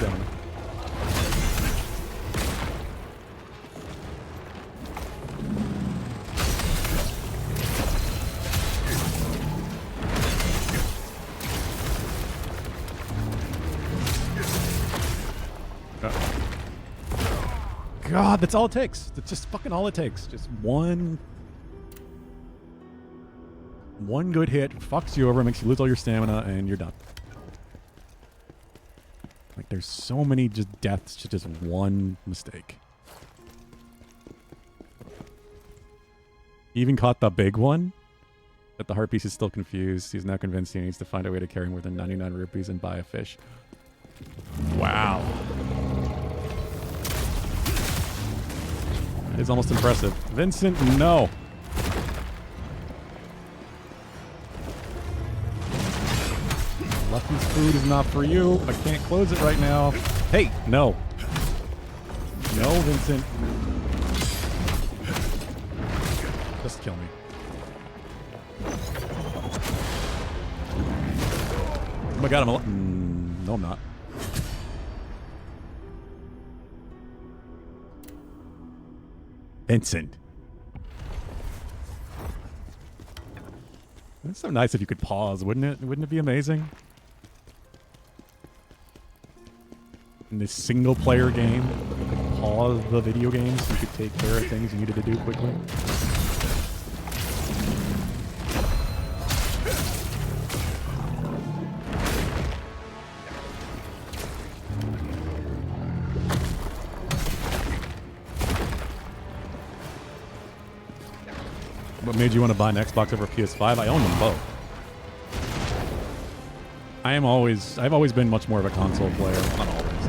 Down. God, that's all it takes. That's just fucking all it takes. Just one good hit fucks you over, makes you lose all your stamina, and you're done. Like, there's so many just deaths to just one mistake. He even caught the big one. But the heart piece is still confused. He's now convinced he needs to find a way to carry more than 99 rupees and buy a fish. Wow. That is almost impressive. Vincent, no. Lucky's food is not for you. I can't close it right now. Hey, no. No, Vincent. Just kill me. Oh my god, no, I'm not. Vincent. It's so nice if you could pause, wouldn't it? Wouldn't it be amazing? In this single-player game, you could pause the video game so you could take care of things you needed to do quickly. What made you want to buy an Xbox over a PS5? I own them both. I've always been much more of a console player. Not always.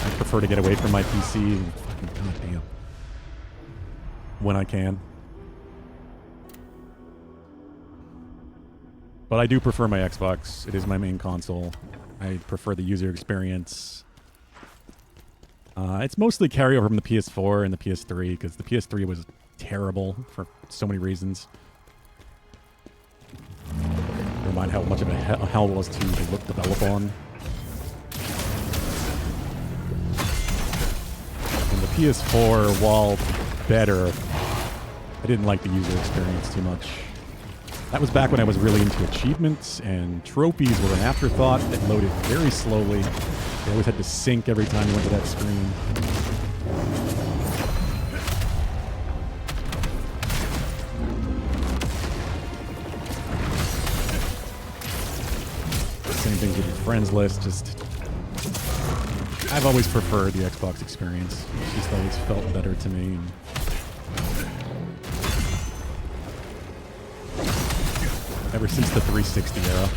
I prefer to get away from my PC. Fucking goddamn. When I can. But I do prefer my Xbox. It is my main console. I prefer the user experience. It's mostly carryover from the PS4 and the PS3, because the PS3 was terrible for so many reasons. Never mind how much of a hell it was to develop on. And the PS4, while better, I didn't like the user experience too much. That was back when I was really into achievements, and trophies were an afterthought that loaded very slowly. They always had to sync every time you went to that screen. Same things with your friends list. Just, I've always preferred the Xbox experience. It's just always felt better to me. Ever since the 360 era.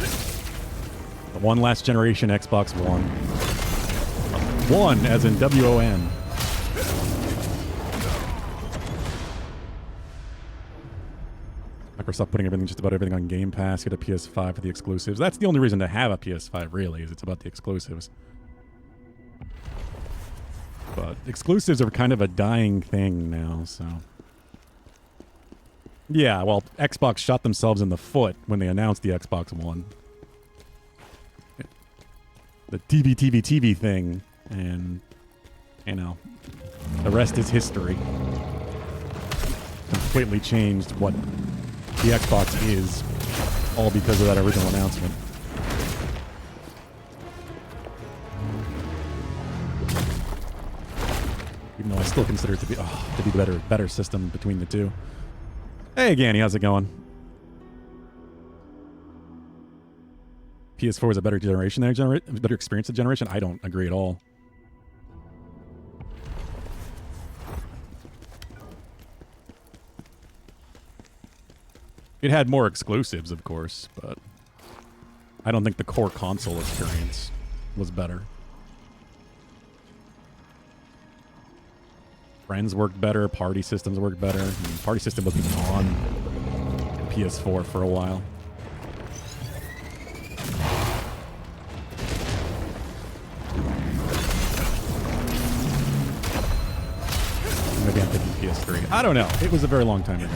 The one last generation Xbox One. One, as in W-O-N. Microsoft putting just about everything on Game Pass, get a PS5 for the exclusives. That's the only reason to have a PS5, really, is it's about the exclusives. But exclusives are kind of a dying thing now, so... Yeah, well, Xbox shot themselves in the foot when they announced the Xbox One. The TV thing, and, you know, the rest is history. Completely changed what the Xbox is, all because of that original announcement. Even though I still consider it to be the better system between the two. Hey, Ganny, how's it going? PS4 is a better generation better experience of generation? I don't agree at all. It had more exclusives, of course, but I don't think the core console experience was better. Friends worked better, party systems worked better. I mean, party system wasn't on PS4 for a while. Maybe I'm thinking PS3. I don't know. It was a very long time ago.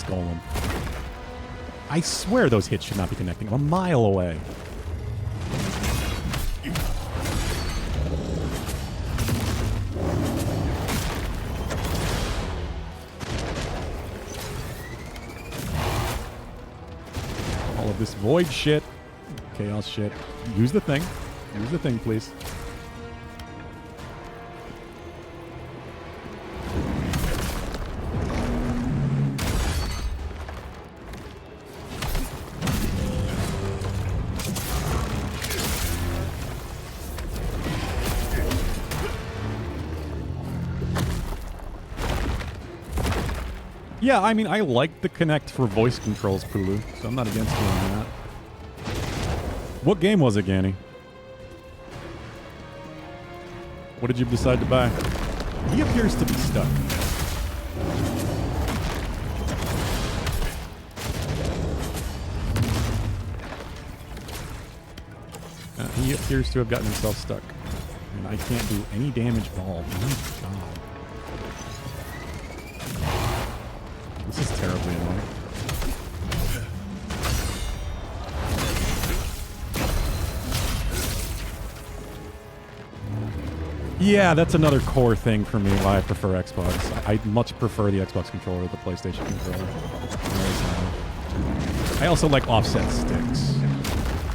Golem. I swear those hits should not be connecting. I'm a mile away. all of this void shit, chaos shit. Use the thing. Use the thing, please. Yeah, I mean, I like the Kinect for voice controls, Pulu, so I'm not against doing that. What game was it, Ganny? What did you decide to buy? He appears to be stuck. He appears to have gotten himself stuck. And I can't do any damage at all. My God. This is terribly annoying. Yeah, that's another core thing for me why I prefer Xbox. I much prefer the Xbox controller to the PlayStation controller. I also like offset sticks.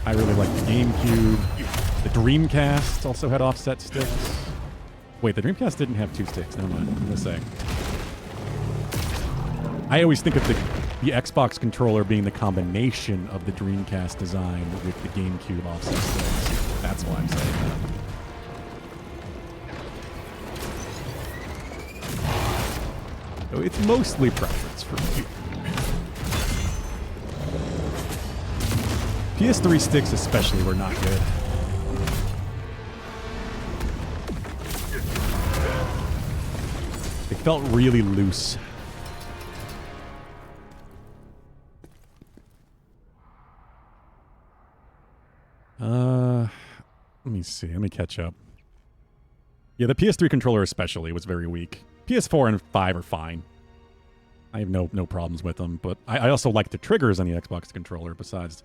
I really like the GameCube. The Dreamcast also had offset sticks. Wait, the Dreamcast didn't have two sticks. Never mind. I'm going to say. I always think of the Xbox controller being the combination of the Dreamcast design with the GameCube offset sticks. That's why I'm saying that. So it's mostly preference for me. PS3 sticks especially were not good. They felt really loose. Let me see. Let me catch up. Yeah, the PS3 controller especially was very weak. PS4 and 5 are fine. I have no problems with them, but I also like the triggers on the Xbox controller. Besides,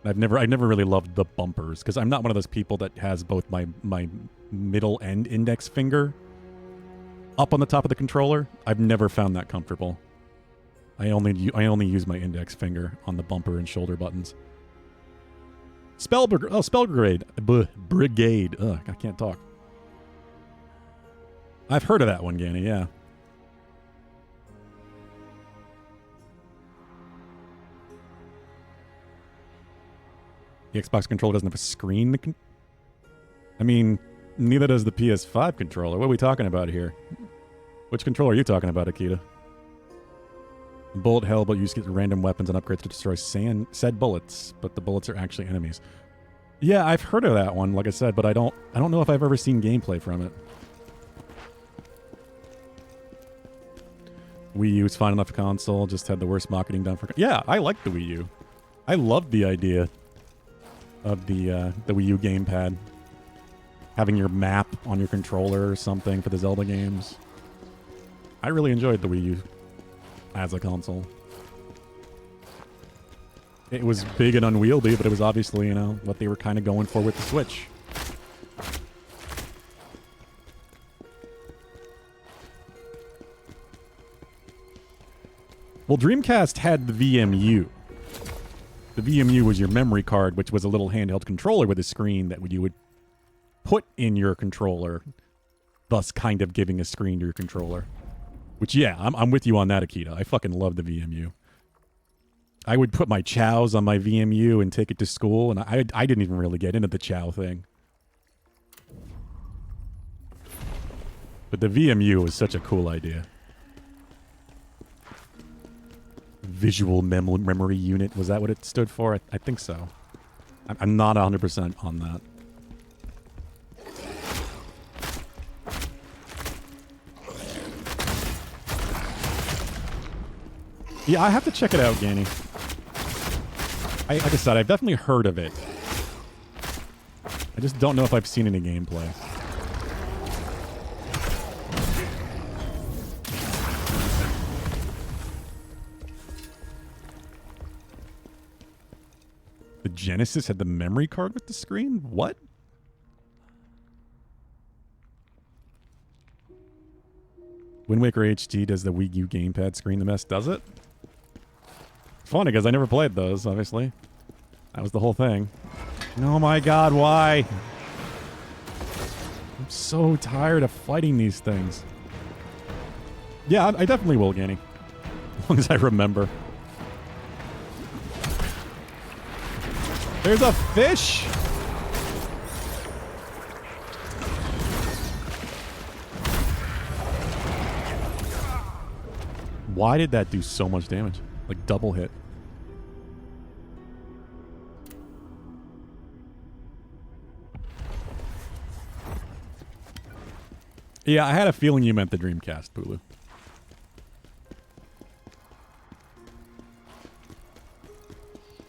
I've never really loved the bumpers because I'm not one of those people that has both my middle and index finger up on the top of the controller. I've never found that comfortable. I only use my index finger on the bumper and shoulder buttons. Spell Brigade. Brigade. Ugh, I can't talk. I've heard of that one, Ganny, yeah. The Xbox controller doesn't have a screen? I mean, neither does the PS5 controller. What are we talking about here? Which controller are you talking about, Akita? Bullet hell, but you just get random weapons and upgrades to destroy said bullets, but the bullets are actually enemies. Yeah, I've heard of that one, like I said, but I don't know if I've ever seen gameplay from it. Wii U is fine enough console, just had the worst marketing done for... Yeah, I like the Wii U. I love the idea of the Wii U gamepad. Having your map on your controller or something for the Zelda games. I really enjoyed the Wii U as a console. It was big and unwieldy, but it was obviously, you know, what they were kind of going for with the Switch. Well, Dreamcast had the VMU. The VMU was your memory card, which was a little handheld controller with a screen that you would put in your controller, thus kind of giving a screen to your controller. Which, yeah, I'm with you on that, Akita. I fucking love the VMU. I would put my chows on my VMU and take it to school, and I didn't even really get into the chow thing. But the VMU was such a cool idea. Visual memory unit, was that what it stood for? I think so. I'm not 100% on that. Yeah, I have to check it out, Ganny. Like I said, I've definitely heard of it. I just don't know if I've seen any gameplay. The Genesis had the memory card with the screen? What? Wind Waker HD does the Wii U gamepad screen the best, does it? funny because I never played those, obviously. That was the whole thing. Oh my god, why? I'm so tired of fighting these things. Yeah, I definitely will, Ganny. As long as I remember. There's a fish! Why did that do so much damage? Like double hit. Yeah, I had a feeling you meant the Dreamcast, Pulu.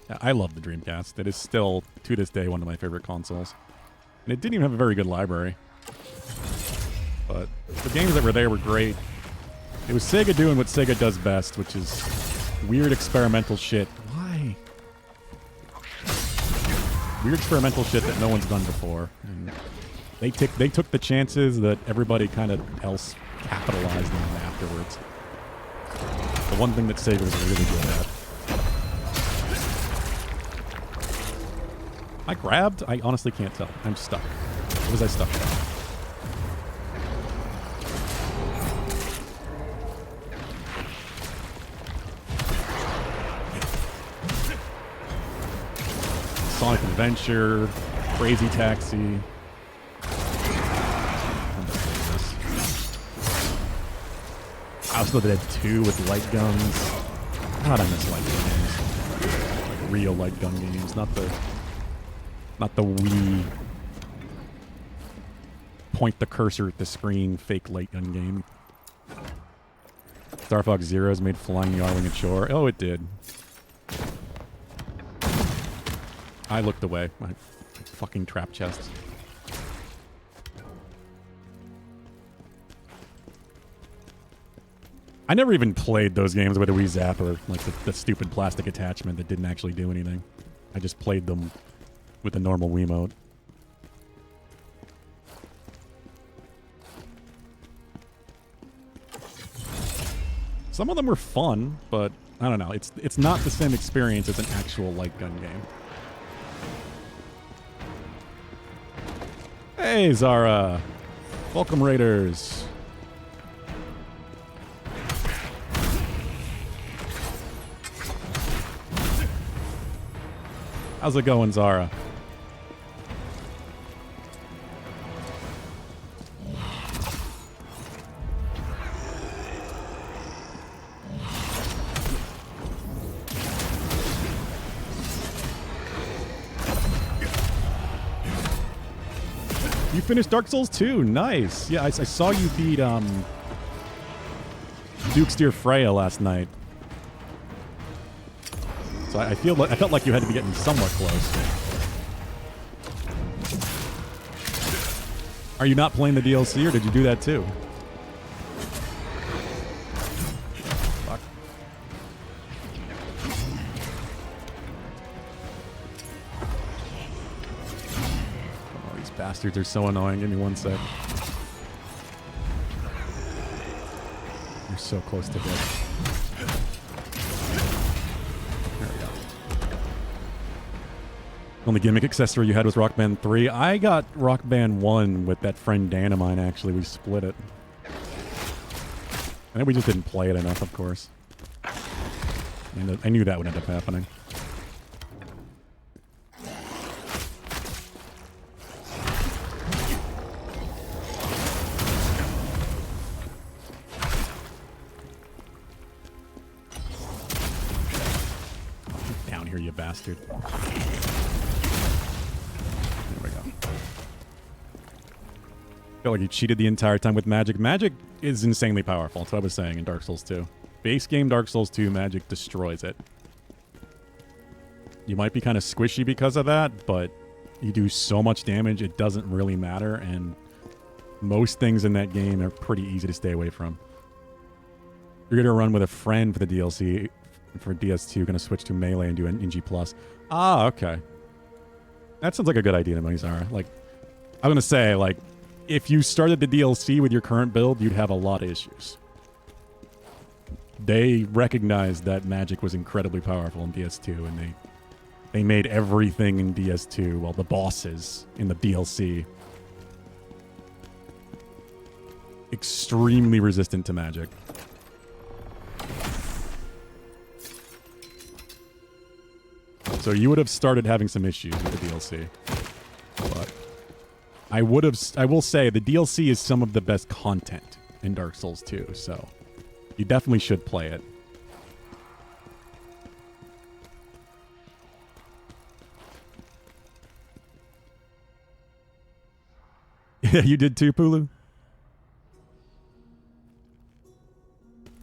Yeah, I love the Dreamcast. It is still, to this day, one of my favorite consoles. And it didn't even have a very good library. But the games that were there were great. It was Sega doing what Sega does best, which is weird experimental shit. Why? Weird experimental shit that no one's done before. And they took the chances that everybody kind of else capitalized on afterwards. The one thing that Sega was really good at. I grabbed? I honestly can't tell. I'm stuck. What was I stuck at? Sonic Adventure, Crazy Taxi. I also did 2 with light guns. God, I miss light gun games. Like real light gun games, not the Wii point the cursor at the screen fake light gun game. Star Fox Zeroes made flying Yarling at shore. Oh, it did. I looked away. My fucking trap chests. I never even played those games with a Wii Zapper, like the stupid plastic attachment that didn't actually do anything. I just played them with the normal Wiimote. Some of them were fun, but I don't know. It's not the same experience as an actual light gun game. Hey, Zara. Welcome, Raiders. How's it going, Zara? You finished Dark Souls 2. Nice. Yeah, I saw you beat Duke's Dear Freya last night. So I felt like you had to be getting somewhat close. Are you not playing the DLC, or did you do that too? Fuck. Oh, these bastards are so annoying. Give me one sec. You're so close to death. Only gimmick accessory you had was Rock Band 3. I got Rock Band 1 with that friend Dan of mine, actually. We split it. And we just didn't play it enough, of course. And I knew that would end up happening. Get down here, you bastard. I feel like you cheated the entire time with magic. Magic is insanely powerful. That's what I was saying in Dark Souls 2. Base game Dark Souls 2, magic destroys it. You might be kind of squishy because of that, but you do so much damage, it doesn't really matter, and most things in that game are pretty easy to stay away from. You're going to run with a friend for the DLC. For DS2, you're going to switch to Melee and do an NG+. Ah, okay. That sounds like a good idea to me, Zara. Like, I'm going to say, like, if you started the DLC with your current build, you'd have a lot of issues. They recognized that magic was incredibly powerful in DS2, and they made everything in DS2, well, the bosses in the DLC, extremely resistant to magic. So you would have started having some issues with the DLC. But I will say the DLC is some of the best content in Dark Souls 2, so you definitely should play it. Yeah, you did too, Pulu?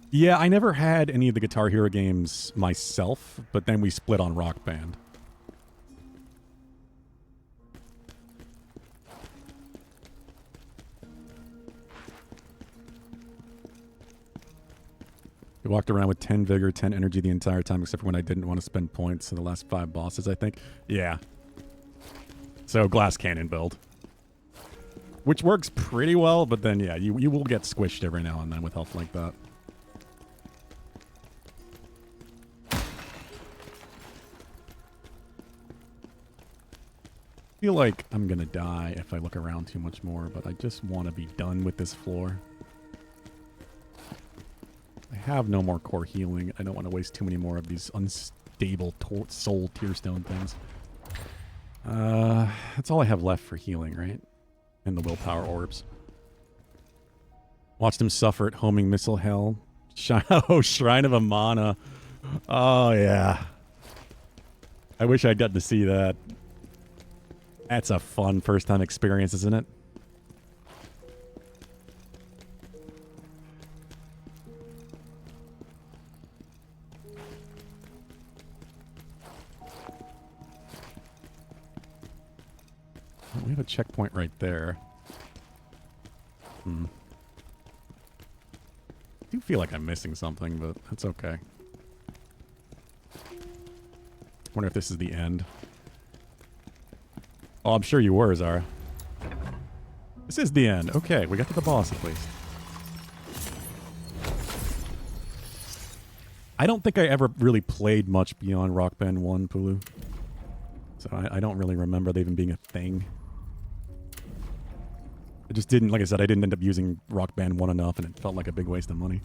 Yeah, I never had any of the Guitar Hero games myself, but then we split on Rock Band. I walked around with 10 vigor, 10 energy the entire time, except for when I didn't want to spend points in the last 5 bosses, I think. Yeah. So, glass cannon build. Which works pretty well, but then, yeah, you will get squished every now and then with health like that. I feel like I'm gonna die if I look around too much more, but I just want to be done with this floor. I have no more core healing. I don't want to waste too many more of these unstable soul tearstone things. That's all I have left for healing, right? And the willpower orbs. Watched him suffer at homing missile hell. Oh, Shrine of Amana. Oh, yeah. I wish I'd gotten to see that. That's a fun first-time experience, isn't it? We have a checkpoint right there. I do feel like I'm missing something, but that's okay. Wonder if this is the end. Oh, I'm sure you were, Zara. This is the end. Okay, we got to the boss at least. I don't think I ever really played much beyond Rock Band 1, Pulu. So I don't really remember they even being a thing. I just didn't, like I said, I didn't end up using Rock Band 1 enough, and it felt like a big waste of money.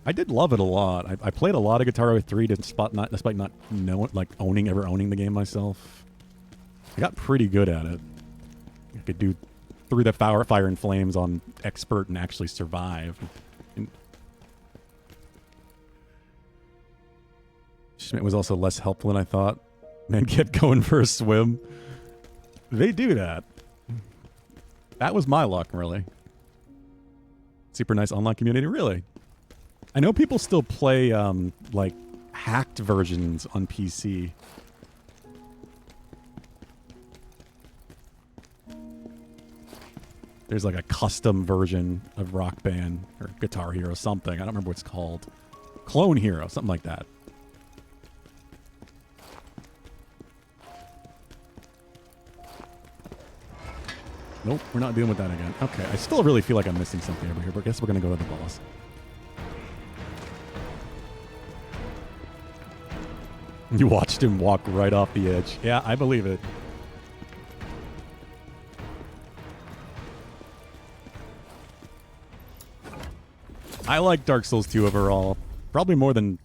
I did love it a lot. I played a lot of Guitar Hero 3 despite not ever owning the game myself. I got pretty good at it. I could do through the fire and flames on expert and actually survive. Schmidt was also less helpful than I thought. Man kept going for a swim. They do that. That was my luck, really. Super nice online community, really. I know people still play, like, hacked versions on PC. There's, like, a custom version of Rock Band or Guitar Hero something. I don't remember what it's called. Clone Hero, something like that. Nope, we're not dealing with that again. Okay, I still really feel like I'm missing something over here, but I guess we're going to go to the boss. You watched him walk right off the edge. Yeah, I believe it. I like Dark Souls 2 overall. Probably more than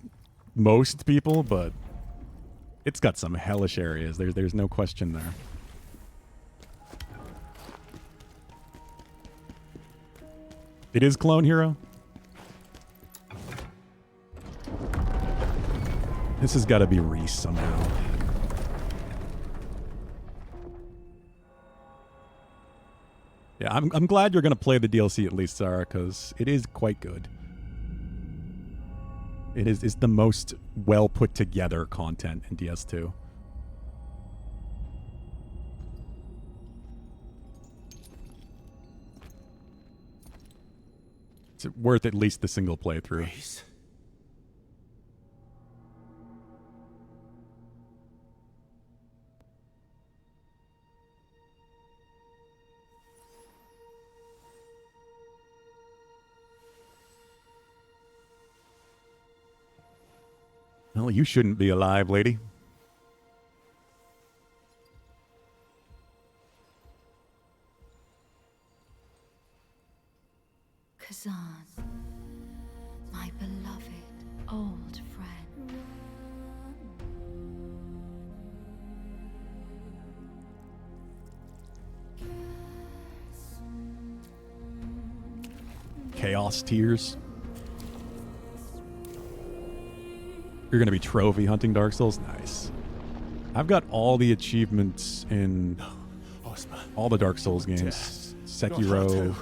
most people, but it's got some hellish areas. There's no question there. It is Clone Hero? This has got to be Reese somehow. Yeah, I'm glad you're going to play the DLC at least, Sarah, because it is quite good. It's the most well put together content in DS2. It's worth at least the single playthrough. Reese. Well, you shouldn't be alive, lady. Khazan, my beloved old friend. Chaos tears. You're going to be trophy hunting Dark Souls? Nice. I've got all the achievements in all the Dark Souls games. Sekiro,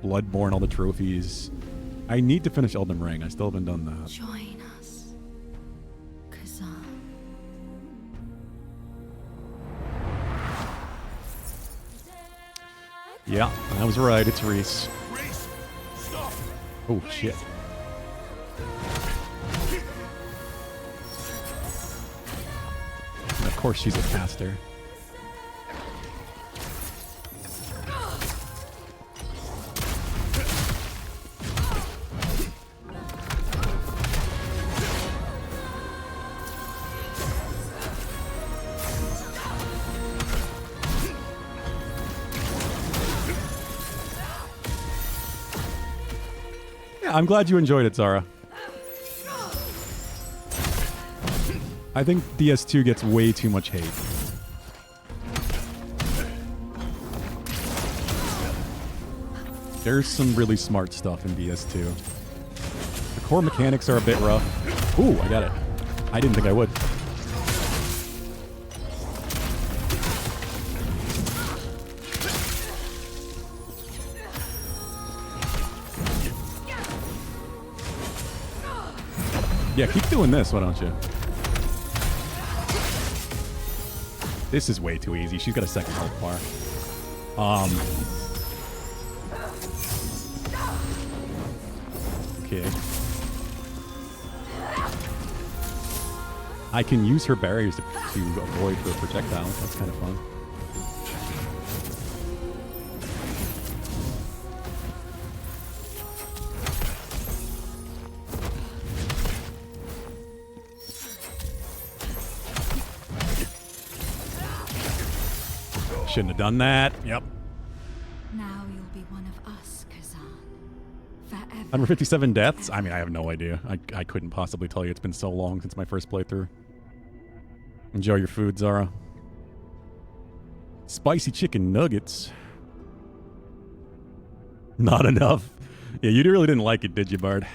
Bloodborne, all the trophies. I need to finish Elden Ring. I still haven't done that. Join us, Khazan. Yeah, I was right. It's Reese. Reese, stop! Oh, shit. Of course she's a caster. Yeah, I'm glad you enjoyed it, Zara. I think DS2 gets way too much hate. There's some really smart stuff in DS2. The core mechanics are a bit rough. Ooh, I got it. I didn't think I would. Yeah, keep doing this, why don't you? This is way too easy. She's got a second health bar. Okay. I can use her barriers to avoid her projectiles. That's kind of fun. Shouldn't have done that. Yep. Now you'll be one of us, Khazan. Forever. 157 deaths? I mean, I have no idea. I couldn't possibly tell you. It's been so long since my first playthrough. Enjoy your food, Zara. Spicy chicken nuggets. Not enough. Yeah, you really didn't like it, did you, Bard?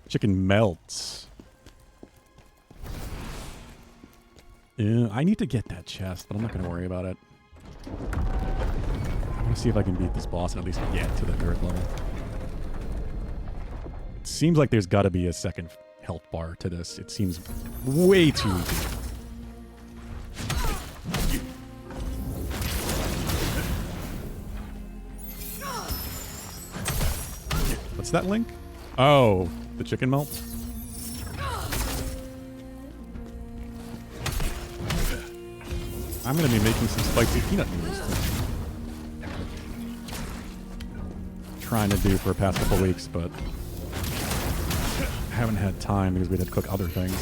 Chicken melts. Yeah, I need to get that chest, but I'm not going to worry about it. I want to see if I can beat this boss and at least get to the 3rd level. It seems like there's got to be a second health bar to this. It seems way too easy. What's that link? Oh, the chicken melt? I'm going to be making some spicy peanut noodles too. Trying to do for the past couple weeks, but I haven't had time because we had to cook other things.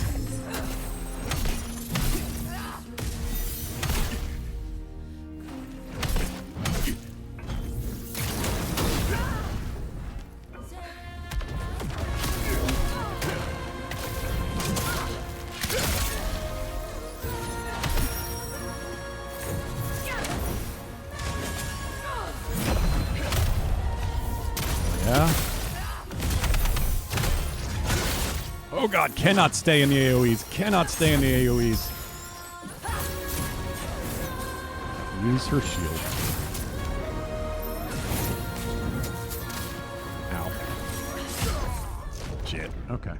Oh god, cannot stay in the AoEs. Cannot stay in the AoEs. Use her shield. Ow. Shit. Okay.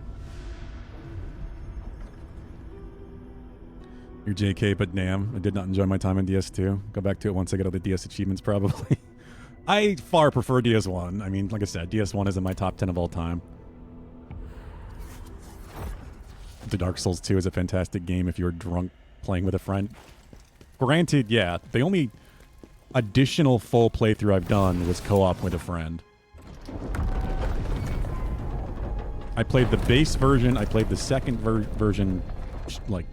You're JK, but damn, I did not enjoy my time in DS2. Go back to it once I get all the DS achievements, probably. I far prefer DS1. I mean, like I said, DS1 is in my top 10 of all time. The Dark Souls 2 is a fantastic game if you're drunk playing with a friend. Granted, yeah, the only additional full playthrough I've done was co-op with a friend. I played the base version. I played the second version, like,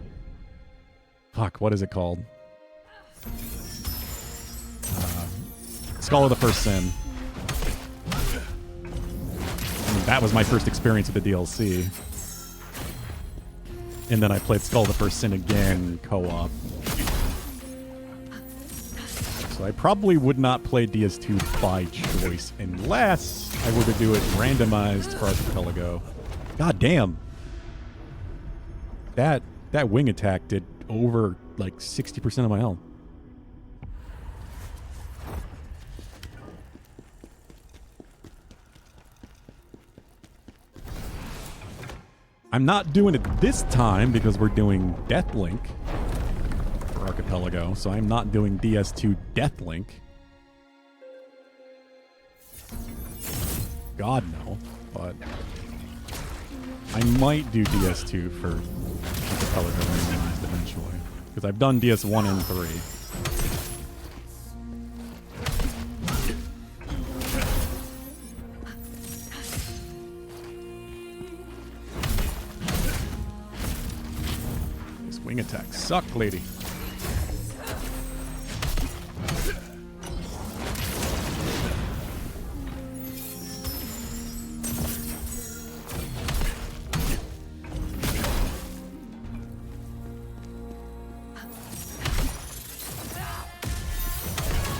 fuck, what is it called? Skull of the First Sin. And that was my first experience with the DLC. And then I played Skull of the First Sin again, co-op. So I probably would not play DS2 by choice unless I were to do it randomized for Archipelago. God damn. That wing attack did over like 60% of my health. I'm not doing it this time because we're doing Deathlink for Archipelago, so I'm not doing DS2 Deathlink. God no, but I might do DS2 for Archipelago randomized eventually, because I've done DS1 and 3. Wing attacks suck, lady.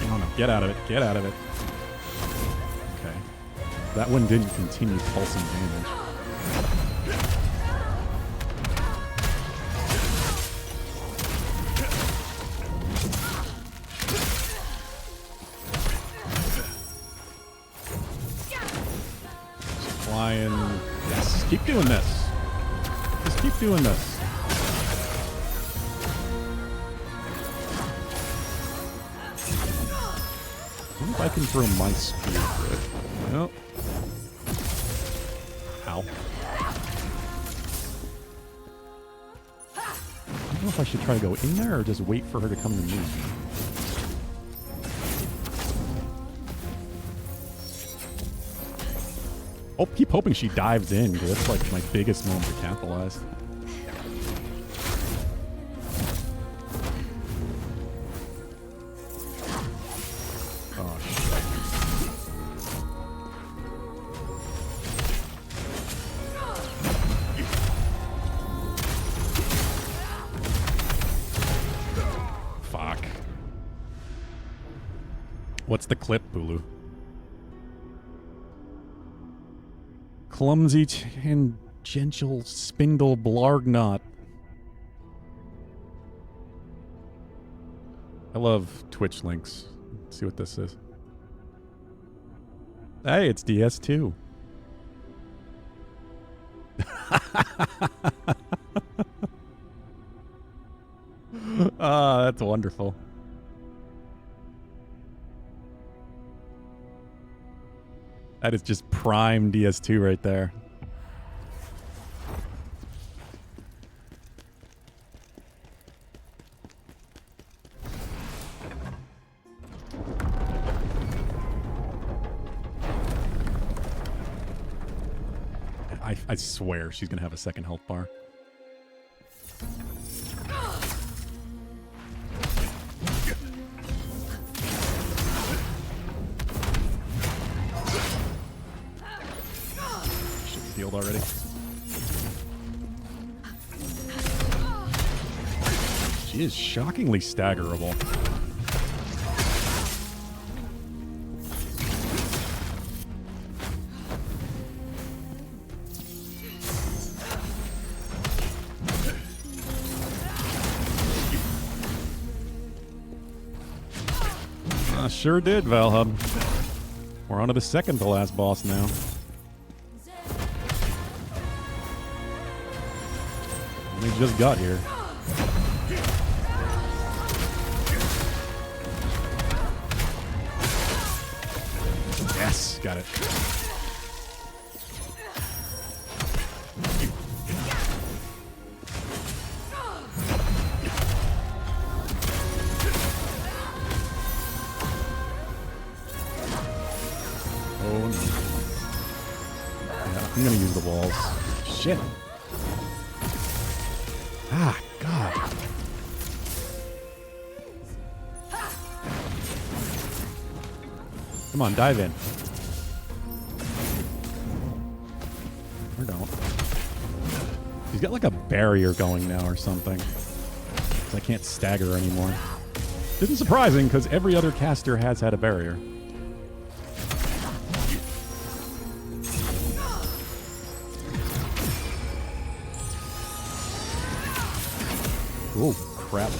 Oh no, get out of it, get out of it. Okay. That one didn't continue pulsing damage. Yes, keep doing this. Just keep doing this. I wonder if I can throw my spear through it. Nope. Ow. I don't know if I should try to go in there or just wait for her to come to me. Oh, keep hoping she dives in, because that's like my biggest moment to capitalize. Oh, shit. Fuck. What's the clip, Bulu? Clumsy tangential spindle blargnot. I love Twitch links. Let's see what this is. Hey, it's DS2. Ah, that's wonderful. That is just prime DS2 right there. I swear she's gonna have a second health bar. Healed already. She is shockingly staggerable. Sure did, Valhub. We're on to the second to last boss now. We just got here. Yes, got it. Oh no. Yeah, I'm gonna use the walls. Shit. Ah, God. Come on, dive in. Or don't. He's got like a barrier going now or something. 'Cause I can't stagger anymore. Isn't surprising because every other caster has had a barrier. Oh, crap.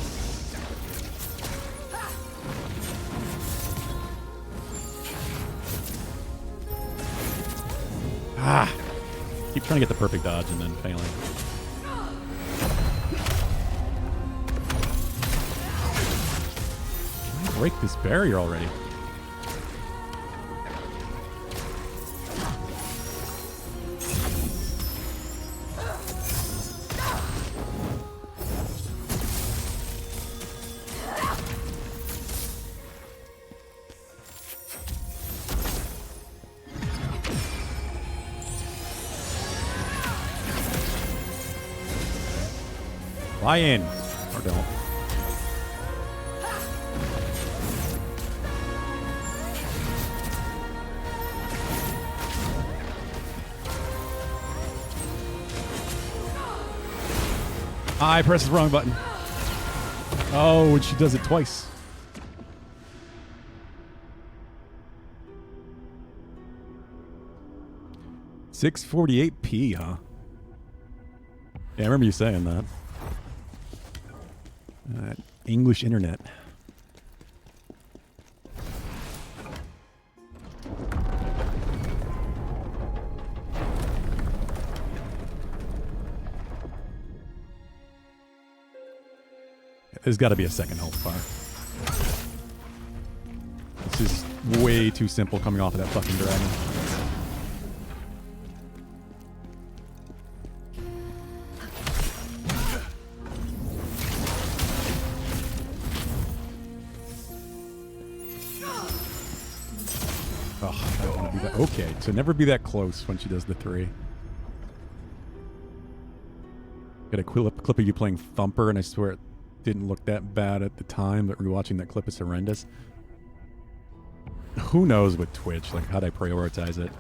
Ah! Keep trying to get the perfect dodge and then failing. Can I break this barrier already? Fly in. Or don't. I pressed the wrong button. Oh, and she does it twice. $6.48p, huh? Yeah, I remember you saying that. English internet. There's got to be a second health bar. This is way too simple coming off of that fucking dragon. Oh, I don't want to be that. Okay, so never be that close when she does the 3. Got a clip of you playing Thumper, and I swear it didn't look that bad at the time, but rewatching that clip is horrendous. Who knows with Twitch, like how'd I prioritize it?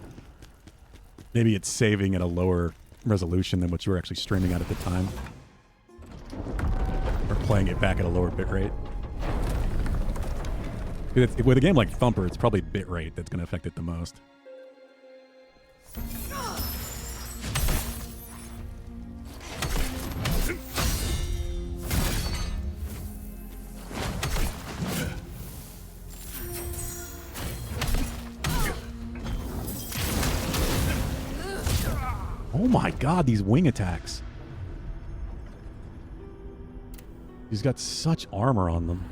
Maybe it's saving at a lower resolution than what you were actually streaming at the time. Or playing it back at a lower bitrate. With a game like Thumper, it's probably bitrate that's going to affect it the most. Oh my god, these wing attacks. He's got such armor on them.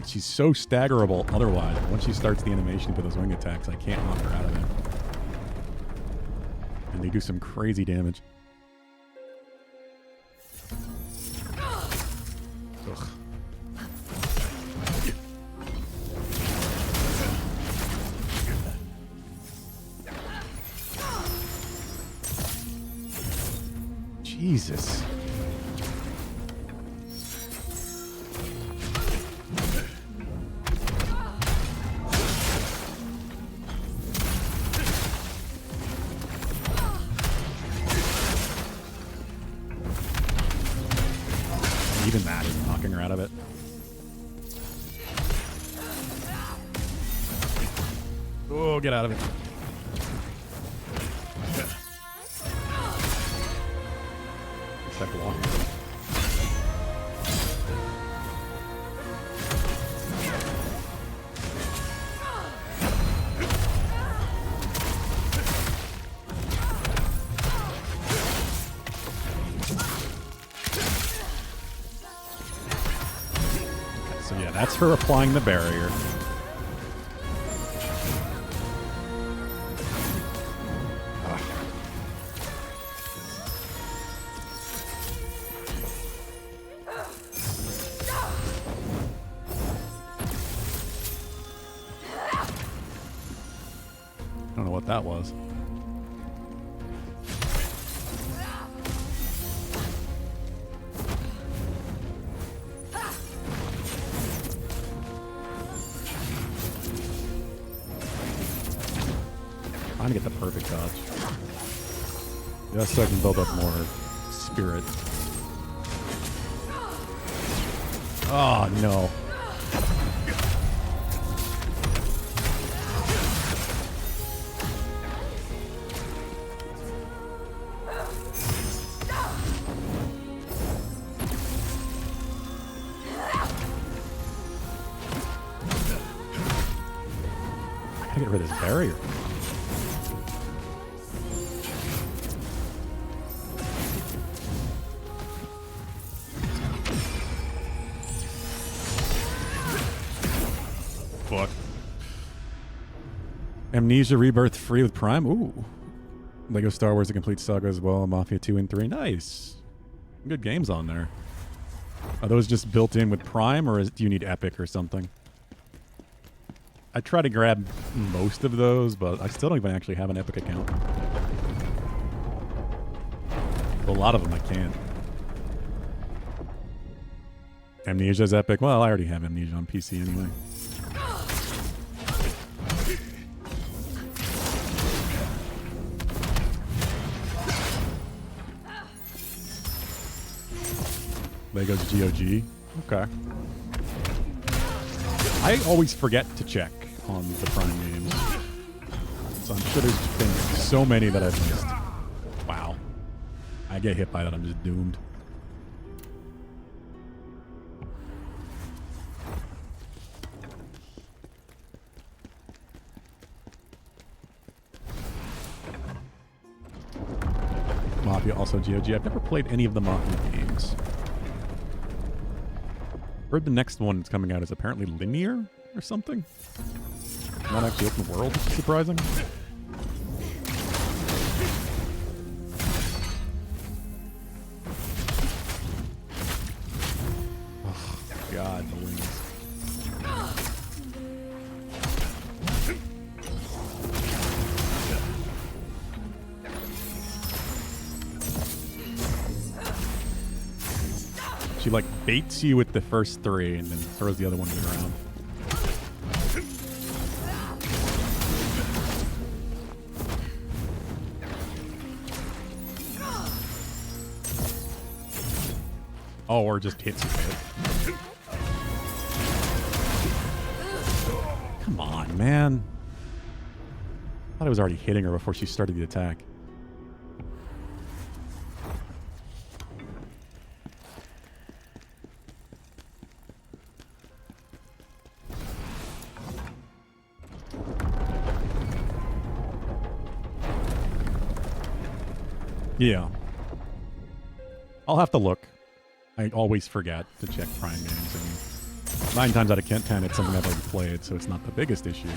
She's so staggerable otherwise. Once she starts the animation for those wing attacks, I can't knock her out of it. And they do some crazy damage. Ugh. Jesus. Even that is knocking her out of it. Oh, get out of it. Except walking. So yeah, that's her applying the barrier. what that was. Trying to get the perfect dodge. Just so I can build up more spirit. Oh, no. I gotta get rid of this barrier. Fuck. Amnesia Rebirth free with Prime. Ooh. Lego Star Wars: The Complete Saga as well. Mafia 2 and 3. Nice. Good games on there. Are those just built in with Prime, or do you need Epic or something? I try to grab most of those, but I still don't even actually have an Epic account. A lot of them I can't. Amnesia's Epic. Well, I already have Amnesia on PC anyway. Lego's GOG. Okay. I always forget to check on the Prime games. So I'm sure there's been so many that I've missed. Wow. I get hit by that, I'm just doomed. Mafia also GOG. I've never played any of the Mafia games. Heard the next one that's coming out is apparently linear or something. Not actually open world, which is surprising. Oh, God, the wings. She like baits you with the first three and then throws the other one to the ground. Oh, or just hits you with it. Come on, man. I thought I was already hitting her before she started the attack. Yeah. I'll have to look. I always forget to check Prime games. And 9 times out of 10, it's something I've already played, so it's not the biggest issue.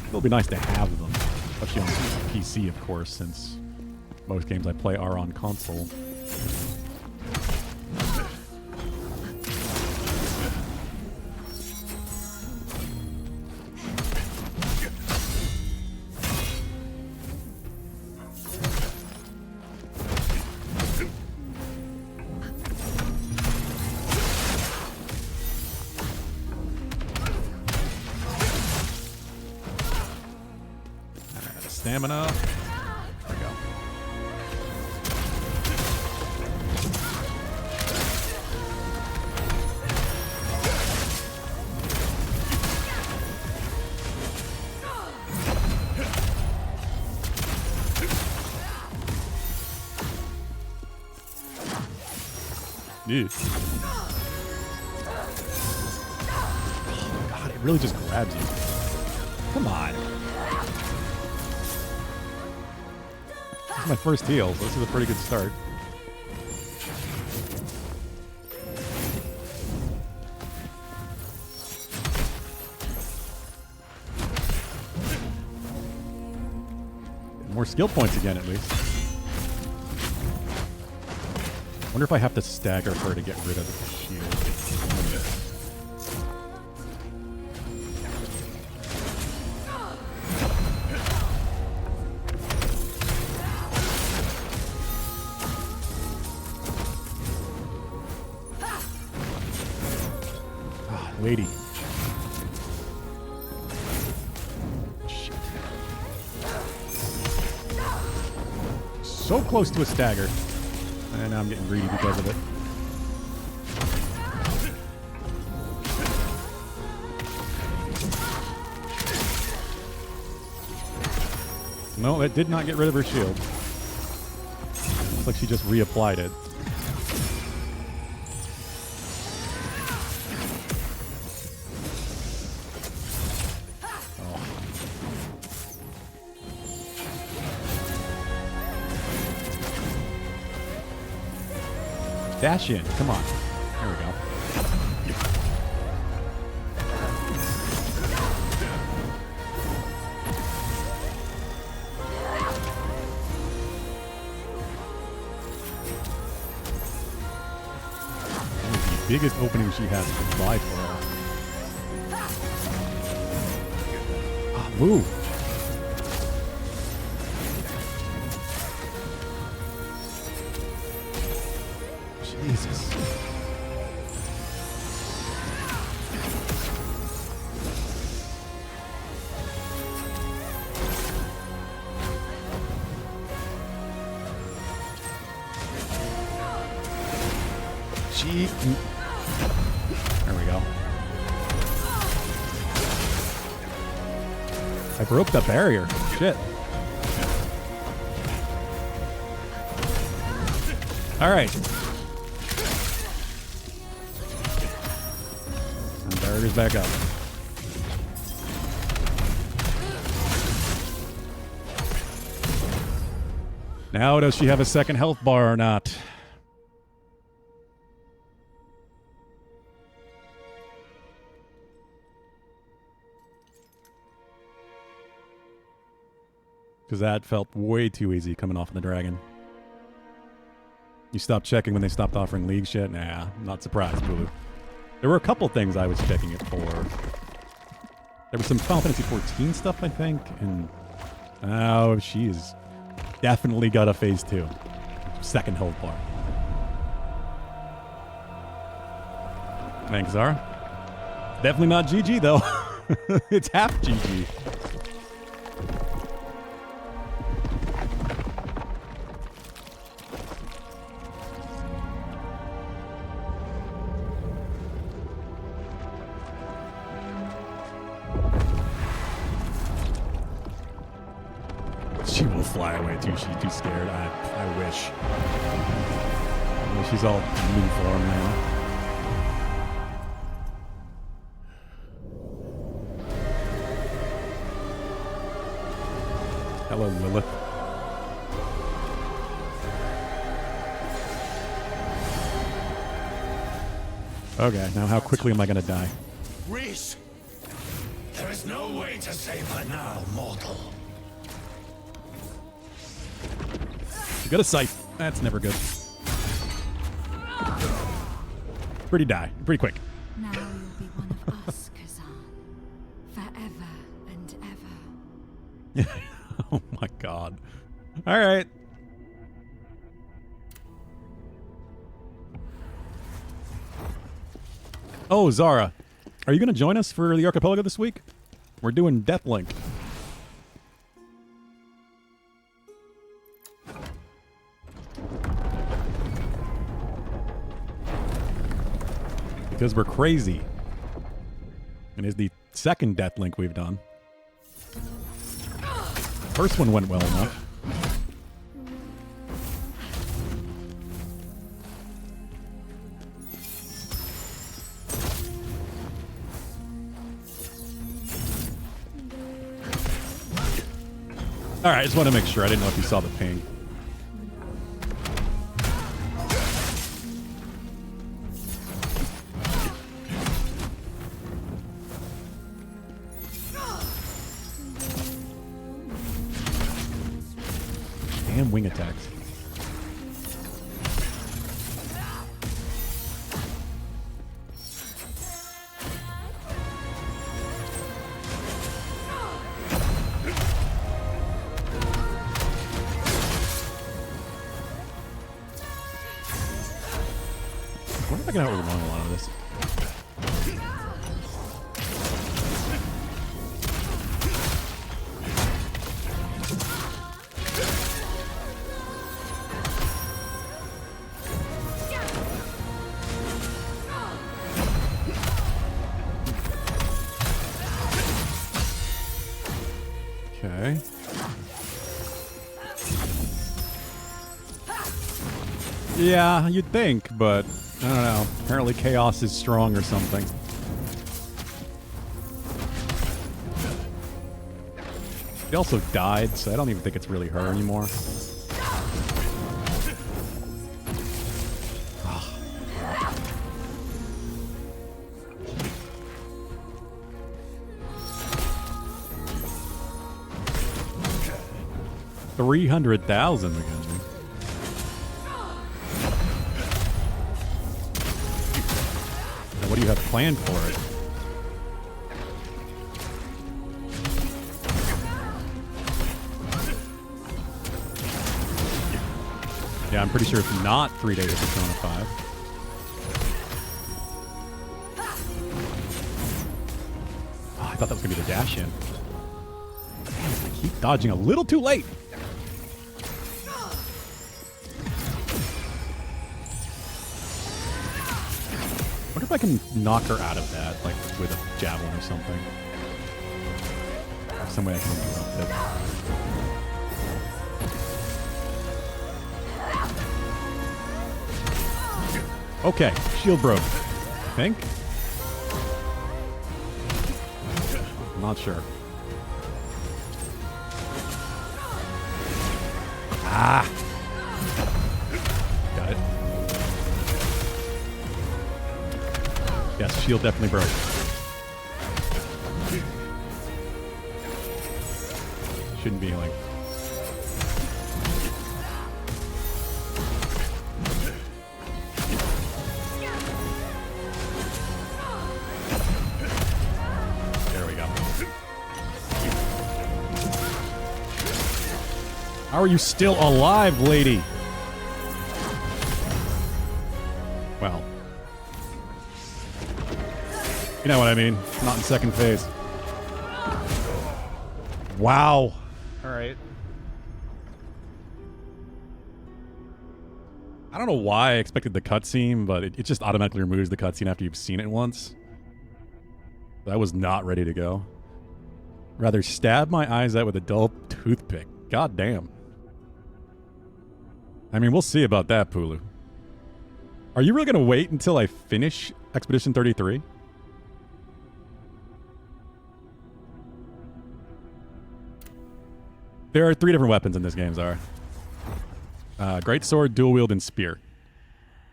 It'll be nice to have them, especially on PC, of course, since most games I play are on console. Stamina. There we go. Ew. God, it really just grabs you. Come on. This is my first heal, so this is a pretty good start. More skill points again, at least. Wonder if I have to stagger her to get rid of the shield. lady. Shit. So close to a stagger. And now I'm getting greedy because of it. No, it did not get rid of her shield. Looks like she just reapplied it. Dash in. Come on. There we go. The biggest opening she has by far. Ah, move. Jesus. There we go. I broke the barrier. Shit. All right. And barrier's back up. Now, does she have a second health bar or not? Because that felt way too easy coming off of the dragon. You stopped checking when they stopped offering league shit? Nah, I'm not surprised, Boo. There were a couple things I was checking it for. There was some Final Fantasy 14 stuff, I think, and... Oh, she's definitely got a phase 2. Second health bar. Thanks, Zara. Definitely not GG, though. It's half GG. She will fly away too. She's too scared. I wish. Well, she's all new form now. Hello, Lilith. Okay, now how quickly am I gonna die? Reese! There is no way to save her now, mortal. You got a sight. That's never good. Pretty die. Pretty quick. Now you'll be one of us, Khazan. Forever and ever. Oh my god. Alright. Oh, Zara. Are you going to join us for the archipelago this week? We're doing Deathlink. Because we're crazy. And it's the second Deathlink we've done. First one went well enough. Alright, I just want to make sure. I didn't know if you saw the ping. Damn wing attacks. I wonder if I can outrun a lot of this. Yeah, you'd think, but I don't know. Apparently chaos is strong or something. She also died, so I don't even think it's really her anymore. Ah. 300,000 again. Now, what do you have planned for it? Yeah, I'm pretty sure it's not 3 days of Persona 5. Oh, I thought that was going to be the dash in. Damn, I keep dodging a little too late. I wonder if I can knock her out of that, like with a javelin or something. There's some way I can interrupt it. Okay, shield broke. I think? I'm not sure. Ah! Got it. Yes, shield definitely broke. Shouldn't be like... How are you still alive, lady? Well. You know what I mean. Not in second phase. Wow. Alright. I don't know why I expected the cutscene, but it just automatically removes the cutscene after you've seen it once. I was not ready to go. Rather stab my eyes out with a dull toothpick. God damn. I mean, we'll see about that, Pulu. Are you really going to wait until I finish Expedition 33? There are 3 different weapons in this game, Zara. Great sword, dual wield, and spear.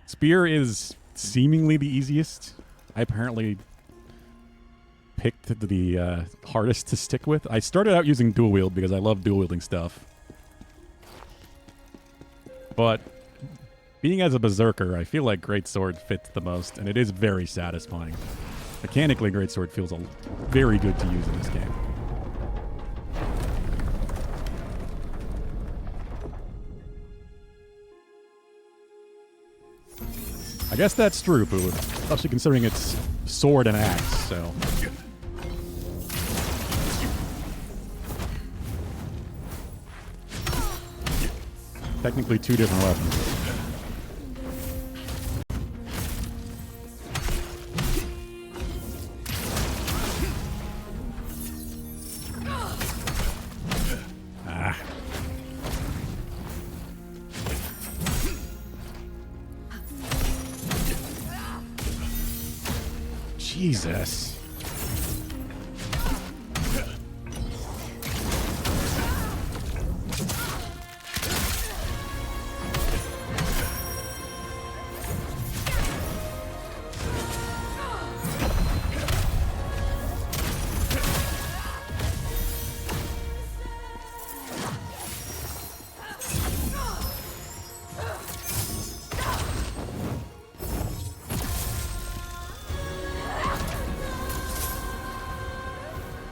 Spear is seemingly the easiest. I apparently picked the hardest to stick with. I started out using dual wield because I love dual wielding stuff. But being as a Berserker, I feel like Greatsword fits the most, and it is very satisfying. Mechanically, Greatsword feels very good to use in this game. I guess that's true, Poo. Especially considering it's sword and axe, so... Technically 2 different weapons. Ah. Jesus.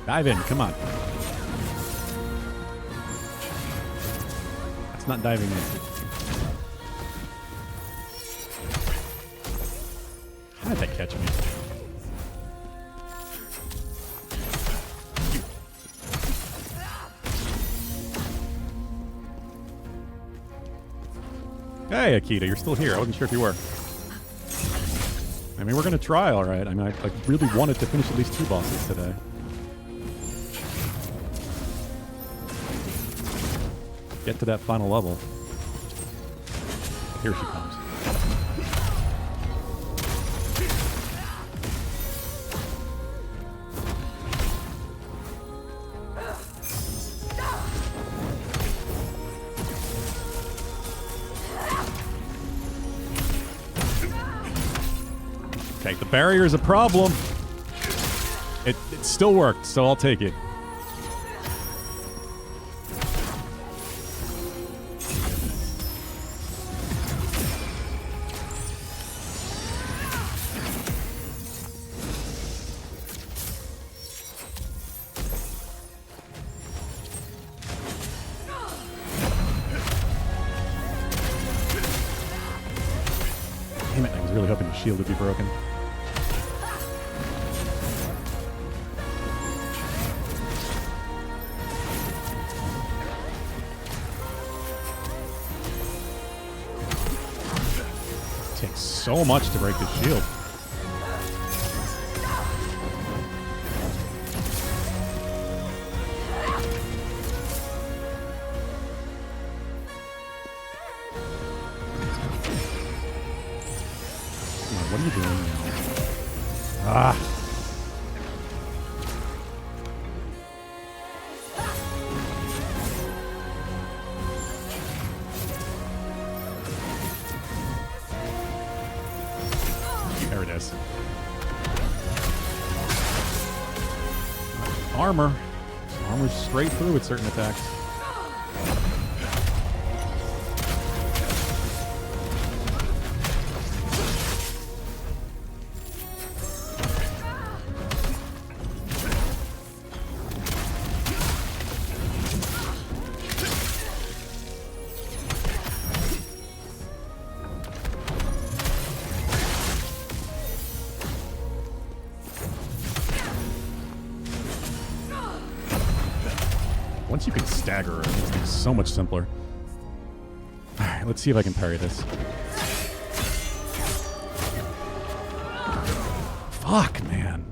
Dive in, come on. That's not diving in. How did that catch me? Hey, Akita, you're still here. I wasn't sure if you were. I mean, we're gonna try, all right. I mean, I really wanted to finish at least 2 bosses today. Get to that final level. Here she comes. Okay, the barrier is a problem. It still worked, so I'll take it. Damn it, I was really hoping the shield would be broken. Takes so much to break the shield. Come on, what are you doing now? Ah. There it is. Armor. Armor's straight through with certain attacks. Once you can stagger, it makes things so much simpler. Alright, let's see if I can parry this. Fuck, man.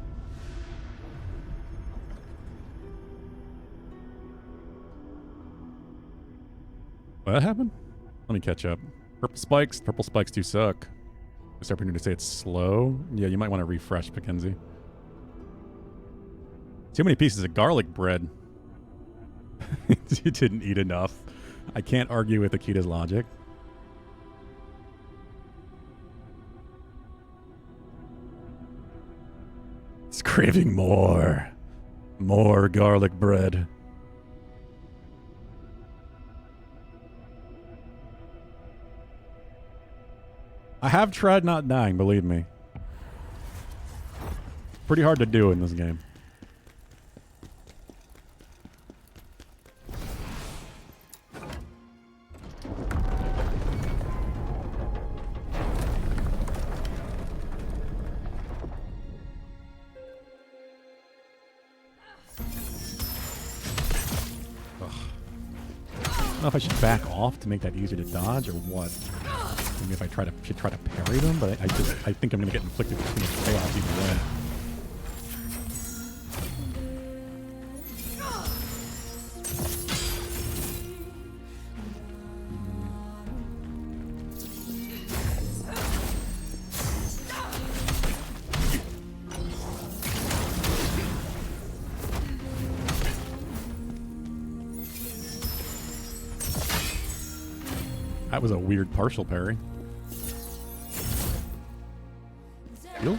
What happened? Let me catch up. Purple spikes do suck. Is there to say it's slow? Yeah, you might want to refresh, Mackenzie. Too many pieces of garlic bread. You didn't eat enough. I can't argue with Akita's logic. It's craving more. More garlic bread. I have tried not dying, believe me. Pretty hard to do in this game. I don't know if I should back off to make that easier to dodge or what. Maybe if I should try to parry them, but I think I'm gonna get inflicted with too much chaos either way. That was a weird partial parry. Heal?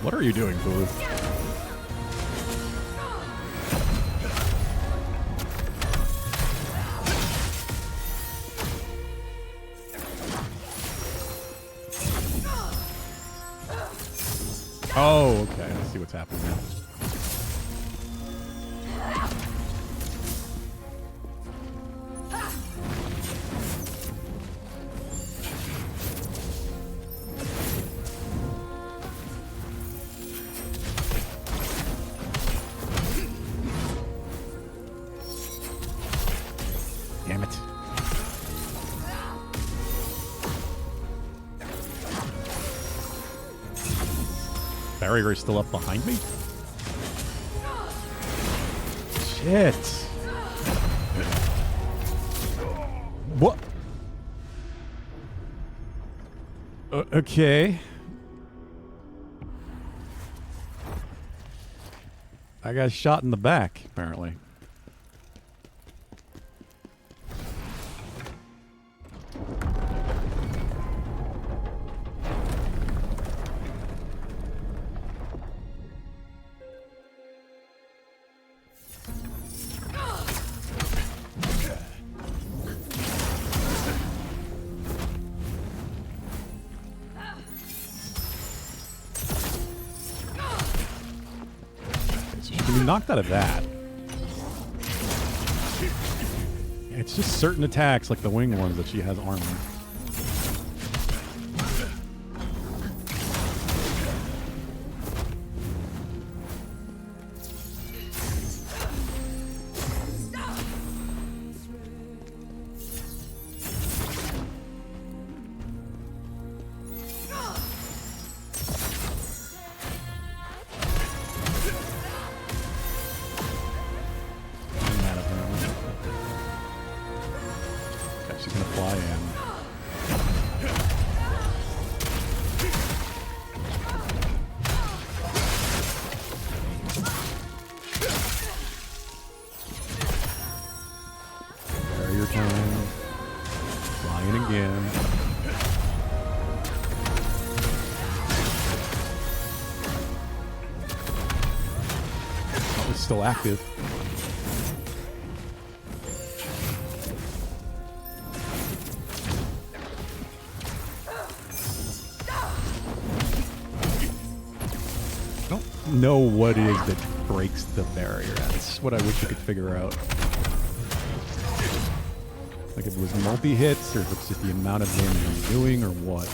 What are you doing, Boo? Oh, okay. I see what's happening now. barrier is still up behind me? Shit. What? Okay. I got shot in the back, apparently. Knocked out of that. It's just certain attacks, like the wing ones, that she has armor. Still active. I don't know what it is that breaks the barrier. That's what I wish I could figure out. Like if it was multi-hits, or if it's just the amount of damage I'm doing, or what.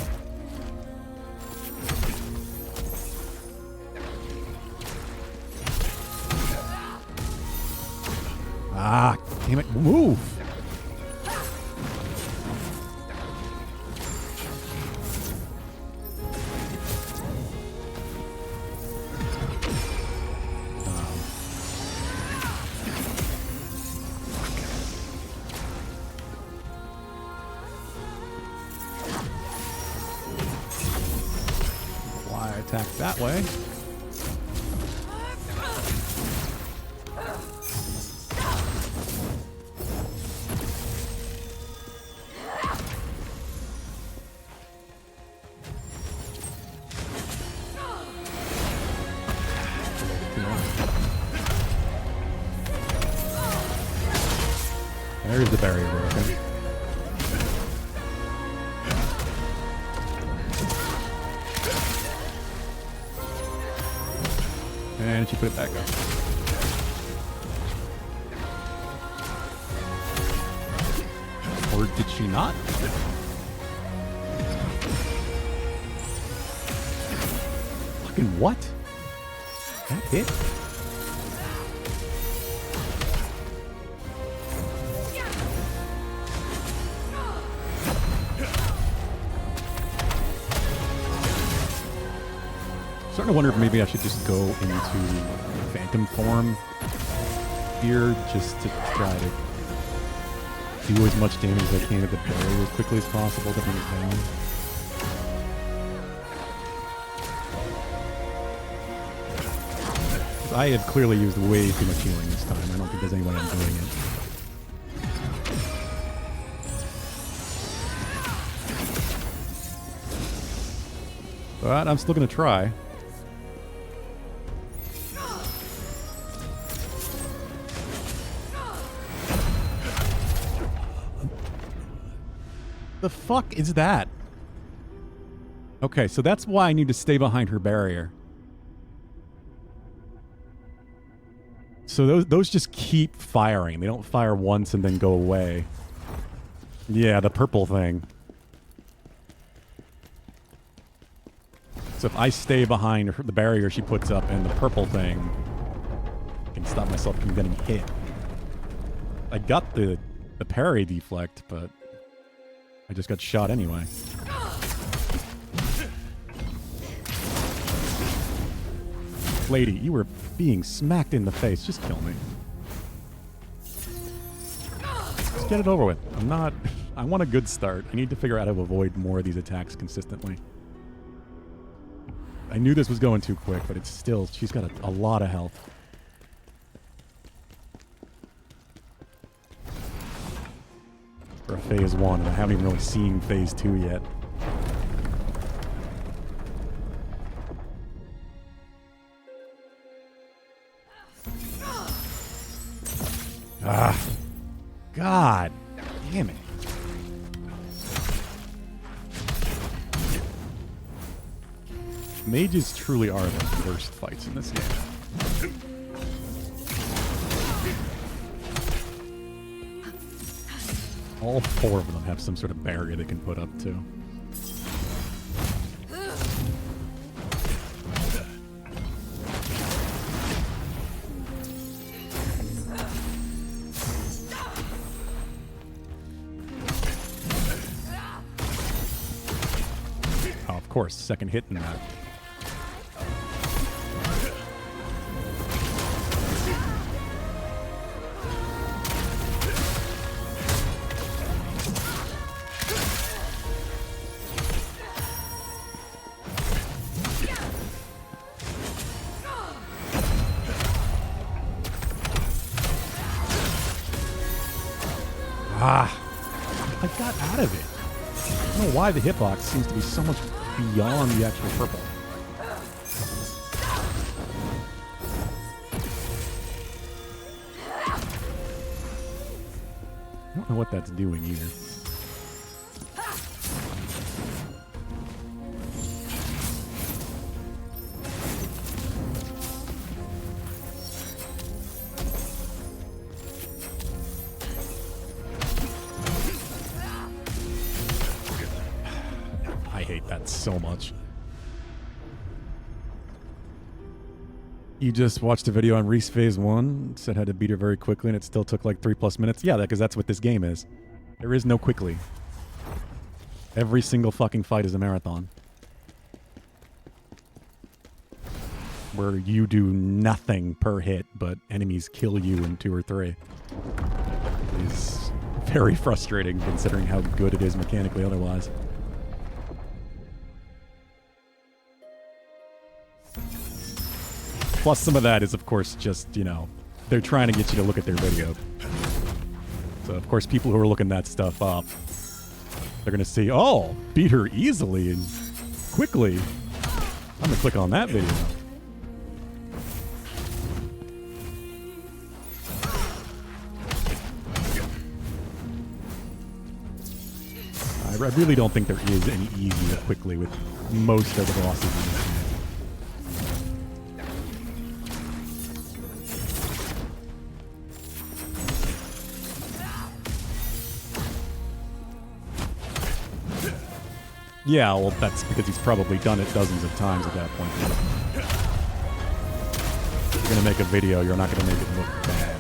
Ah, damn it, move! Why attack that way? There's the barrier broken. And she put it back up. Or did she not? Fucking what? That hit? Starting to wonder if maybe I should just go into phantom form here just to try to do as much damage as I can to the barrier as quickly as possible to bring it down. I have clearly used way too much healing this time. I don't think there's any way I'm doing it. But I'm still going to try. The fuck is that? Okay, so that's why I need to stay behind her barrier. So those just keep firing. They don't fire once and then go away. Yeah, the purple thing. So if I stay behind the barrier she puts up and the purple thing, I can stop myself from getting hit. I got the parry deflect, but I just got shot anyway. Lady, you were being smacked in the face. Just kill me. Just get it over with. I'm not... I want a good start. I need to figure out how to avoid more of these attacks consistently. I knew this was going too quick, but it's still... She's got a lot of health. For a phase 1, and I haven't even really seen phase 2 yet. Ah. God damn it. Mages truly are the worst fights in this game. All 4 of them have some sort of barrier they can put up to. Oh, of course, second hit in that. Ah, I got out of it. I don't know why the hitbox seems to be so much beyond the actual purple. I don't know what that's doing either. I hate that so much. You just watched a video on Reese Phase 1, said how to beat her very quickly, and it still took like 3+ minutes. Yeah, because that's what this game is. There is no quickly. Every single fucking fight is a marathon. Where you do nothing per hit, but enemies kill you in 2 or 3. It is very frustrating considering how good it is mechanically otherwise. Plus, some of that is, of course, just, you know, they're trying to get you to look at their video. So, of course, people who are looking that stuff up, they're going to see, oh, beat her easily and quickly. I'm going to click on that video. I really don't think there is any easy or quickly with most of the bosses in this game. Yeah, well, that's because he's probably done it dozens of times at that point. If you're going to make a video, you're not going to make it look bad.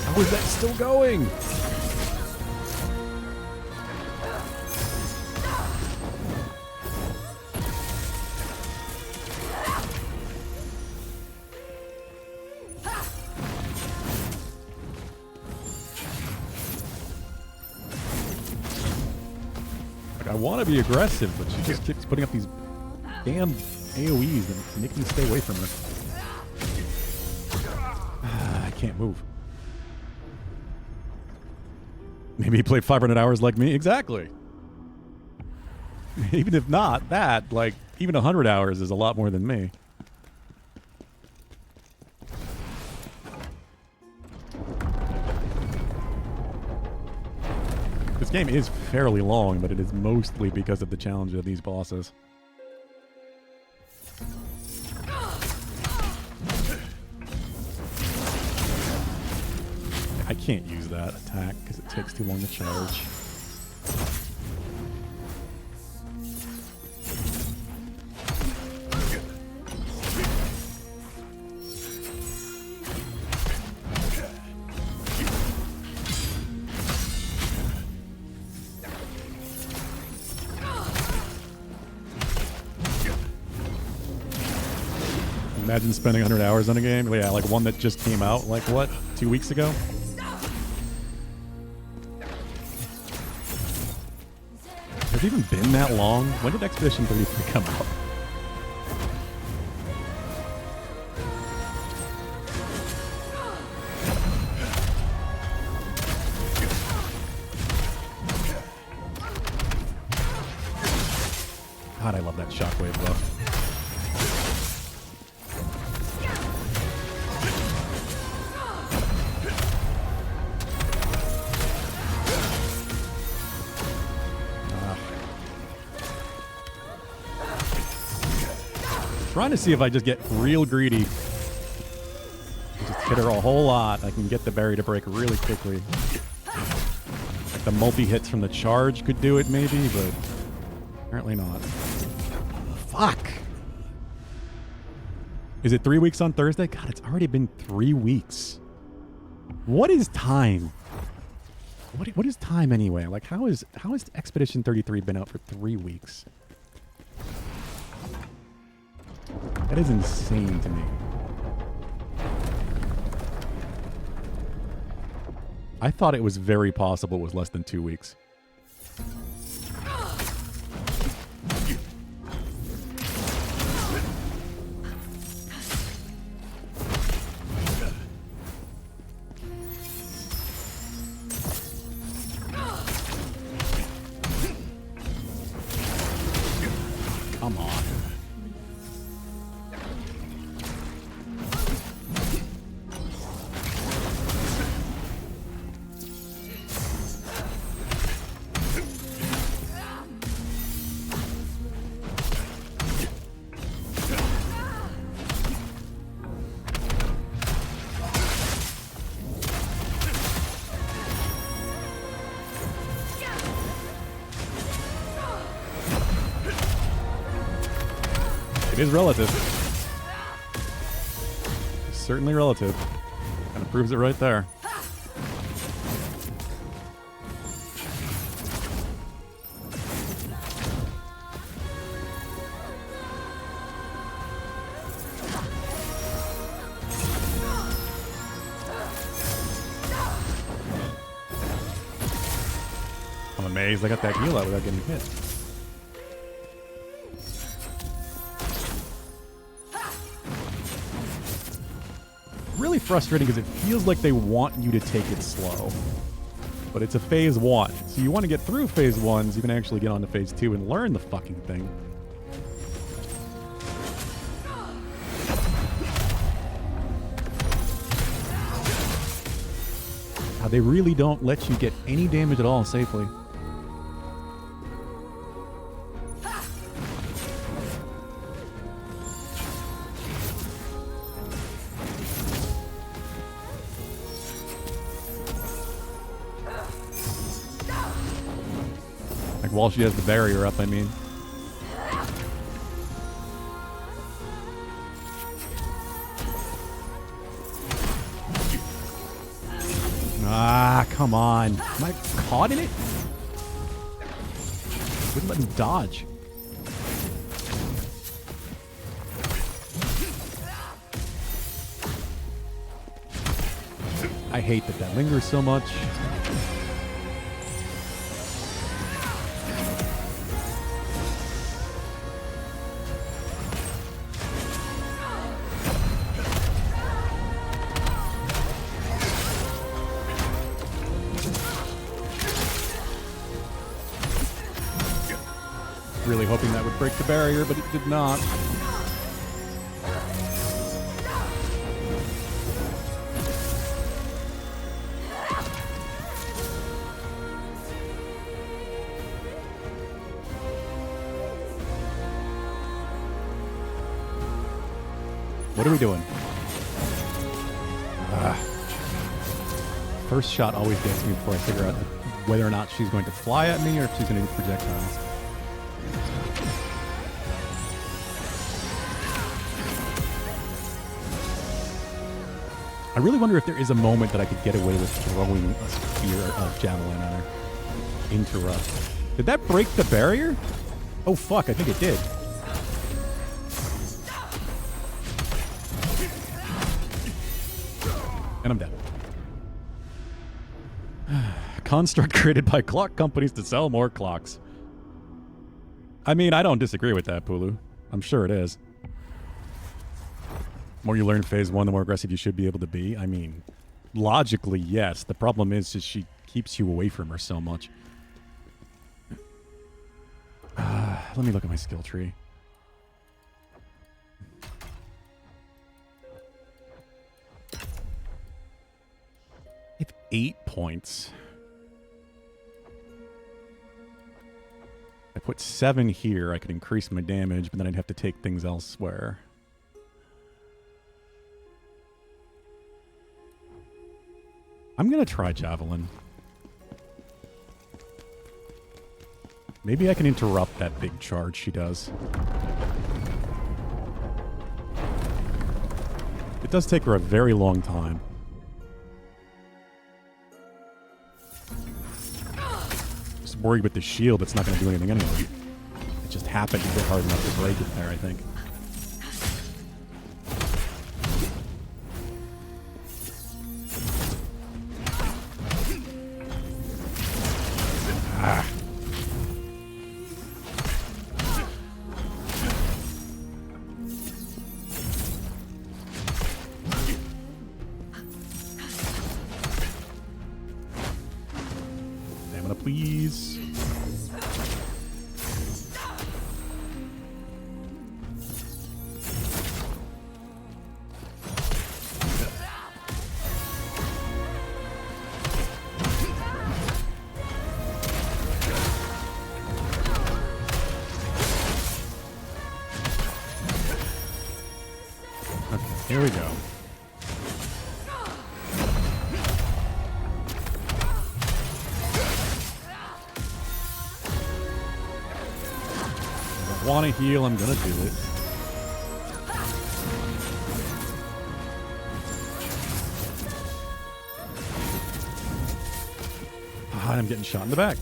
How is that still going? I want to be aggressive, but she just keeps putting up these damn AoEs and it's making me stay away from her. I can't move. Maybe he played 500 hours like me? Exactly. Even if not that, like, even 100 hours is a lot more than me. This game is fairly long, but it is mostly because of the challenge of these bosses. I can't use that attack because it takes too long to charge. Imagine spending 100 hours on a game. Yeah, like one that just came out, like what, 2 weeks ago? Has it even been that long? When did Expedition 33 come out? God, I love that shockwave buff. Trying to see if I just get real greedy. Just hit her a whole lot. I can get the berry to break really quickly. Like the multi-hits from the charge could do it maybe, but apparently not. Fuck! Is it 3 weeks on Thursday? God, it's already been 3 weeks. What is time? What is time anyway? Like how has Expedition 33 been out for 3 weeks? That is insane to me. I thought it was very possible it was less than 2 weeks. Come on. It is relative. It's certainly relative. Kind of proves it right there. I'm amazed I got that heal out without getting hit. Really frustrating because it feels like they want you to take it slow. But it's a phase 1. So you want to get through phase 1 so you can actually get on to phase 2 and learn the fucking thing. They really don't let you get any damage at all safely. Like while she has the barrier up, I mean. Ah, come on. Am I caught in it? Wouldn't let me dodge. I hate that that lingers so much. Really hoping that would break the barrier, but it did not. What are we doing? First shot always gets me before I figure out whether or not she's going to fly at me or if she's going to do projectiles. I really wonder if there is a moment that I could get away with throwing a spear of javelin at her. Interrupt. Did that break the barrier? Oh fuck, I think it did. And I'm dead. Construct created by clock companies to sell more clocks. I mean, I don't disagree with that, Pulu. I'm sure it is. The more you learn phase 1, the more aggressive you should be able to be. I mean, logically, yes. The problem is that she keeps you away from her so much. Let me look at my skill tree. I have 8 points. I put 7 here. I could increase my damage, but then I'd have to take things elsewhere. I'm going to try Javelin. Maybe I can interrupt that big charge she does. It does take her a very long time. Just worried with the shield, it's not going to do anything anyway. It just happened to hit hard enough to break it there, I think. Please. Okay, here we go. Want to heal, I'm gonna do it. I'm getting shot in the back.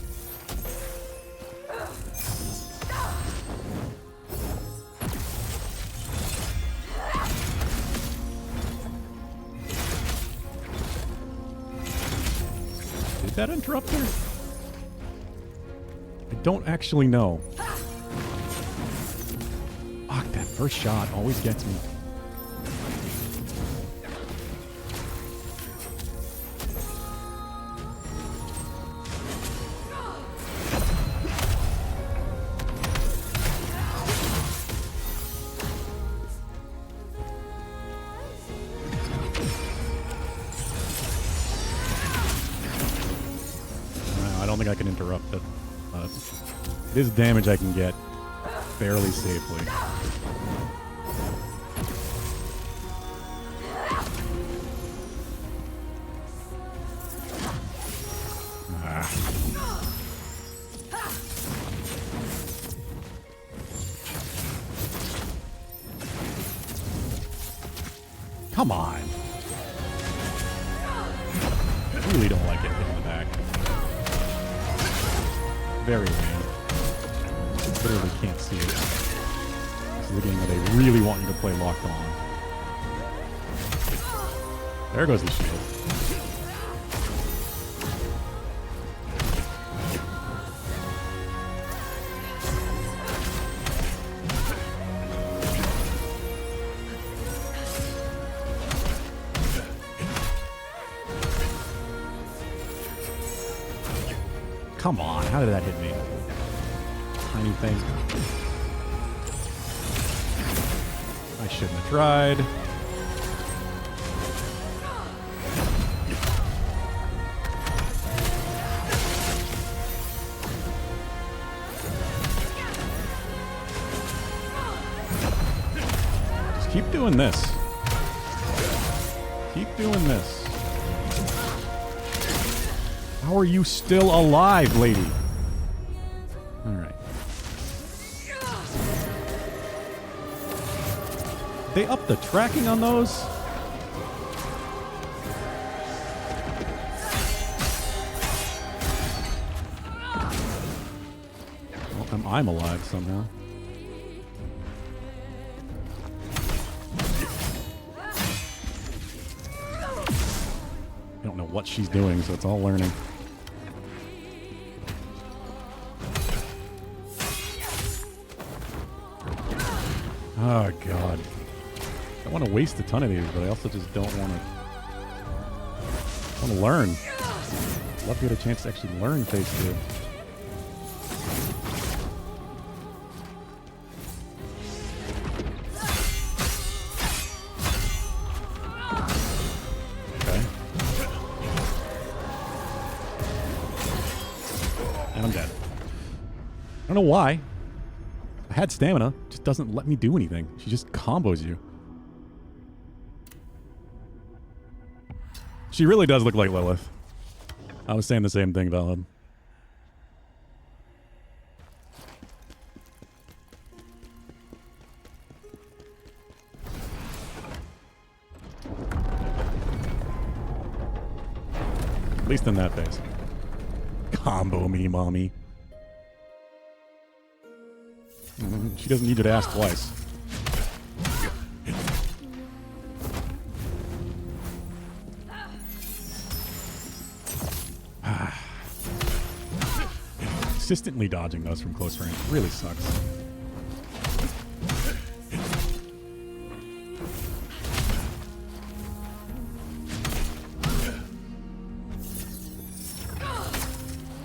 Did that interrupt her? I don't actually know. First shot always gets me. I don't think I can interrupt it. This damage I can get fairly safely. Come on. I really don't like it hitting the back. Very lame. Literally can't see it. This is a game where they really want you to play locked on. There goes the shield. Come on, how did that hit me? Tiny thing. I shouldn't have tried. Just keep doing this. Keep doing this. How are you still alive, lady? Alright. They up the tracking on those? Well, I'm alive somehow. know what she's doing, so it's all learning. Oh, God. I don't want to waste a ton of these, but I also just don't want to learn. I'd love to get a chance to actually learn phase 2. Okay. And I'm dead. I don't know why. I had stamina. Just doesn't let me do anything. She just combos you. She really does look like Lilith. I was saying the same thing, Valid. At least in that phase. Combo me, mommy. She doesn't need you to ask twice. Consistently dodging those from close range really sucks.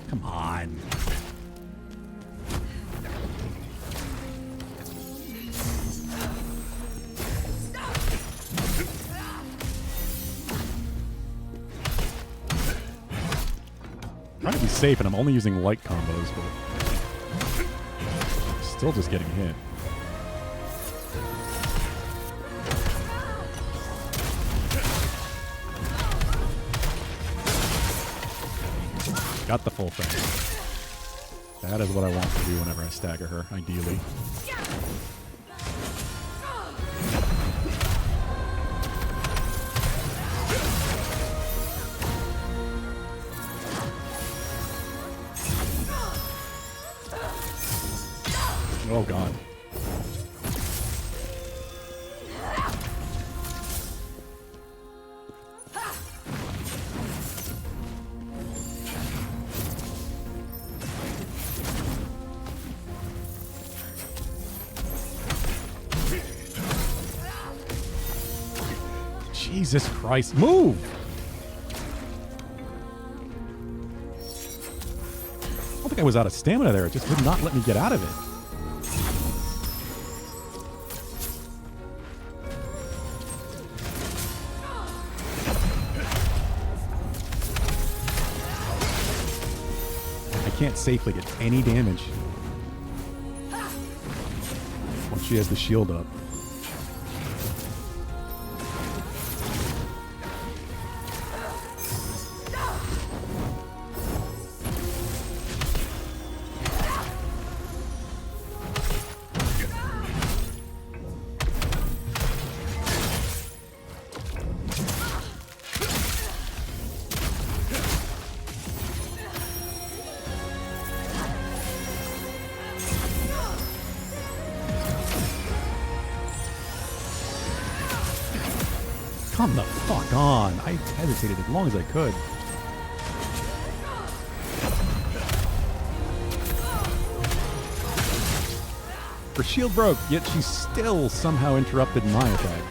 Come on. Trying to be safe, and I'm only using light combos, but still just getting hit. Got the full thing. That is what I want to do whenever I stagger her, ideally. Oh, God. Jesus Christ, move! I don't think I was out of stamina there. It just would not let me get out of it. Can't safely get any damage once she has the shield up. Come the fuck on. I hesitated as long as I could. Her shield broke, yet she still somehow interrupted my attack.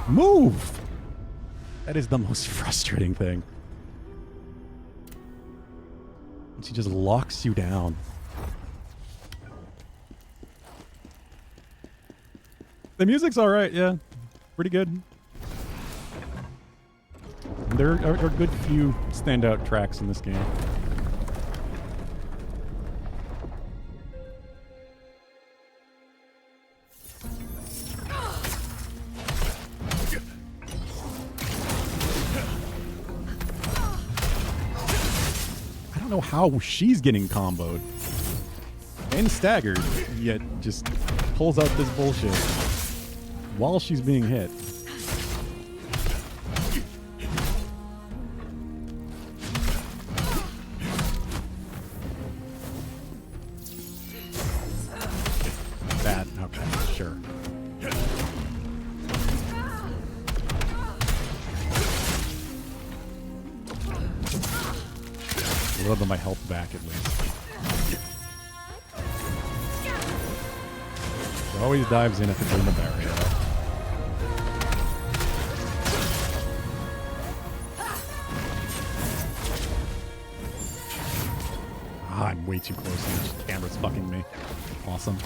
Move! That is the most frustrating thing. She just locks you down. The music's alright, yeah. Pretty good. There are a good few standout tracks in this game. I don't know how she's getting comboed and staggered, yet just pulls out this bullshit while she's being hit. little bit of my health back at least. It always dives in if it's in the barrier. Ah, I'm way too close and this camera's fucking me. Awesome.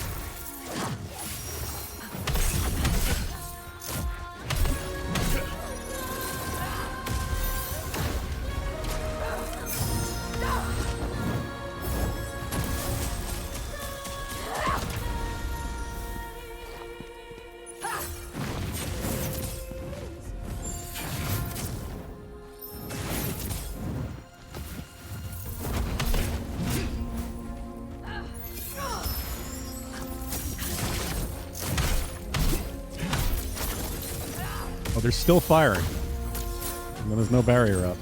Oh, they're still firing. And then there's no barrier up.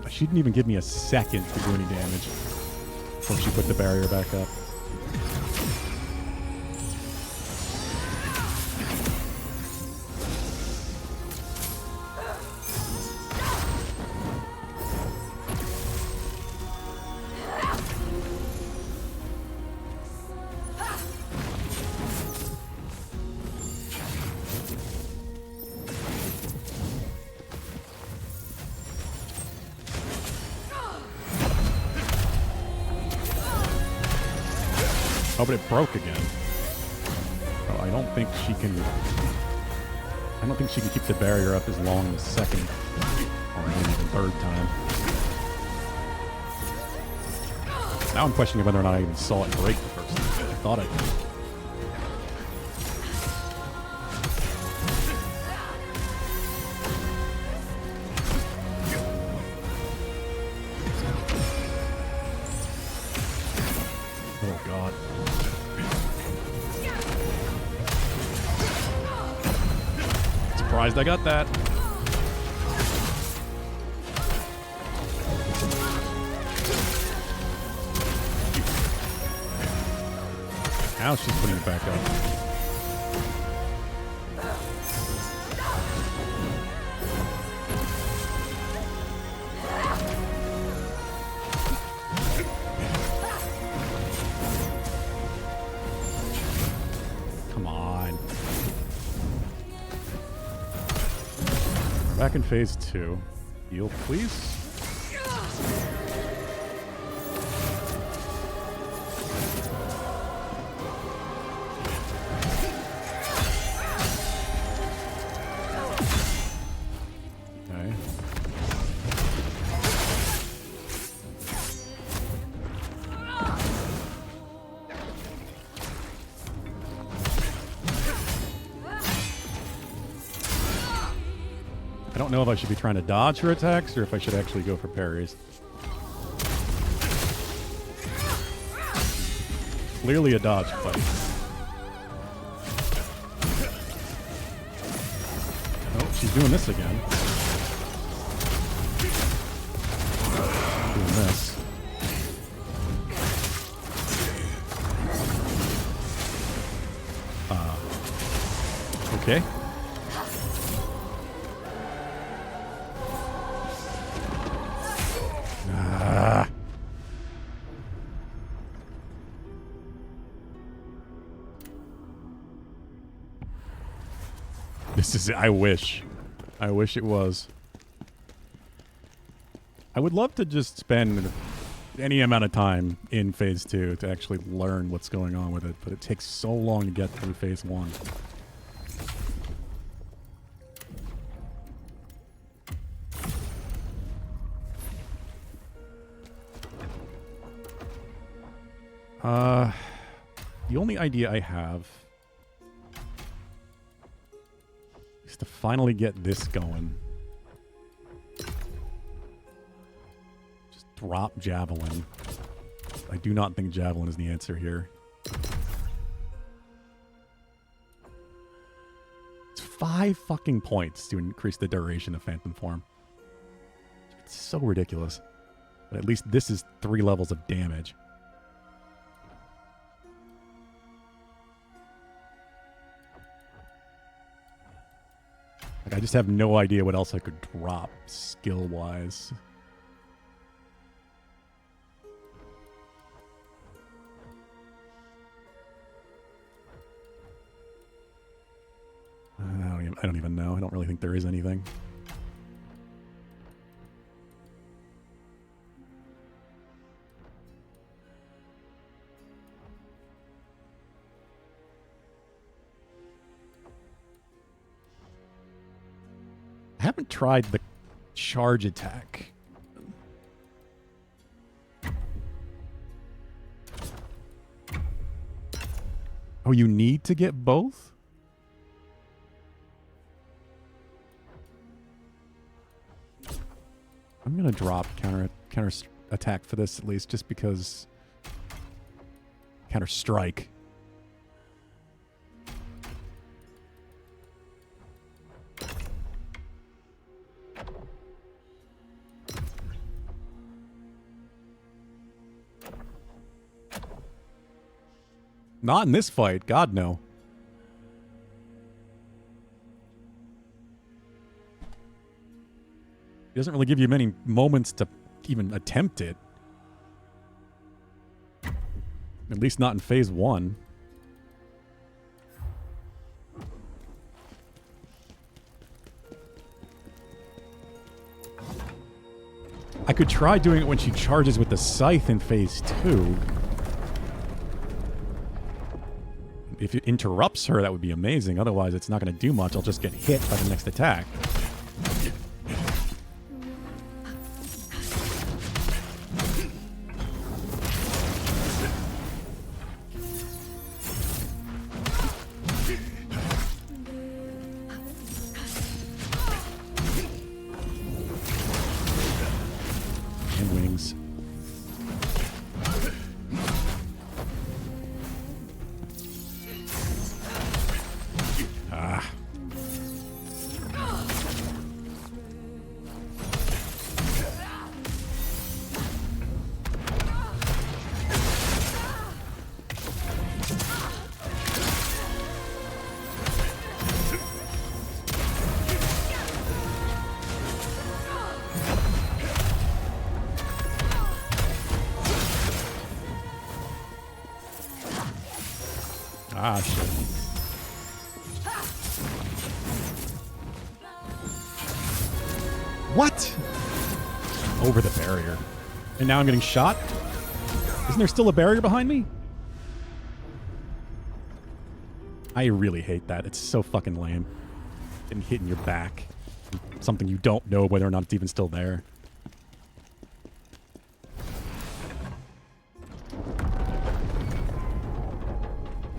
She didn't even give me a second to do any damage before she put the barrier back up. Oh, but it broke again. Oh, I don't think she can... I don't think she can keep the barrier up as long as second or maybe even third time. Now I'm questioning whether or not I even saw it break the first time. I thought I did. Oh, God. Surprised I got that. Now she's putting it back up. Come on. We're back in phase 2. Heal, please. Okay. I don't know if I should be trying to dodge her attacks or if I should actually go for parries. Clearly a dodge fight. Oh, she's doing this again. Doing this. Okay. This is, I wish it was. I would love to just spend any amount of time in phase 2 to actually learn what's going on with it, but it takes so long to get through phase 1. The only idea I have is to finally get this going. Just drop Javelin. I do not think Javelin is the answer here. It's 5 fucking points to increase the duration of Phantom Form. It's so ridiculous. But at least this is 3 levels of damage. Like, I just have no idea what else I could drop skill-wise. I don't even know. I don't really think there is anything. I haven't tried the charge attack. Oh, you need to get both? I'm gonna drop counter attack for this at least, just because counter strike. Not in this fight, God no. He doesn't really give you many moments to even attempt it. At least not in phase 1. I could try doing it when she charges with the scythe in phase 2. If it interrupts her, that would be amazing. Otherwise, it's not going to do much. I'll just get hit by the next attack. And wings. Ah. Ah, shit. What? Over the barrier. And now I'm getting shot? Isn't there still a barrier behind me? I really hate that. It's so fucking lame. Getting hit in your back. Something you don't know whether or not it's even still there.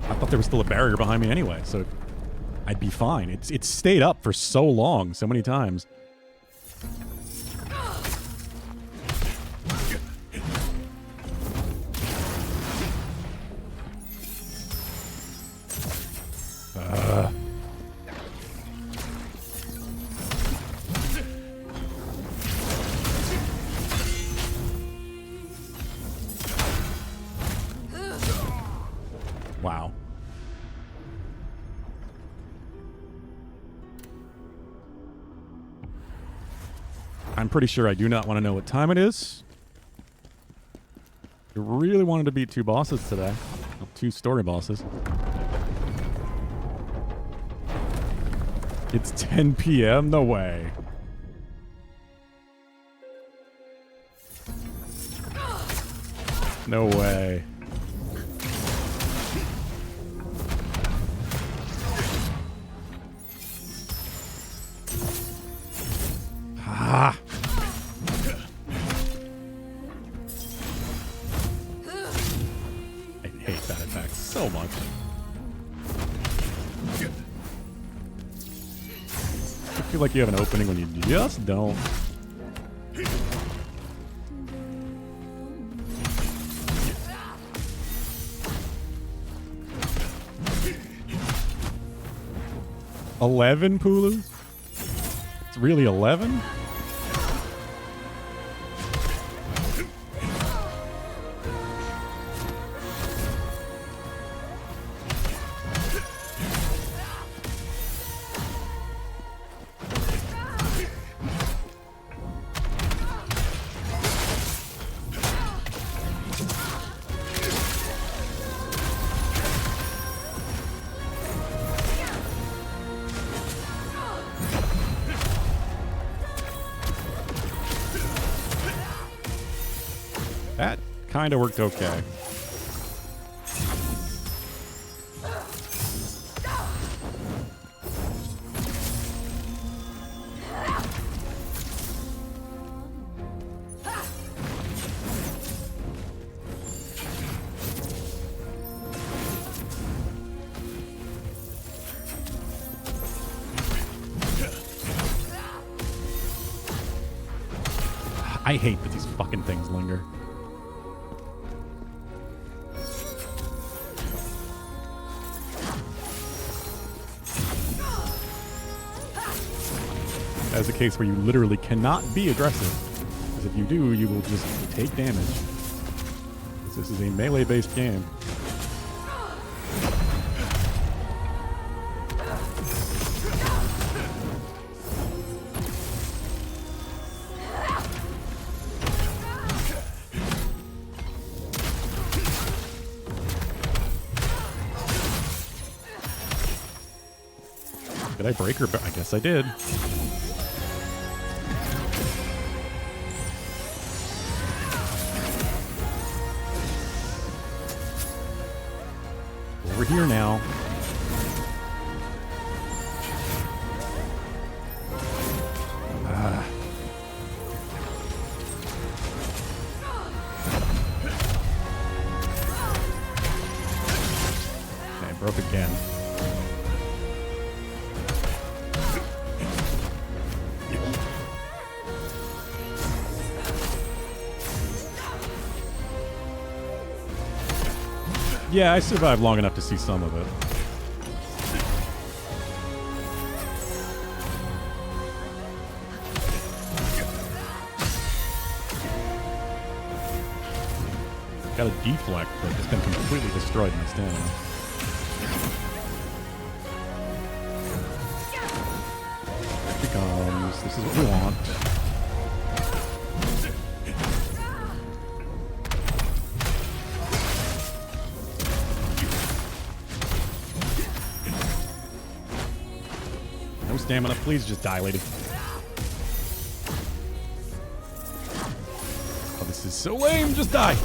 I thought there was still a barrier behind me anyway, so I'd be fine. It's stayed up for so long, so many times. Wow. I'm pretty sure I do not want to know what time it is. I really wanted to beat 2 bosses today. Well, 2 story bosses. It's 10 p.m.? No way. No way. Ah. I hate that attack so much. I feel like you have an opening when you just don't. $11, Pulu? It's really 11? That kind of worked okay. I hate that these fucking things linger. That's a case where you literally cannot be aggressive. Because if you do, you will just take damage. This is a melee-based game. Did I break her? I guess I did. Over here now. Okay, broke again. Yeah, I survived long enough to see some of it. Got a deflect, but it's been completely destroyed in my stamina. Here she comes. This is what we want. Stamina, please just die, lady. Oh, this is so lame. Just die.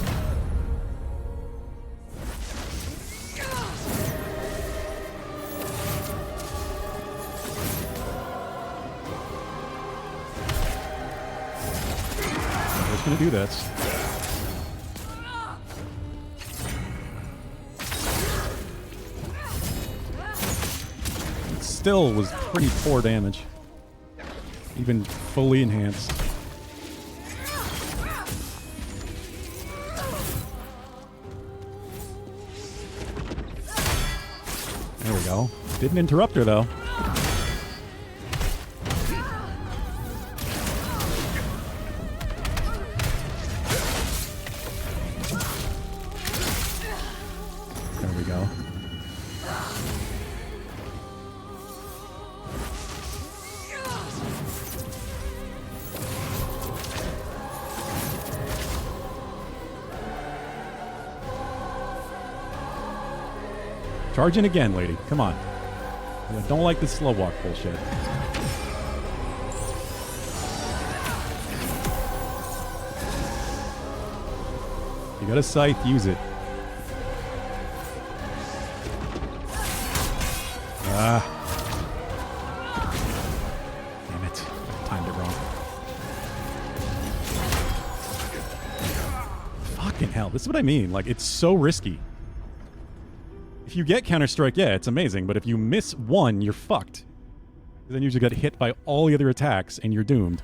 I'm just gonna do this. Still was pretty poor damage, even fully enhanced. There we go. Didn't interrupt her though. There we go. Charge in again, lady. Come on. I don't like this slow walk bullshit. You got a scythe, use it. Ah. Damn it. I timed it wrong. Fucking hell. This is what I mean. Like, it's so risky. If you get Counter-Strike, yeah, it's amazing, but if you miss one, you're fucked. Then you usually get hit by all the other attacks, and you're doomed.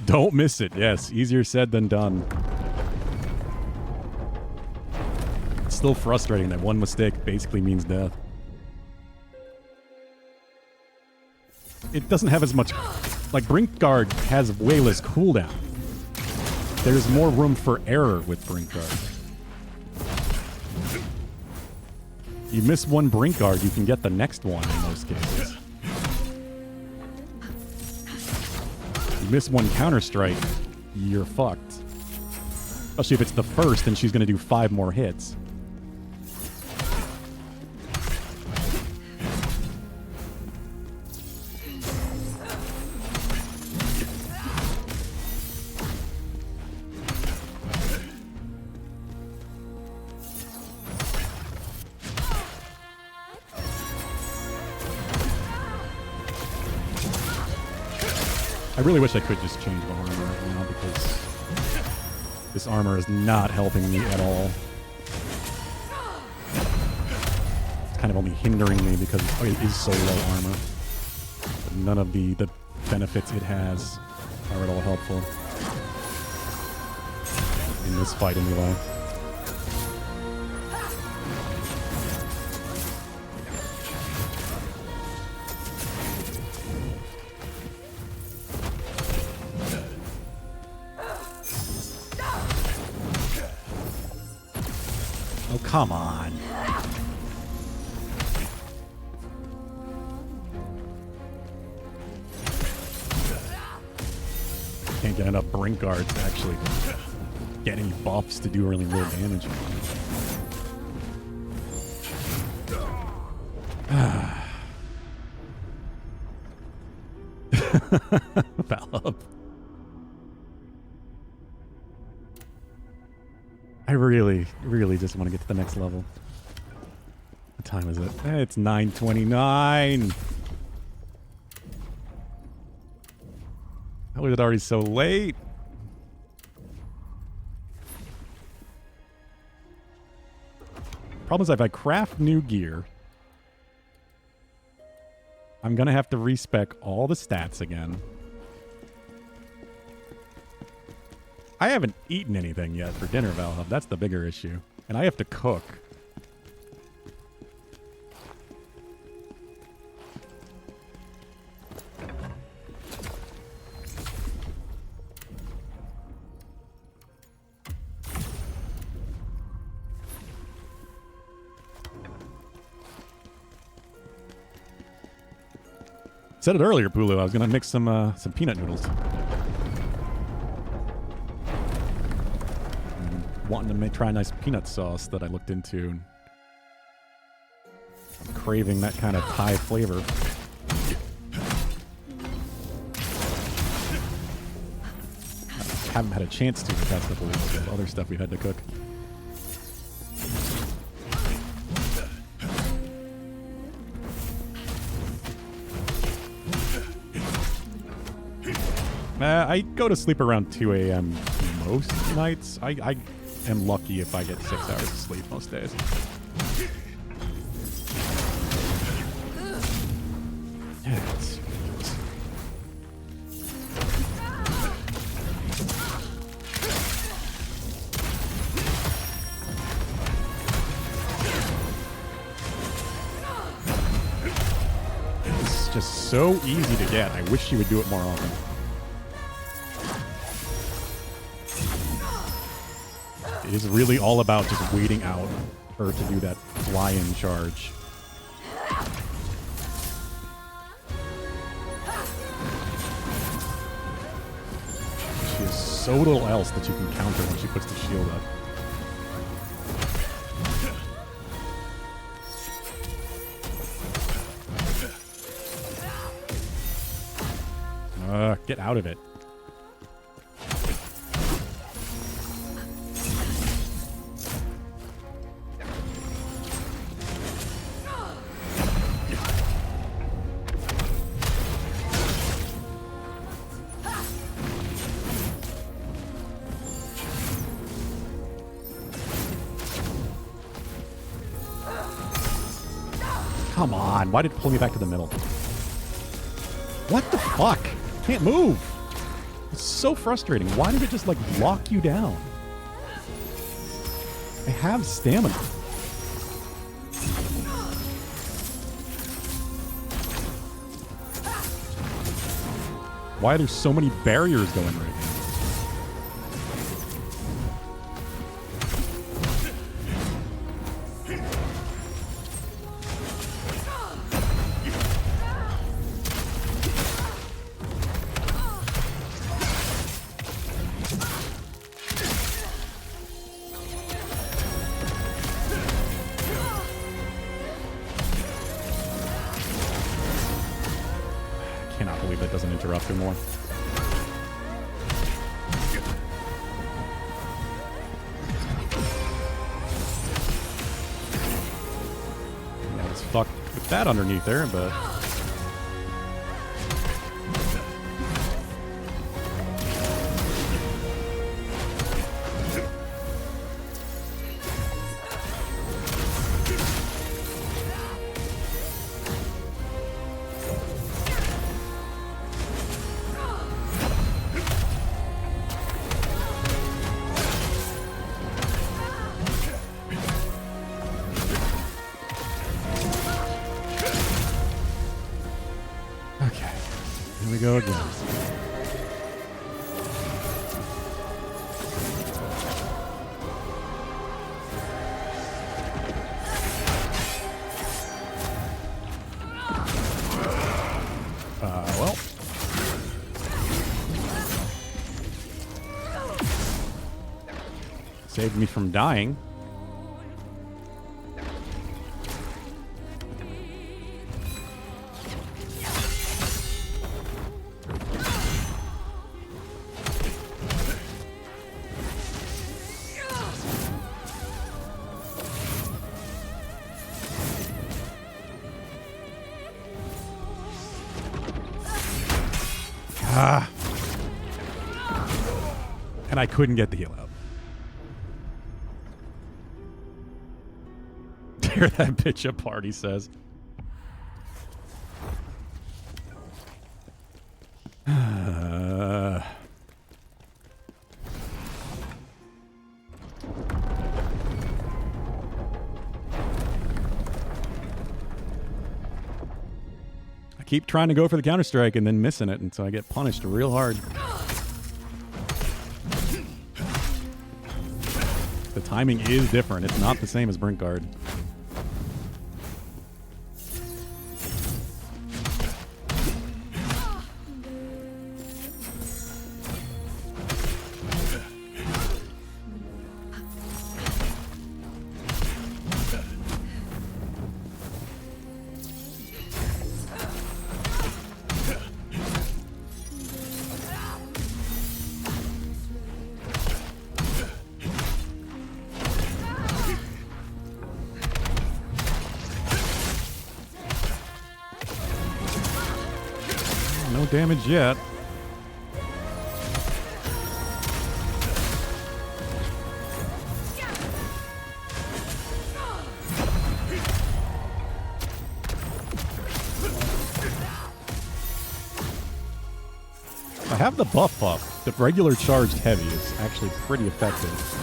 Don't miss it, yes. Easier said than done. It's still frustrating that one mistake basically means death. It doesn't have as much... Like, Brink Guard has way less cooldown. There's more room for error with Brink Guard. You miss one Brink Guard, you can get the next one in most cases. You miss one Counter-Strike, you're fucked. Especially if it's the first and she's going to do 5 more hits. I really wish I could just change my armor right now because this armor is not helping me at all. It's kind of only hindering me because it is so low armor. But none of the benefits it has are at all helpful in this fight anyway. Oh, come on. Can't get enough brink guards to actually get any buffs to do really real damage. Valhub. I really, really just want to get to the next level. What time is it? It's 9:29. How is it already so late? Problem is, if I craft new gear, I'm going to have to respec all the stats again. I haven't eaten anything yet for dinner, Valhub. That's the bigger issue. And I have to cook. Said it earlier, Pulu. I was gonna mix some peanut noodles. Wanting to try a nice peanut sauce that I looked into. I'm craving that kind of Thai flavor. I haven't had a chance to the past couple weeks with other stuff we've had to cook. I go to sleep around 2 a.m. most nights. I am lucky if I get 6 hours of sleep most days. Yeah, it's ridiculous. It's just so easy to get. I wish you would do it more often. It is really all about just waiting out her to do that fly-in charge. She has so little else that you can counter when she puts the shield up. Get out of it. Come on, why did it pull me back to the middle? What the fuck? Can't move. It's so frustrating. Why did it just like lock you down? I have stamina. Why are there so many barriers going right now? Interrupt her more. I was fucked with that underneath there, but we go again. Well. Saved me from dying. Ah. And I couldn't get the heal out. Tear that bitch apart, he says. I keep trying to go for the Counter-Strike and then missing it, and so I get punished real hard. The timing is different. It's not the same as Brink Guard. No damage yet. I have the buff up. The regular charged heavy is actually pretty effective.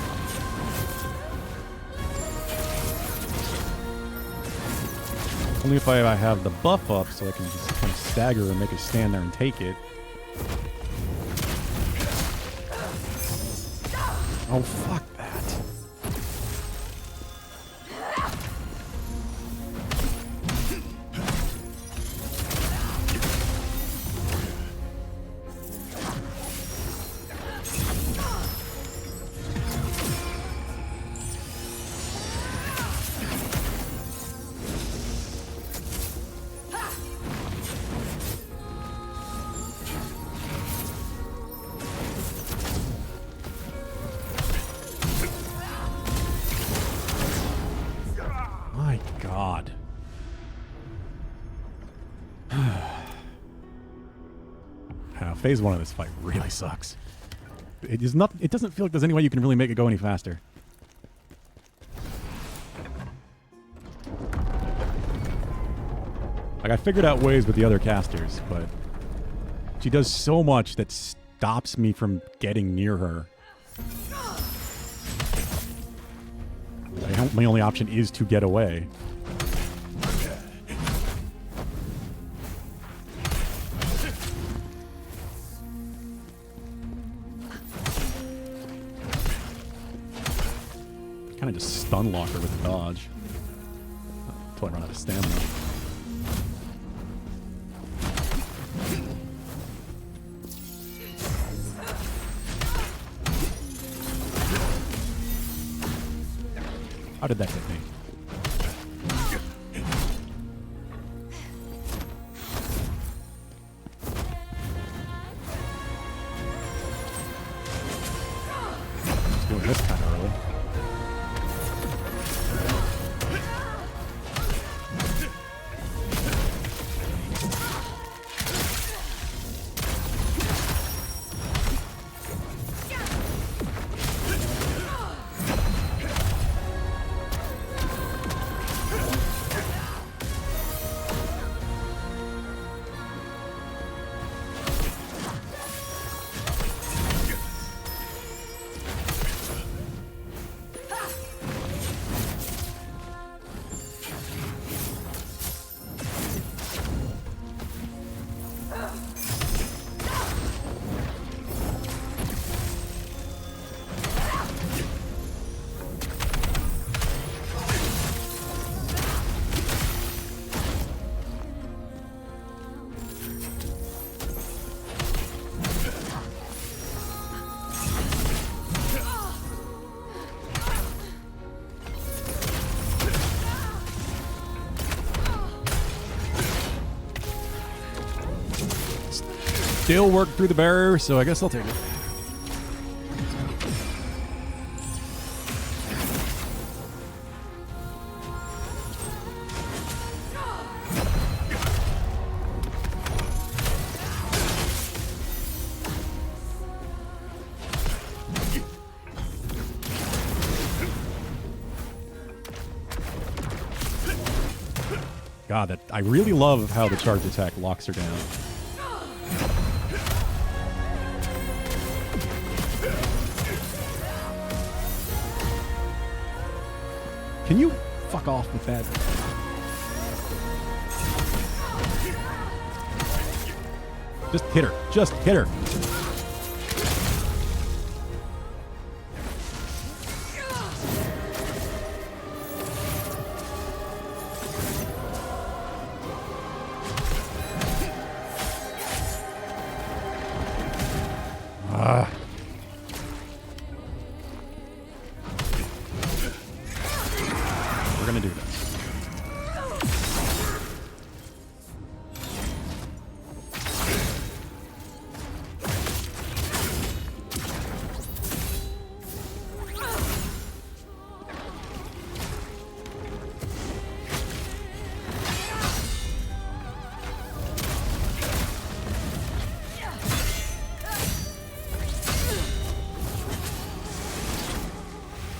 Only if I have the buff up, so I can just kind of stagger and make it stand there and take it. Oh, fuck that. God. Phase 1 of this fight really sucks. It is not. It doesn't feel like there's any way you can really make it go any faster. Like, I figured out ways with the other casters, but she does so much that stops me from getting near her. My only option is to get away. Kind of just stun lock her with a dodge. Until I run out of stamina. How did that hit me? Just doing this kind of early. still work through the barrier, so I guess I'll take it. God, that I really love how the charge attack locks her down. Can you fuck off with that? Just hit her. Just hit her. We're gonna do this.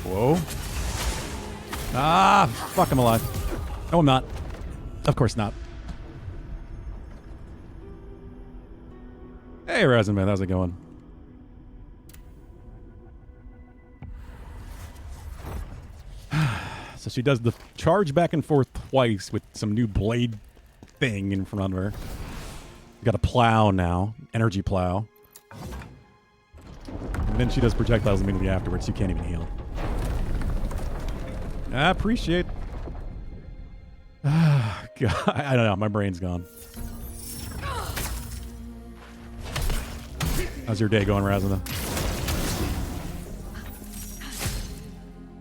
Whoa. Ah, fuck, I'm alive. No, I'm not. Of course not. Hey, Razenman, how's it going? So she does the charge back and forth twice with some new blade thing in front of her. Got a plow now. Energy plow. And then she does projectiles immediately afterwards. You can't even heal. I appreciate. God, I don't know. My brain's gone. How's your day going, Razana?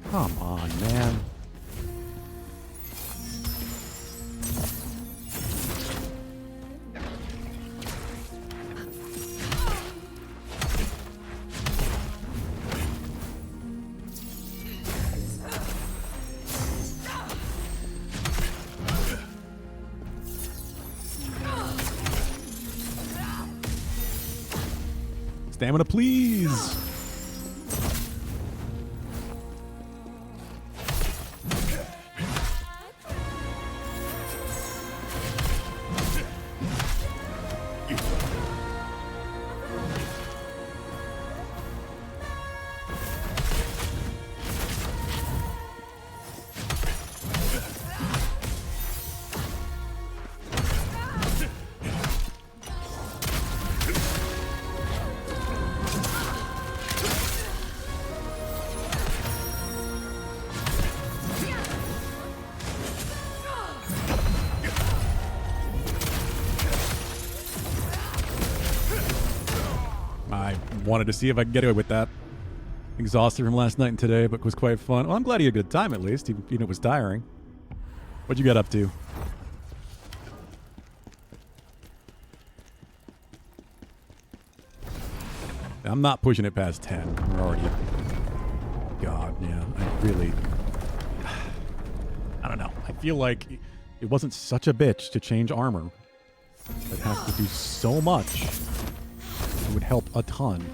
Come on, man. Stamina, please. I wanted to see if I could get away with that. Exhausted from last night and today, but was quite fun. Well, I'm glad you had a good time at least, even if it was tiring. What'd you get up to? I'm not pushing it past 10. We're already... God, yeah. I really... I don't know. I feel like it wasn't such a bitch to change armor. I'd have to do so much. It would help a ton.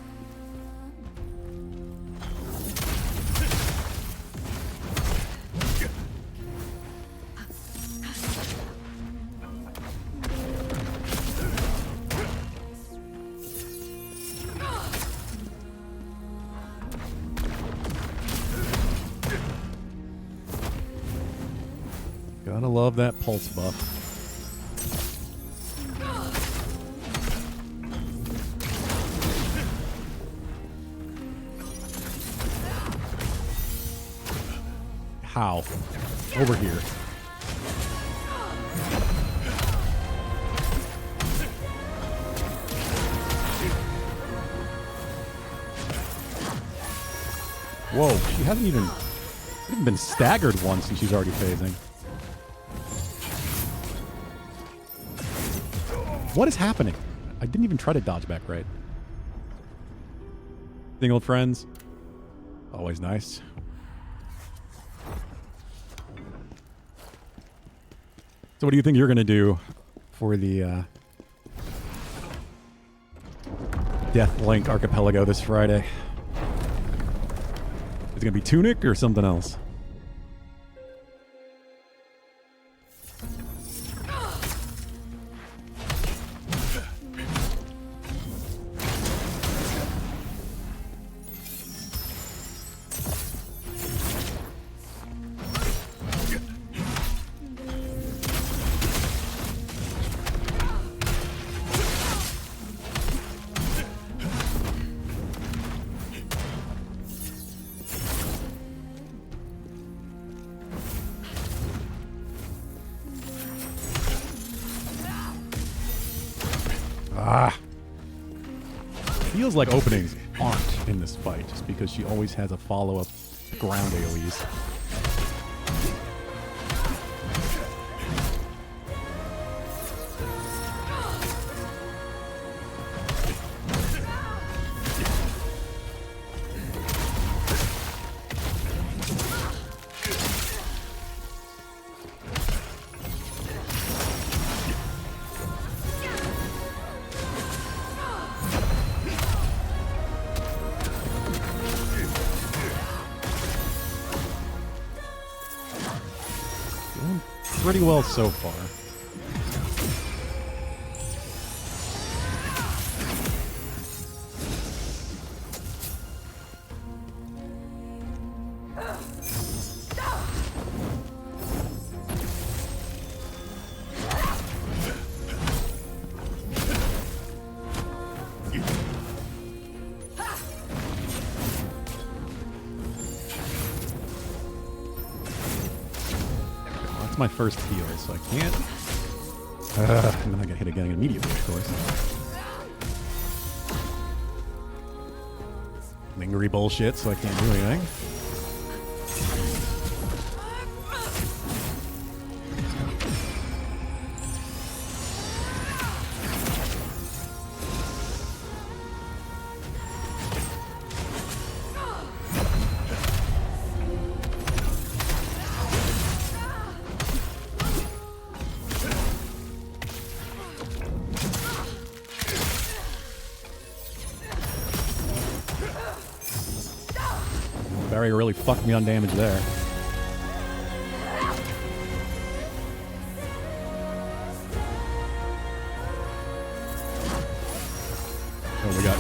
Gotta love that pulse buff. How? Over here. Whoa, she hasn't even been staggered once and she's already phasing. What is happening? I didn't even try to dodge back right. Seeing old friends. Always nice. So what do you think you're going to do for the Deathlink Archipelago this Friday? Is it going to be Tunic or something else? Feels like openings aren't in this fight just because she always has a follow-up ground AoEs. Pretty well so far. My first heal, so I can't. And then I get hit again immediately, of course. Lingery bullshit, so I can't do anything. Barry really fucked me on damage there. Oh, we got...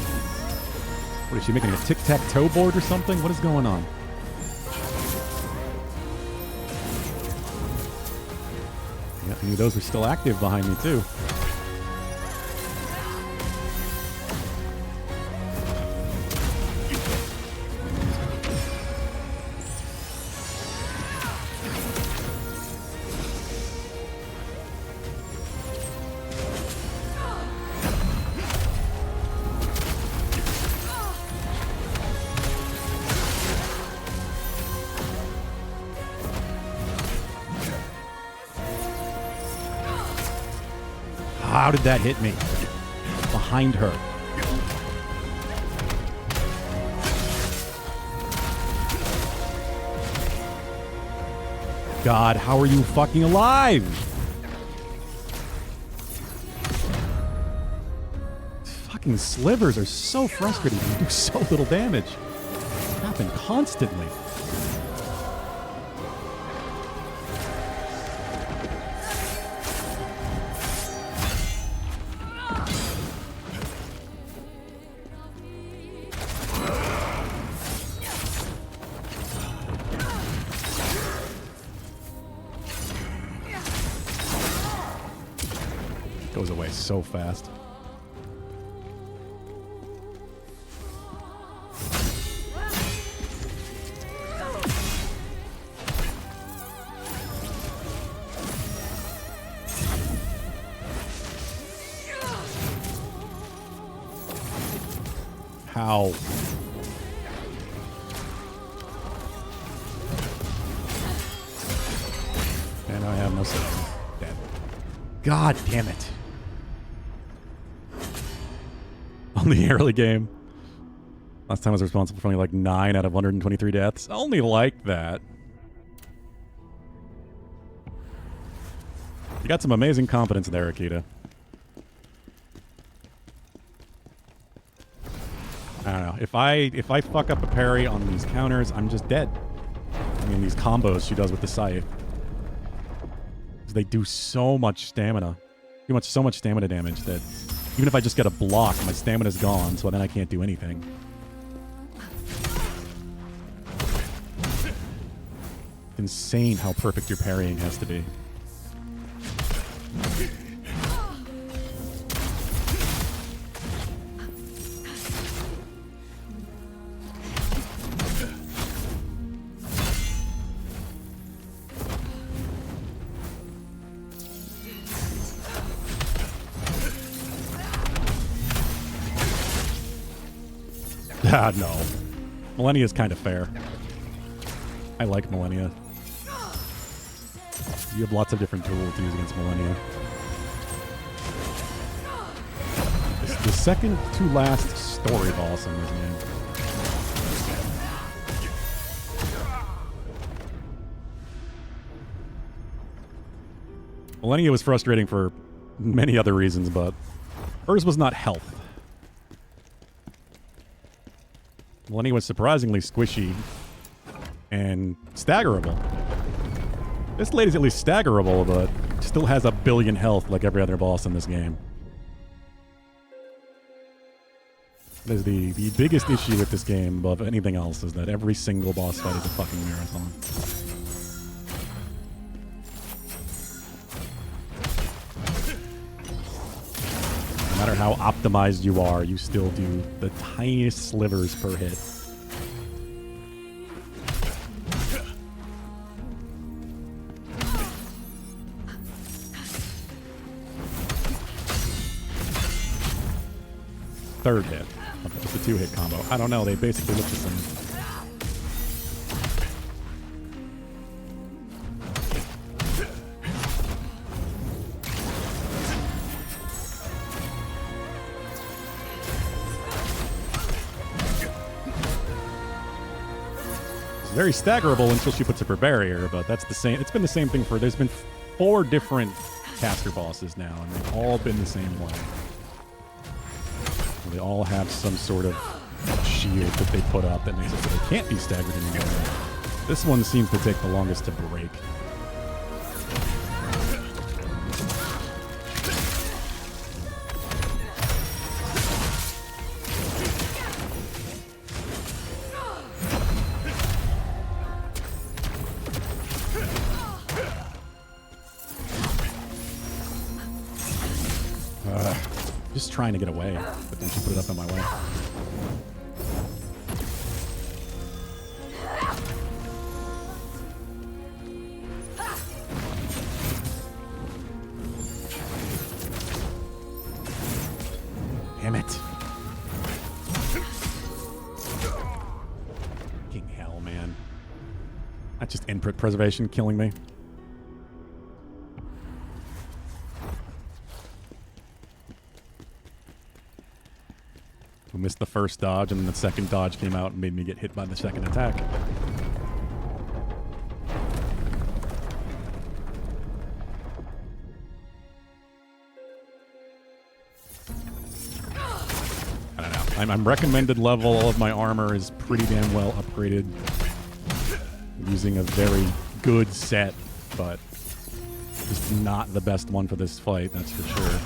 What is she making, a tic-tac-toe board or something? What is going on? Yeah, I knew those were still active behind me, too. How did that hit me? Behind her. God, how are you fucking alive? Fucking slivers are so frustrating. They do so little damage. They happen constantly. Goes away so fast. How? And I have no save. Dead. God damn it. on the early game. Last time I was responsible for only like 9 out of 123 deaths. Only like that. You got some amazing confidence there, Akita. I don't know. If I fuck up a parry on these counters, I'm just dead. I mean, these combos she does with the scythe. They do so much stamina. So much stamina damage that even if I just get a block, my stamina's gone, so then I can't do anything. Insane how perfect your parrying has to be. Ah, no. Millennia's kind of fair. I like Millennia. You have lots of different tools to use against Millennia. It's the second to last story boss in this game. Millennia was frustrating for many other reasons, but hers was not health. Millennia was surprisingly squishy and staggerable. This lady's at least staggerable, but still has a billion health like every other boss in this game. There's the biggest issue with this game above anything else is that every single boss fight is a fucking marathon. No matter how optimized you are, you still do the tiniest slivers per hit. Third hit. Just a 2-hit combo. I don't know, they basically look the same. Very staggerable until she puts up her barrier, but that's the same. It's been the same thing for. There's been 4 different caster bosses now, and they've all been the same way. They all have some sort of shield that they put up that makes it so they can't be staggered anymore. This one seems to take the longest to break. Just trying to get away, but then she put it up in my way. Damn it. Fucking hell, man. That's just input preservation killing me. Missed the first dodge, and then the second dodge came out and made me get hit by the second attack. I don't know. I'm recommended level. All of my armor is pretty damn well upgraded. I'm using a very good set, but just not the best one for this fight, that's for sure.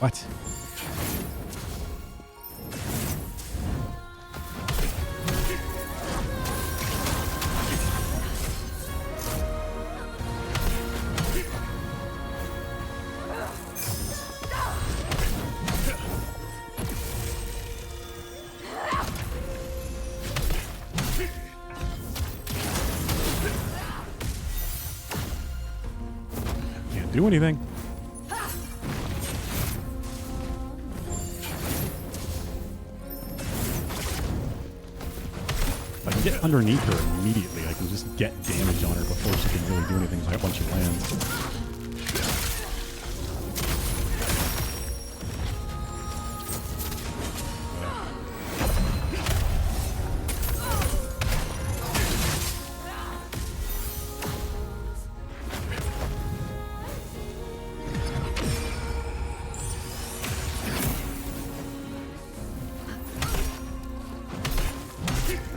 What? do anything. If I can get underneath her immediately, I can just get damage on her before she can really do anything once she lands.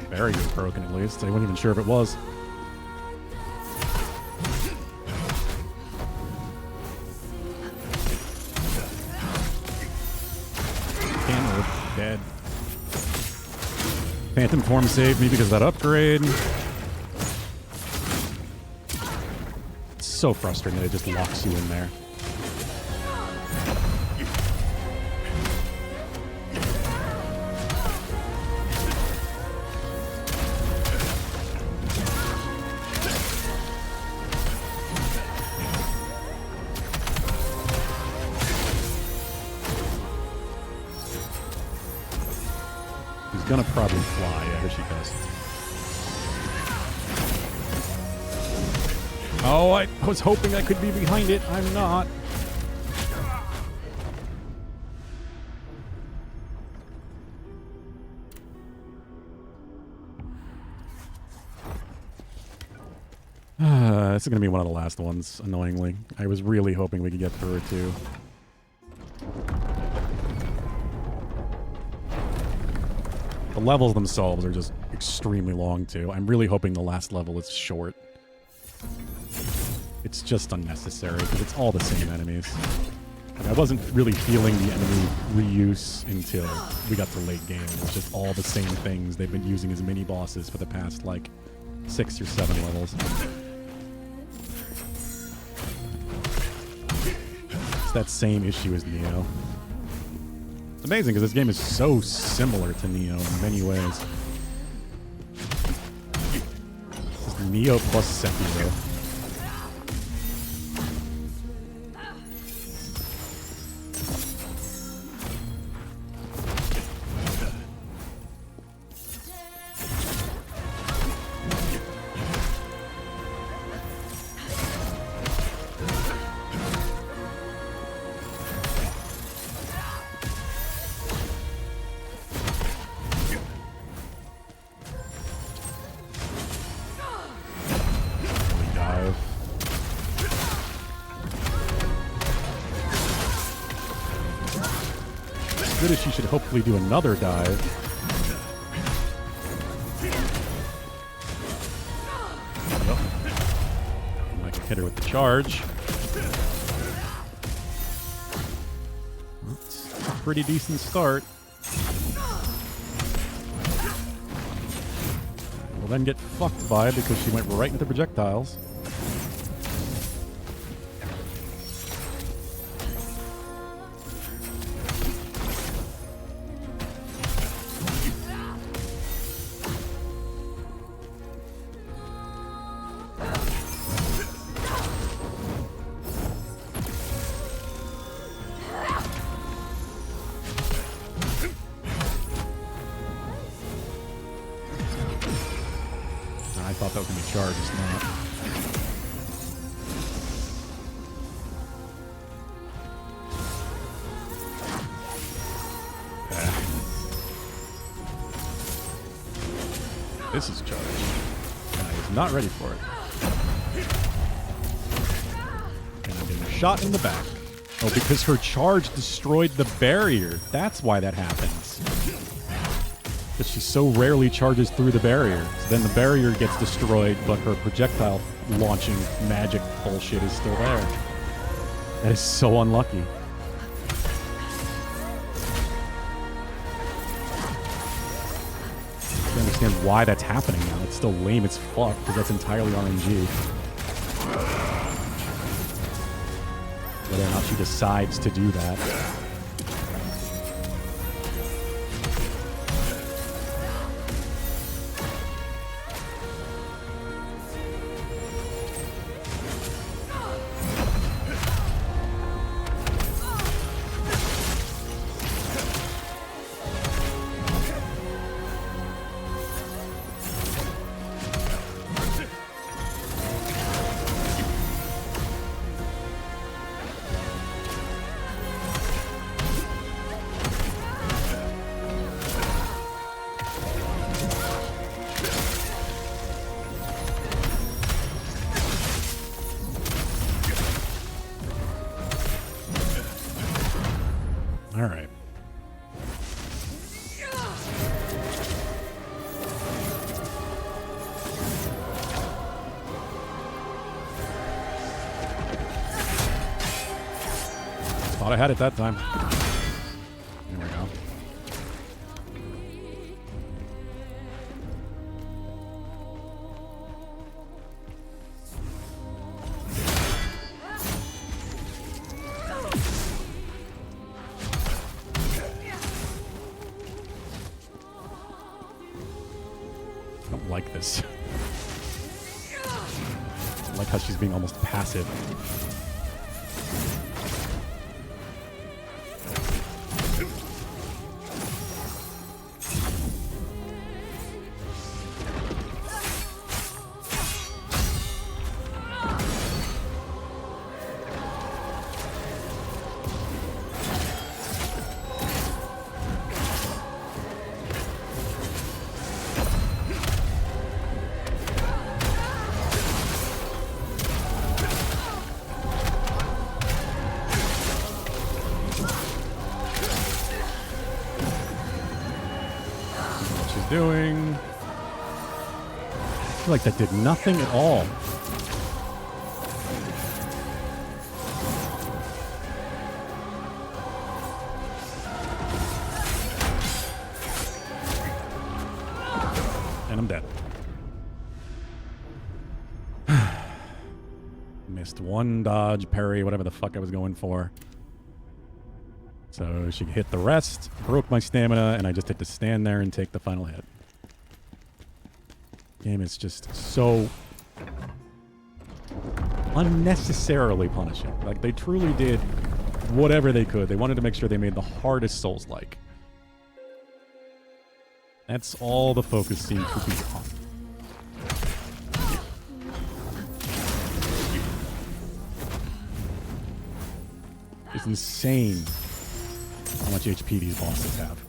Barrier's broken at least. I wasn't even sure if it was. Camera dead. Phantom form saved me because of that upgrade. It's so frustrating that it just locks you in there. Gonna probably fly. Yeah, here she goes. Oh, I was hoping I could be behind it. I'm not. This is gonna be one of the last ones, annoyingly. I was really hoping we could get through it too. The levels themselves are just extremely long, too. I'm really hoping the last level is short. It's just unnecessary, because it's all the same enemies. And I wasn't really feeling the enemy reuse until we got to late game. It was just all the same things they've been using as mini-bosses for the past, like, 6 or 7 levels. It's that same issue as Neo. It's amazing because this game is so similar to Neo in many ways. This is Neo plus Sekiro. Good as she should hopefully do another dive. Yep. I can hit her with the charge. That's a pretty decent start. We'll then get fucked by it because she went right into projectiles. I thought that was going to be charged, it's not. This is charged. And I was not ready for it. And I'm getting shot in the back. Oh, because her charge destroyed the barrier. That's why that happens. Because she so rarely charges through the barrier. So then the barrier gets destroyed, but her projectile launching magic bullshit is still there. That is so unlucky. I don't understand why that's happening now. It's still lame as fuck, because that's entirely RNG. Whether or not she decides to do that. All right. Thought I had it that time. There we go. I don't like this. I like how she's being almost passive. Doing. I feel like that did nothing at all. And I'm dead. Missed one dodge, parry, whatever the fuck I was going for. So she hit the rest, broke my stamina, and I just had to stand there and take the final hit. Game is just so unnecessarily punishing. Like, they truly did whatever they could. They wanted to make sure they made the hardest Souls-like. That's all the focus seemed to be on. It's insane how much HP these bosses have.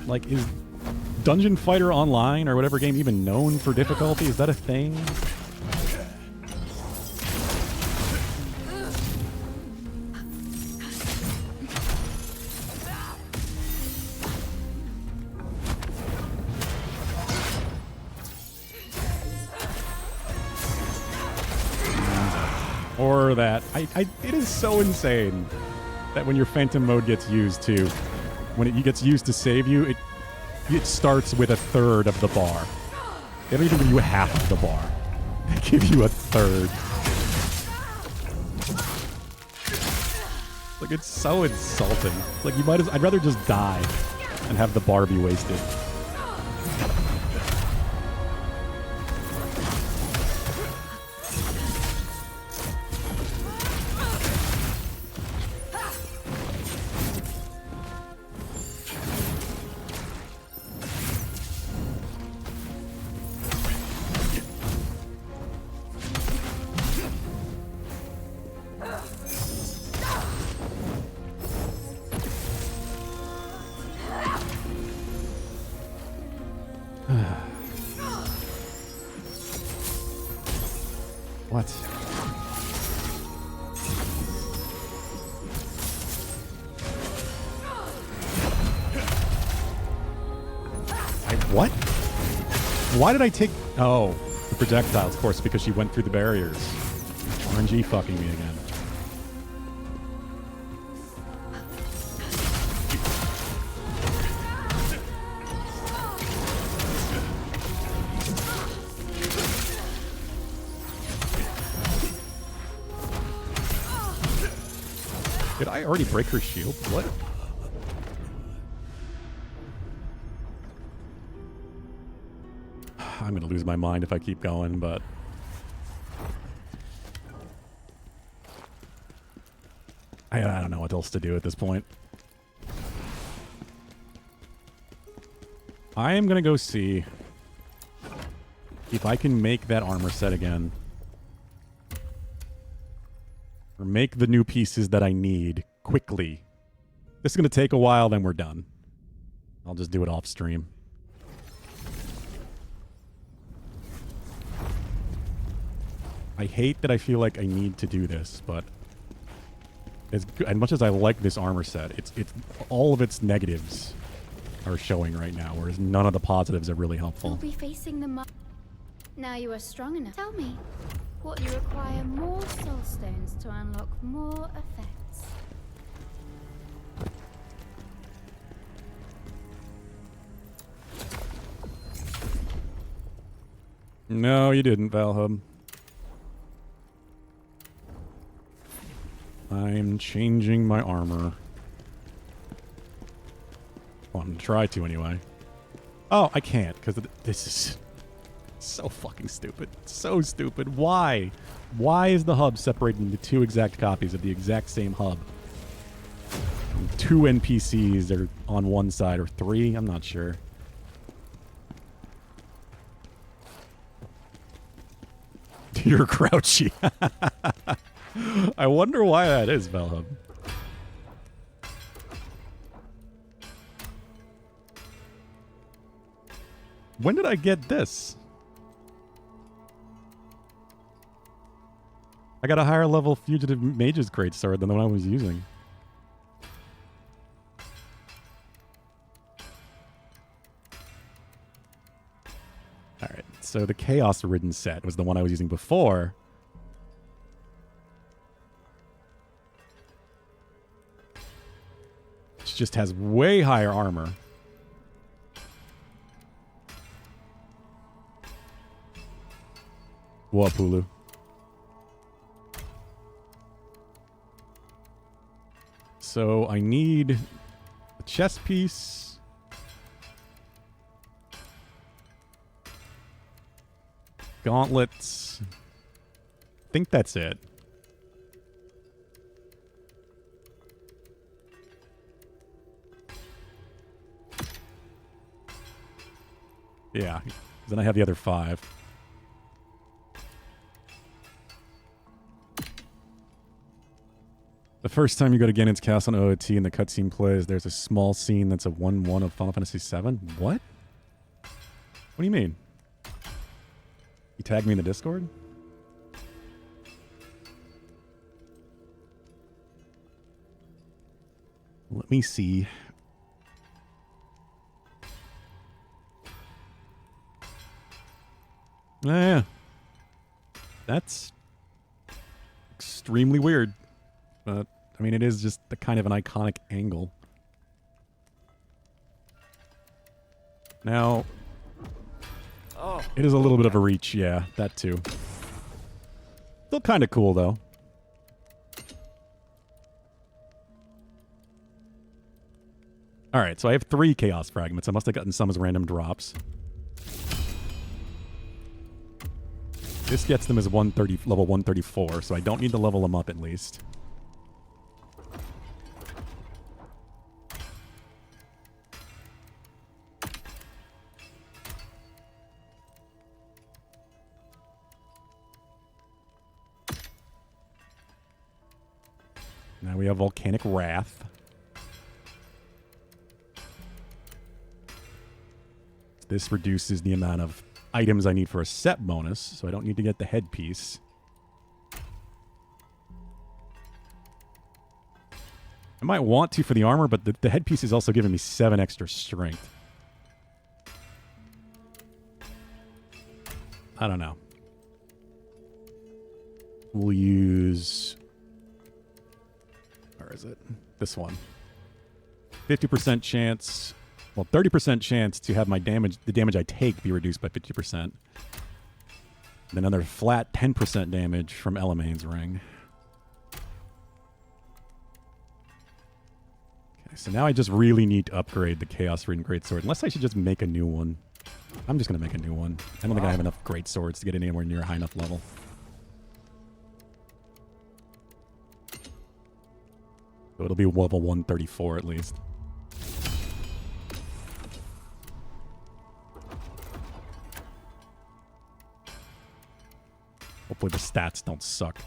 Like, is Dungeon Fighter Online or whatever game even known for difficulty? Is that a thing? Or that it is so insane that when your phantom mode gets used to, when it gets used to save you, it starts with a third of the bar. They don't even give you half of the bar. They give you a third. Like, it's so insulting. Like, I'd rather just die and have the bar be wasted. What? What? Why did I take... Oh, the projectiles, of course, because she went through the barriers. RNG fucking me again. Did I already break her shield? What? I'm going to lose my mind if I keep going, but... I don't know what else to do at this point. I am going to go see if I can make that armor set again. Or make the new pieces that I need quickly. This is going to take a while, then we're done. I'll just do it off stream. I hate that I feel like I need to do this, but as much as I like this armor set, it's all of its negatives are showing right now, whereas none of the positives are really You'll helpful. be facing the Now you are strong enough. Tell me, what you require more soul stones to unlock more effects. No, you didn't, Valhub. I'm changing my armor. Well, I'm gonna try to anyway. Oh, I can't, because this is so fucking stupid. So stupid. Why? Why is the hub separated into two exact copies of the exact same hub? And two NPCs are on one side, or three? I'm not sure. You're crouchy. I wonder why that is, Valhub. When did I get this? I got a higher level Fugitive Mage's Greatsword than the one I was using. Alright, so the Chaos Ridden set was the one I was using before. Which just has way higher armor. What, Pulu? So I need a chest piece. Gauntlets. I think that's it. Yeah. Then I have the other 5. The first time you go to Ganon's Castle in OOT and the cutscene plays, there's a small scene that's a 1-1 of Final Fantasy VII? What? What do you mean? You tagged me in the Discord? Let me see. Yeah. That's extremely weird. But, I mean, it is just the kind of an iconic angle. Now, it is a little bit of a reach, yeah, that too. Still kind of cool, though. Alright, so I have 3 Chaos Fragments. I must have gotten some as random drops. This gets them as level 134, so I don't need to level them up at least. Now we have Volcanic Wrath. This reduces the amount of items I need for a set bonus, so I don't need to get the headpiece. I might want to for the armor, but the headpiece is also giving me 7 extra strength. I don't know. We'll use... Where is it? This one. 50% chance... Well, 30% chance to have my damage, the damage I take, be reduced by 50%. And another flat 10% damage from Elamain's Ring. Okay, so now I just really need to upgrade the Chaos Ridden Greatsword. Unless I should just make a new one. I'm just going to make a new one. I don't think I have enough Greatswords to get it anywhere near a high enough level. So it'll be level 134 at least. Hopefully the stats don't suck.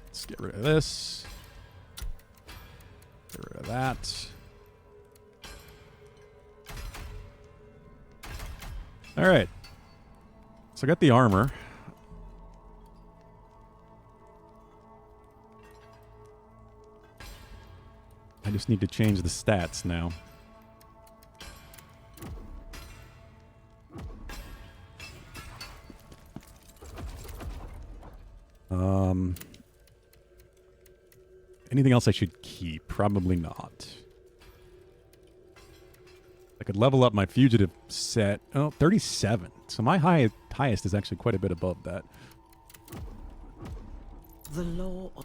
Let's get rid of this. Get rid of that. All right. So I got the armor. I just need to change the stats now. Anything else I should keep? Probably not. I could level up my fugitive set. Oh, 37. So my highest is actually quite a bit above that. The law of...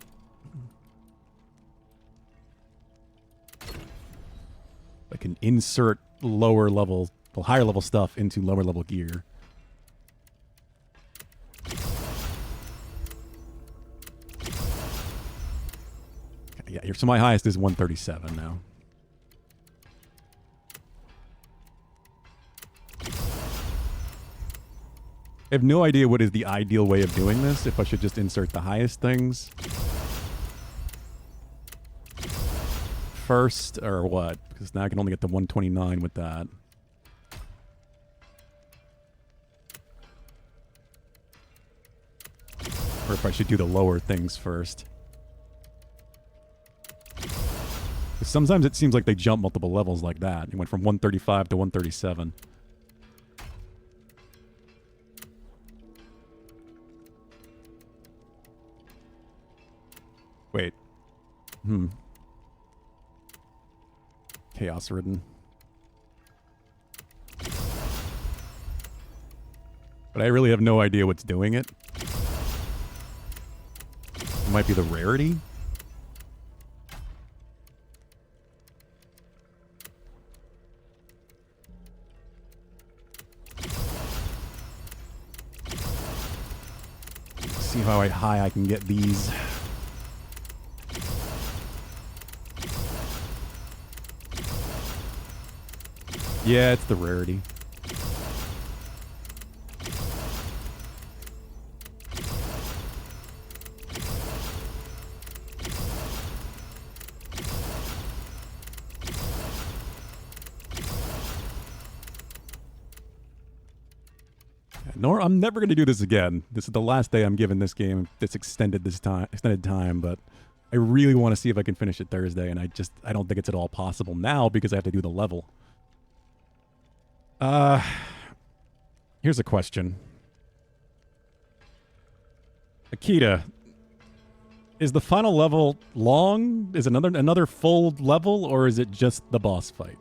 I can insert lower level, well, higher level stuff into lower level gear. Yeah, so my highest is 137 now. I have no idea what is the ideal way of doing this, if I should just insert the highest things first, or what? Because now I can only get to 129 with that. Or if I should do the lower things first. Sometimes it seems like they jump multiple levels like that. It went from 135 to 137. Wait. Chaos Ridden. But I really have no idea what's doing it. It might be the rarity. See how high I can get these. Yeah, it's the rarity. Nor I'm never going to do this again. This is the last day I'm giving this game this extended time, but I really want to see if I can finish it Thursday, and I don't think it's at all possible now because I have to do the level. Here's a question. Akita, is the final level long? Is it another full level, or is it just the boss fight?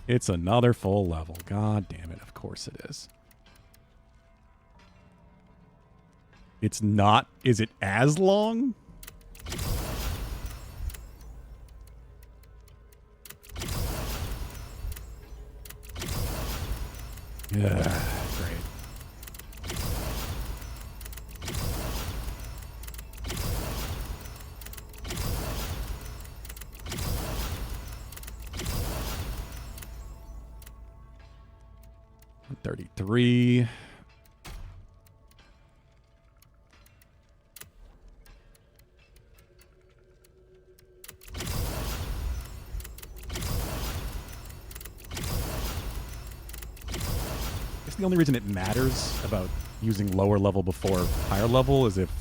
It's another full level. God damn it. Of course it is. It's not. Is it as long? Yeah, great. $33. The only reason it matters about using lower level before higher level is if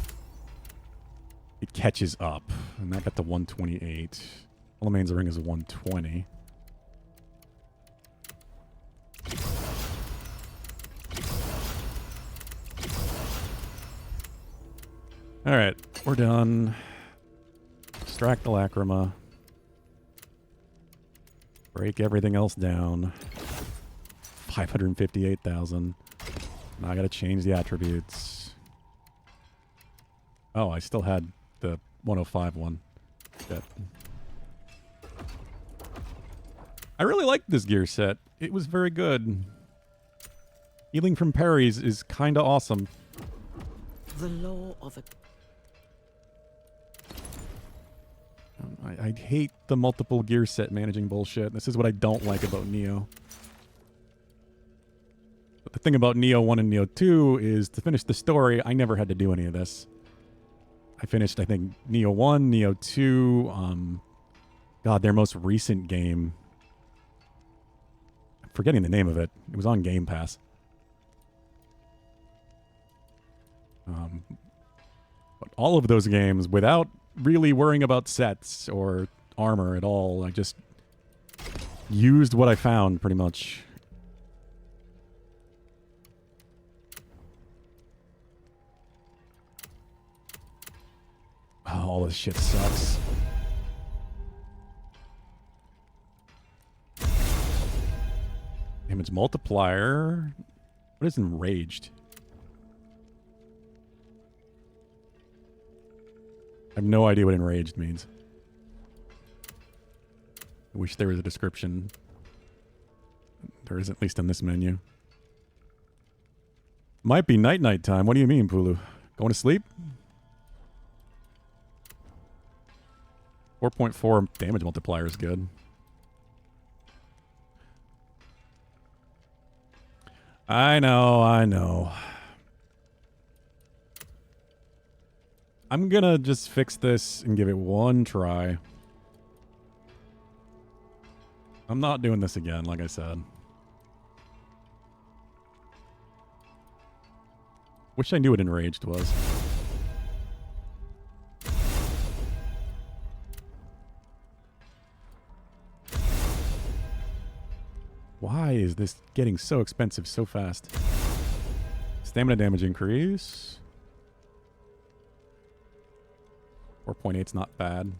it catches up. And that got to 128. Elamain's ring is 120. Alright, we're done. Extract the lacrima. Break everything else down. 558,000. Now I gotta change the attributes. Oh, I still had the 105 one. Shit. I really liked this gear set. It was very good. Healing from parries is kinda awesome. The law of a... I hate the multiple gear set managing bullshit. This is what I don't like about Neo. But the thing about Neo 1 and Neo 2 is to finish the story, I never had to do any of this. I finished, I think, Neo 1, Neo 2. God, their most recent game. I'm forgetting the name of it. It was on Game Pass. But all of those games, without really worrying about sets or armor at all, I just used what I found, pretty much. Oh, all this shit sucks. Damage multiplier. What is enraged? I have no idea what enraged means. I wish there was a description. There is, at least on this menu. Might be night time. What do you mean, Pulu? Going to sleep? 4.4 damage multiplier is good. I know. I'm gonna just fix this and give it one try. I'm not doing this again, like I said. Wish I knew what enraged was. Why is this getting so expensive so fast? Stamina damage increase. 4.8's not bad.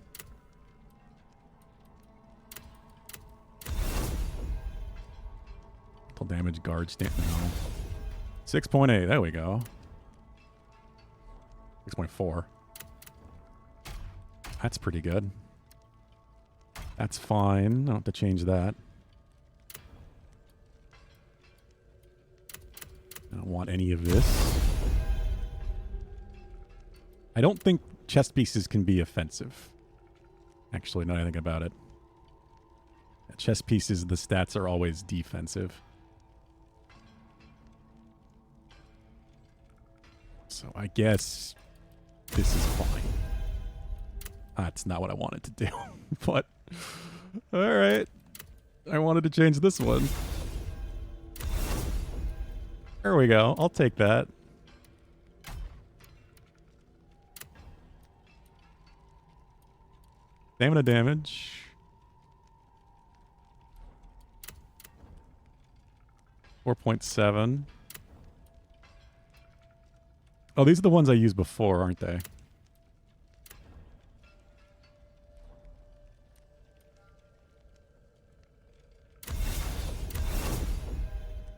Full damage guard stand. No. 6.8. There we go. 6.4. That's pretty good. That's fine. I don't have to change that. I don't want any of this. I don't think chest pieces can be offensive. Actually, now that I think about it. Chest pieces, the stats are always defensive. So I guess this is fine. That's not what I wanted to do. But, alright. I wanted to change this one. There we go. I'll take that. Stamina damage. $4.7. Oh, these are the ones I used before, aren't they?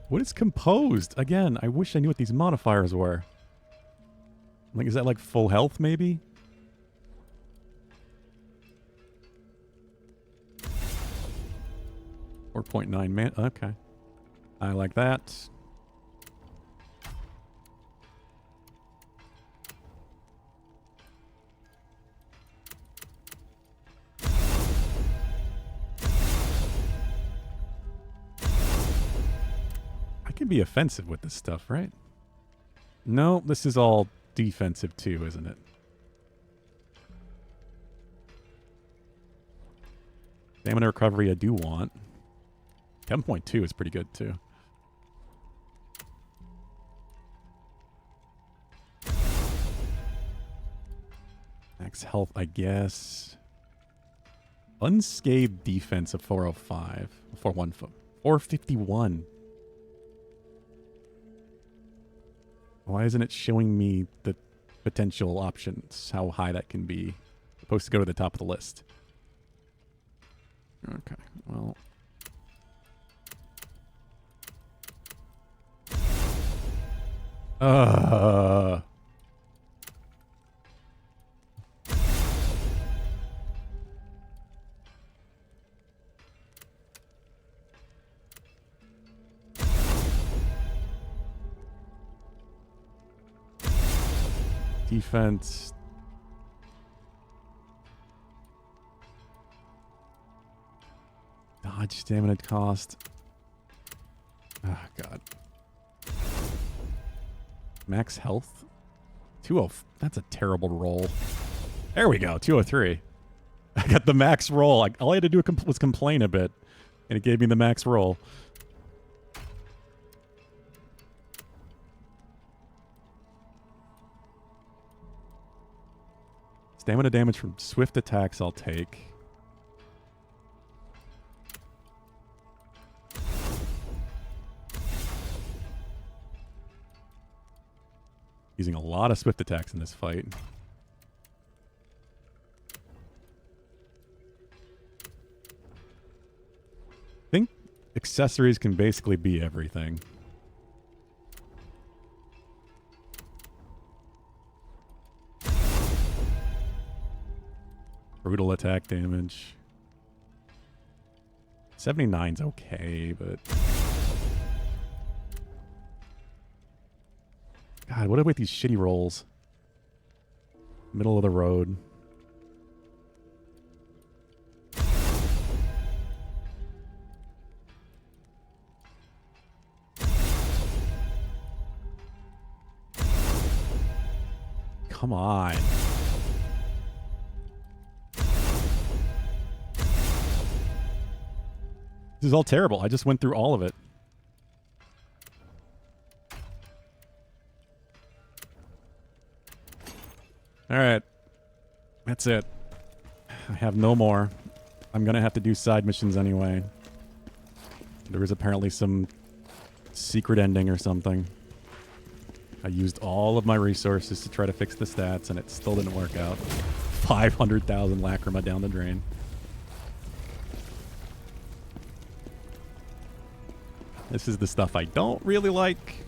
What is composed? Again, I wish I knew what these modifiers were. Like, is that like full health, maybe? $4.9 man. Okay. I like that. I can be offensive with this stuff, right? No, this is all defensive too, isn't it? Stamina recovery I do want. 10.2 is pretty good too. Max health, I guess. Unscathed defense of 405. 451. Why isn't it showing me the potential options? How high that can be. It's supposed to go to the top of the list. Okay, well. Defense. Dodge stamina cost. Oh, God. Max health. That's a terrible roll. There we go. 203. I got the max roll. All I had to do was complain a bit, and it gave me the max roll. Stamina damage from swift attacks I'll take. Using a lot of swift attacks in this fight. I think accessories can basically be everything. Brutal attack damage. 79's okay, but... God, what about these shitty rolls? Middle of the road. Come on. This is all terrible. I just went through all of it. All right. That's it. I have no more. I'm going to have to do side missions anyway. There was apparently some secret ending or something. I used all of my resources to try to fix the stats, and it still didn't work out. 500,000 lacrima down the drain. This is the stuff I don't really like.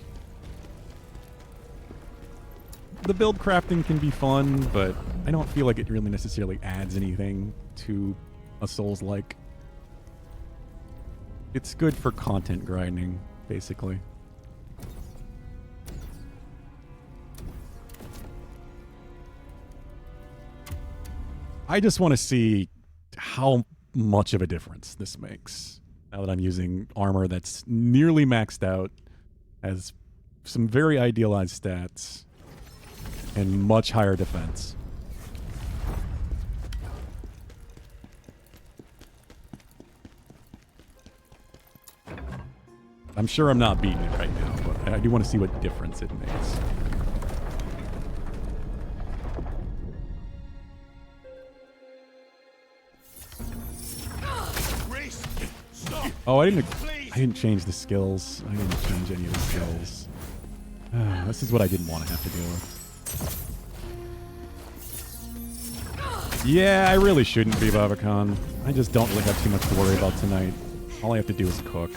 The build crafting can be fun, but I don't feel like it really necessarily adds anything to a Souls-like. It's good for content grinding, basically. I just want to see how much of a difference this makes. Now that I'm using armor that's nearly maxed out, has some very idealized stats, and much higher defense. I'm sure I'm not beating it right now, but I do want to see what difference it makes. Oh, I didn't change the skills. I didn't change any of the skills. This is what I didn't want to have to deal with. Yeah, I really shouldn't be Babacan. I just don't really have too much to worry about tonight. All I have to do is cook.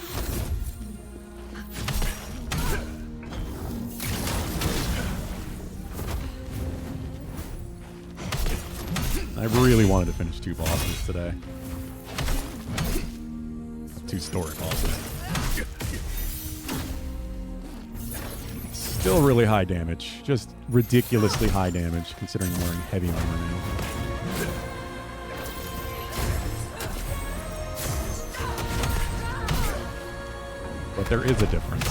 I really wanted to finish 2 bosses today. 2 story bosses. Still really high damage. Just ridiculously high damage considering I'm wearing heavy armor now. But there is a difference.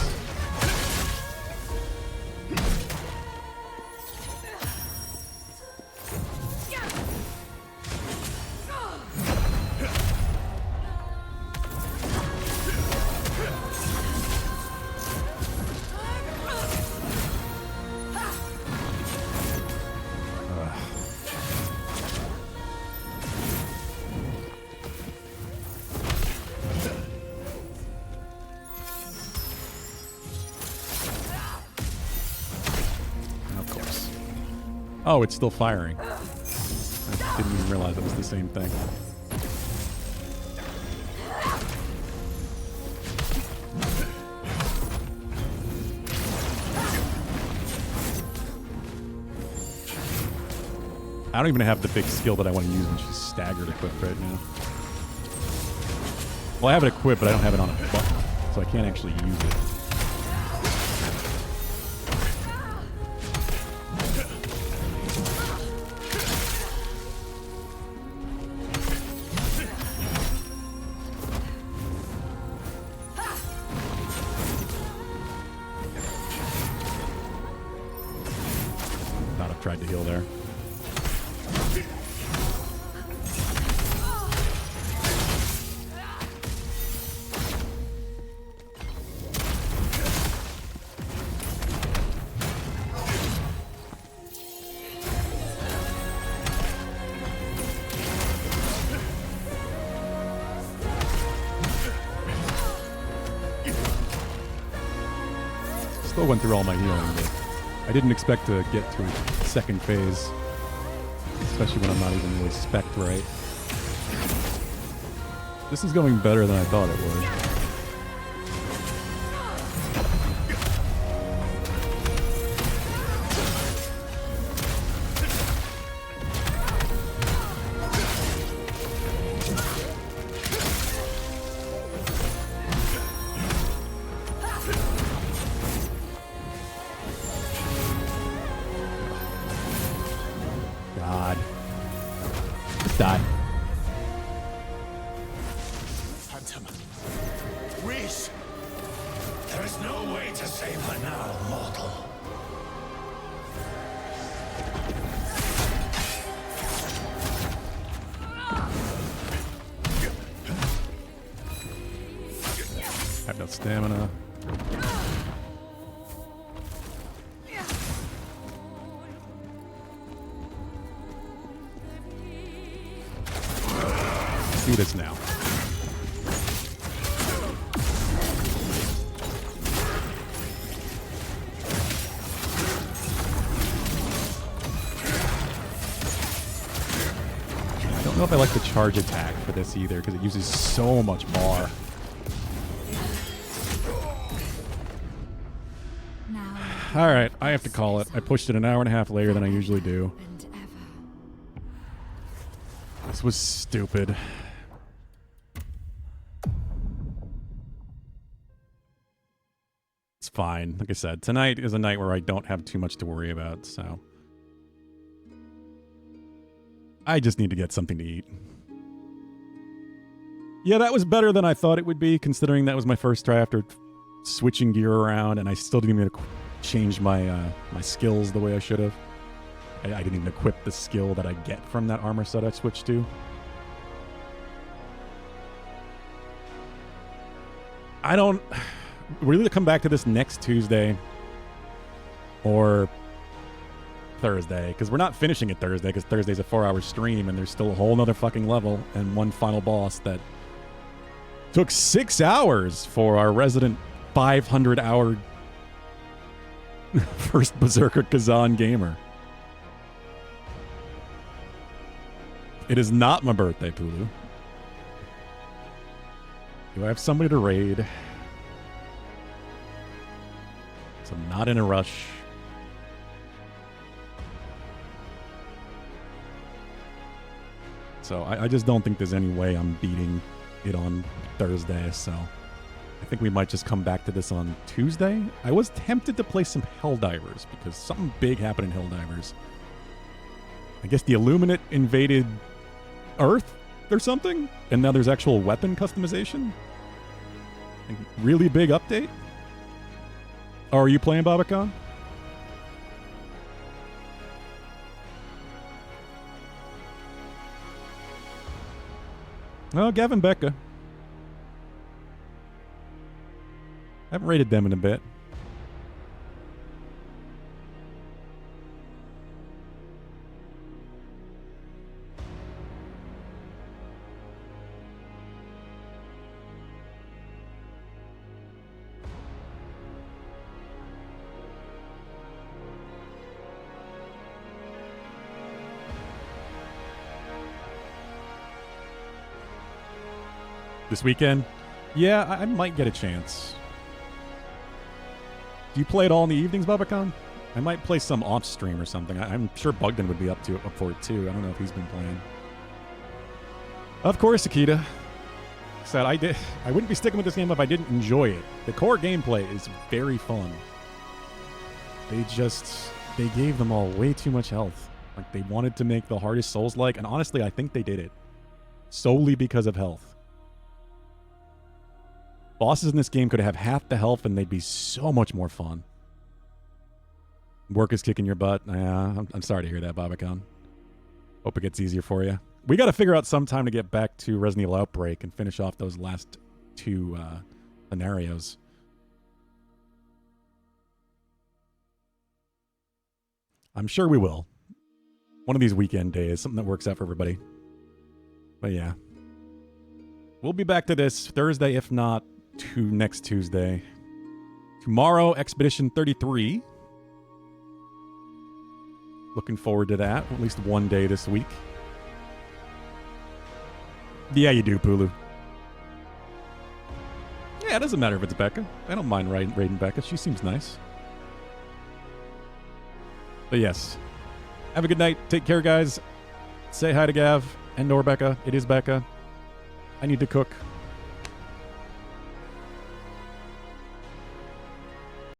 Oh, it's still firing. I didn't even realize it was the same thing. I don't even have the big skill that I want to use when she's staggered equipped right now. Well, I have it equipped, but I don't have it on a button, so I can't actually use it. tried to heal there. Still went through all my healing, but I didn't expect to get to a second phase, especially when I'm not even really spec'd right. This is going better than I thought it would. God. Just die. Phantom. Reese! There is no way to save her now, mortal. I have no stamina. Do this now. I don't know if I like the charge attack for this either because it uses so much bar. All right, I have to call it. I pushed it an hour and a half later than I usually do. This was stupid. It's fine. Like I said, tonight is a night where I don't have too much to worry about, so I just need to get something to eat. Yeah, that was better than I thought it would be, considering that was my first try after switching gear around, and I still didn't even change my my skills the way I should have. I didn't even equip the skill that I get from that armor set I switched to. I don't... We're either come back to this next Tuesday or Thursday, because we're not finishing it Thursday, because Thursday's a 4-hour stream, and there's still a whole nother fucking level and one final boss that took 6 hours for our resident 500-hour first Berserker Khazan gamer. It is not my birthday, Pulu. Do I have somebody to raid? So I'm not in a rush. So I just don't think there's any way I'm beating it on Thursday, so I think we might just come back to this on Tuesday. I was tempted to play some Helldivers because something big happened in Helldivers. I guess the Illuminate invaded Earth or something, and now there's actual weapon customization. Like, really big update. Oh, are you playing Babacon? Oh, Gavin Becca. I haven't rated them in a bit. This weekend? Yeah, I might get a chance. Do you play it all in the evenings, Babacon? I might play some off stream or something. I'm sure Bugden would be up for it too. I don't know if he's been playing. Of course, Akita. Said I wouldn't be sticking with this game if I didn't enjoy it. The core gameplay is very fun. They gave them all way too much health. Like, they wanted to make the hardest Souls-like, and honestly, I think they did it. Solely because of health. Bosses in this game could have half the health and they'd be so much more fun. Work is kicking your butt. Yeah, I'm sorry to hear that, Babacon. Hope it gets easier for you. We got to figure out some time to get back to Resident Evil Outbreak and finish off those last two scenarios. I'm sure we will. One of these weekend days, something that works out for everybody. But yeah. We'll be back to this Thursday, if not next Tuesday. Tomorrow, Expedition 33. Looking forward to that. At least one day this week. Yeah, you do, Pulu. Yeah, it doesn't matter if it's Becca. I don't mind raiding Becca. She seems nice. But yes. Have a good night. Take care, guys. Say hi to Gav and or Becca. It is Becca. I need to cook.